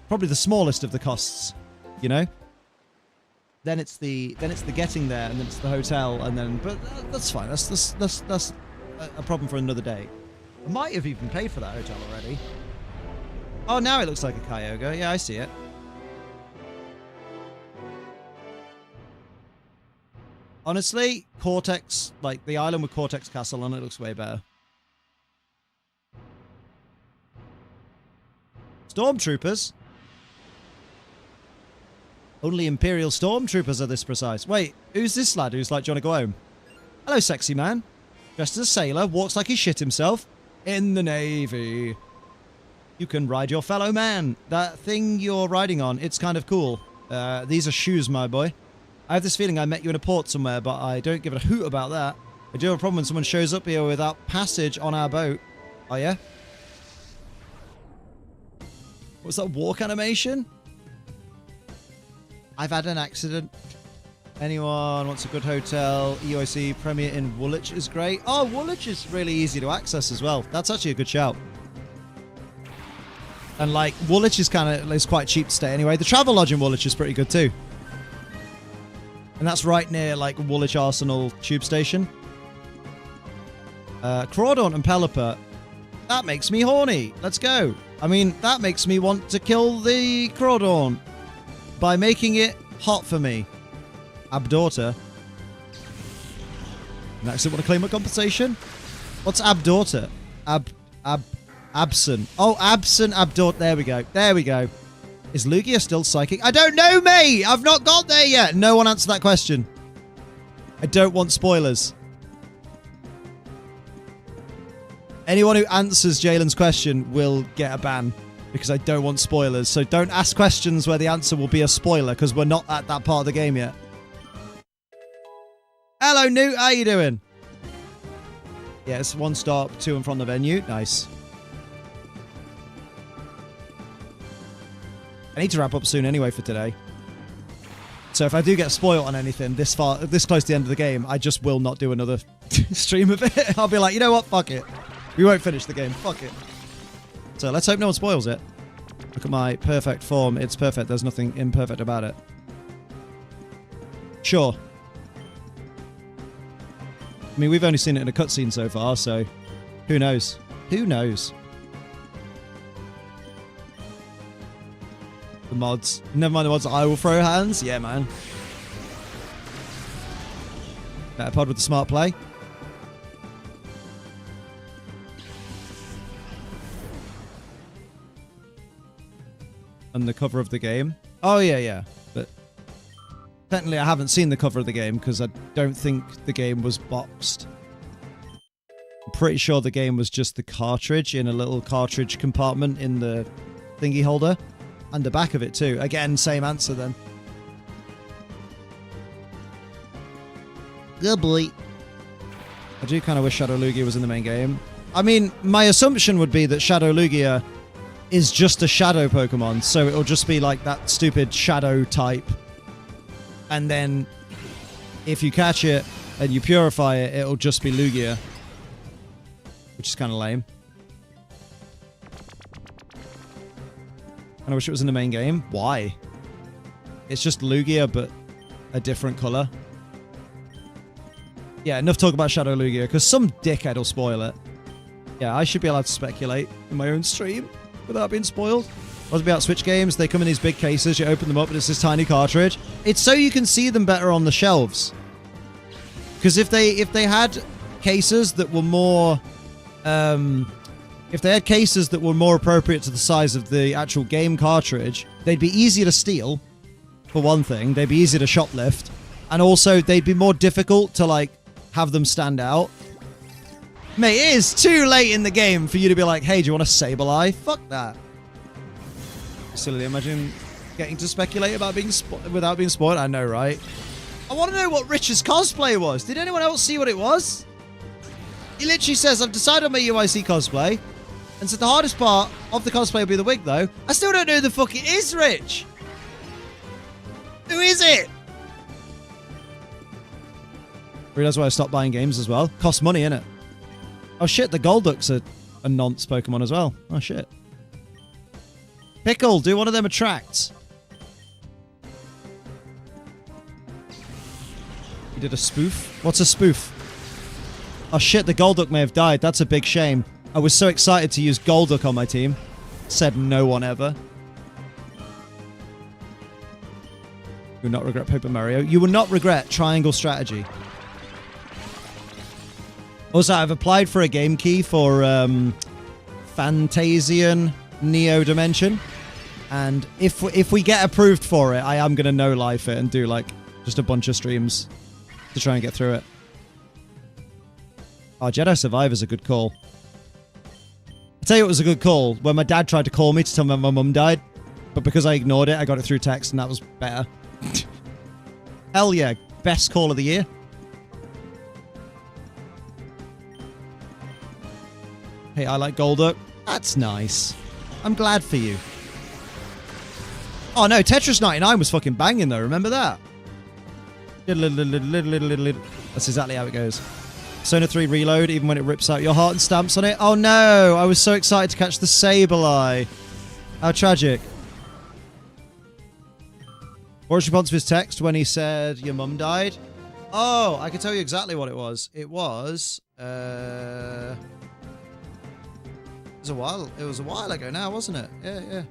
Speaker 1: probably the smallest of the costs, you know? Then it's the getting there, and then it's the hotel, and then but that's fine. That's a problem for another day. I might have even paid for that hotel already. Oh, now it looks like a Kyogre. Yeah, I see it. Honestly, Cortex, like the island with Cortex Castle on it looks way better. Stormtroopers? Only Imperial Stormtroopers are this precise. Wait, who's this lad who's like, do you want to go home? Hello, sexy man. Dressed as a sailor, walks like he shit himself. In the Navy. You can ride your fellow man. That thing you're riding on, it's kind of cool. These are shoes, my boy. I have this feeling I met you in a port somewhere, but I don't give a hoot about that. I do have a problem when someone shows up here without passage on our boat. Oh, yeah? What's that walk animation? I've had an accident. Anyone wants a good hotel? EOC Premier in Woolwich is great. Oh, Woolwich is really easy to access as well. That's actually a good shout. And like, Woolwich is quite cheap to stay anyway. The travel lodge in Woolwich is pretty good too. And that's right near like Woolwich Arsenal tube station. Crawdaunt and Pelipper. That makes me horny. Let's go. I mean, that makes me want to kill the Crawdaunt by making it hot for me. Abdaughter. Next, I want to claim a compensation. What's Abdaughter? Absent. Oh, absent Abdaughter. There we go. There we go. Is Lugia still psychic? I don't know, mate. I've not got there yet. No one answered that question. I don't want spoilers. Anyone who answers Jalen's question will get a ban because I don't want spoilers. So don't ask questions where the answer will be a spoiler because we're not at that part of the game yet. Hello, Newt. How you doing? Yeah, it's one stop to and from the venue. Nice. I need to wrap up soon anyway for today. So if I do get spoiled on anything this close to the end of the game, I just will not do another stream of it. I'll be like, you know what? Fuck it. We won't finish the game. Fuck it. So let's hope no one spoils it. Look at my perfect form. It's perfect. There's nothing imperfect about it. Sure. I mean, we've only seen it in a cutscene so far, so who knows? Who knows? The mods. Never mind the mods. I will throw hands. Yeah, man. Better pod with the smart play. And the cover of the game. Oh, yeah, yeah. But technically, I haven't seen the cover of the game because I don't think the game was boxed. I'm pretty sure the game was just the cartridge in a little cartridge compartment in the thingy holder. And the back of it too. Again, same answer then. Good boy. I do kind of wish Shadow Lugia was in the main game. I mean, my assumption would be that Shadow Lugia is just a shadow Pokemon. So it'll just be like that stupid shadow type. And then if you catch it and you purify it, it'll just be Lugia. Which is kind of lame. And I wish it was in the main game. Why? It's just Lugia, but a different color. Yeah, enough talk about Shadow Lugia, because some dickhead will spoil it. Yeah, I should be allowed to speculate in my own stream without being spoiled. What about Switch games? They come in these big cases, you open them up, and it's this tiny cartridge. It's so you can see them better on the shelves. Because if they had cases that were more... if they had cases that were more appropriate to the size of the actual game cartridge, they'd be easier to steal, for one thing. They'd be easier to shoplift. And also, they'd be more difficult to, like, have them stand out. Mate, it is too late in the game for you to be like, hey, do you want a Sableye? Fuck that. Silly, imagine getting to speculate about being without being spoiled. I know, right? I want to know what Rich's cosplay was. Did anyone else see what it was? He literally says, I've decided on my UIC cosplay. And so the hardest part of the cosplay will be the wig, though. I still don't know who the fuck it is, Rich. Who is it? Realize why I stopped buying games as well. Costs money, innit? Oh shit, the Golduck's a nonce Pokemon as well. Oh shit. Pickle, do one of them attract? You did a spoof? What's a spoof? Oh shit, the Golduck may have died. That's a big shame. I was so excited to use Golduck on my team. Said no one ever. You will not regret Paper Mario. You will not regret Triangle Strategy. Also, I've applied for a game key for Fantasian Neo Dimension. And if we get approved for it, I am going to no-life it and do, like, just a bunch of streams to try and get through it. Oh, Jedi Survivor's a good call. I'll tell you what was a good call. When my dad tried to call me to tell me my mum died. But because I ignored it, I got it through text, and that was better. Hell yeah. Best call of the year. Hey, I like Golduck. That's nice. I'm glad for you. Oh no, Tetris 99 was fucking banging though. Remember that? That's exactly how it goes. Persona 3 Reload, even when it rips out your heart and stamps on it. Oh no, I was so excited to catch the Sableye. How tragic. What was your response to his text when he said your mum died? Oh, I can tell you exactly what it was. It was a while ago now, wasn't it? Yeah.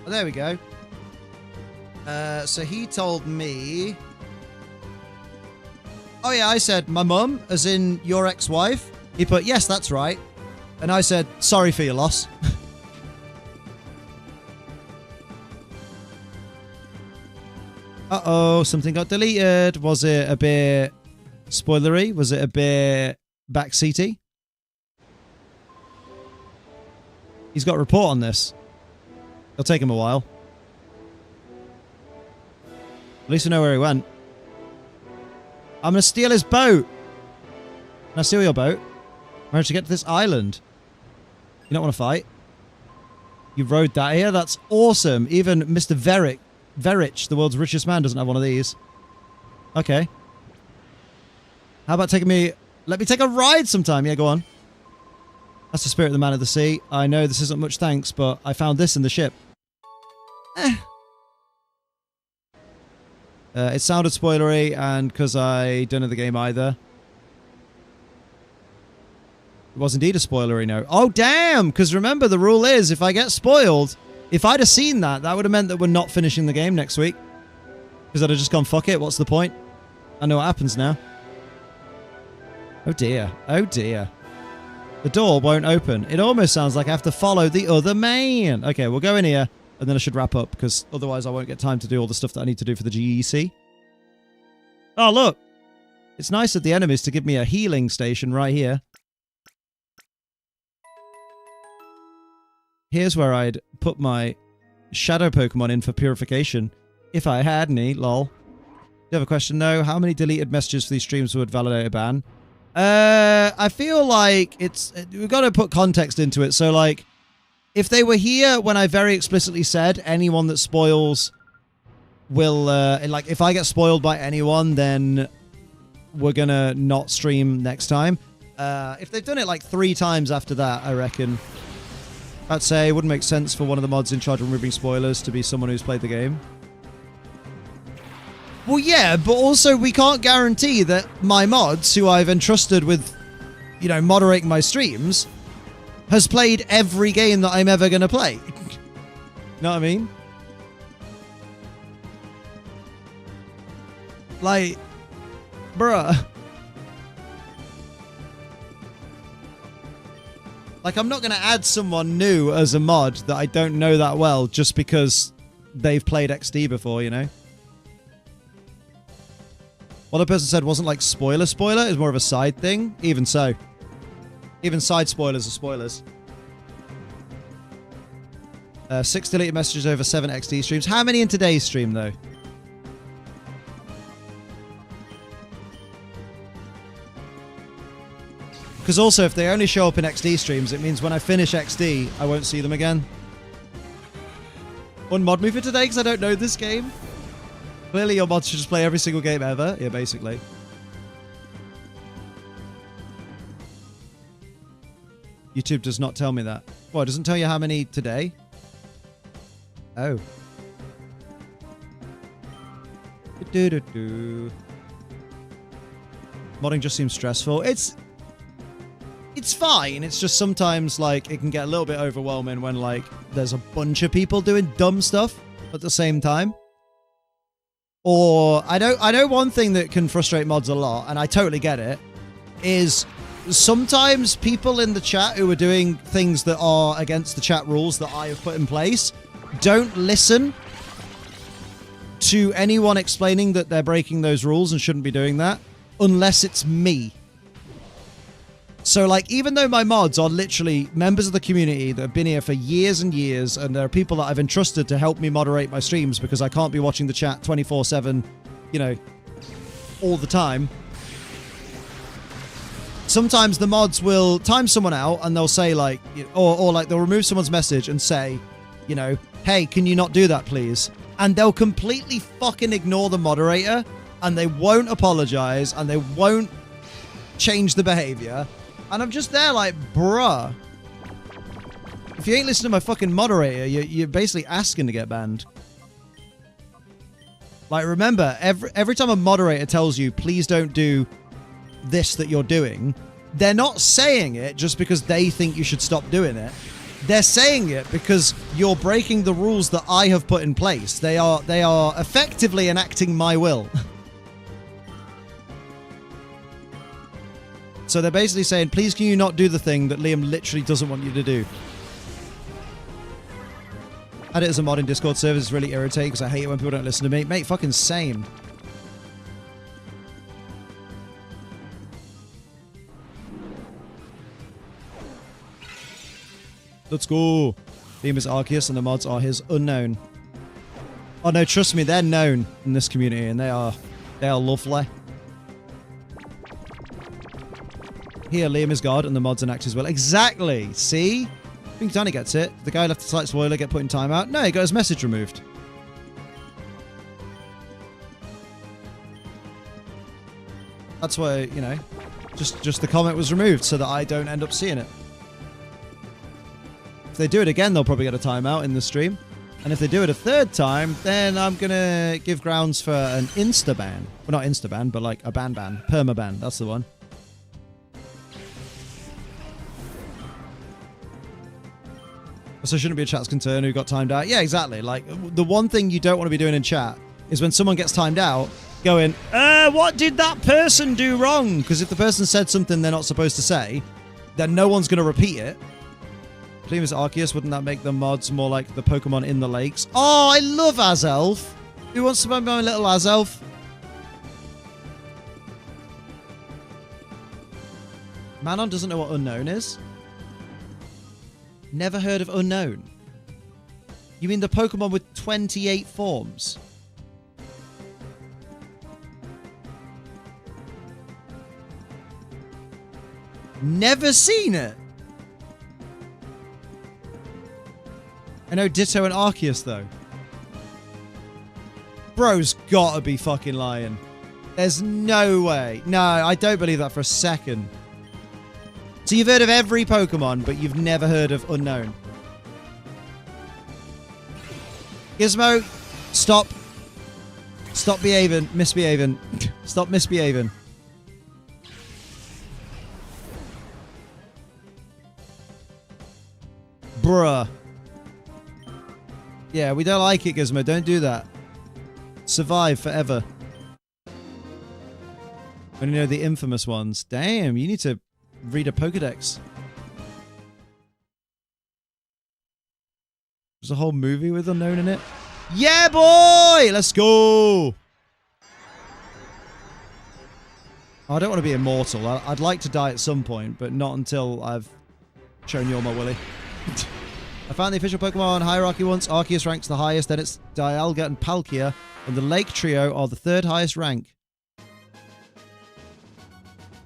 Speaker 1: Oh, there we go. So he told me... Oh yeah, I said, my mum, as in your ex-wife. He put, yes, that's right. And I said, sorry for your loss. Uh-oh, something got deleted. Was it a bit spoilery? Was it a bit backseaty? He's got a report on this. It'll take him a while. At least we know where he went. I'm going to steal his boat. Can I steal your boat? Managed to get to this island. You don't want to fight? You rode that here? That's awesome. Even Mr. Verich, the world's richest man, doesn't have one of these. Okay. How about taking me... Let me take a ride sometime. Yeah, go on. That's the spirit of the man of the sea. I know this isn't much thanks, but I found this in the ship. It sounded spoilery, and because I don't know the game either. It was indeed a spoilery note. Oh, damn! Because remember, the rule is, if I get spoiled, if I'd have seen that, that would have meant that we're not finishing the game next week. Because I'd have just gone, fuck it, what's the point? I know what happens now. Oh dear. Oh dear. The door won't open. It almost sounds like I have to follow the other man. Okay, we'll go in here, and then I should wrap up, because otherwise I won't get time to do all the stuff that I need to do for the GEC. Oh, look! It's nice of the enemies to give me a healing station right here. Here's where I'd put my shadow Pokemon in for purification. If I had any, lol. Do you have a question? No. How many deleted messages for these streams would validate a ban? I feel like we've got to put context into it. So, like, if they were here when I very explicitly said anyone that spoils will, like, if I get spoiled by anyone, then we're gonna not stream next time. If they've done it like 3 times after that, I reckon... I'd say it wouldn't make sense for one of the mods in charge of removing spoilers to be someone who's played the game. Well, yeah, but also we can't guarantee that my mods, who I've entrusted with, you know, moderating my streams, has played every game that I'm ever going to play. Know what I mean? Like, bruh. Like, I'm not going to add someone new as a mod that I don't know that well just because they've played XD before, you know? What the person said wasn't like spoiler, it was more of a side thing. Even so. Even side spoilers are spoilers. 6 deleted messages over 7 XD streams. How many in today's stream, though? Because also, if they only show up in XD streams, it means when I finish XD, I won't see them again. One mod me for today, because I don't know this game. Clearly, your mods should just play every single game ever. Yeah, basically. YouTube does not tell me that. Well, it doesn't tell you how many today? Oh. Modding just seems stressful. It's it's fine. It's just sometimes, like, it can get a little bit overwhelming when, like, there's a bunch of people doing dumb stuff at the same time. Or, I know one thing that can frustrate mods a lot, and I totally get it, is sometimes people in the chat who are doing things that are against the chat rules that I have put in place don't listen to anyone explaining that they're breaking those rules and shouldn't be doing that, unless it's me. So, like, even though my mods are literally members of the community that have been here for years and years, and there are people that I've entrusted to help me moderate my streams because I can't be watching the chat 24/7, you know, all the time. Sometimes the mods will time someone out and they'll say, like, or like they'll remove someone's message and say, you know, hey, can you not do that, please? And they'll completely fucking ignore the moderator, and they won't apologize, and they won't change the behavior. And I'm just there like, bruh. If you ain't listening to my fucking moderator, you're basically asking to get banned. Like, remember, every time a moderator tells you, please don't do this that you're doing, they're not saying it just because they think you should stop doing it. They're saying it because you're breaking the rules that I have put in place. They are effectively enacting my will. So they're basically saying, please can you not do the thing that Liam literally doesn't want you to do. Had it as a mod in Discord servers is really irritating because I hate it when people don't listen to me. Mate, fucking same. Let's go. Liam is Arceus and the mods are his unknown. Oh no, trust me, they're known in this community and they are lovely. Here, Liam is God and the mods enact his will. Exactly. See? I think Danny gets it. The guy left a slight spoiler, get put in timeout. No, he got his message removed. That's why, you know, just the comment was removed so that I don't end up seeing it. If they do it again, they'll probably get a timeout in the stream. And if they do it a third time, then I'm going to give grounds for an insta-ban. Well, not insta-ban, but like a ban. Perma-ban. That's the one. So shouldn't be a chat's concern who got timed out. Yeah, exactly. Like, the one thing you don't want to be doing in chat is when someone gets timed out, going, what did that person do wrong? Because if the person said something they're not supposed to say, then no one's going to repeat it. Primus Arceus, wouldn't that make the mods more like the Pokemon in the lakes? Oh, I love Azelf. Who wants to buy my little Azelf? Manon doesn't know what Unknown is. Never heard of Unknown. You mean the Pokemon with 28 forms? Never seen it. I know Ditto and Arceus, though. Bro's gotta be fucking lying. There's no way. No, I don't believe that for a second. So you've heard of every Pokemon, but you've never heard of Unknown. Gizmo, stop. Stop behaving. Misbehaving. Stop misbehaving. Bruh. Yeah, we don't like it, Gizmo. Don't do that. Survive forever. When you know the infamous ones. Damn, you need to read a Pokedex. There's a whole movie with Unknown in it. Yeah, boy! Let's go! I don't want to be immortal. I'd like to die at some point, but not until I've shown you all my willy. I found the official Pokemon hierarchy once. Arceus ranks the highest, then it's Dialga and Palkia, and the Lake Trio are the third highest rank.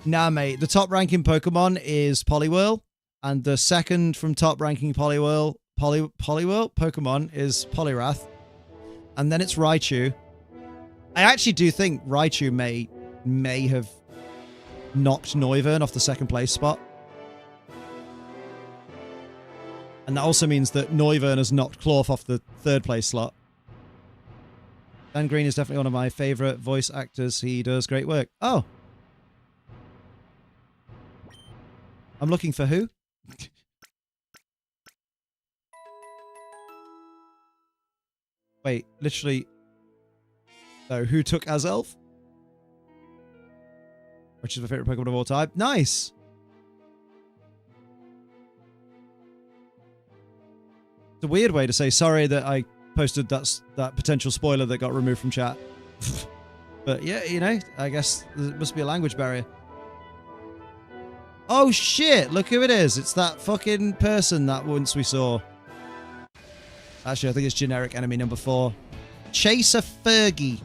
Speaker 1: Nah, mate. The top ranking Pokemon is Poliwhirl, and the second from top ranking Poliwhirl Pokemon is Poliwrath, and then it's Raichu. I actually do think Raichu may have knocked Noivern off the second place spot. And that also means that Noivern has knocked Clorf off the third place slot. Dan Green is definitely one of my favourite voice actors. He does great work. Oh. I'm looking for who? Wait, literally. No, who took Azelf? Which is my favorite Pokemon of all time. Nice! It's a weird way to say sorry that I posted that potential spoiler that got removed from chat. But yeah, you know, I guess there must be a language barrier. Oh shit, look who it is. It's that fucking person that once we saw. Actually, I think it's generic enemy number 4. Chaser Fergie.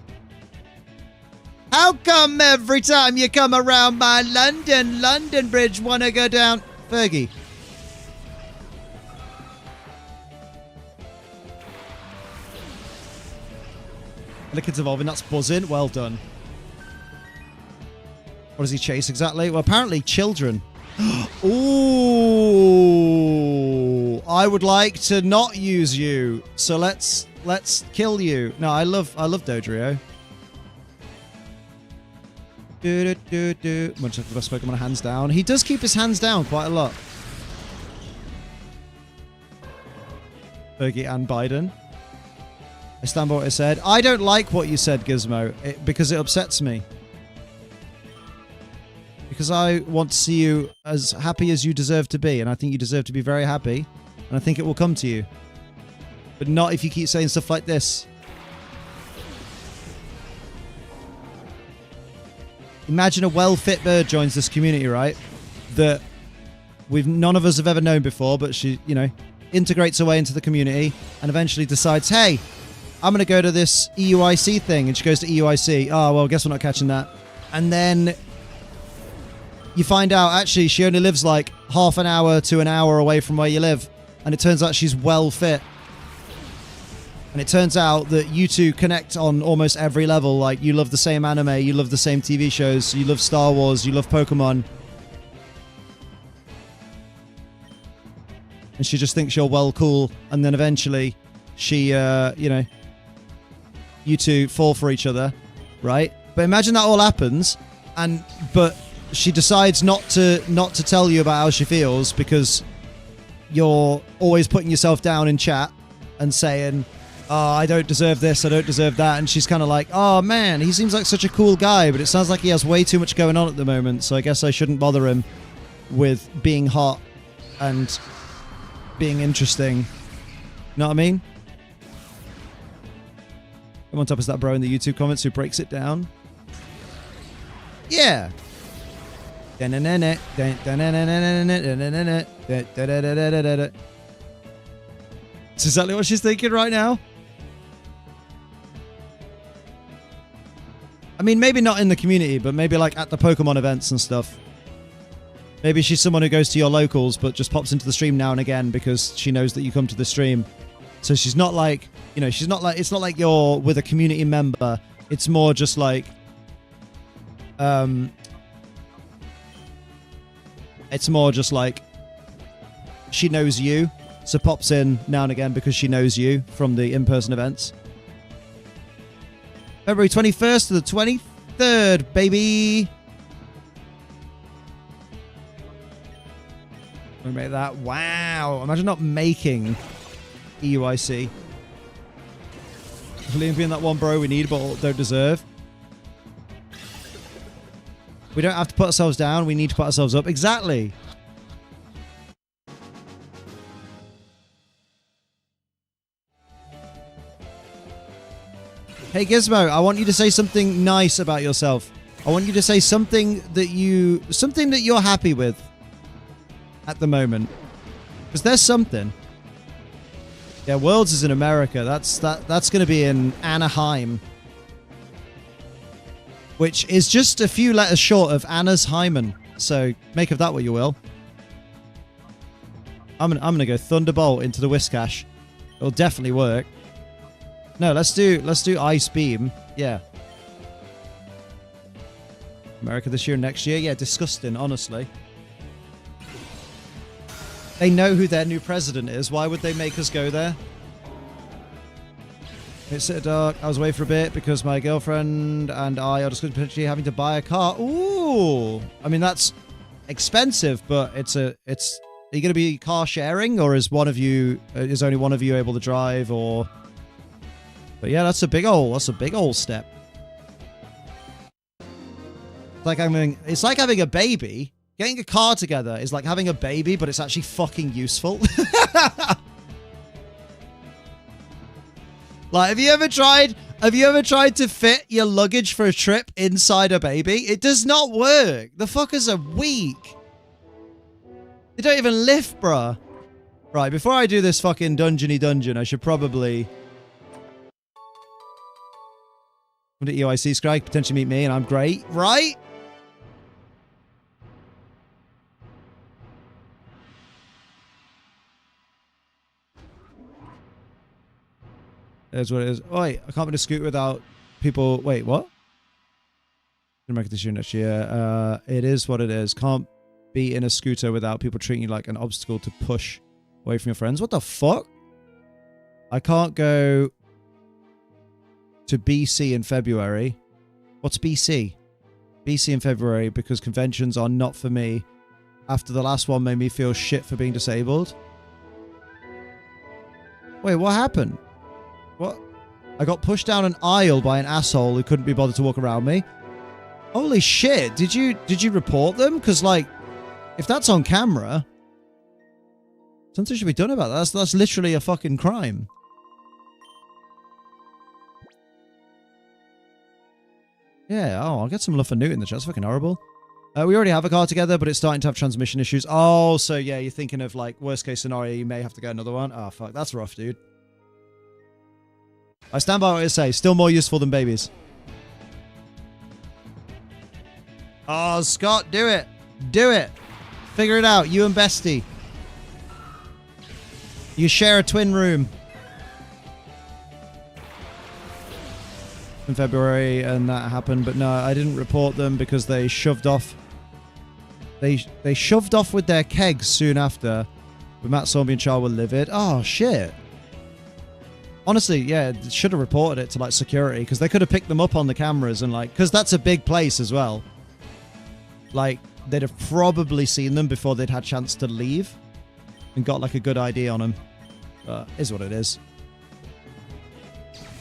Speaker 1: How come every time you come around my London Bridge wanna go down? Fergie. Lickard's evolving, that's buzzing. Well done. What does he chase exactly? Well, apparently children. Ooh, I would like to not use you, so let's kill you. No, I love Dodrio. Much like the best Pokemon, hands down. He does keep his hands down quite a lot. Fergie and Biden. I stand by what I said. I don't like what you said, Gizmo, because it upsets me. Because I want to see you as happy as you deserve to be, and I think you deserve to be very happy, and I think it will come to you. But not if you keep saying stuff like this. Imagine a well-fit bird joins this community, right? That none of us have ever known before, but she, you know, integrates her way into the community and eventually decides, hey, I'm going to go to this EUIC thing. And she goes to EUIC. Oh, well, guess we're not catching that. And then you find out, actually, she only lives like half an hour to an hour away from where you live. And it turns out she's well fit. And it turns out that you two connect on almost every level. Like, you love the same anime, you love the same TV shows, you love Star Wars, you love Pokemon. And she just thinks you're well cool. And then eventually, she, you know, you two fall for each other, right? But imagine that all happens, but she decides not to tell you about how she feels because you're always putting yourself down in chat and saying, oh, I don't deserve this, I don't deserve that. And she's kind of like, oh man, he seems like such a cool guy, but it sounds like he has way too much going on at the moment, so I guess I shouldn't bother him with being hot and being interesting. You know what I mean? I'm on top is that bro in the YouTube comments who breaks it down. Yeah. It's exactly what she's thinking right now. I mean, maybe not in the community, but maybe like at the Pokemon events and stuff. Maybe she's someone who goes to your locals, but just pops into the stream now and again because she knows that you come to the stream. So she's not like, you know, she's not like, it's not like you're with a community member. It's more just like, it's more just like she knows you, so pops in now and again because she knows you from the in-person events. February 21st to the 23rd, baby. We make that. Wow. Imagine not making EUIC. Liam being that one bro we need but don't deserve. We don't have to put ourselves down. We need to put ourselves up. Exactly. Hey Gizmo, I want you to say something nice about yourself. I want you to say something that you're happy with at the moment. Because there's something. Yeah, Worlds is in America. That's going to be in Anaheim. Which is just a few letters short of Anna's Hyman. So make of that what you will. I'm gonna go Thunderbolt into the Whiscash. It'll definitely work. No, let's do Ice Beam. Yeah. America this year, next year. Yeah, disgusting, honestly. They know who their new president is. Why would they make us go there? It's so dark. I was away for a bit because my girlfriend and I are just potentially having to buy a car. Ooh. I mean, that's expensive, but it's are you going to be car sharing, or is only one of you able to drive, or? But yeah, that's a big old step. It's like having a baby. Getting a car together is like having a baby, but it's actually fucking useful. Like, have you ever tried to fit your luggage for a trip inside a baby? It does not work. The fuckers are weak. They don't even lift, bruh. Right, before I do this fucking dungeon, I should probably come to EOIC Scrag, potentially meet me, and I'm great, right? That's what it is. Oh, wait, I can't be in a scooter without people. Wait, what? Didn't make it this year next year. It is what it is. Can't be in a scooter without people treating you like an obstacle to push away from your friends. What the fuck? I can't go to BC in February. What's BC? BC in February because conventions are not for me. After the last one made me feel shit for being disabled. Wait, what happened? What? I got pushed down an aisle by an asshole who couldn't be bothered to walk around me. Holy shit. Did you report them? Because, like, if that's on camera, something should be done about that. That's literally a fucking crime. Yeah, oh, I'll get some love for Newt in the chat. That's fucking horrible. We already have a car together, but it's starting to have transmission issues. Oh, so yeah, you're thinking of, like, worst case scenario, you may have to get another one. Oh, fuck, that's rough, dude. I stand by what I say. Still more useful than babies. Oh, Scott, do it. Do it. Figure it out. You and Bestie. You share a twin room. In February, and that happened. But no, I didn't report them because they shoved off. They shoved off with their kegs soon after. But Matt, Zombie, and Char were livid. Oh, shit. Honestly, yeah, should have reported it to, like, security, because they could have picked them up on the cameras and, like, because that's a big place as well. Like, they'd have probably seen them before they'd had a chance to leave and got, like, a good ID on them. But is what it is.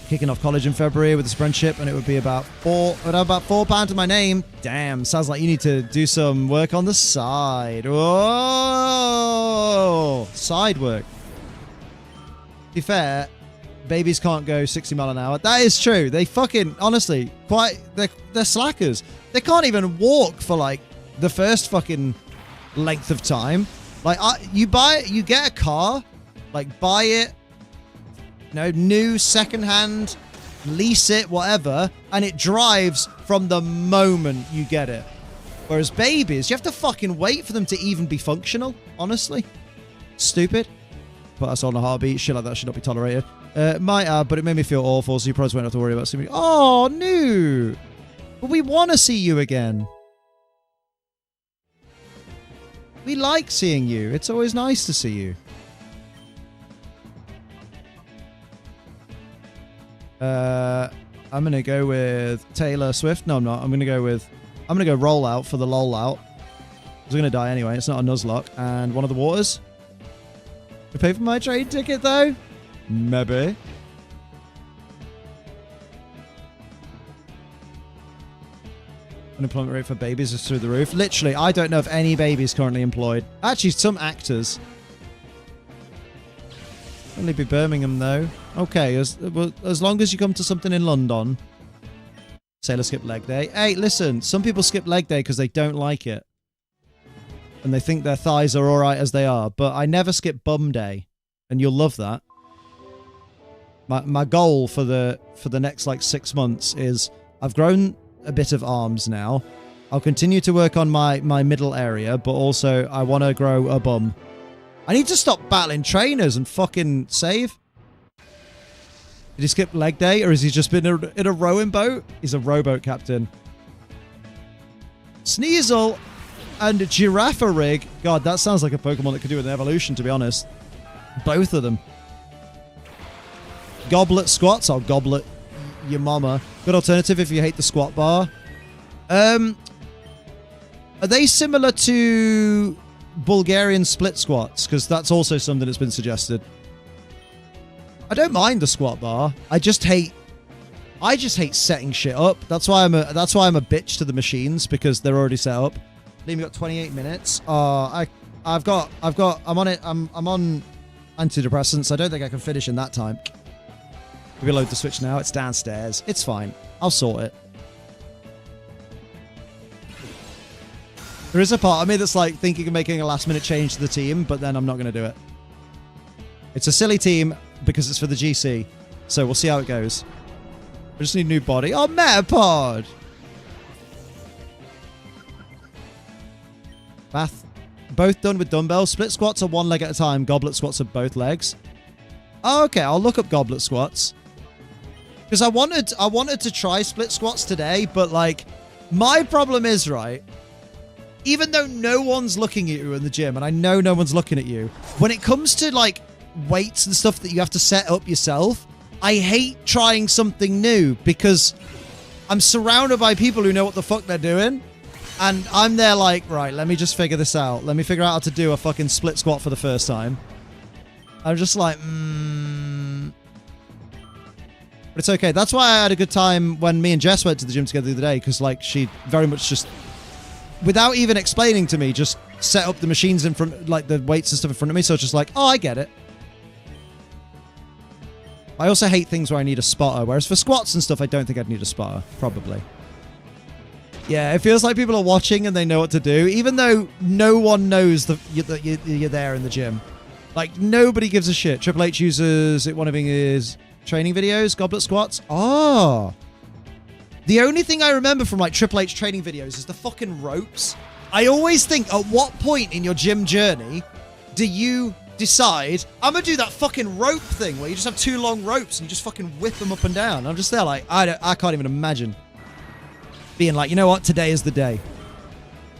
Speaker 1: Kicking off college in February with this friendship, and it would be about £4 to my name. Damn, sounds like you need to do some work on the side. Whoa! Side work. To be fair, babies can't go 60 mile an hour. That is true. They fucking, honestly, they're slackers. They can't even walk for, like, the first fucking length of time. Like, you get a car, like, buy it, you know, new, secondhand, lease it, whatever, and it drives from the moment you get it. Whereas babies, you have to fucking wait for them to even be functional, honestly. Stupid. Put us on a heartbeat. Shit like that should not be tolerated. Might have, but it made me feel awful, so you probably won't have to worry about seeing me. Oh, no! But we want to see you again. We like seeing you. It's always nice to see you. I'm going to go with Taylor Swift. No, I'm not. I'm going to go Rollout for the lol out. I was going to die anyway. It's not a Nuzlocke. And One of the Waters. You pay for my train ticket, though? Maybe. Unemployment rate for babies is through the roof. Literally, I don't know if any babies currently employed. Actually, some actors. Only be Birmingham, though. Okay, as long as you come to something in London. Sailor skip leg day. Hey, listen, some people skip leg day because they don't like it. And they think their thighs are alright as they are. But I never skip bum day. And you'll love that. My goal for the next, like, 6 months is I've grown a bit of arms now. I'll continue to work on my middle area, but also I want to grow a bum. I need to stop battling trainers and fucking save. Did he skip leg day, or has he just been in a rowing boat? He's a rowboat captain. Sneasel and Giraffe Rig. God, that sounds like a Pokemon that could do with an evolution, to be honest. Both of them. Goblet squats. I'll goblet your mama. Good alternative if you hate the squat bar. Are they similar to Bulgarian split squats? Because that's also something that's been suggested. I don't mind the squat bar. I just hate setting shit up. That's why I'm a bitch to the machines, because they're already set up. Liam, got 28 minutes. I'm on it. I'm on antidepressants. I don't think I can finish in that time. Reload the Switch now. It's downstairs. It's fine. I'll sort it. There is a part of me that's like thinking of making a last-minute change to the team, but then I'm not going to do it. It's a silly team because it's for the GC, so we'll see how it goes. We just need a new body. Oh, Metapod! Bath. Both done with dumbbells. Split squats are one leg at a time. Goblet squats are both legs. Oh, okay, I'll look up goblet squats. Because I wanted to try split squats today, but like, my problem is, right, even though no one's looking at you in the gym, and I know no one's looking at you, when it comes to like weights and stuff that you have to set up yourself, I hate trying something new because I'm surrounded by people who know what the fuck they're doing. And I'm there like, right, let me just figure this out. Let me figure out how to do a fucking split squat for the first time. I'm just like, But it's okay. That's why I had a good time when me and Jess went to the gym together the other day, because like she very much just, without even explaining to me, just set up the machines in front, like the weights and stuff in front of me. So it's just like, oh, I get it. I also hate things where I need a spotter, whereas for squats and stuff, I don't think I'd need a spotter, probably. Yeah, it feels like people are watching and they know what to do, even though no one knows that you're there in the gym. Like, nobody gives a shit. Triple H uses it, one of his training videos, goblet squats. Oh. The only thing I remember from, like, Triple H training videos is the fucking ropes. I always think, at what point in your gym journey do you decide, I'm gonna do that fucking rope thing where you just have two long ropes and you just fucking whip them up and down? I'm just there like, I can't even imagine being like, you know what, today is the day.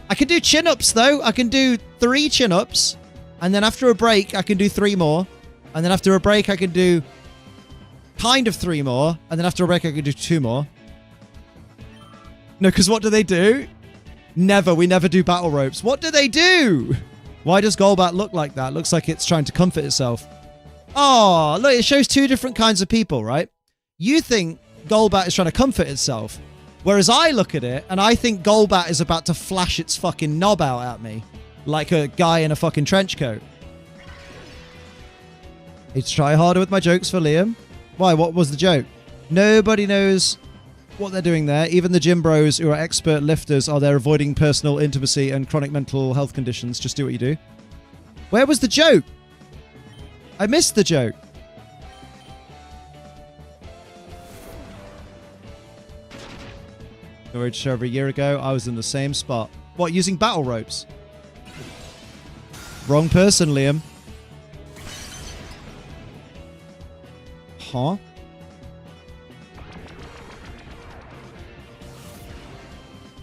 Speaker 1: I can do chin-ups though. I can do 3 chin-ups, and then after a break I can do 3 more, and then after a break I can do kind of 3 more, and then after a break I can do 2 more. No, because what do they do? We never do battle ropes. What do they do? Why does Golbat look like that? Looks like it's trying to comfort itself. Oh, look, it shows 2 different kinds of people, right? You think Golbat is trying to comfort itself, whereas I look at it and I think Golbat is about to flash its fucking knob out at me like a guy in a fucking trench coat. Need to try harder with my jokes for Liam. Why? What was the joke? Nobody knows what they're doing there. Even the gym bros who are expert lifters are there avoiding personal intimacy and chronic mental health conditions. Just do what you do. Where was the joke? I missed the joke. Just over a year ago, I was in the same spot. What, using battle ropes? Wrong person, Liam. Huh?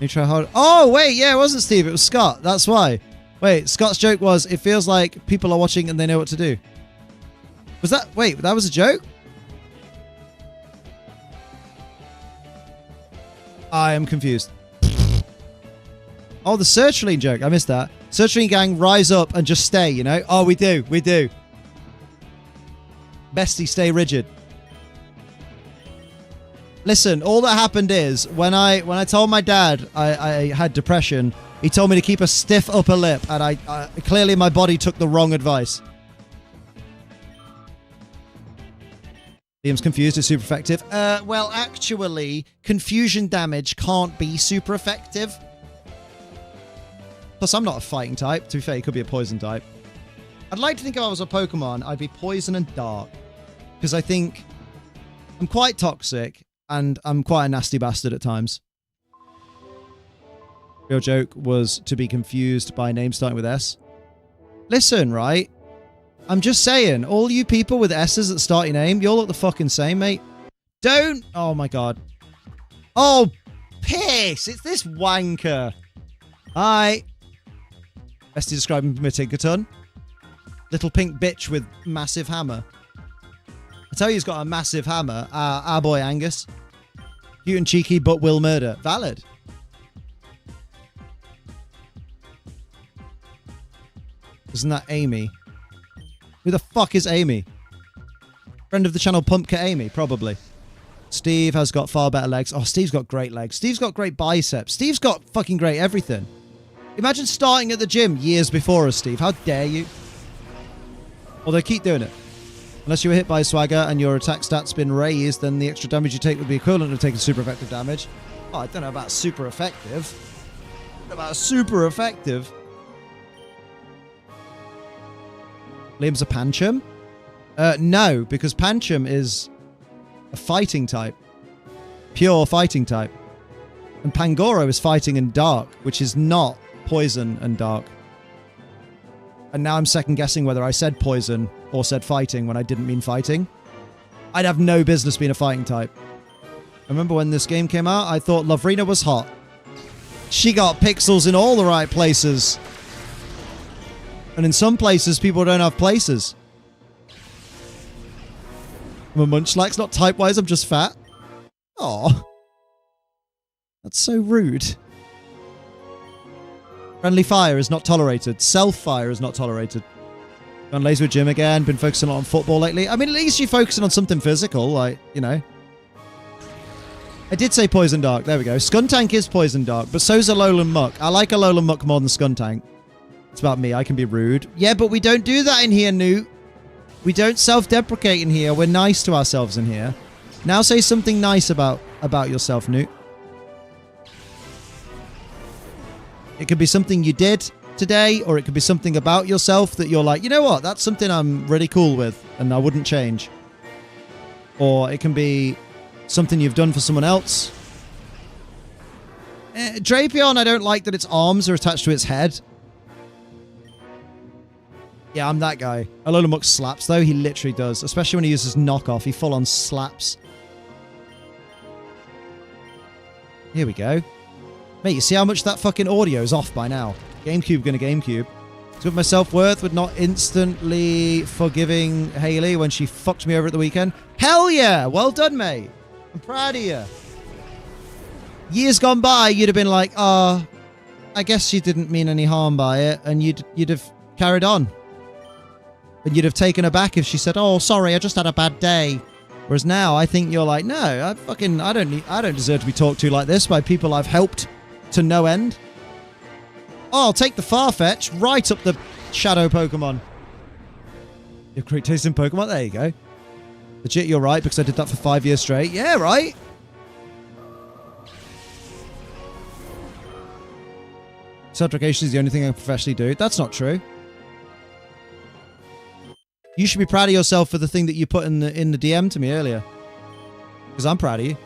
Speaker 1: You try hard. Oh, wait, yeah, it wasn't Steve. It was Scott. That's why. Wait, Scott's joke was, it feels like people are watching and they know what to do. Was that... Wait, that was a joke? I am confused. Oh, the sertraline joke. I missed that. Sertraline gang, rise up and just stay, you know? Oh, we do. We do. Bestie, stay rigid. Listen, all that happened is when I told my dad I had depression, he told me to keep a stiff upper lip, and I clearly my body took the wrong advice. Liam's confused is super effective. Well, actually, confusion damage can't be super effective. Plus, I'm not a fighting type. To be fair, he could be a poison type. I'd like to think if I was a Pokemon, I'd be poison and dark, because I think I'm quite toxic. And I'm quite a nasty bastard at times. Real joke was to be confused by names starting with S. Listen, right? I'm just saying, all you people with S's that start your name, you all look the fucking same, mate. Don't... Oh, my God. Oh, piss! It's this wanker. Hi. Best to describe him from a Tinkerton. Little pink bitch with massive hammer. I tell you he's got a massive hammer. Our boy Angus. Cute and cheeky, but will murder. Valid. Isn't that Amy? Who the fuck is Amy? Friend of the channel Pumpkin Amy, probably. Steve has got far better legs. Oh, Steve's got great legs. Steve's got great biceps. Steve's got fucking great everything. Imagine starting at the gym years before us, Steve. How dare you? Although, keep doing it. Unless you were hit by a swagger and your attack stat's been raised, then the extra damage you take would be equivalent to taking super effective damage. Oh, I don't know about super effective. I don't know about super effective. Liam's a Pancham? No, because Pancham is a fighting type. Pure fighting type. And Pangoro is fighting and dark, which is not poison and dark. And now I'm second guessing whether I said poison or said fighting when I didn't mean fighting. I'd have no business being a fighting type. I remember when this game came out, I thought Lovrina was hot. She got pixels in all the right places. And in some places, people don't have places. I'm a munchlax, not type-wise, I'm just fat. Aw. That's so rude. Friendly fire is not tolerated. Self-fire is not tolerated. Gone lazy with gym again. Been focusing a lot on football lately. I mean, at least you're focusing on something physical, like, you know. I did say Poison Dark. There we go. Skuntank is Poison Dark, but so's Alolan Muck. I like Alolan Muck more than Skuntank. It's about me. I can be rude. Yeah, but we don't do that in here, Newt. We don't self-deprecate in here. We're nice to ourselves in here. Now say something nice about yourself, Newt. It could be something you did today, or it could be something about yourself that you're like, you know what? That's something I'm really cool with, and I wouldn't change. Or it can be something you've done for someone else. Drapion, I don't like that its arms are attached to its head. Yeah, I'm that guy. Alolan Muck slaps, though. He literally does. Especially when he uses knockoff. He full-on slaps. Here we go. Mate, you see how much that fucking audio is off by now? GameCube gonna GameCube. So with my self-worth with not instantly forgiving Haley when she fucked me over at the weekend. Hell yeah! Well done, mate. I'm proud of you. Years gone by, you'd have been like, oh, I guess she didn't mean any harm by it, and you'd have carried on. And you'd have taken her back if she said, oh, sorry, I just had a bad day. Whereas now, I think you're like, no, I don't deserve to be talked to like this by people I've helped to no end. Oh, I'll take the Farfetch right up the shadow Pokemon. You have great taste in Pokemon? There you go. Legit, you're right, because I did that for 5 years straight. Yeah, right? Self-deprecation is the only thing I can professionally do. That's not true. You should be proud of yourself for the thing that you put in the DM to me earlier. Because I'm proud of you.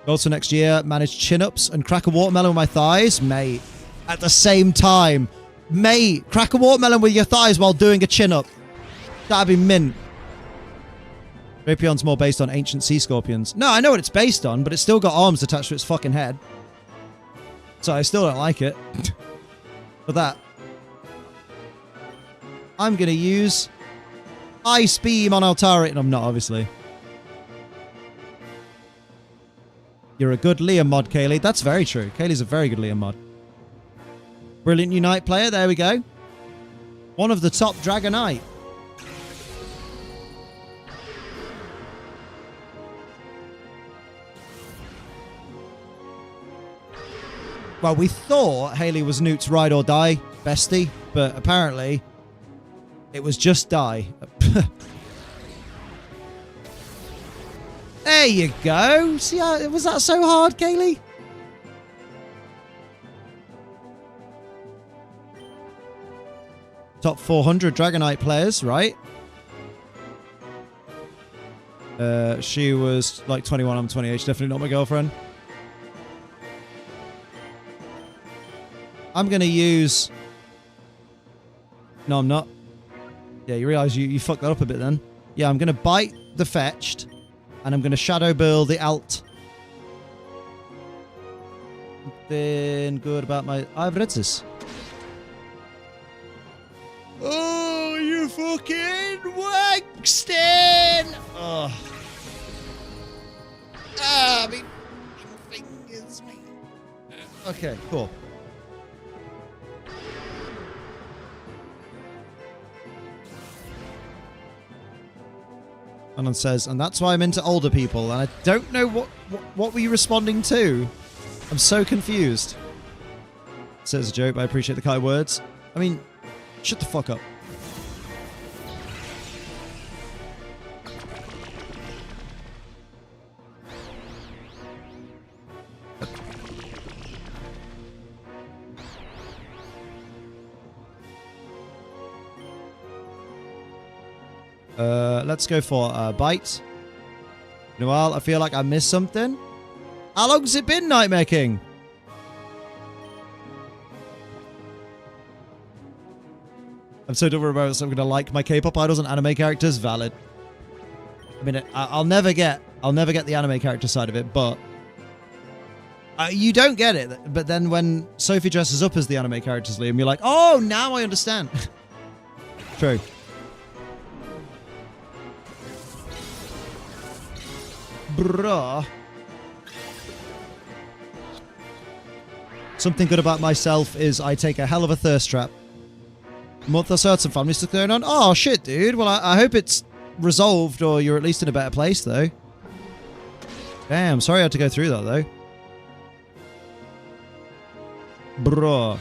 Speaker 1: Also next year, manage chin-ups and crack a watermelon with my thighs. Mate, at the same time. Mate, crack a watermelon with your thighs while doing a chin-up. That'd be mint. Drapion's more based on ancient sea scorpions. No, I know what it's based on, but it's still got arms attached to its fucking head. So I still don't like it. For that. I'm going to use Ice Beam on Altari. And I'm not, obviously. You're a good Liam mod, Kaylee. That's very true. Kaylee's a very good Liam mod. Brilliant Unite player. There we go. One of the top Dragonite. Well, we thought Haley was Newt's ride or die bestie, but apparently it was just die. There you go. See how was that so hard, Kaylee? Top 400 Dragonite players, right? She was like 21, I'm 28. She's definitely not my girlfriend. I'm going to use... No, I'm not. Yeah, you realize you fucked that up a bit then. Yeah, I'm going to bite the fetched. And I'm going to Shadow Burl the alt. Something good about my... I've read this. Oh, you fucking Wangston! Oh. Ah, me fingers, me. Okay, cool. And then says, and that's why I'm into older people. And I don't know what were you responding to? I'm so confused. Says a joke, but I appreciate the kind words. I mean, shut the fuck up. Let's go for a bite. Noel, I feel like I missed something. How long's it been, Nightmare King? I'm so dumb about I'm gonna like my K-pop idols and anime characters. Valid. I mean, I'll never get the anime character side of it, but you don't get it. But then when Sophie dresses up as the anime characters, Liam, you're like, oh, now I understand. True. Bruh. Something good about myself is I take a hell of a thirst trap. Month or so had some family stuff going on. Oh, shit, dude. Well, I hope it's resolved or you're at least in a better place, though. Damn, sorry I had to go through that, though. Bruh.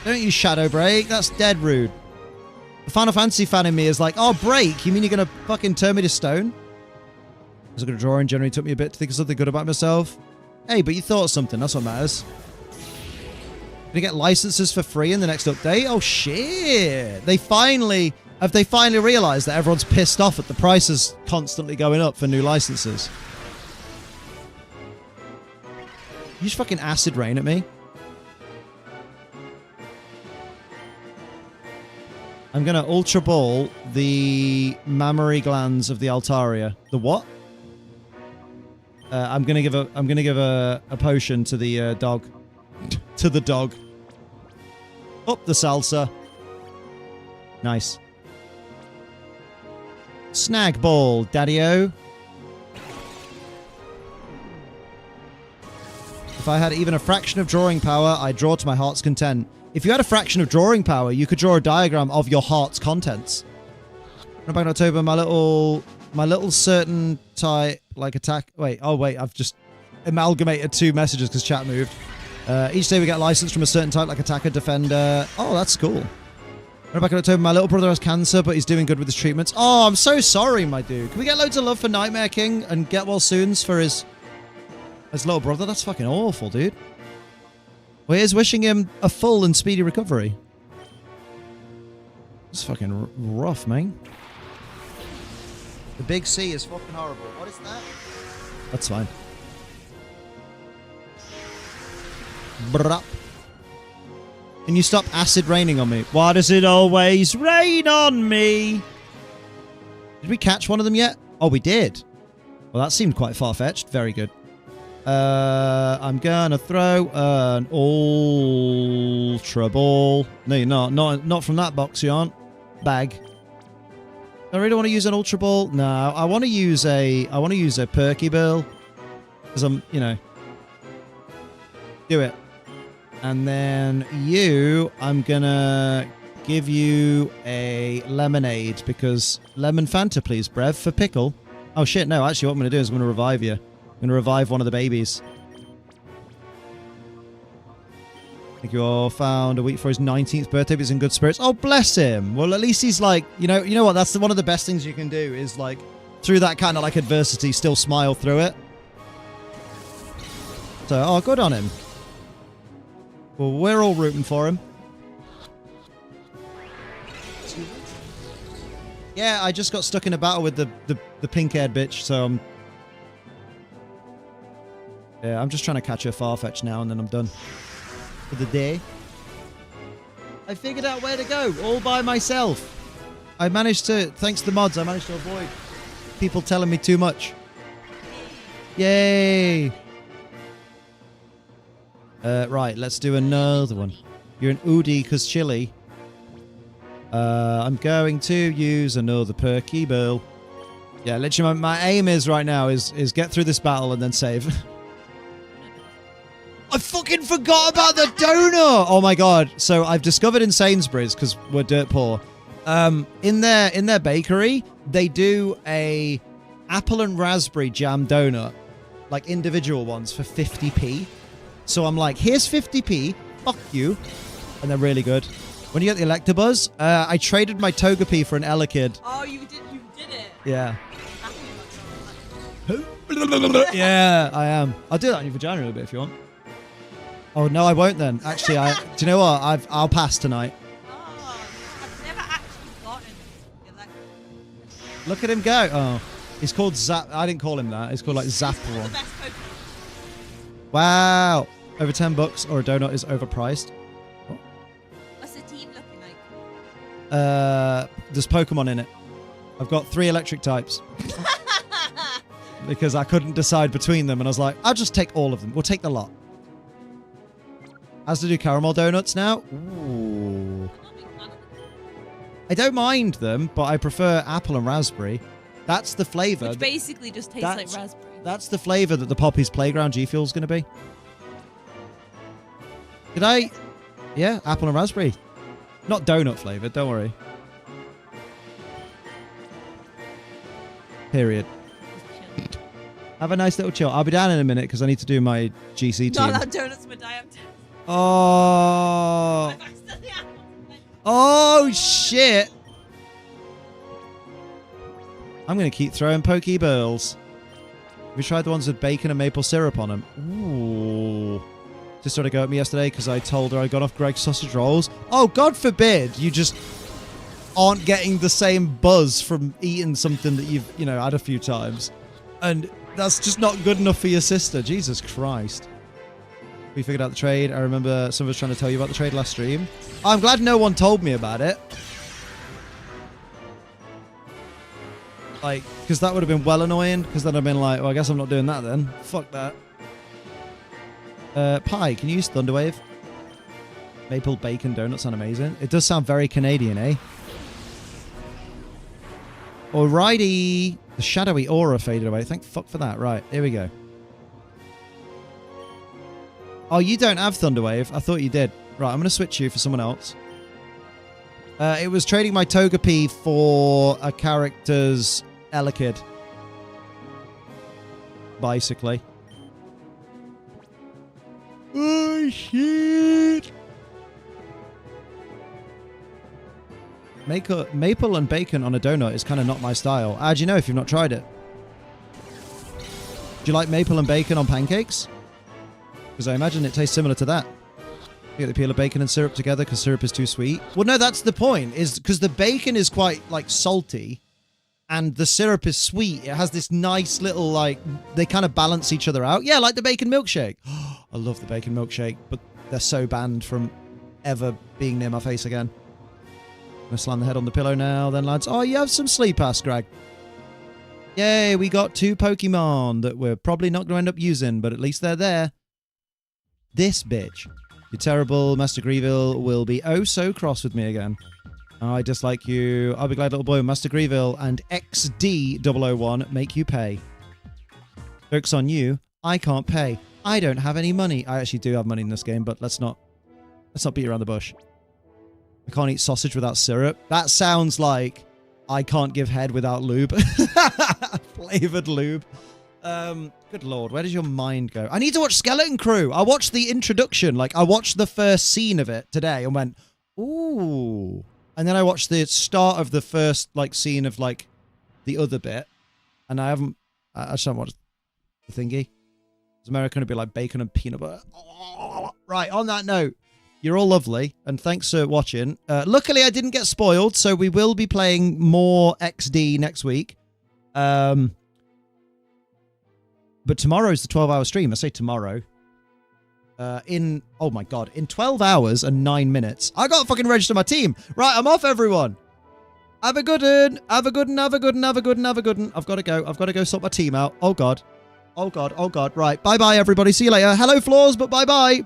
Speaker 1: Don't use Shadow Break. That's dead rude. The Final Fantasy fan in me is like, oh, break? You mean you're going to fucking turn me to stone? I was going to draw and generally took me a bit to think of something good about myself. Hey, but you thought of something. That's what matters. Gonna get licenses for free in the next update? Oh, shit. Have they finally realized that everyone's pissed off at the prices constantly going up for new licenses? You just fucking acid rain at me. I'm gonna Ultra Ball the mammary glands of the Altaria. The what? I'm gonna give a potion to the dog. To the dog. Up the salsa. Nice. Snag ball, daddy-o. If I had even a fraction of drawing power, I'd draw to my heart's content. If you had a fraction of drawing power, you could draw a diagram of your heart's contents. Back in October, my little certain type like attack. Wait, oh wait, I've just amalgamated two messages because chat moved. Each day we get licensed from a certain type like attacker, defender. Oh, that's cool. Back in October, my little brother has cancer, but he's doing good with his treatments. Oh, I'm so sorry, my dude. Can we get loads of love for Nightmare King and get well soons for his little brother? That's fucking awful, dude. Well, here's wishing him a full and speedy recovery. It's fucking rough, man. The big C is fucking horrible. What is that? That's fine. Bruh. Can you stop acid raining on me?
Speaker 4: Why does it always rain on me?
Speaker 1: Did we catch one of them yet? Oh, we did. Well, that seemed quite far-fetched. Very good. I'm gonna throw an ultra ball. No, you're not. Not from that box, you aren't. Bag. I really want to use an ultra ball. No, I want to use a perky ball. Because I'm, you know. Do it. And then I'm gonna give you a lemonade because lemon Fanta, please, Brev, for pickle. Oh shit, no, actually what I'm gonna do is I'm gonna revive you. I'm gonna revive one of the babies. I think you all found a week for his 19th birthday, but he's in good spirits. Oh, bless him. Well, at least he's like, you know what? That's one of the best things you can do is like, through that kind of like adversity, still smile through it. So, oh, good on him. Well, we're all rooting for him. Yeah, I just got stuck in a battle with the pink-haired bitch, so yeah, I'm just trying to catch her Farfetch now, and then I'm done for the day. I figured out where to go all by myself. I managed to, thanks to the mods, I managed to avoid people telling me too much. Yay! Right, let's do another one. You're an Udi because chili. I'm going to use another perky bill. Yeah, literally my aim is right now is get through this battle and then save. I fucking forgot about the donut! Oh my god. So I've discovered in Sainsbury's, because we're dirt poor, In their bakery, they do a apple and raspberry jam donut, like individual ones for 50p. So I'm like, here's 50p, fuck you. And they're really good. When you get the Electabuzz, I traded my Togepi for an Elekid.
Speaker 5: Oh, you did it.
Speaker 1: Yeah.
Speaker 5: Happy about that.
Speaker 1: Yeah, I am. I'll do that on your vagina a little bit if you want. Oh, no, I won't then. Actually, do you know what? I'll pass tonight.
Speaker 5: Oh, I've never actually gotten the electric.
Speaker 1: Look at him go. Oh, he's called Zap. I didn't call him that. He's called like
Speaker 5: The
Speaker 1: Zapperon.
Speaker 5: best Pokemon.
Speaker 1: Wow. Over $10 or a donut is overpriced.
Speaker 5: What's the team looking like?
Speaker 1: There's Pokemon in it. I've got 3 electric types. Because I couldn't decide between them, and I was like, I'll just take all of them. We'll take the lot. As to do caramel donuts now. Ooh.
Speaker 5: I'm not a big fan of it.
Speaker 1: I don't mind them, but I prefer apple and raspberry. That's the flavor.
Speaker 5: Which basically just tastes like raspberry.
Speaker 1: That's the flavor that the Poppy's Playground G Fuel's going to be. Did I? Yeah, apple and raspberry. Not donut flavored, don't worry. Period. Have a nice little chill. I'll be down in a minute because I need to do my GC team.
Speaker 5: No, that donut's my diet.
Speaker 1: Oh.
Speaker 5: I've accidentally had one.
Speaker 1: Oh, shit. I'm going to keep throwing Pokeballs. Have you tried the ones with bacon and maple syrup on them? Ooh. Just started to go at me yesterday because I told her I got off Greg's sausage rolls. Oh, God forbid you just aren't getting the same buzz from eating something that you've, had a few times. And that's just not good enough for your sister. Jesus Christ. We figured out the trade. I remember some of us trying to tell you about the trade last stream. I'm glad no one told me about it. Like, because that would have been well annoying. Because then I've been like, well, I guess I'm not doing that then. Fuck that. Pie, can you use Thunderwave? Maple bacon donuts sound amazing. It does sound very Canadian, eh? Alrighty. The shadowy aura faded away. Thank fuck for that. Right, here we go. Oh, you don't have Thunderwave. I thought you did. Right, I'm going to switch you for someone else. It was trading my Togepi for a character's Elekid. Basically. Oh, shit. Maple and bacon on a donut is kind of not my style. How do you know if you've not tried it? Do you like maple and bacon on pancakes? Because I imagine it tastes similar to that. You get the peel of bacon and syrup together because syrup is too sweet. Well, no, that's the point. Is because the bacon is quite, like, salty and the syrup is sweet. It has this nice little, like, they kind of balance each other out. Yeah, like the bacon milkshake. I love the bacon milkshake, but they're so banned from ever being near my face again. I'm going to slam the head on the pillow now, then, lads. Oh, you have some sleep, ass, Greg. Yay, we got 2 Pokemon that we're probably not going to end up using, but at least they're there. This bitch. You're terrible. Master Greeville will be oh so cross with me again. I dislike you. I'll be glad, little boy. Master Greeville and XD001 make you pay. Joke's on you. I can't pay. I don't have any money. I actually do have money in this game, but let's not beat around the bush. I can't eat sausage without syrup. That sounds like I can't give head without lube. Flavored lube. Good lord, where does your mind go? I need to watch Skeleton Crew. I watched the introduction. Like, I watched the first scene of it today and went, ooh. And then I watched the start of the first, like, scene of, like, the other bit. And I just haven't watched the thingy. Is America going to be like bacon and peanut butter? Right, on that note, you're all lovely, and thanks for watching. Luckily, I didn't get spoiled, so we will be playing more XD next week. But tomorrow's the 12-hour stream. I say tomorrow. Oh my god, in 12 hours and 9 minutes. I gotta fucking register my team. Right, I'm off, everyone. Have a good one. Have a good one, have a good one, have a good one, have a good one. I've got to go. I've got to go sort my team out. Oh god. Oh god, oh god. Right, bye-bye, everybody. See you later. Hello, Flaws, but bye-bye.